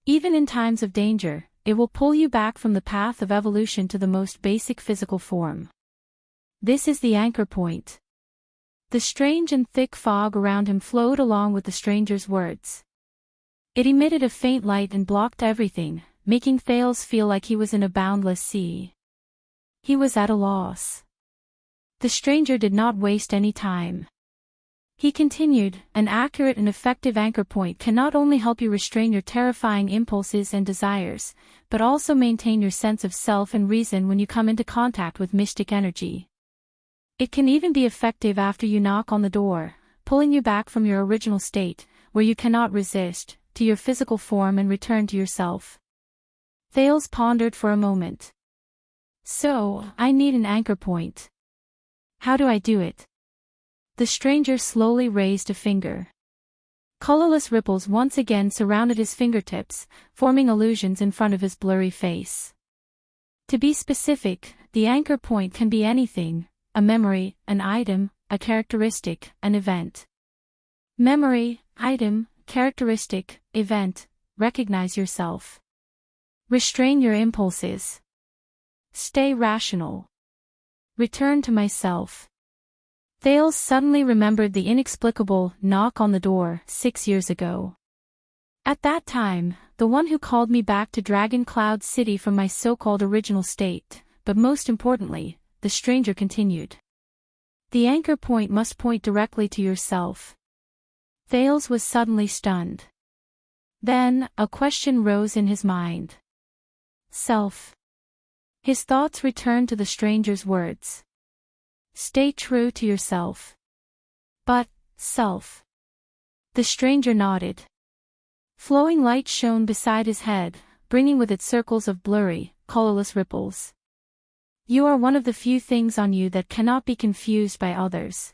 Even in times of danger, it will pull you back from the path of evolution to the most basic physical form. This is the anchor point. The strange and thick fog around him flowed along with the stranger's words. It emitted a faint light and blocked everything, making Thales feel like he was in a boundless sea. He was at a loss. The stranger did not waste any time. He continued, an accurate and effective anchor point can not only help you restrain your terrifying impulses and desires, but also maintain your sense of self and reason when you come into contact with mystic energy. It can even be effective after you knock on the door, pulling you back from your original state, where you cannot resist, to your physical form and return to yourself. Thales pondered for a moment. So, I need an anchor point. How do I do it? The stranger slowly raised a finger. Colorless ripples once again surrounded his fingertips, forming illusions in front of his blurry face. To be specific, the anchor point can be anything, a memory, an item, a characteristic, an event. Memory, item, characteristic, event, recognize yourself. Restrain your impulses. Stay rational. Return to myself. Thales suddenly remembered the inexplicable knock on the door 6 years ago. At that time, the one who called me back to Dragon Cloud City from my so-called original state, but most importantly, the stranger continued. The anchor point must point directly to yourself. Thales was suddenly stunned. Then, a question rose in his mind. Self. His thoughts returned to the stranger's words. Stay true to yourself. But, self. The stranger nodded. Flowing light shone beside his head, bringing with it circles of blurry, colorless ripples. You are one of the few things on you that cannot be confused by others.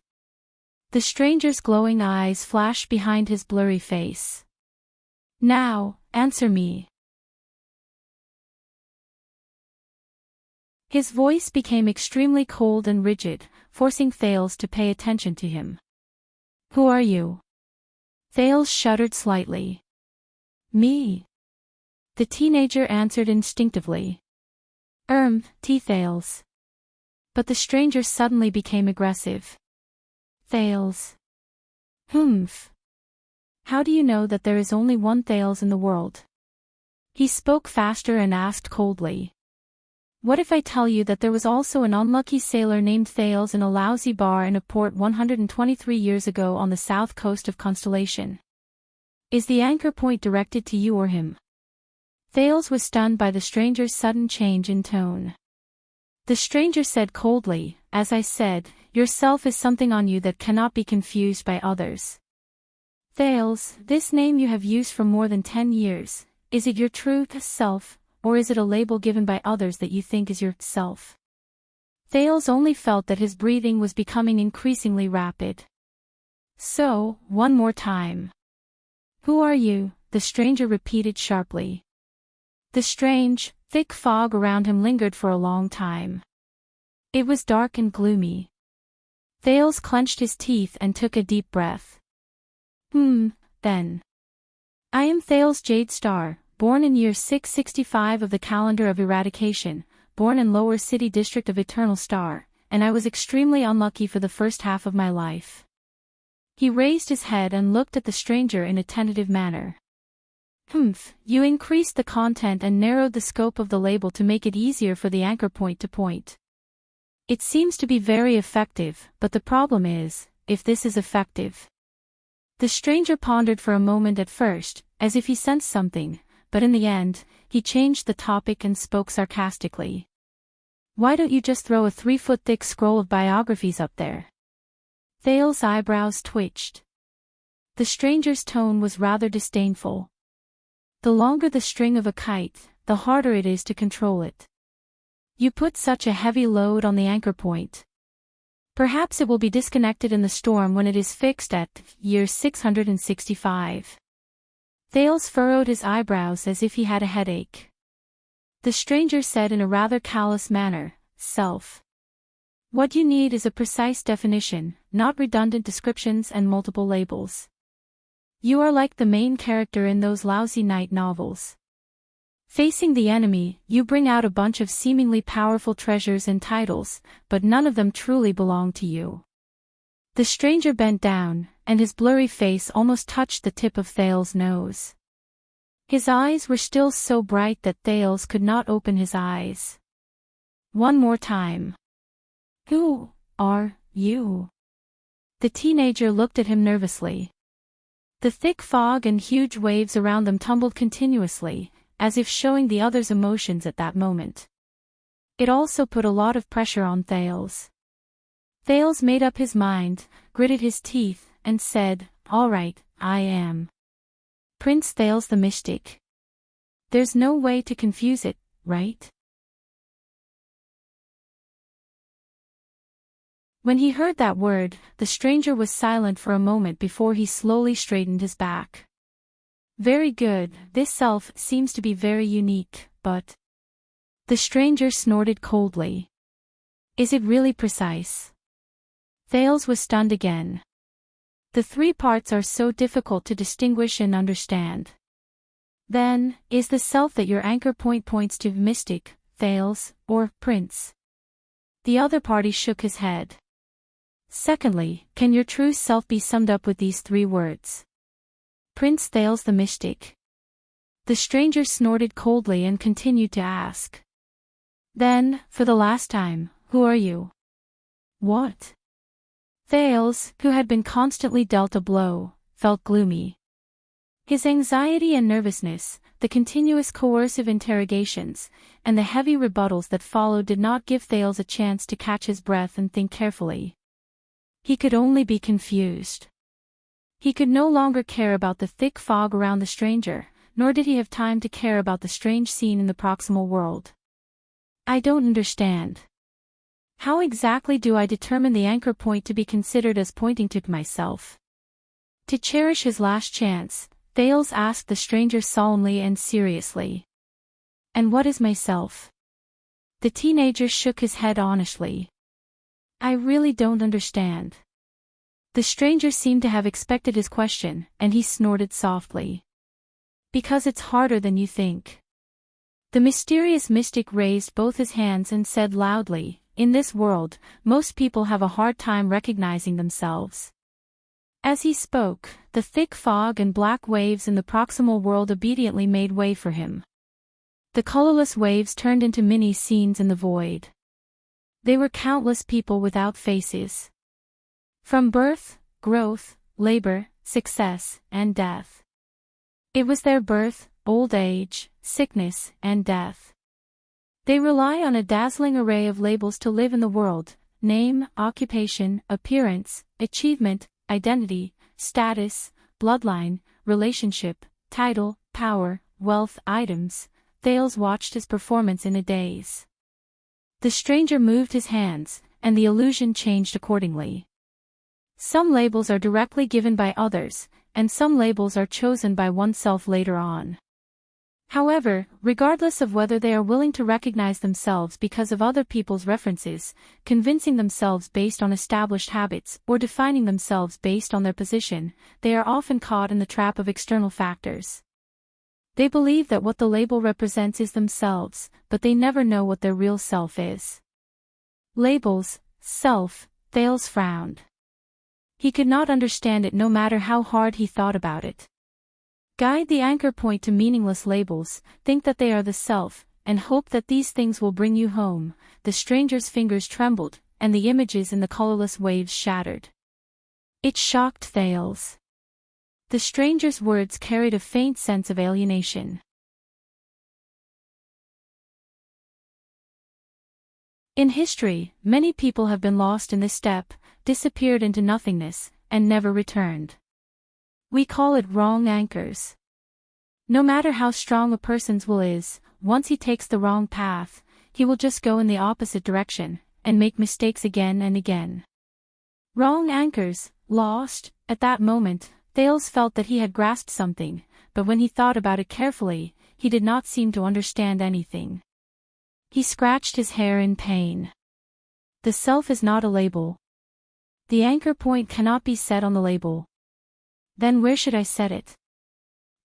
The stranger's glowing eyes flashed behind his blurry face. Now, answer me. His voice became extremely cold and rigid, forcing Thales to pay attention to him. Who are you? Thales shuddered slightly. Me. The teenager answered instinctively. Thales. But the stranger suddenly became aggressive. Thales. Humph. How do you know that there is only one Thales in the world? He spoke faster and asked coldly. What if I tell you that there was also an unlucky sailor named Thales in a lousy bar in a port 123 years ago on the south coast of Constellation? Is the anchor point directed to you or him? Thales was stunned by the stranger's sudden change in tone. The stranger said coldly, as I said, yourself is something on you that cannot be confused by others. Thales, this name you have used for more than 10 years, is it your true self? Or is it a label given by others that you think is your self? Thales only felt that his breathing was becoming increasingly rapid. So, one more time. Who are you? The stranger repeated sharply. The strange, thick fog around him lingered for a long time. It was dark and gloomy. Thales clenched his teeth and took a deep breath. Then. I am Thales Jadestar, born in year 665 of the calendar of eradication, born in lower city district of Eternal Star, and I was extremely unlucky for the first half of my life. He raised his head and looked at the stranger in a tentative manner. You increased the content and narrowed the scope of the label to make it easier for the anchor point to point. It seems to be very effective, but the problem is, if this is effective. The stranger pondered for a moment at first, as if he sensed something, but in the end, he changed the topic and spoke sarcastically. Why don't you just throw a 3-foot-thick scroll of biographies up there? Thale's eyebrows twitched. The stranger's tone was rather disdainful. The longer the string of a kite, the harder it is to control it. You put such a heavy load on the anchor point. Perhaps it will be disconnected in the storm when it is fixed at year 665. Thales furrowed his eyebrows as if he had a headache. The stranger said in a rather callous manner, "Self. What you need is a precise definition, not redundant descriptions and multiple labels. You are like the main character in those lousy night novels. Facing the enemy, you bring out a bunch of seemingly powerful treasures and titles, but none of them truly belong to you." The stranger bent down, and his blurry face almost touched the tip of Thales' nose. His eyes were still so bright that Thales could not open his eyes. One more time. "Who are you?" The teenager looked at him nervously. The thick fog and huge waves around them tumbled continuously, as if showing the other's emotions at that moment. It also put a lot of pressure on Thales. Thales made up his mind, gritted his teeth, and said, "All right, I am Prince Thales the Mystic. There's no way to confuse it, right?" When he heard that word, the stranger was silent for a moment before he slowly straightened his back. "Very good, this self seems to be very unique, but..." The stranger snorted coldly. "Is it really precise?" Thales was stunned again. The 3 parts are so difficult to distinguish and understand. Then, is the self that your anchor point points to mystic, Thales, or prince? The other party shook his head. Secondly, can your true self be summed up with these 3 words? Prince Thales the Mystic. The stranger snorted coldly and continued to ask. Then, for the last time, who are you? What? Thales, who had been constantly dealt a blow, felt gloomy. His anxiety and nervousness, the continuous coercive interrogations, and the heavy rebuttals that followed did not give Thales a chance to catch his breath and think carefully. He could only be confused. He could no longer care about the thick fog around the stranger, nor did he have time to care about the strange scene in the proximal world. "I don't understand. How exactly do I determine the anchor point to be considered as pointing to myself?" To cherish his last chance, Thales asked the stranger solemnly and seriously. "And what is myself?" The teenager shook his head honestly. "I really don't understand." The stranger seemed to have expected his question, and he snorted softly. "Because it's harder than you think." The mysterious mystic raised both his hands and said loudly, "In this world, most people have a hard time recognizing themselves." As he spoke, the thick fog and black waves in the proximal world obediently made way for him. The colorless waves turned into mini scenes in the void. They were countless people without faces. From birth, growth, labor, success, and death. It was their birth, old age, sickness, and death. They rely on a dazzling array of labels to live in the world: name, occupation, appearance, achievement, identity, status, bloodline, relationship, title, power, wealth, items. Thales watched his performance in a daze. The stranger moved his hands, and the illusion changed accordingly. Some labels are directly given by others, and some labels are chosen by oneself later on. However, regardless of whether they are willing to recognize themselves because of other people's references, convincing themselves based on established habits, or defining themselves based on their position, they are often caught in the trap of external factors. They believe that what the label represents is themselves, but they never know what their real self is. Labels, self, Thales frowned. He could not understand it no matter how hard he thought about it. Guide the anchor point to meaningless labels, think that they are the self, and hope that these things will bring you home. The stranger's fingers trembled, and the images in the colorless waves shattered. It shocked Thales. The stranger's words carried a faint sense of alienation. In history, many people have been lost in this step, disappeared into nothingness, and never returned. We call it wrong anchors. No matter how strong a person's will is, once he takes the wrong path, he will just go in the opposite direction, and make mistakes again and again. Wrong anchors, lost. At that moment, Thales felt that he had grasped something, but when he thought about it carefully, he did not seem to understand anything. He scratched his hair in pain. The self is not a label. The anchor point cannot be set on the label. Then where should I set it?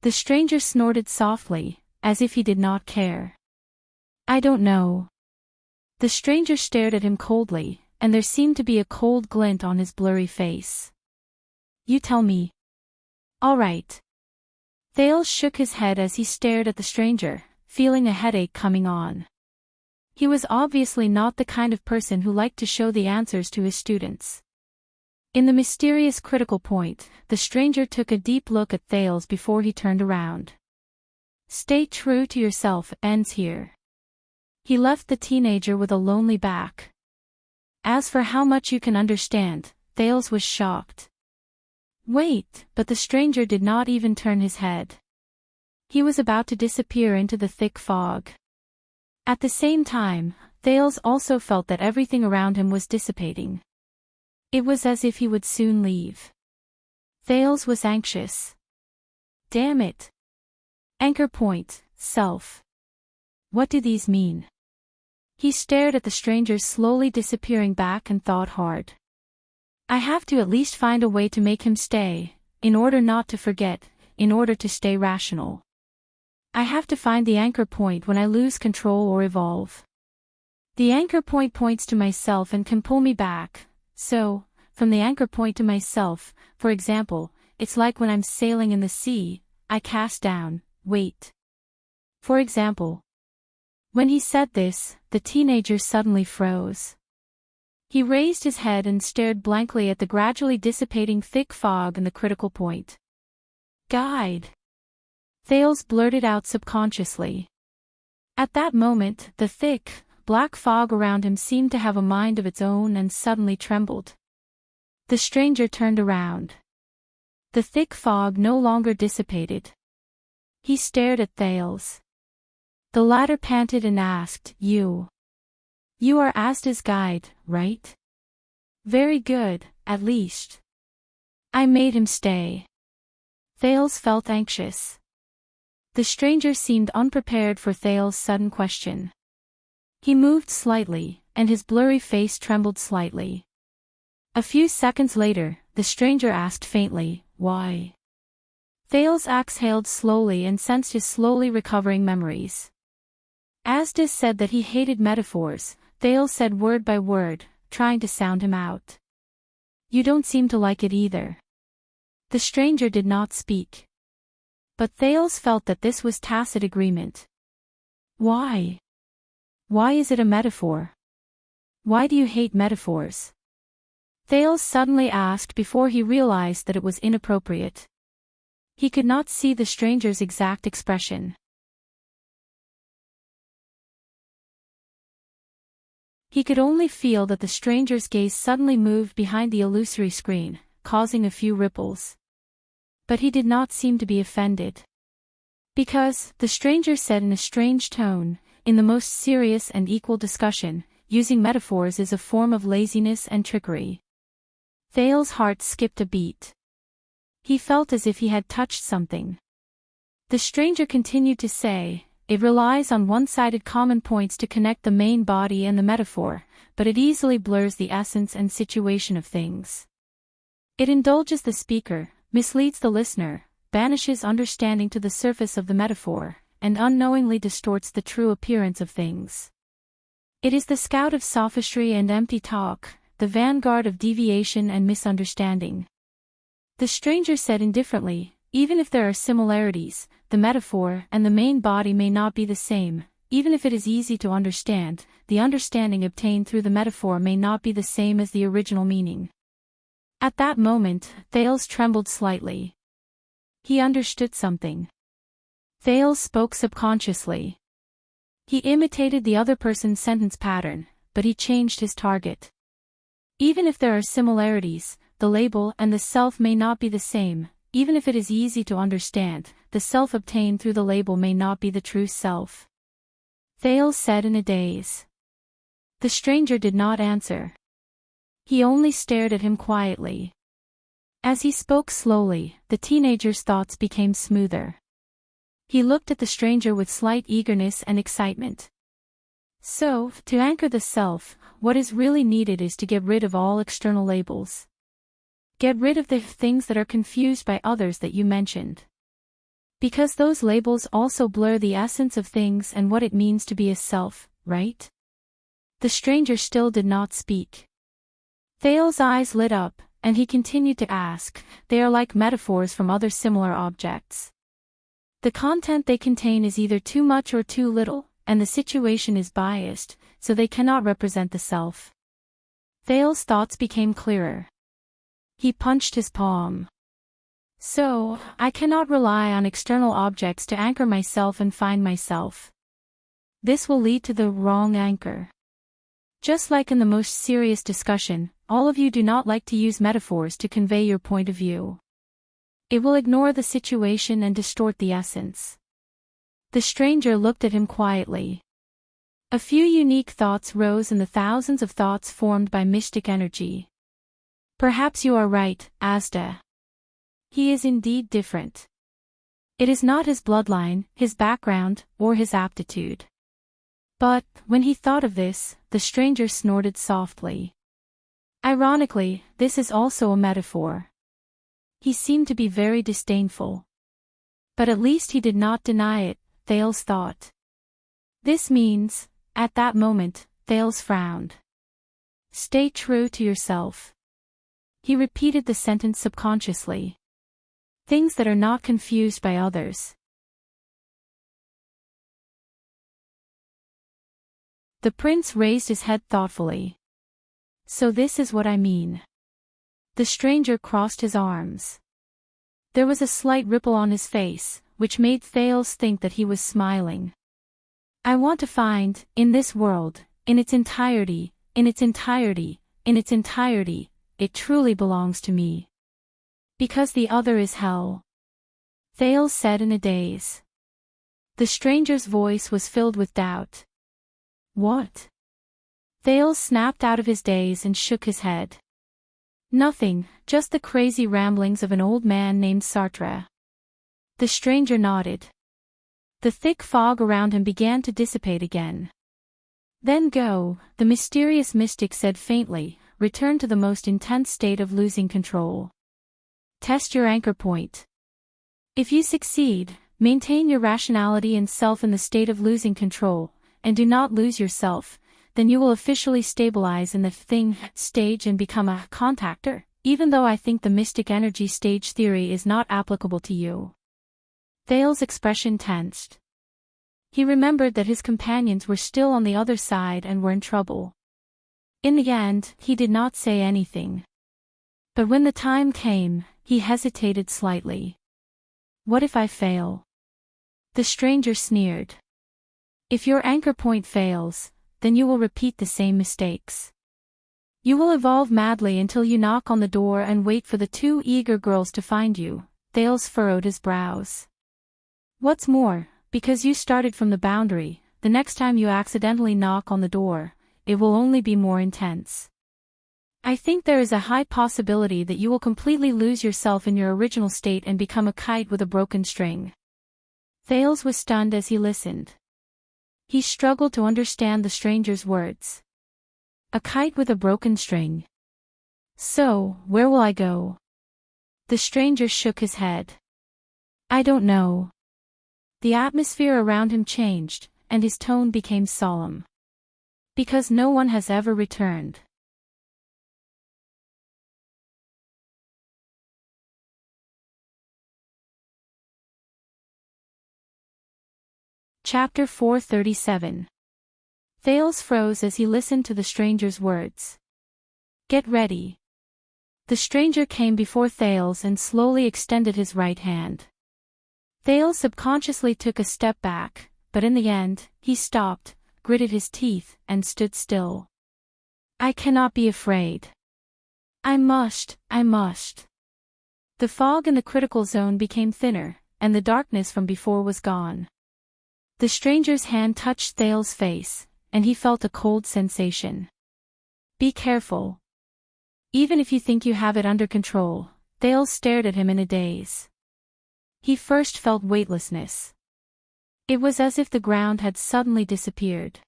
The stranger snorted softly, as if he did not care. I don't know. The stranger stared at him coldly, and there seemed to be a cold glint on his blurry face. You tell me. All right. Thales shook his head as he stared at the stranger, feeling a headache coming on. He was obviously not the kind of person who liked to show the answers to his students. In the mysterious critical point, the stranger took a deep look at Thales before he turned around. Stay true to yourself ends here. He left the teenager with a lonely back. As for how much you can understand, Thales was shocked. Wait, but the stranger did not even turn his head. He was about to disappear into the thick fog. At the same time, Thales also felt that everything around him was dissipating. It was as if he would soon leave. Thales was anxious. Damn it. Anchor point, self. What do these mean? He stared at the stranger's slowly disappearing back and thought hard. I have to at least find a way to make him stay, in order not to forget, in order to stay rational. I have to find the anchor point when I lose control or evolve. The anchor point points to myself and can pull me back, so, from the anchor point to myself, for example, it's like when I'm sailing in the sea, I cast down, weight. For example. When he said this, the teenager suddenly froze. He raised his head and stared blankly at the gradually dissipating thick fog and the critical point. Guide. Thales blurted out subconsciously. At that moment, the thick, black fog around him seemed to have a mind of its own and suddenly trembled. The stranger turned around. The thick fog no longer dissipated. He stared at Thales. The latter panted and asked, You are Asda's guide, right? Very good, at least. I made him stay. Thales felt anxious. The stranger seemed unprepared for Thales' sudden question. He moved slightly, and his blurry face trembled slightly. A few seconds later, the stranger asked faintly, Why? Thales exhaled slowly and sensed his slowly recovering memories. Asda said that he hated metaphors. Thales said word by word, trying to sound him out. You don't seem to like it either. The stranger did not speak. But Thales felt that this was tacit agreement. Why? Why is it a metaphor? Why do you hate metaphors? Thales suddenly asked before he realized that it was inappropriate. He could not see the stranger's exact expression. He could only feel that the stranger's gaze suddenly moved behind the illusory screen, causing a few ripples. But he did not seem to be offended. Because, the stranger said in a strange tone, in the most serious and equal discussion, using metaphors is a form of laziness and trickery. Thales' heart skipped a beat. He felt as if he had touched something. The stranger continued to say, It relies on one-sided common points to connect the main body and the metaphor, but it easily blurs the essence and situation of things. It indulges the speaker, misleads the listener, banishes understanding to the surface of the metaphor, and unknowingly distorts the true appearance of things. It is the scout of sophistry and empty talk, the vanguard of deviation and misunderstanding. The stranger said indifferently, even if there are similarities, the metaphor and the main body may not be the same. Even if it is easy to understand, the understanding obtained through the metaphor may not be the same as the original meaning. At that moment, Thales trembled slightly. He understood something. Thales spoke subconsciously. He imitated the other person's sentence pattern, but he changed his target. Even if there are similarities, the label and the self may not be the same. Even if it is easy to understand, the self obtained through the label may not be the true self. Thales said in a daze. The stranger did not answer. He only stared at him quietly. As he spoke slowly, the teenager's thoughts became smoother. He looked at the stranger with slight eagerness and excitement. So, to anchor the self, what is really needed is to get rid of all external labels. Get rid of the things that are confused by others that you mentioned. Because those labels also blur the essence of things and what it means to be a self, right? The stranger still did not speak. Thales' eyes lit up, and he continued to ask, they are like metaphors from other similar objects. The content they contain is either too much or too little, and the situation is biased, so they cannot represent the self. Thales' thoughts became clearer. He punched his palm. So, I cannot rely on external objects to anchor myself and find myself. This will lead to the wrong anchor. Just like in the most serious discussion, all of you do not like to use metaphors to convey your point of view. It will ignore the situation and distort the essence. The stranger looked at him quietly. A few unique thoughts rose in the thousands of thoughts formed by mystic energy. Perhaps you are right, Asda. He is indeed different. It is not his bloodline, his background, or his aptitude. But, when he thought of this, the stranger snorted softly. Ironically, this is also a metaphor. He seemed to be very disdainful. But at least he did not deny it, Thales thought. This means, at that moment, Thales frowned. Stay true to yourself. He repeated the sentence subconsciously. Things that are not confused by others. The prince raised his head thoughtfully. So this is what I mean. The stranger crossed his arms. There was a slight ripple on his face, which made Thales think that he was smiling. I want to find, in this world, in its entirety, it truly belongs to me. Because the other is hell. Thales said in a daze. The stranger's voice was filled with doubt. What? Thales snapped out of his daze and shook his head. Nothing, just the crazy ramblings of an old man named Sartre. The stranger nodded. The thick fog around him began to dissipate again. Then go, the mysterious mystic said faintly, return to the most intense state of losing control. Test your anchor point. If you succeed, maintain your rationality and self in the state of losing control, and do not lose yourself, then you will officially stabilize in the thing stage and become a contactor, even though I think the mystic energy stage theory is not applicable to you. Thales' expression tensed. He remembered that his companions were still on the other side and were in trouble. In the end, he did not say anything. But when the time came, he hesitated slightly. What if I fail? The stranger sneered. If your anchor point fails, then you will repeat the same mistakes. You will evolve madly until you knock on the door and wait for the two eager girls to find you. Thales furrowed his brows. What's more, because you started from the boundary, the next time you accidentally knock on the door, it will only be more intense. I think there is a high possibility that you will completely lose yourself in your original state and become a kite with a broken string. Thales was stunned as he listened. He struggled to understand the stranger's words. A kite with a broken string. So, where will I go? The stranger shook his head. I don't know. The atmosphere around him changed, and his tone became solemn. Because no one has ever returned. Chapter 437. Thales froze as he listened to the stranger's words. Get ready. The stranger came before Thales and slowly extended his right hand. Thales subconsciously took a step back, but in the end, he stopped, gritted his teeth, and stood still. I cannot be afraid. I must. The fog in the critical zone became thinner, and the darkness from before was gone. The stranger's hand touched Thales' face, and he felt a cold sensation. Be careful. Even if you think you have it under control, Thales stared at him in a daze. He first felt weightlessness. It was as if the ground had suddenly disappeared.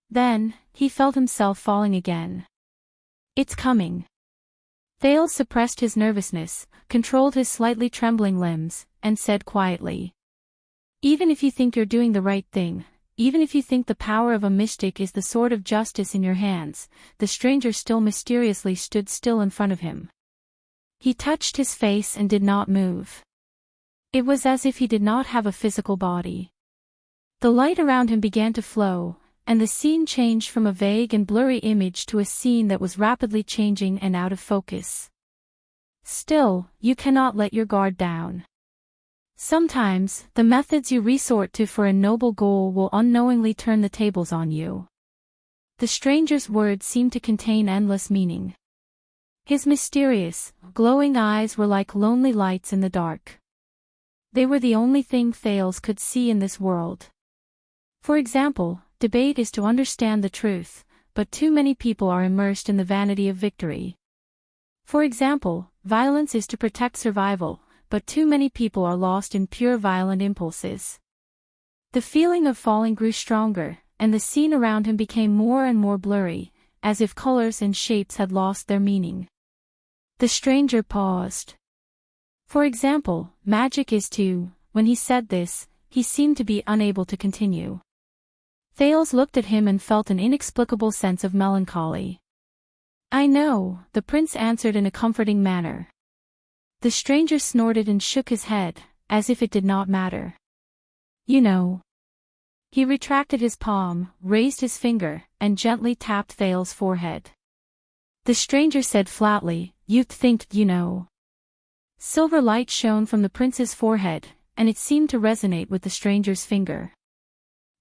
Then, he felt himself falling again. It's coming. Thales suppressed his nervousness, controlled his slightly trembling limbs, and said quietly. Even if you think you're doing the right thing, even if you think the power of a mystic is the sword of justice in your hands, the stranger still mysteriously stood still in front of him. He touched his face and did not move. It was as if he did not have a physical body. The light around him began to flow, and the scene changed from a vague and blurry image to a scene that was rapidly changing and out of focus. Still, you cannot let your guard down. Sometimes, the methods you resort to for a noble goal will unknowingly turn the tables on you. The stranger's words seemed to contain endless meaning. His mysterious, glowing eyes were like lonely lights in the dark. They were the only thing Thales could see in this world. For example, debate is to understand the truth, but too many people are immersed in the vanity of victory. For example, violence is to protect survival, but too many people are lost in pure violent impulses. The feeling of falling grew stronger, and the scene around him became more and more blurry, as if colors and shapes had lost their meaning. The stranger paused. For example, magic is to, when he said this, he seemed to be unable to continue. Thales looked at him and felt an inexplicable sense of melancholy. I know, the prince answered in a comforting manner. The stranger snorted and shook his head, as if it did not matter. You know. He retracted his palm, raised his finger, and gently tapped Thales' forehead. The stranger said flatly, You think you know. Silver light shone from the prince's forehead, and it seemed to resonate with the stranger's finger.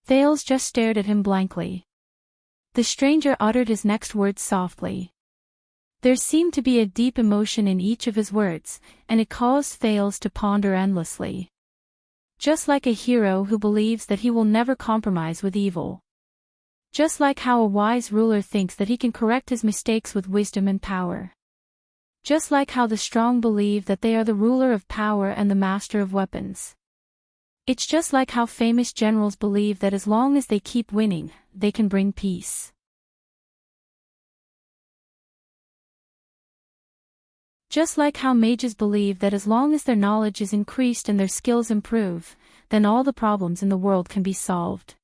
Thales just stared at him blankly. The stranger uttered his next words softly. There seemed to be a deep emotion in each of his words, and it caused Thales to ponder endlessly. Just like a hero who believes that he will never compromise with evil. Just like how a wise ruler thinks that he can correct his mistakes with wisdom and power. Just like how the strong believe that they are the ruler of power and the master of weapons. It's just like how famous generals believe that as long as they keep winning, they can bring peace. Just like how mages believe that as long as their knowledge is increased and their skills improve, then all the problems in the world can be solved.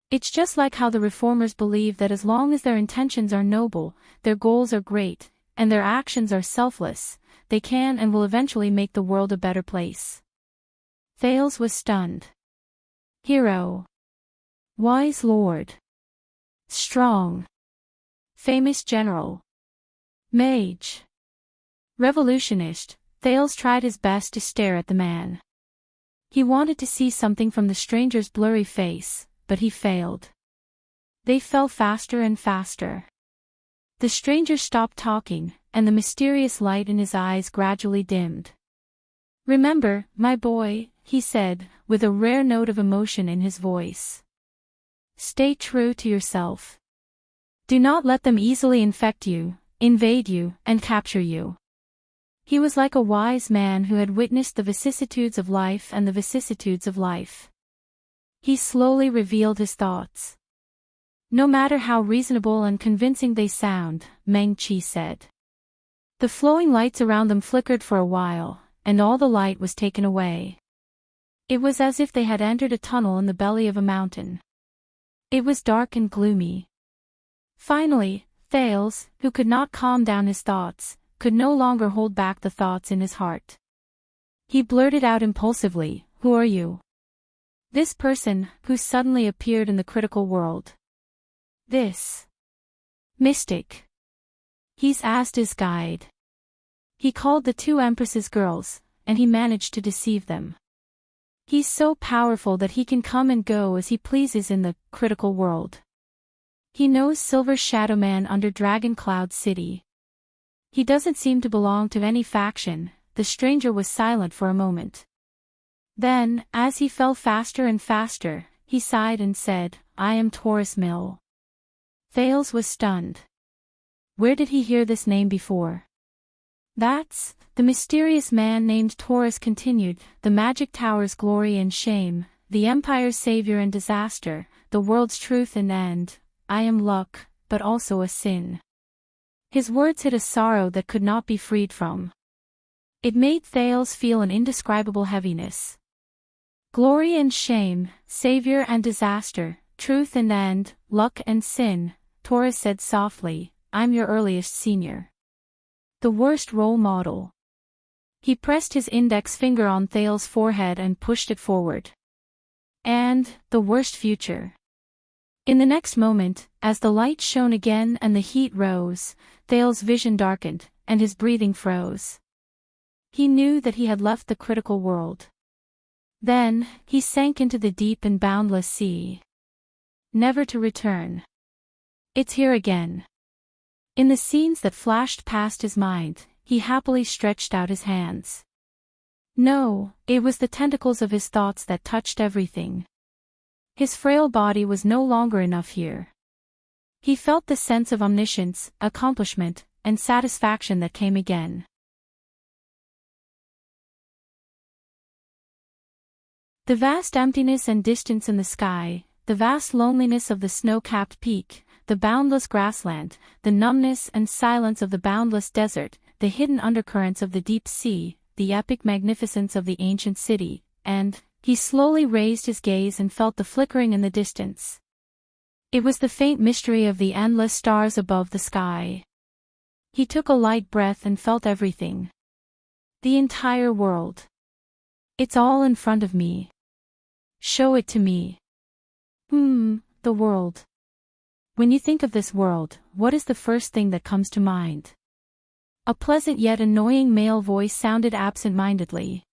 It's just like how the reformers believe that as long as their intentions are noble, their goals are great, and their actions are selfless, they can and will eventually make the world a better place. Thales was stunned. Hero. Wise lord. Strong. Famous general. Mage. Revolutionist, Thales tried his best to stare at the man. He wanted to see something from the stranger's blurry face, but he failed. They fell faster and faster. The stranger stopped talking, and the mysterious light in his eyes gradually dimmed. Remember, my boy, he said, with a rare note of emotion in his voice. Stay true to yourself. Do not let them easily infect you, invade you, and capture you. He was like a wise man who had witnessed the vicissitudes of life and the vicissitudes of life. He slowly revealed his thoughts. No matter how reasonable and convincing they sound, Meng Qi said. The flowing lights around them flickered for a while, and all the light was taken away. It was as if they had entered a tunnel in the belly of a mountain. It was dark and gloomy. Finally, Thales, who could not calm down his thoughts, could no longer hold back the thoughts in his heart. He blurted out impulsively, "Who are you?" This person, who suddenly appeared in the critical world. This mystic. He's Asda's guide. He called the two Empresses girls, and he managed to deceive them. He's so powerful that he can come and go as he pleases in the critical world. He knows Silver Shadow Man under Dragon Cloud City. He doesn't seem to belong to any faction. The stranger was silent for a moment. Then, as he fell faster and faster, he sighed and said, "I am Taurus Mill." Thales was stunned. Where did he hear this name before? That's, the mysterious man named Taurus continued, the magic tower's glory and shame, the empire's savior and disaster, the world's truth and end. I am luck, but also a sin. His words hid a sorrow that could not be freed from. It made Thales feel an indescribable heaviness. Glory and shame, savior and disaster, truth and end, luck and sin, Taurus said softly, I'm your earliest senior. The worst role model. He pressed his index finger on Thales' forehead and pushed it forward. And, the worst future. In the next moment, as the light shone again and the heat rose, Thales' vision darkened, and his breathing froze. He knew that he had left the critical world. Then, he sank into the deep and boundless sea. Never to return. It's here again. In the scenes that flashed past his mind, he happily stretched out his hands. No, it was the tentacles of his thoughts that touched everything. His frail body was no longer enough here. He felt the sense of omniscience, accomplishment, and satisfaction that came again. The vast emptiness and distance in the sky, the vast loneliness of the snow-capped peak, the boundless grassland, the numbness and silence of the boundless desert, the hidden undercurrents of the deep sea, the epic magnificence of the ancient city, and, he slowly raised his gaze and felt the flickering in the distance. It was the faint mystery of the endless stars above the sky. He took a light breath and felt everything. The entire world. It's all in front of me. Show it to me. The world. When you think of this world, what is the first thing that comes to mind? A pleasant yet annoying male voice sounded absent-mindedly.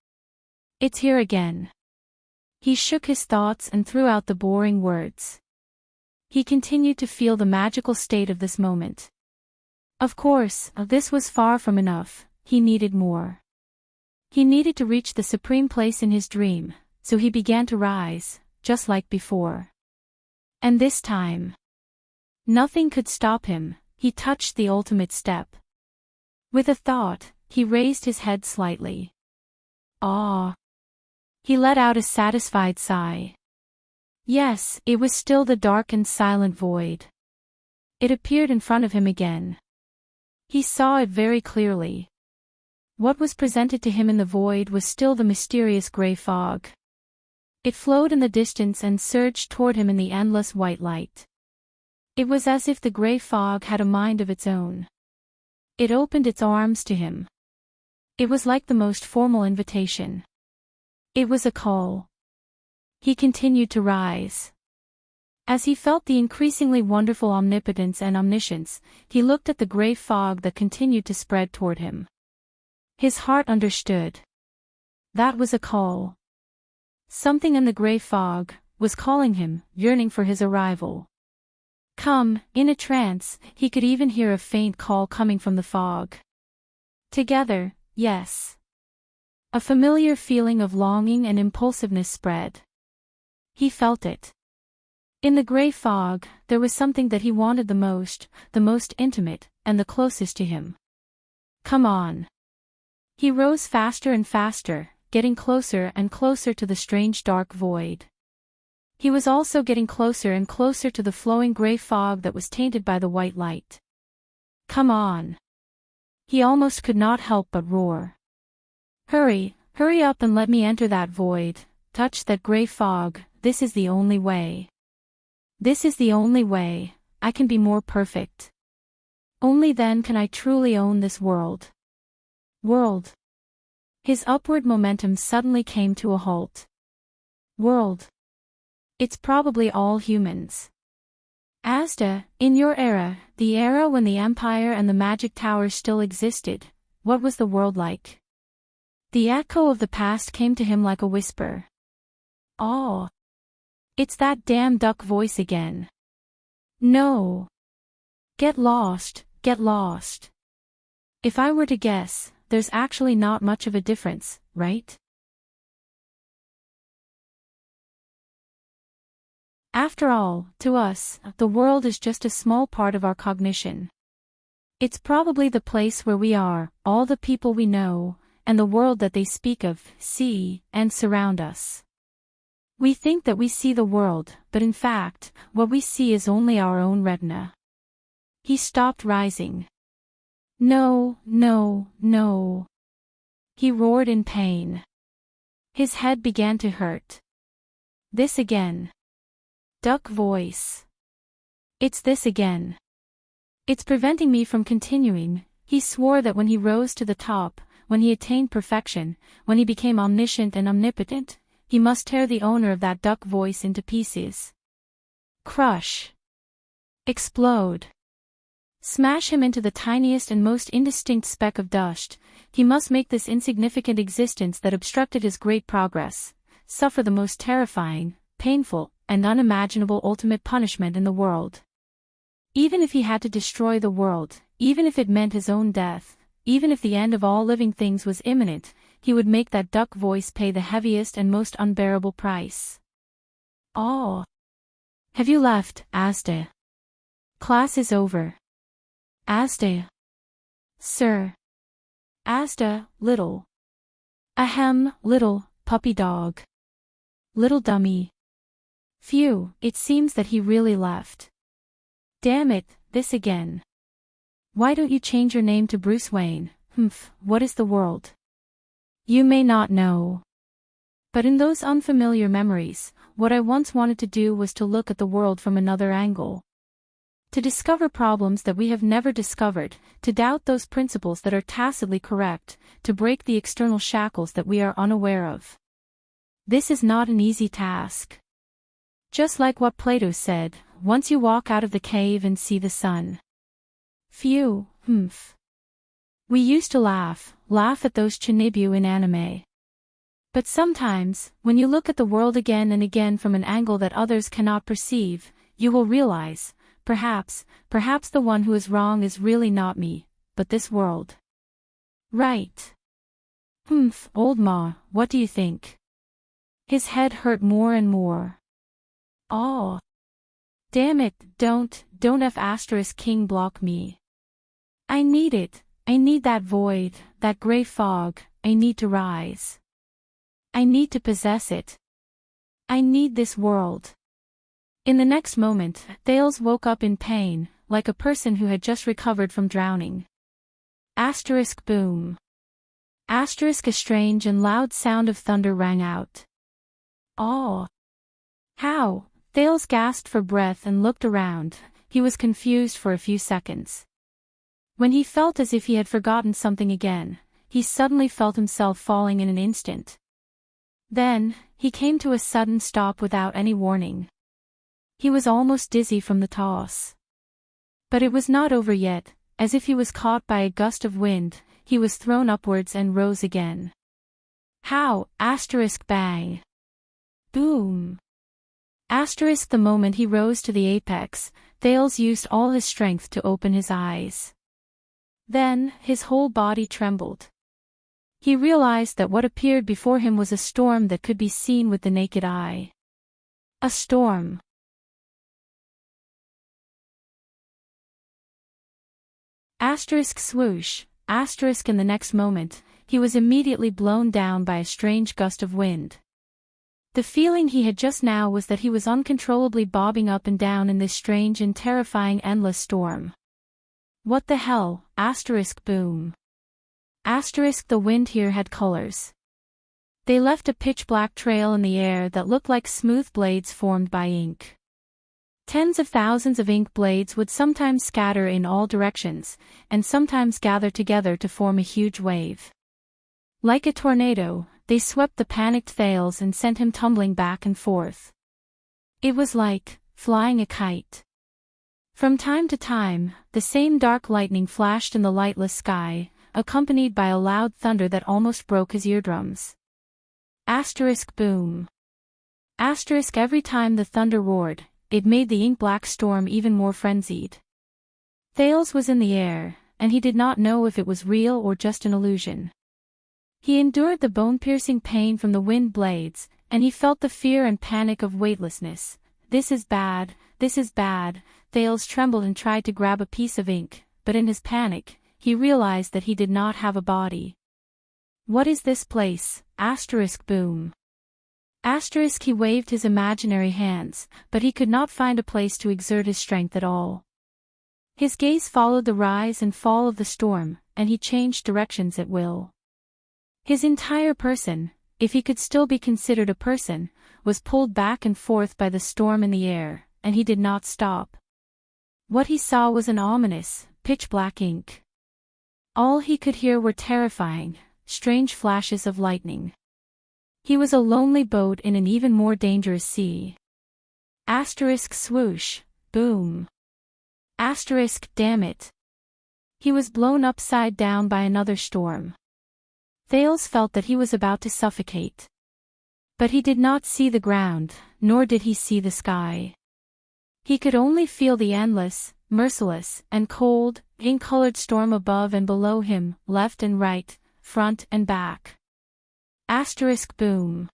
It's here again. He shook his thoughts and threw out the boring words. He continued to feel the magical state of this moment. Of course, this was far from enough, he needed more. He needed to reach the supreme place in his dream, so he began to rise, just like before. And this time, nothing could stop him. He touched the ultimate step. With a thought, he raised his head slightly. Ah! He let out a satisfied sigh. Yes, it was still the dark and silent void. It appeared in front of him again. He saw it very clearly. What was presented to him in the void was still the mysterious gray fog. It flowed in the distance and surged toward him in the endless white light. It was as if the gray fog had a mind of its own. It opened its arms to him. It was like the most formal invitation. It was a call. He continued to rise. As he felt the increasingly wonderful omnipotence and omniscience, he looked at the gray fog that continued to spread toward him. His heart understood. That was a call. Something in the gray fog was calling him, yearning for his arrival. Come, in a trance, he could even hear a faint call coming from the fog. Together, yes. A familiar feeling of longing and impulsiveness spread. He felt it. In the gray fog, there was something that he wanted the most intimate, and the closest to him. Come on. He rose faster and faster, getting closer and closer to the strange dark void. He was also getting closer and closer to the flowing gray fog that was tainted by the white light. Come on. He almost could not help but roar. Hurry up and let me enter that void, touch that gray fog, this is the only way. This is the only way, I can be more perfect. Only then can I truly own this world. World. His upward momentum suddenly came to a halt. World. It's probably all humans. Asda, in your era, the era when the Empire and the Magic Tower still existed, what was the world like? The echo of the past came to him like a whisper. Oh. It's that damn duck voice again. No. Get lost, get lost. If I were to guess, there's actually not much of a difference, right? After all, to us, the world is just a small part of our cognition. It's probably the place where we are, all the people we know, and the world that they speak of, see, and surround us. We think that we see the world, but in fact, what we see is only our own retina. He stopped rising. No, no, no. He roared in pain. His head began to hurt. This again. Duck voice. It's this again. It's preventing me from continuing. He swore that when he rose to the top, when he attained perfection, when he became omniscient and omnipotent, he must tear the owner of that duck voice into pieces. Crush. Explode. Smash him into the tiniest and most indistinct speck of dust. He must make this insignificant existence that obstructed his great progress suffer the most terrifying, painful, and unimaginable ultimate punishment in the world. Even if he had to destroy the world, even if it meant his own death, even if the end of all living things was imminent, he would make that duck voice pay the heaviest and most unbearable price. Oh. Have you left, Asda? Class is over. Asda. Sir. Asda, little. Ahem, little, puppy dog. Little dummy. Phew, it seems that he really left. Damn it, this again. Why don't you change your name to Bruce Wayne? Humph, what is the world? You may not know. But in those unfamiliar memories, what I once wanted to do was to look at the world from another angle. To discover problems that we have never discovered, to doubt those principles that are tacitly correct, to break the external shackles that we are unaware of. This is not an easy task. Just like what Plato said, once you walk out of the cave and see the sun. Phew, humph. We used to laugh at those Chinibu in anime. But sometimes, when you look at the world again and again from an angle that others cannot perceive, you will realize, perhaps the one who is wrong is really not me, but this world. Right. Humph, old Ma, what do you think? His head hurt more and more. Oh. Damn it, don't F** King block me. I need it, I need that void, that gray fog, I need to rise. I need to possess it. I need this world. In the next moment, Thales woke up in pain, like a person who had just recovered from drowning. Boom. A strange and loud sound of thunder rang out. Oh. How? Thales gasped for breath and looked around. He was confused for a few seconds. When he felt as if he had forgotten something again, he suddenly felt himself falling in an instant. Then, he came to a sudden stop without any warning. He was almost dizzy from the toss. But it was not over yet. As if he was caught by a gust of wind, he was thrown upwards and rose again. How? Bang. Boom. The moment he rose to the apex, Thales used all his strength to open his eyes. Then, his whole body trembled. He realized that what appeared before him was a storm that could be seen with the naked eye. A storm. Swoosh, in the next moment, he was immediately blown down by a strange gust of wind. The feeling he had just now was that he was uncontrollably bobbing up and down in this strange and terrifying endless storm. What the hell? Boom. The wind here had colors. They left a pitch-black trail in the air that looked like smooth blades formed by ink. Tens of thousands of ink blades would sometimes scatter in all directions, and sometimes gather together to form a huge wave. Like a tornado, they swept the panicked Thales and sent him tumbling back and forth. It was like flying a kite. From time to time, the same dark lightning flashed in the lightless sky, accompanied by a loud thunder that almost broke his eardrums. Asterisk boom. Asterisk every time the thunder roared, it made the ink-black storm even more frenzied. Thales was in the air, and he did not know if it was real or just an illusion. He endured the bone-piercing pain from the wind blades, and he felt the fear and panic of weightlessness. This is bad, this is bad. Thales trembled and tried to grab a piece of ink, but in his panic, he realized that he did not have a body. What is this place? Asterisk boom. Asterisk he waved his imaginary hands, but he could not find a place to exert his strength at all. His gaze followed the rise and fall of the storm, and he changed directions at will. His entire person, if he could still be considered a person, was pulled back and forth by the storm in the air, and he did not stop. What he saw was an ominous, pitch-black ink. All he could hear were terrifying, strange flashes of lightning. He was a lonely boat in an even more dangerous sea. Asterisk swoosh, boom. Asterisk damn it. He was blown upside down by another storm. Thales felt that he was about to suffocate. But he did not see the ground, nor did he see the sky. He could only feel the endless, merciless, and cold, ink-colored storm above and below him, left and right, front and back. Asterisk boom.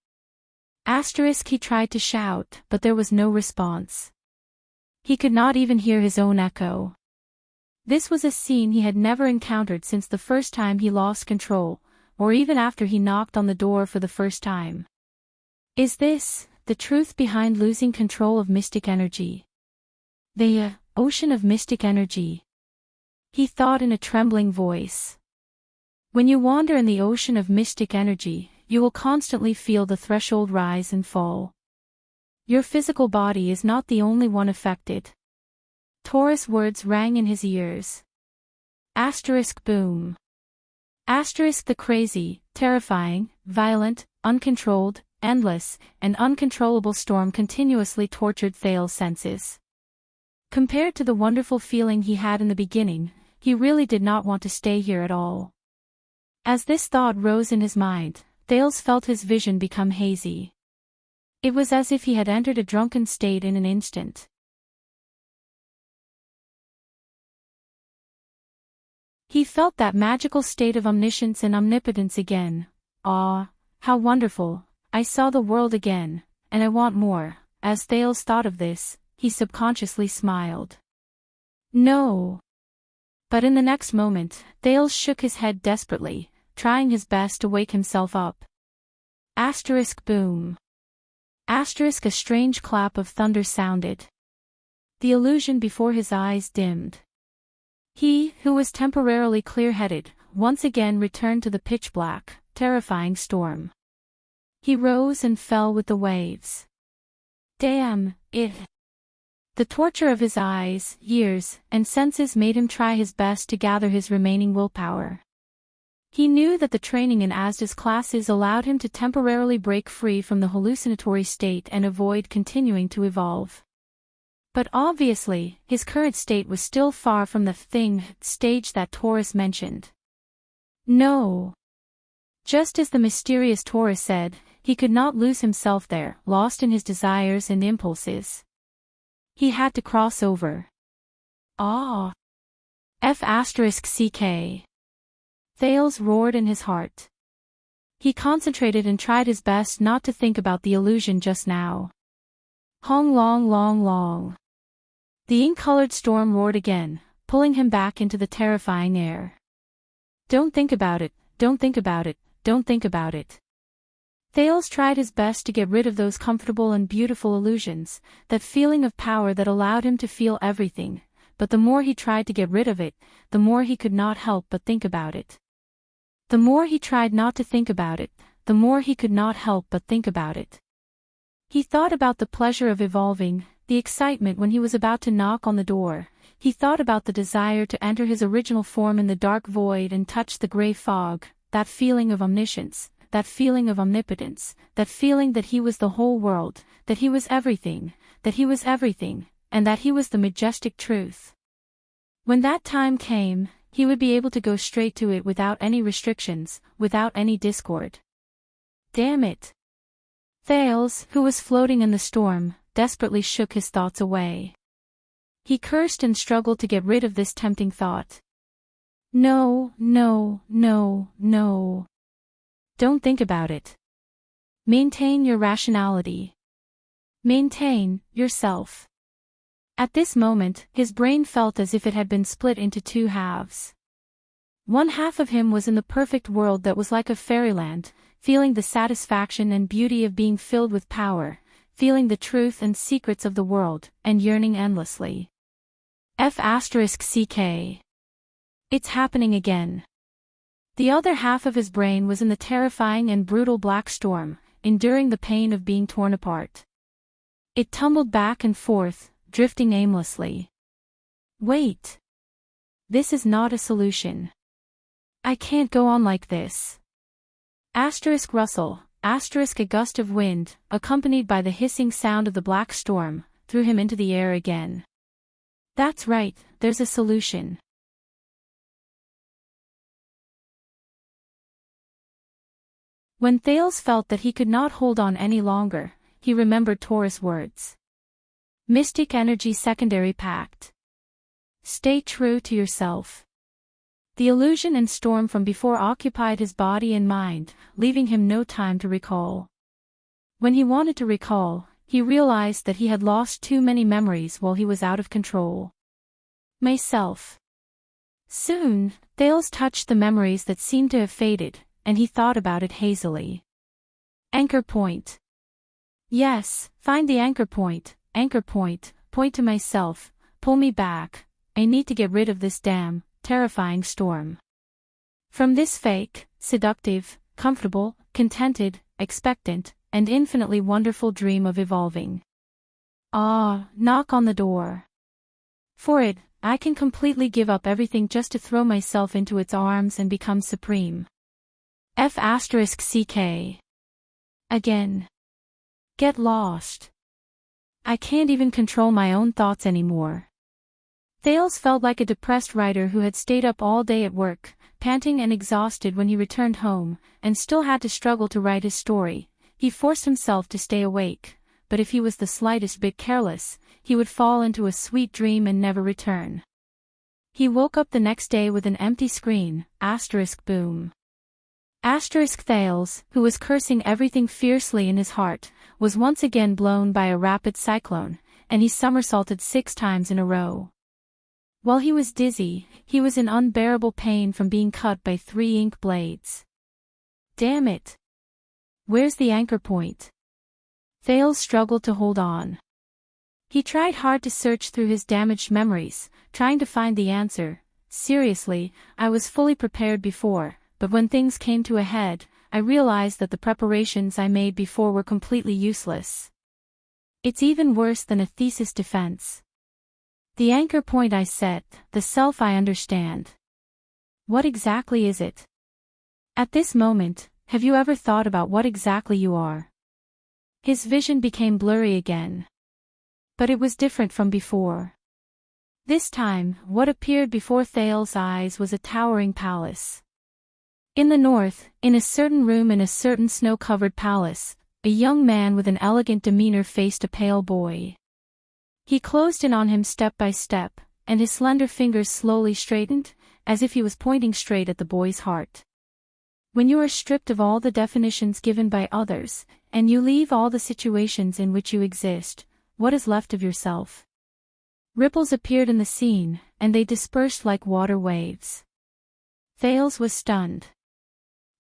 Asterisk he tried to shout, but there was no response. He could not even hear his own echo. This was a scene he had never encountered since the first time he lost control, or even after he knocked on the door for the first time. Is this the truth behind losing control of mystic energy? The ocean of mystic energy? He thought in a trembling voice. When you wander in the ocean of mystic energy, you will constantly feel the threshold rise and fall. Your physical body is not the only one affected. Taurus words rang in his ears. Asterisk boom. Asterisk the crazy, terrifying, violent, uncontrolled, endless, and uncontrollable storm continuously tortured Thales' senses. Compared to the wonderful feeling he had in the beginning, he really did not want to stay here at all. As this thought rose in his mind, Thales felt his vision become hazy. It was as if he had entered a drunken state in an instant. He felt that magical state of omniscience and omnipotence again. Ah, how wonderful, I saw the world again, and I want more. As Thales thought of this, he subconsciously smiled. No. But in the next moment, Thales shook his head desperately, trying his best to wake himself up. Asterisk boom. Asterisk a strange clap of thunder sounded. The illusion before his eyes dimmed. He, who was temporarily clear-headed, once again returned to the pitch-black, terrifying storm. He rose and fell with the waves. Damn it. The torture of his eyes, ears, and senses made him try his best to gather his remaining willpower. He knew that the training in Asda's classes allowed him to temporarily break free from the hallucinatory state and avoid continuing to evolve. But obviously, his current state was still far from the stage that Taurus mentioned. No. Just as the mysterious Taurus said, he could not lose himself there, lost in his desires and impulses. He had to cross over. Ah. F***ck. Thales roared in his heart. He concentrated and tried his best not to think about the illusion just now. Hong long long long. The ink-colored storm roared again, pulling him back into the terrifying air. Don't think about it, don't think about it, don't think about it. Thales tried his best to get rid of those comfortable and beautiful illusions, that feeling of power that allowed him to feel everything, but the more he tried to get rid of it, the more he could not help but think about it. The more he tried not to think about it, the more he could not help but think about it. He thought about the pleasure of evolving, the excitement when he was about to knock on the door. He thought about the desire to enter his original form in the dark void and touch the gray fog, that feeling of omniscience, that feeling of omnipotence, that feeling that he was the whole world, that he was everything, and that he was the majestic truth. When that time came, he would be able to go straight to it without any restrictions, without any discord. Damn it! Thales, who was floating in the storm, desperately shook his thoughts away. He cursed and struggled to get rid of this tempting thought. No. Don't think about it. Maintain your rationality. Maintain yourself. At this moment, his brain felt as if it had been split into two halves. One half of him was in the perfect world that was like a fairyland, feeling the satisfaction and beauty of being filled with power, feeling the truth and secrets of the world, and yearning endlessly. F***ck. It's happening again. The other half of his brain was in the terrifying and brutal black storm, enduring the pain of being torn apart. It tumbled back and forth, drifting aimlessly. Wait. This is not a solution. I can't go on like this. Rustle, a gust of wind, accompanied by the hissing sound of the black storm, threw him into the air again. That's right, there's a solution. When Thales felt that he could not hold on any longer, he remembered Taurus' words. Mystic Energy Secondary Pact. Stay true to yourself. The illusion and storm from before occupied his body and mind, leaving him no time to recall. When he wanted to recall, he realized that he had lost too many memories while he was out of control. Myself. Soon, Thales touched the memories that seemed to have faded, and he thought about it hazily. Anchor point. Yes, find the anchor point, point to myself, pull me back, I need to get rid of this damn, terrifying storm. From this fake, seductive, comfortable, contented, expectant, and infinitely wonderful dream of evolving. Knock on the door. For it, I can completely give up everything just to throw myself into its arms and become supreme. F***ck. Again. Get lost. I can't even control my own thoughts anymore. Thales felt like a depressed writer who had stayed up all day at work, panting and exhausted when he returned home, and still had to struggle to write his story. He forced himself to stay awake, but if he was the slightest bit careless, he would fall into a sweet dream and never return. He woke up the next day with an empty screen, boom. Thales, who was cursing everything fiercely in his heart, was once again blown by a rapid cyclone, and he somersaulted 6 times in a row. While he was dizzy, he was in unbearable pain from being cut by 3 ink blades. Damn it! Where's the anchor point? Thales struggled to hold on. He tried hard to search through his damaged memories, trying to find the answer. Seriously, I was fully prepared before, but when things came to a head, I realized that the preparations I made before were completely useless. It's even worse than a thesis defense. The anchor point I set, the self I understand. What exactly is it? At this moment, have you ever thought about what exactly you are? His vision became blurry again. But it was different from before. This time, what appeared before Thales' eyes was a towering palace. In the north, in a certain room in a certain snow-covered palace, a young man with an elegant demeanor faced a pale boy. He closed in on him step by step, and his slender fingers slowly straightened, as if he was pointing straight at the boy's heart. When you are stripped of all the definitions given by others, and you leave all the situations in which you exist, what is left of yourself? Ripples appeared in the scene, and they dispersed like water waves. Thales was stunned.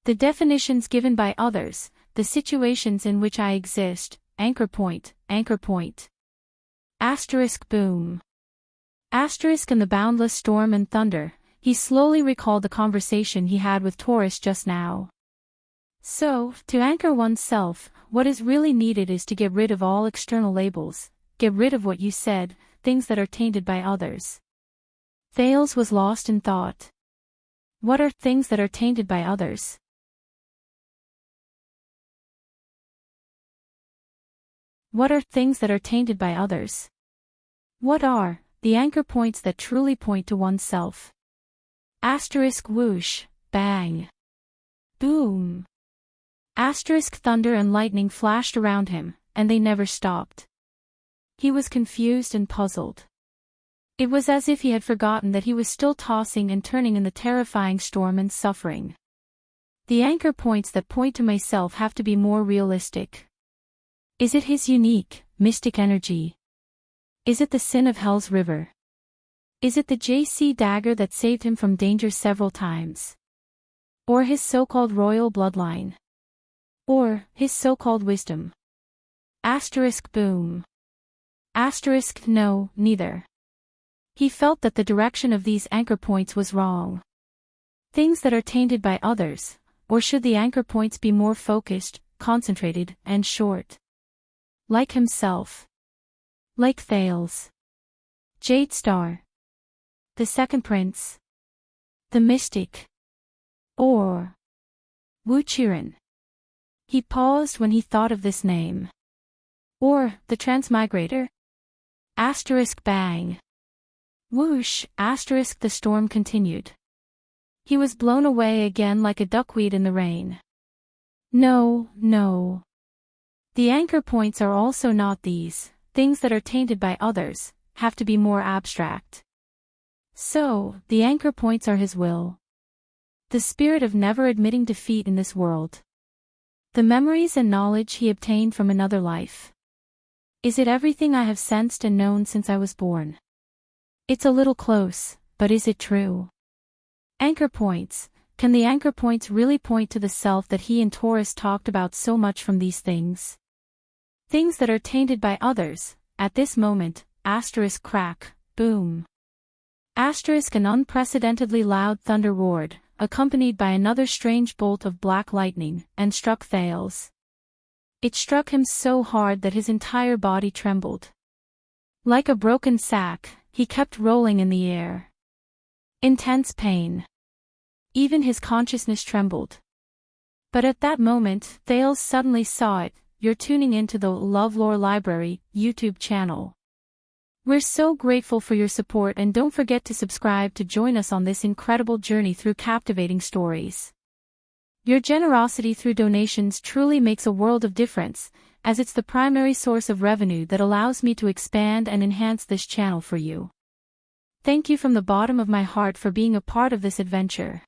The definitions given by others, the situations in which I exist, anchor point. Boom. In the boundless storm and thunder, he slowly recalled the conversation he had with Taurus just now. So, to anchor oneself, what is really needed is to get rid of all external labels, get rid of what you said, things that are tainted by others. Thales was lost in thought. What are things that are tainted by others? What are things that are tainted by others? What are the anchor points that truly point to oneself? Asterisk whoosh, bang. Boom. Asterisk thunder and lightning flashed around him, and they never stopped. He was confused and puzzled. It was as if he had forgotten that he was still tossing and turning in the terrifying storm and suffering. The anchor points that point to myself have to be more realistic. Is it his unique, mystic energy? Is it the sin of Hell's River? Is it the JC dagger that saved him from danger several times? Or his so-called royal bloodline? Or his so-called wisdom? Asterisk boom. Asterisk no, neither. He felt that the direction of these anchor points was wrong. Things that are tainted by others, or should the anchor points be more focused, concentrated, and short? Like himself. Like Thales. Jade Star. The Second Prince. The Mystic. Or Wu Qiren. He paused when he thought of this name. Or the Transmigrator? Asterisk bang. Whoosh, asterisk the storm continued. He was blown away again like a duckweed in the rain. No, no. The anchor points are also not these, things that are tainted by others, have to be more abstract. So, the anchor points are his will. The spirit of never admitting defeat in this world. The memories and knowledge he obtained from another life. Is it everything I have sensed and known since I was born? It's a little close, but is it true? Anchor points. Can the anchor points really point to the self that he and Taurus talked about so much from these things? Things that are tainted by others, at this moment, asterisk crack, boom. Asterisk an unprecedentedly loud thunder roared, accompanied by another strange bolt of black lightning, and struck Thales. It struck him so hard that his entire body trembled. Like a broken sack, he kept rolling in the air. Intense pain. Even his consciousness trembled. But at that moment, Thales suddenly saw it. You're tuning into the LoveLore Library YouTube channel. We're so grateful for your support, and don't forget to subscribe to join us on this incredible journey through captivating stories. Your generosity through donations truly makes a world of difference, as it's the primary source of revenue that allows me to expand and enhance this channel for you. Thank you from the bottom of my heart for being a part of this adventure.